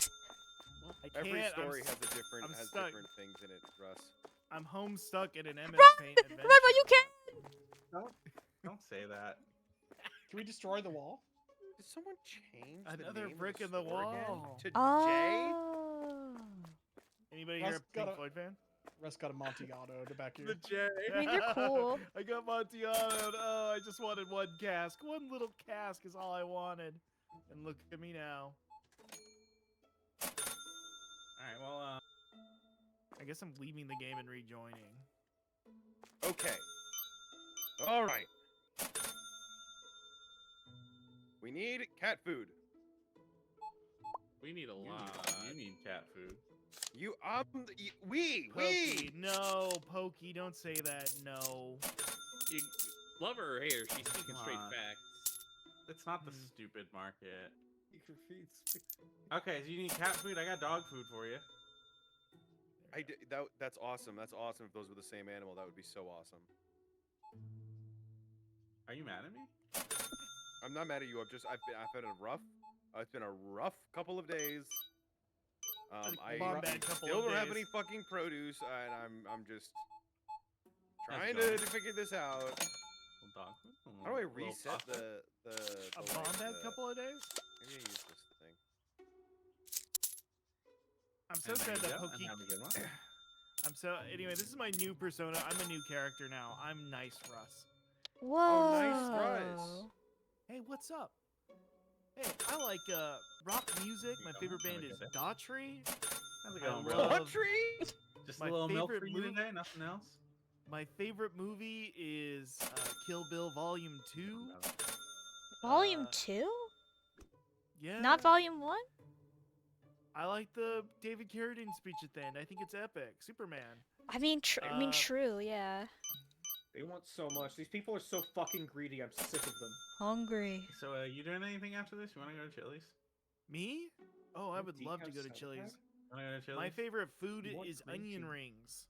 I Every can't. story I'm, has a different I'm has stuck. different things in it, Russ. I'm home stuck in an MS Run! Paint adventure. Remember, you can! Don't say that. Can we destroy the wall? Did someone change the Another name of brick the in the store again wall. to J? Oh. Anybody Russ here a got Pink a- Floyd fan? Russ got a Montiato to back here. The J. I mean, they're cool. I got Montiano. Oh, I just wanted one cask. One little cask is all I wanted. And look at me now. All right. Well, I guess I'm leaving the game and rejoining. Okay. All right. We need cat food. We need a You lot. need, you need cat food. Pokey, no, Pokey, don't say that. No. You love her or hate her, she's speaking Come straight on. facts. It's not the stupid market. Okay, so you need cat food. I got dog food for you. That's awesome. That's awesome. If those were the same animal, that would be so awesome. Are you mad at me? I'm not mad at you. It's been a rough couple of days. Bombad couple Still of don't have days. any fucking produce, and I'm just trying going. to figure this out. Little dog food? How do I Little reset pasta? the A like, Bombad the- couple of days? Maybe I use this thing. I'm so And there sad you that go, and Pokey. have a good one. Anyway, this is my new persona. I'm a new character now. I'm Nice Russ. Whoa. Oh, nice, Russ. Hey, what's up? Hey, I like rock music. My favorite band is Daughtry. How's it I going, bro? love- Daughtry? Just my a little milk favorite for you move- today, nothing else? My favorite movie is Kill Bill Volume 2. Volume Uh, 2? Yeah. Not Volume 1? I like the David Carradine speech at the end. I think it's epic. Superman. I mean, Uh, true, yeah. They want so much. These people are so fucking greedy. I'm sick of them. Hungry. So, you doing anything after this? You want to go to Chili's? Me? Oh, I You would love to decaf go to soda Chili's. pop? Want to go to Chili's? My favorite food You want is green onion tea? rings.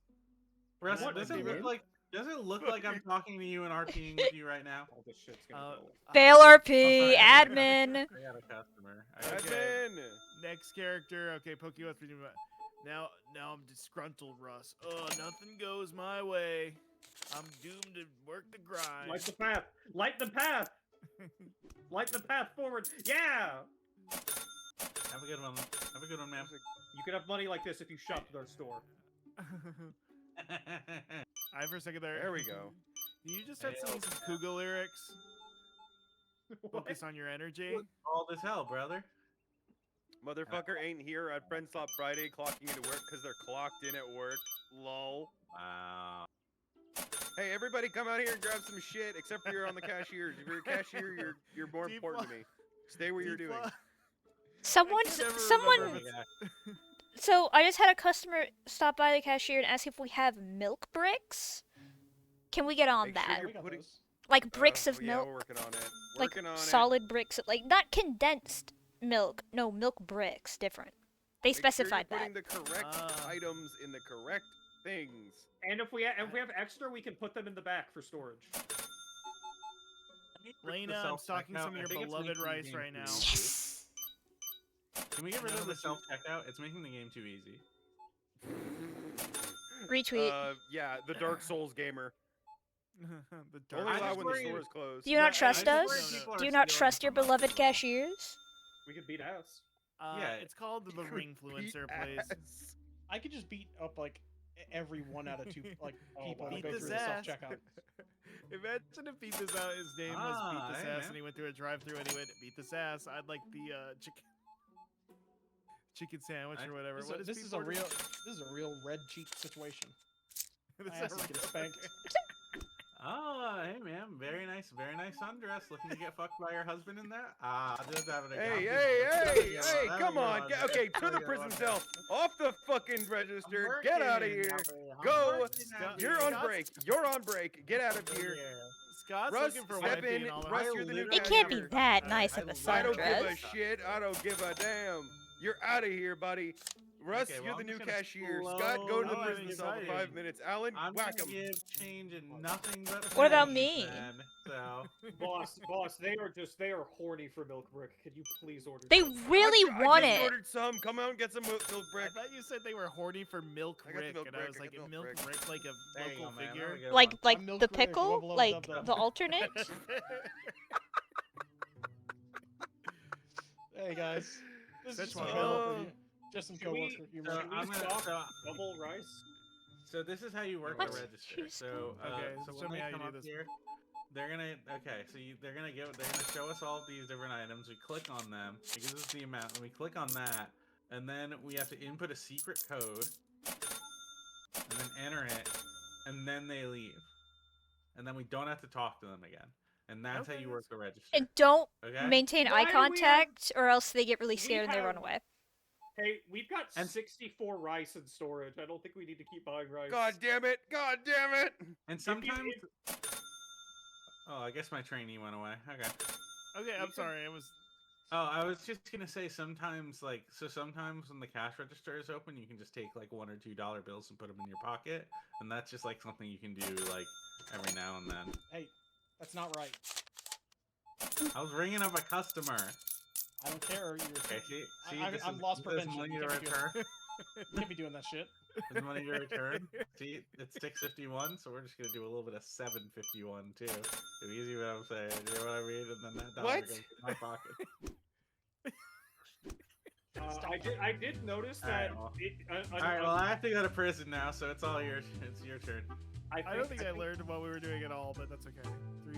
Russ, What, does my it look favorite- like I'm talking to you and RPing with you right now? All this shit's gonna Uh, go. Fail Oh, RP, sorry, I got a admin. I got a customer. Okay. Admin. Next character. Okay, Pokey wants me to. Now I'm disgruntled, Russ. Oh, nothing goes my way. I'm doomed to work the grind. Light the path. Light the path. Light the path forward. Yeah. Have a good one. Have a good one, man. You can have money like this if you shop at our store. I for a second there. There we go. You just had some Kuga lyrics. What? Focus on your energy. All this hell, brother. Motherfucker ain't here at friendslop Friday clocking into work because they're clocked in at work. Lol. Wow. Hey, everybody come out here and grab some shit, except for you're on the cashiers. If you're a cashier, you're more important to me. Stay where you're doing. Someone's never someone. remember Yeah. So I just had a customer stop by the cashier and ask if we have milk bricks. Can we get on Make sure that? you're We got putting- those. Like bricks of yeah, milk, we're working on it. like Working on solid bricks, like not condensed milk. No, milk bricks, different. They it. Make sure specified you're that. putting the correct Ah. items in the correct things. And if we have extra, we can put them in the back for storage. Lena, I'm stocking some of your beloved rice right now. Yes. Can we get rid None of of the us self checkout? It's making the game too easy. Retweet. Yeah, the Dark Souls gamer. The Only I allowed just when the worry- store is closed. Do you not I trust just us? worry people Do you are not stealing trust your from us beloved as well. cashiers? We could beat ass. Yeah. It's called the Ringfluencer, please. Yes. I could just beat up like every 1 out of 2 like Oh, people wow. that Beat go this through the self ass. checkout. Imagine if Beat This Out, his name was Beat Ah, This hey, Ass, man. and he went through a drive-through and he went, Beat This Ass. I'd like the chicken sandwich or whatever. What This Pete is a order? real red cheek situation. This My ass is is a getting real- spanked. Oh, hey man, very nice sundress. Looking to get fucked by your husband in that? Ah, just having a Hey, good- hey, that'll hey, get hey, one, come that'll on. get Get, one. okay, to That'll the get prison one. cell. Off the fucking register. I'm Get out of working, here. Albie. I'm Go. working, Albie. You're on Scott's- break. You're on break. Get out of here. Scott's Russ, looking for step wifey in. and all that. Russ, you're the new It can't be cashier. that nice I of a I don't give a sundress. shit. I don't give a damn. You're out of here, buddy. Russ, Okay, you're well, the I'm new just gonna cashier. Scott, go to the slowly prison give cell for it 5 in. minutes. Alan, I'm whack gonna him. give change and nothing but What about pennies, me? man, So Boss, they are horny for milk brick. Could you please order? They some? really I want just it. ordered some. Come out and get some milk I brick. thought you said they were horny for Milk I got the Rick, milk and I brick, was I like, got the Milk milk brick. Rick like a there you local go, man. figure? Have a good Like one. Milk the Rick, you pickle, want below like dub dub. the alternate. Hey guys, this is Szechuan just, Bill. just some Should we- coworker humor. So Should we I'm gonna swap so, double rice? so this is how you work What? the register. Choose So Okay, so show when me they how you come do up this. here, they're gonna they're gonna show us all these different items. We click on them. It gives us the amount, and we click on that, and then we have to input a secret code, and then enter it, and then they leave, and then we don't have to talk to them again. And that's how Okay, you work the register. And don't Okay. maintain Why eye do we have- contact, or else they get really we scared and they run have- away. Hey, we've got And- 64 rice in storage. I don't think we need to keep buying rice. God damn it! God damn it! And sometimes. Oh, I guess my trainee went away. Okay. Okay, I'm sorry. It was. Oh, I was just gonna say sometimes sometimes when the cash register is open, you can just take like $1 or $2 bills and put them in your pocket, and that's just like something you can do like every now and then. Hey, that's not right. I was ringing up a customer. I don't care. Okay, see, I'm loss prevention. Money You to can't be doing- return. You can't be doing that shit. There's money to return. See, it's 651, so we're just gonna do a little bit of 751 too. You see what I'm saying? You know what I mean? And then that dollar What? goes in my pocket. I did notice Alright, that. well. All All right, well I have to go to prison now, so it's all yours. It's your turn. I don't think I learned what we were doing at all, but that's okay.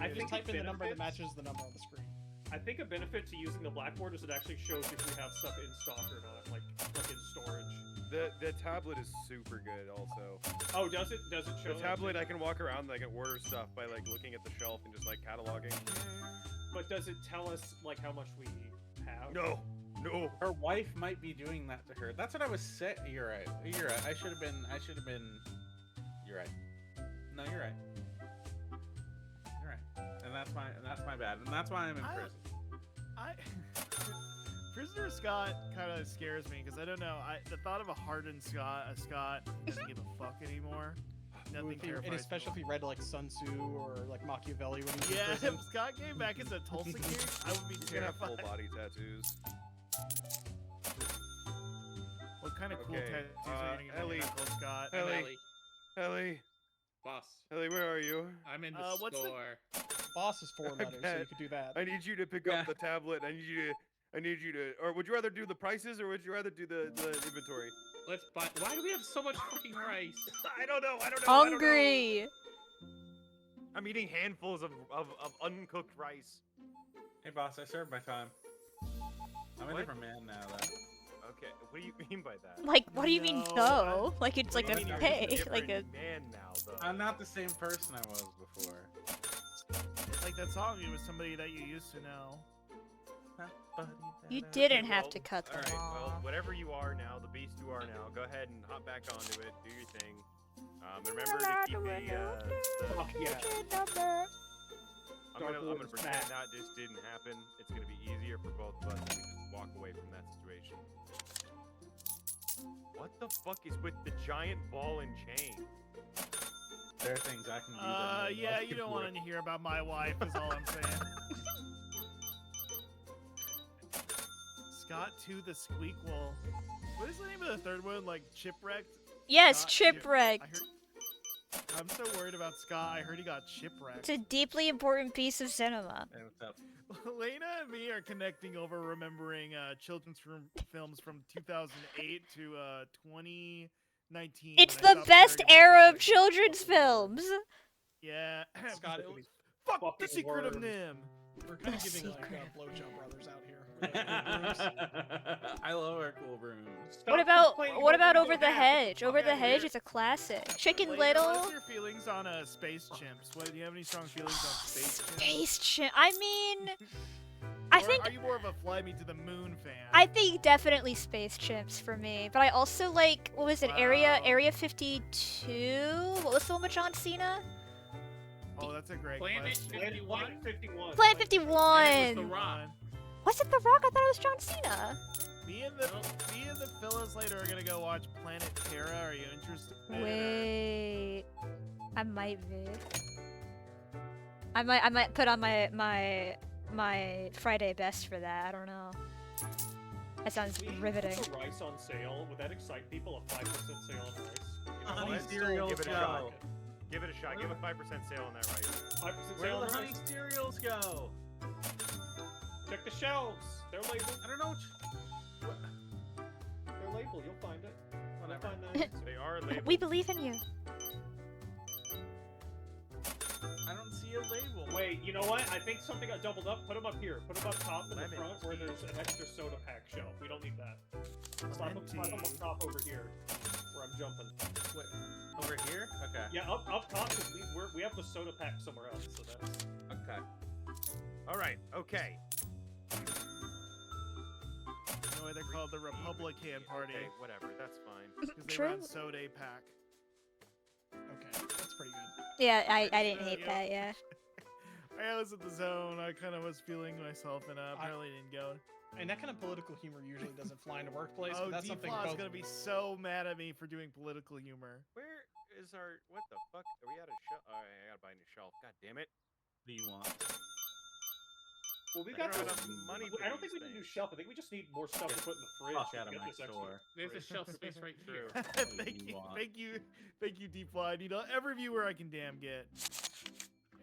I Three think Just type in the number that benefits- matches the number on the screen. I think a benefit to using the blackboard is it actually shows if we have stuff in stock or not, like in storage. The tablet is super good. Also, Oh, does it? Does it show? the that tablet too? I can walk around and I can order stuff by like looking at the shelf and just like cataloging. But does it tell us like how much we have? No, no. Her wife might be doing that to her. That's what I was saying. You're right. You're right. I should have been. You're right. No, you're right. You're right. And that's my bad. And that's why I'm in prison. Prisoner Scott kind of scares me because I don't know. The thought of a hardened Scott doesn't give a fuck anymore. Nothing terrifies And me. especially if he read like Sun Tzu or like Machiavelli when he was Yeah, in prison. if Scott came back as a Tulsa King, I would be He's gonna have full terrified. body tattoos. What kind of cool Okay, tattoos are you gonna get on Ellie. your knuckles, Scott? Ellie. Ellie, Boss, Ellie, where are you? I'm in the what's the- store. Boss is 4 letters, so you could do that. I need you to pick Yeah. up the tablet. I need you to, or would you rather do the prices or would you rather do the inventory? Let's buy. Why do we have so much fucking rice? I don't know. Hungry. I'm eating handfuls of uncooked rice. Hey, boss. I served my time. I'm a What? different man now, though. Okay, what do you mean by that? Like, what do you mean No, no? Like it's What like do you a mean you're pay, just like a. different man now, though. I'm not the same person I was before. Like that song, it was somebody that you used to know. You didn't have to cut them Alright, well, off. whatever you are now, the beast you are now, go ahead and hop back onto it, do your thing. Remember to keep the Fuck yeah. I'm gonna Dark pretend Lord's that just didn't happen. It's gonna be easier for both of us to just walk away from that situation. What the fuck is with the giant ball and chain? There are things I can do. that Yeah, most you don't people want to hear about my wife, is all I'm saying. Scott 2 the Squeakquel. What is the name of the third one? Like Chipwrecked? Yes, Scott chipwrecked. I'm so worried about Scott. I heard he got chipwrecked. It's a deeply important piece of cinema. Hey, what's up? Lena and me are connecting over remembering children's films from 2008 to 2019. It's when I the stopped best caring about era the of second- children's films. Yeah. Scott, it was Fuck the fucking secret of worms. Nim. We're kind of The giving like secret. blowjob brothers out here. With, brooms. I love our cool brooms. Stop What about complaining what about we Over don't the have. Hedge? Over the Okay, Hedge here. is a classic. Chicken Lena, Little. What's your feelings on Space Chimps? What, do you have any strong feelings on Space Chimps? Space Chimp. I mean, I Or think Are you more of a Fly Me to the Moon fan? I think definitely Space Chimps for me. But I also like what was it? Wow. Area 52. What was the one with John Cena? Oh, that's a great Planet question. 51. 51. Planet It was 51. The Rock. Was it The Rock? I thought it was John Cena. Me and the fellas later are gonna go watch Planet Terra. Are you interested? Wait, I might be. I might put on my Friday best for that. I don't know. That sounds We riveting. put the rice on sale. Would that excite people? A 5% sale on rice? You know, Honey let's still cereals give it a go. shot. Give it a shot. Give a 5% sale on that rice. 5% Where sale do on the honey rice. cereals go? Check the shelves. They're labeled. I don't know. They're labeled. You'll find it. You'll Whatever. find that. They are labeled. We believe in you. I don't see a label. Wait, you know what? I think something got doubled up. Put them up here. Put them up top in the Lemon front where there's an extra soda pack shelf. We don't need that. Slap them up top over here where I'm jumping. Wait, over here? Okay. Yeah, up top because we have the soda pack somewhere else. So that's Okay. All right. Okay. You know why they're called the Republican Party Okay, whatever. That's fine. because they True. run Soda Pack. Okay, that's pretty good. Yeah, I didn't hate Yeah. that. Yeah. I was in the zone. I kind of was feeling myself, and I apparently didn't go. And that kind of political humor usually doesn't fly in the workplace, Oh, but that's something D-Flaw's both. gonna be so mad at me for doing political humor. Where is our? What the fuck? Are we out of shelf? All right, I gotta buy a new shelf. God damn it! What do you want? Well, we I got don't the have enough money for I don't these think we need a new things. shelf. I think we just need more stuff to put in the fridge. Fuck to out of get my this extra store. There's a fridge. shelf space right here. thank you you, want? thank you, D-Flaw. I need every viewer I can damn get.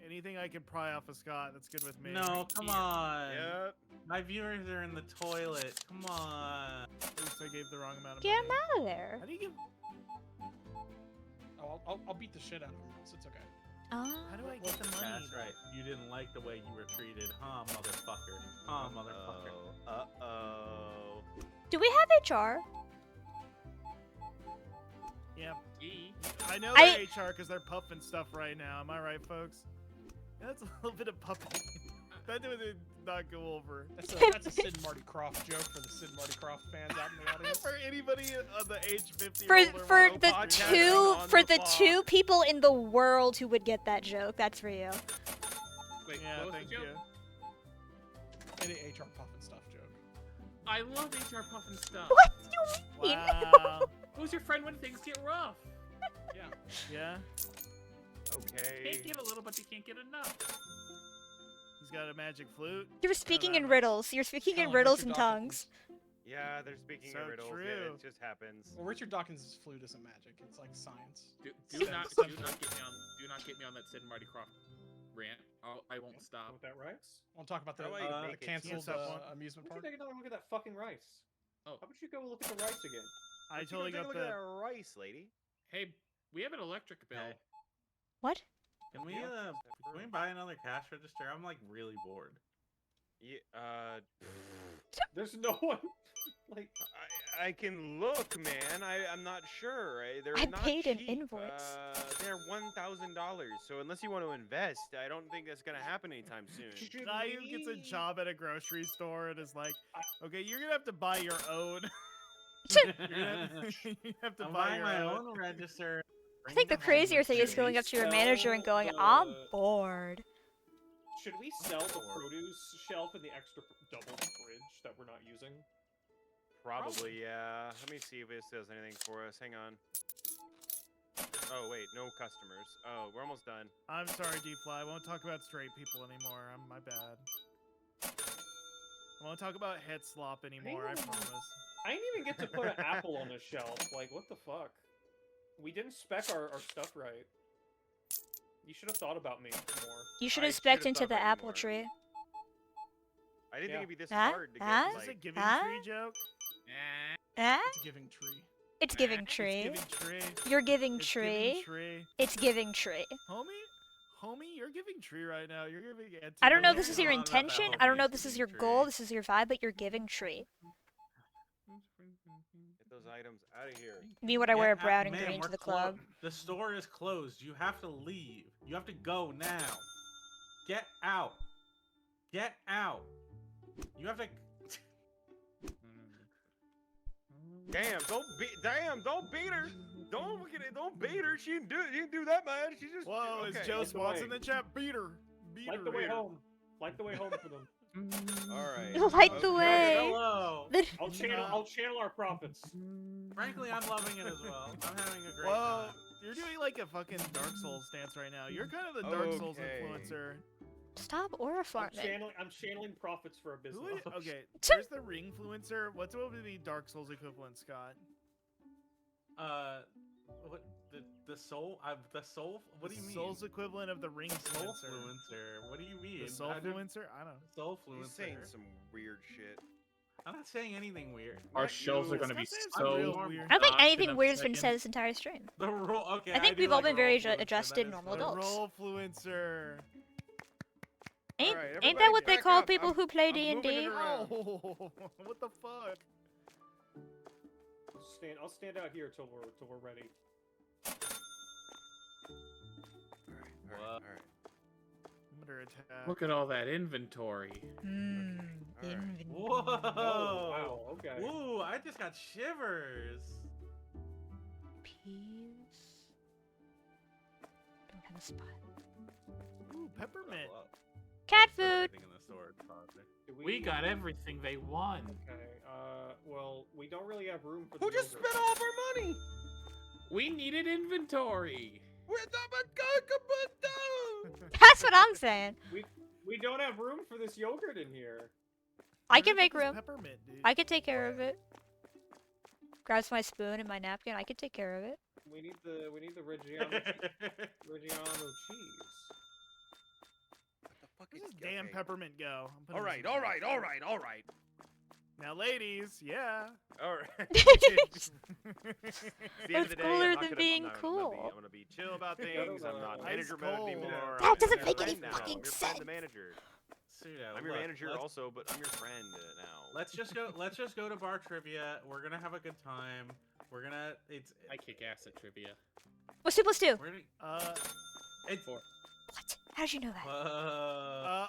Anything I can pry off of Scott, that's good with me. No, come on. Yep. My viewers are in the toilet. Come on. Oops, I gave the wrong amount of Get money. him out of there. How do you give? Oh, I'll beat the shit out of him, so it's okay. How do I get the money? That's right. You didn't like the way you were treated, huh, motherfucker? Huh, motherfucker. Uh-oh. Do we have HR? Yeah, Gee. I know I- they're HR because they're puffing stuff right now. Am I right, folks? Yeah, that's a little bit of puffing. That did not go over. That's a Sid and Marty Croft joke for the Sid and Marty Croft fans out in the audience. For anybody on the age 50 For or older, for we're the all podcasting two on for the the fly. 2 people in the world who would get that joke, that's for you. Wait, Yeah, what was thank the joke? you. Any HR puffin stuff joke. I love HR puffin stuff. What do you mean? Wow. Who's your friend when things get rough? Yeah. Yeah, Okay. Can't get a little, but you can't get enough. he's got a magic flute. You're speaking that in much. riddles. You're speaking Kinda in like riddles Richard and Dawkins. tongues. Yeah, they're speaking So in riddles. true. Yeah, it just happens. Well, Richard Dawkins' flute isn't magic. It's like science. Do Seven- not seven- get me on that Sid and Marty Croft rant. I won't stop. With that rice? We'll talk about the How do I make it? canceled Can't stop one. amusement Why don't park. you take another look at that fucking rice? Oh. How about you go look at the rice again? I Let's go totally take a got look at the. that rice, lady. Hey, we have an electric bill. What? Can we, Yeah. can we buy another cash register? I'm like really bored. Yeah, There's no one. Like, I can look, man. I'm not sure. They're I not paid an cheap. invoice. They're $1,000. So unless you want to invest, I don't think that's gonna happen anytime soon. should Guy who gets a we- job at a grocery store and is like, okay, you're gonna have to buy your own. You have to I'm buy buying your my own. own register. I think the bring it home crazier with thing is me. going up to your manager and going, Sell I'm the- bored. Should we sell the produce shelf and the extra double fridge that we're not using? Probably, yeah. Let me see if this does anything for us. Hang on. Oh wait, no customers. Oh, we're almost done. I'm sorry, D-Fly. I won't talk about straight people anymore. My bad. I won't talk about head slop anymore. I Damn. promise. I didn't even get to put an apple on the shelf. Like, what the fuck? We didn't spec our stuff right. You should have thought about me more. You should I have specced should've into thought the about you apple more. tree. I didn't Yeah. think it'd be this Huh? hard to get Huh? Is this a like. giving Huh? tree joke? Eh? It's a giving tree. It's giving tree. It's giving tree. You're giving It's tree. giving tree. It's giving tree. Homie, you're giving tree right now. You're giving. I don't know if anti-bullying. this is your on about that intention. whole I don't know if piece this is giving your tree. goal. This is your vibe, but you're giving tree. Get those items out of here. Me when I wear a Get out- brown and ma'am, green to we're the club. The store is closed. You have to leave. You have to go now. Get out. Get out. You have to. Damn! Don't beat her. Don't beat her. She didn't do that, man. She just. Whoa, okay. is Joe Like the Swanson way- in the chat? Beat her. Beat Like her. the way beat her. home. Like the way home for them. All right. Like the Okay. way. Hello. I'll channel our profits. Frankly, I'm loving it as well. I'm having a great Whoa, time. you're doing like a fucking Dark Souls stance right now. You're kind of the Dark Souls Okay. influencer. Stop aura farming. I'm channeling profits for a business. Who? Okay, there's the ring influencer. What would be Dark Souls equivalent, Scott? What the soul? The soul? What do you mean? Souls equivalent of the ring Soul influencer. fluencer. What do you mean? The soul I don't- influencer? I don't know. Soul He's fluencer. saying some weird shit. I'm not saying anything weird. Our Not shelves are you. going to be Stop saying some so. real weird- I don't think stocked in anything a weird's been second. said this entire stream. The roll. Okay. I think do we've all like been a very roll fluencer, adjusted that is normal funny. The adults. roll influencer. Ain't, Alright, ain't everybody that what they back call up. people who play I'm D&D? moving it around. Oh, what the fuck? I'll stand out here till we're ready. All right. I'm under attack. Look at all that inventory. Hmm. Alright. Whoa. Oh, wow. Okay. Ooh, I just got shivers. Peas. Don't have a spot. Ooh, peppermint. Cat Put food. everything in the storage closet. Do We got everything they won. Okay. Well, we don't really have room for. Who the just yogurt. spent all of our money? We needed inventory. We're the That's what I'm saying. We don't have room for this yogurt in here. I Where can did make this room. Peppermint, dude. I can take care of it. Grabs my spoon and my napkin. I can take care of it. We need the Reggiano Reggiano cheese. What the fuck Where's is this damn peppermint go? I'm putting All this right, in all the- right, all right, all right, Now, ladies, yeah. all right. It's At the end of the day, cooler I'm not than gonna- being I'm cool. gonna be chill about things. I'm not Ice manager mode cold. anymore. That I'm doesn't your make any friend now. fucking I'm your friend, the sense. manager. Pseudo, I'm your look, manager let's- also, but I'm your friend now. Let's just go. Let's just go to bar trivia. We're gonna have a good time. We're gonna. It's. I kick ass at trivia. What's 2 plus 2? We're gonna. It's Four. What? How did you know that?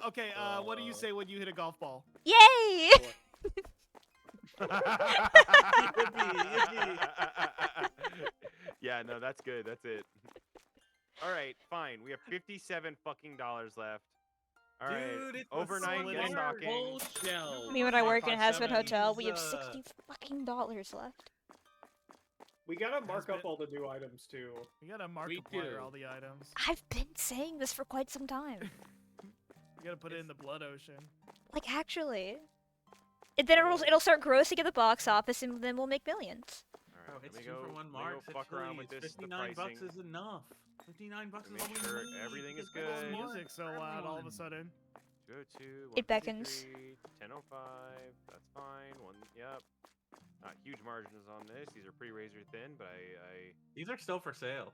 Okay, what do you say when you hit a golf ball? Yay! Yeah, no, that's good. That's it. All right, fine. We have $57 fucking left. All right, Dude, it's a overnight solid get dinner. stocking. Whole shell. Me when I work in a Hot Hazbin seven. Hotel, we have Pizza. $60 fucking dollars left. We gotta mark up been- all the new items too. You gotta We Markiplier do. all the items. I've been saying this for quite some time. You gotta put it in the blood ocean. Like actually. And then it'll start grossing at the box office, and then we'll make millions. All Bro, right, it's let me 2 go, for 1 let me marks. go fuck around with It's this. The 59 bucks pricing. is enough. 59 bucks is Make all we sure need. everything to is get good. more Music so for loud all of a everyone. sudden. 202, It beckons. 1005. That's fine. Yep. Not huge margins on this. These are pretty razor thin, but I These are still for sale.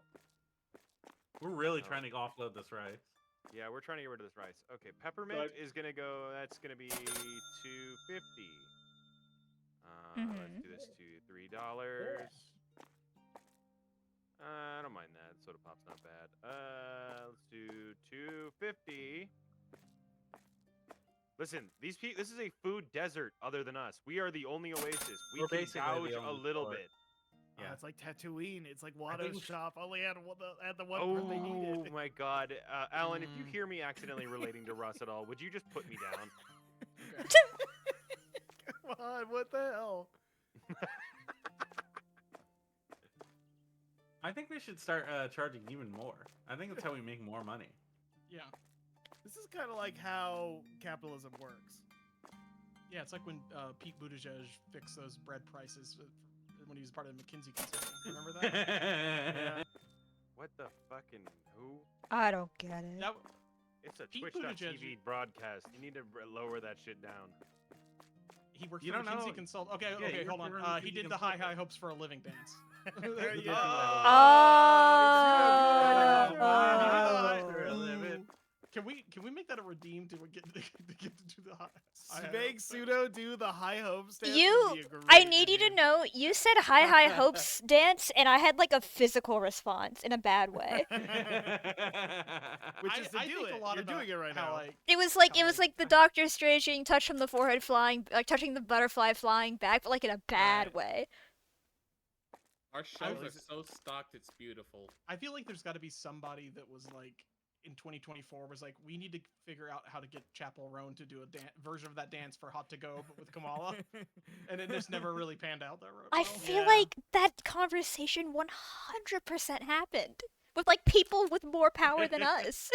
We're really Oh. trying to offload this rice. yeah, we're trying to get rid of this rice. Okay, peppermint is gonna go. That's gonna be $2.50. Let's do this to $3. I don't mind that. Soda pop's not bad. Let's do $2.50. Listen, this is a food desert other than us. We are the only oasis. We We're can basically gouge the a only little store. bit. Yeah, Yeah. it's like Tatooine. It's like think Watto's we- shop. Only had the one part they Oh needed. my god. Alan, if you Mm. hear me accidentally relating to Russ at all, would you just put me down? Come on, what the hell? I think we should start charging even more. I think that's how we make more money. Yeah. This is kind of like how capitalism works. Yeah, it's like when Pete Buttigieg fixed those bread prices when he was part of the McKinsey consulting. Remember that? Yeah. What the fucking who? I don't get it. that It's a Pete Twitch.tv Buttigieg- broadcast. You need to lower that shit down. he worked You for don't know- McKinsey Consult. Okay, Yeah, okay, he hold worked on. for He McKinsey did the High Consulting. Hopes for a Living dance. Can we make that a redeem to get to do the high Make pseudo do the high hopes dance. You, would be a great I need you to redeem. know, you said high hopes dance, and I had like a physical response in a bad way. Which is to I do think it. a lot You're about doing it right how, now. like, It was like the Doctor Strange getting touched from the forehead, flying, like touching the butterfly, flying back, but like in a bad way. Our shelves are was- so stocked, it's beautiful. I feel like there's got to be somebody that was like in 2024 was like, we need to figure out how to get Chapel Roan to do a version of that dance for Hot to Go, but with Kamala, and it just never really panned out that road. I feel like that conversation 100% happened with like people with more power than us.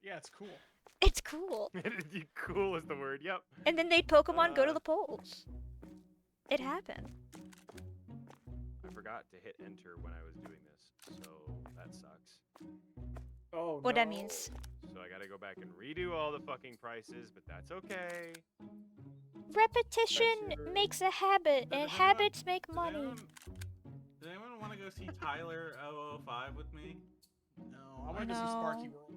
Yeah, it's cool. It's cool. Cool is the word. Yep. And then they'd Pokemon go to Uh, the polls. It happened. I forgot to hit enter when I was doing this, so that sucks. Oh, What that no. means. So I gotta go back and redo all the fucking prices, but that's okay. Repetition That's your- makes a habit, and anyone- habits make Does money. anyone want to go see Tyler 005 with me? No, I want to go see Sparky No. World.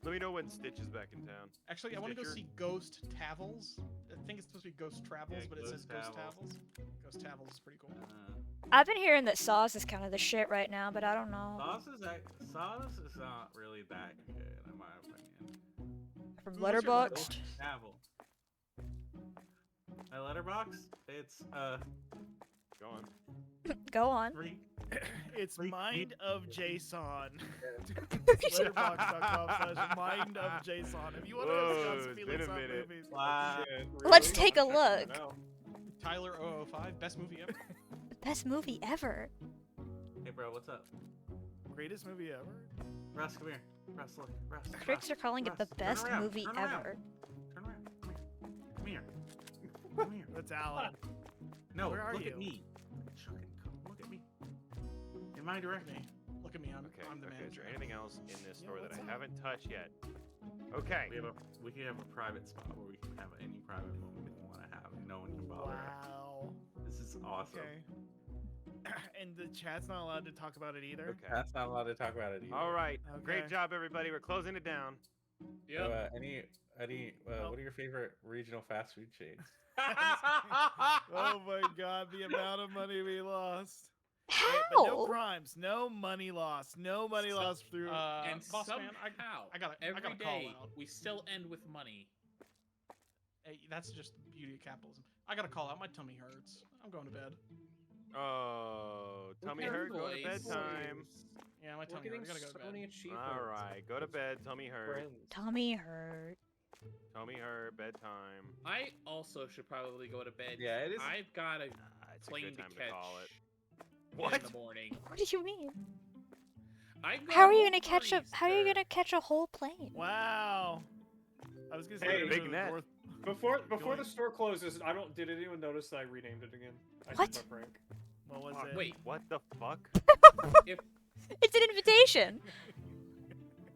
Let me know when Stitch is back in town. Actually, I want to go Stitcher. see Ghost Travels. I think it's supposed to be Ghost Travels, Yeah, but it says Ghost Ghost Travels. Travels. Ghost Travels is pretty cool. I've been hearing that Saws is kind of the shit right now, but I don't know. Sauce is not really that good, in my opinion. From What's your Letterboxd. Ghost Travel. I letterbox. It's Go on. Go on. three. It's Freak Mind of Jason. Shit. Letterboxd.com/Mind of Jason. If you want to Whoa, discuss it's been Felix a on minute. movies. Wow. Let's take a look. No. Tyler 005, best movie ever. Best movie ever. Hey, bro, what's up? Greatest movie ever. Russ, come here. Russ, look. Russ. Critics are calling it the Russ, turn best around, movie turn around. ever. Turn around. Come here. Come here. That's Alan. No, Where are look you? at me. Look at me. In my direction. Look at me, I'm Okay. the Okay. Is manager. there anything else in this Yeah, store that what's I up? haven't touched yet? Okay. We can have a private spot where we can have any private moment we want to have. No one can bother. Wow. This is awesome. Okay. And the chat's not allowed to talk about it either. Okay. That's not allowed to talk about it either. All right. Okay. Great job, everybody. We're closing it down. So, Yep. Oh. what are your favorite regional fast food chains? Oh my god, the amount of money we lost. How? Hey, but no crimes, no money lost, no money lost through. And Boss man, somehow, I gotta every call day, out. we still end with money. Hey, that's just the beauty of capitalism. I gotta call out. My tummy hurts. I'm going to bed. Oh, tummy Okay, hurt. Go to boys. bedtime. Yeah, my We're tummy getting hurts. I gotta go so to many bed. achievements. All right. Go to bed. Tummy hurt. Friends. Tommy hurt. Tummy hurt. Bedtime. I also should probably go to bed. Yeah, it is- I've got a It's a plane good to time catch to call it. in What? the morning. What do you mean? I How are you got gonna catch a? Uber Eats, How are you sir. gonna catch a whole plane? Wow. I was gonna say Hey, it was big the net. fourth- Before Going- the store closes, Did anyone notice that I renamed it again? I What? did my prank. What was Oh, it? Wait, What the fuck? It's an invitation.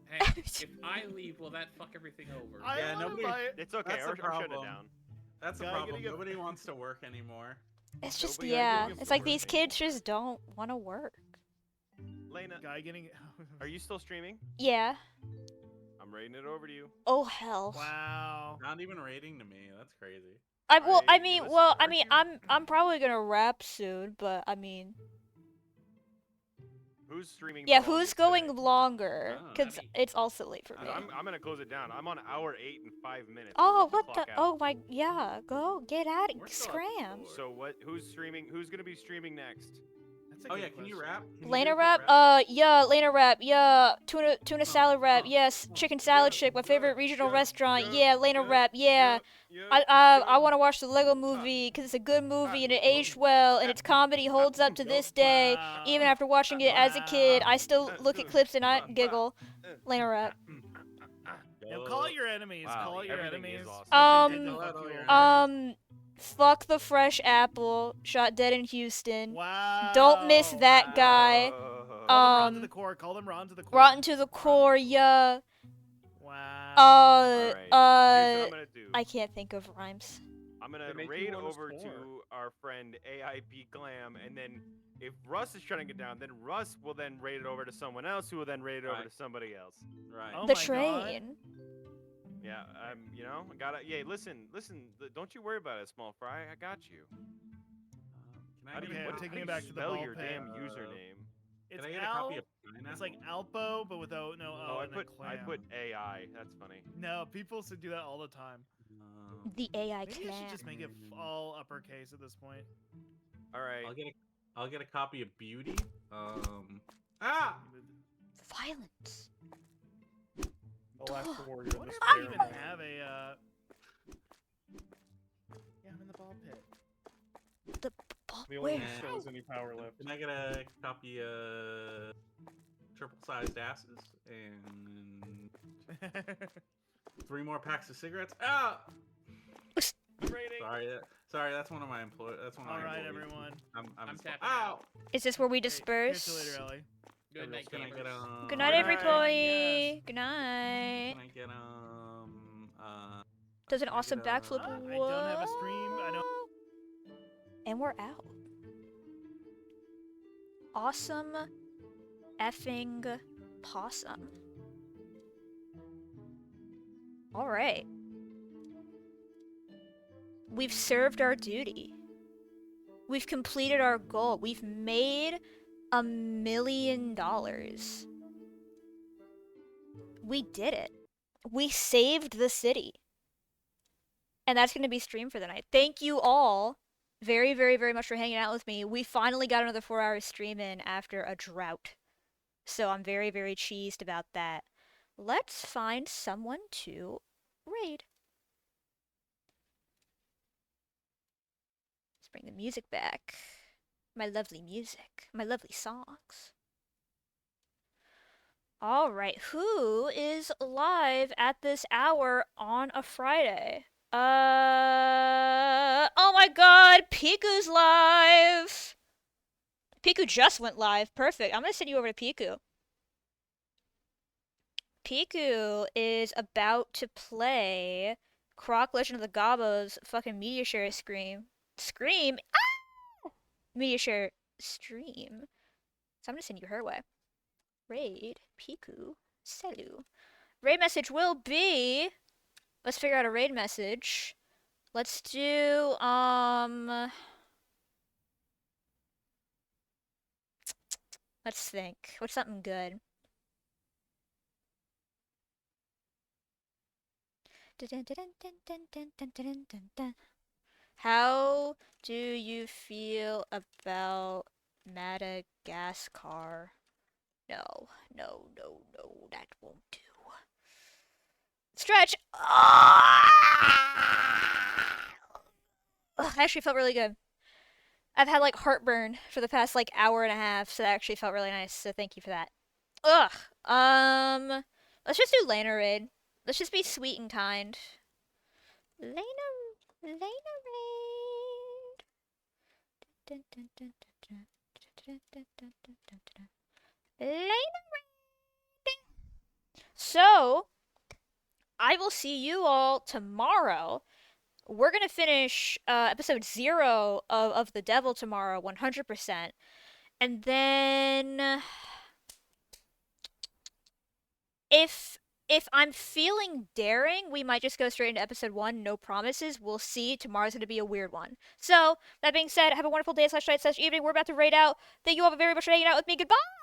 hey, if I leave, will that fuck everything over? I Yeah, wanna nobody- buy it. It's okay. That's the Or shut it problem. down. That's the Guy problem. getting a- Nobody wants to work anymore. It's just Nobody yeah. gives It's a like fuck these anymore. kids just don't want to work. Lena, Guy getting. are you still streaming? Yeah. I'm rating it over to you. Oh hell. Wow. Not even rating to me. That's crazy. I well, I Alright, mean, listen, well, I aren't mean, you- I'm probably gonna rap soon, but I mean, Who's streaming? yeah, the who's longest going today? longer? Oh, I Cause mean- it's also late for me. I'm gonna close it down. I'm on hour 8 and 5 minutes. Oh, I'm about to what the? clock out. Oh my, yeah, go get at it, We're still at the scram. store. So what? Who's streaming? Who's gonna be streaming next? That's a Oh good yeah, can you question. rap? Can you do Lena a quick rap? Yeah, Lena rap. Yeah, tuna salad wrap. oh, Yes, oh, chicken salad yeah, chick. My favorite regional yeah, restaurant. yeah, Yeah, Lena yeah, rap. Yeah. I want to watch the Lego movie because it's a good movie and it aged well and its comedy holds up to this day. Even Wow. after watching it as a kid, I still look at clips and I giggle. Lena rap. Now call out your enemies. Wow, call out your everything is enemies. awesome. What they did to Um, fuck Call out you all over. your fuck the fresh apple. Shot dead in Houston. Wow. Don't miss that guy. Oh. Call them Ron to the Um, core. Call them Ron to the core. rotten to the core. Yeah. Wow. Alright, here's what I'm gonna do. I can't think of rhymes. I'm gonna They make you raid wanna over score. to our friend AIP Glam, and then if Russ is shutting it down, then Russ will then raid it over to someone else, who will then raid it over Right. to somebody else. Right. Oh The my God. train. Yeah, you know, I gotta. Yeah, listen, don't you worry about it, small fry. I got you. Can How do you, Okay, what, I'm how taking do it you back to the spell ball your pit. damn username? It's Can I get a Al. copy of It's like Alpo, but without no O. Oh, I and then put clam. AI. That's funny. No, people should do that all the time. The AI Maybe I should clan. just make it all uppercase at this point. All right. I'll get a copy of Beauty. Ah! Violence. The last warrior I in wonder this if I player even mode. have a. Yeah, I'm in the ball pit. The ball. The only Where? one that shows any power left. Can I get a copy of triple-sized asses and 3 more packs of cigarettes? Ah! Rating. Sorry, that's one of my employees. That's one of All my right, employees. everyone. I'm tapping Ow! out. Is this where we Hey, catch disperse? you later, Ellie. Good night, Can I get gamers. Good night, Good everybody. night, Good night. Can I get Does an can I awesome get a- backflip. I don't have a stream. I don't. And we're out. Awesome effing possum. Alright. We've served our duty. We've completed our goal. We've made $1 million. We did it. We saved the city. And that's going to be stream for the night. Thank you all very, very, very much for hanging out with me. We finally got another 4 hour stream in after a drought. So I'm very, very cheesed about that. Let's find someone to raid. Let's bring the music back. My lovely music. My lovely songs. Alright, who is live at this hour on a Friday? Oh my god, Piku's live! Piku just went live. Perfect. I'm gonna send you over to Piku. Piku is about to play Croc Legend of the Gobbo's fucking media share Scream? Ah! Media share stream. So I'm gonna send you her way. Raid Piku Selu. Raid message will be. Let's figure out a raid message. Let's do let's think. What's something good? How do you feel about Madagascar? No, no, no, no, that won't do. Stretch! Ah! Ugh, actually felt really good. I've had like heartburn for the past like hour and a half, so that actually felt really nice, so thank you for that. Ugh. Let's just do Lena raid. Let's just be sweet and kind. Lena raid. Lena raid. So, I will see you all tomorrow. We're gonna finish episode 0 of The Devil tomorrow, 100%. And then if I'm feeling daring, we might just go straight into episode 1, no promises. We'll see. Tomorrow's gonna be a weird one. So, that being said, have a wonderful day /night/evening. We're about to raid out. Thank you all very much for hanging out with me. Goodbye!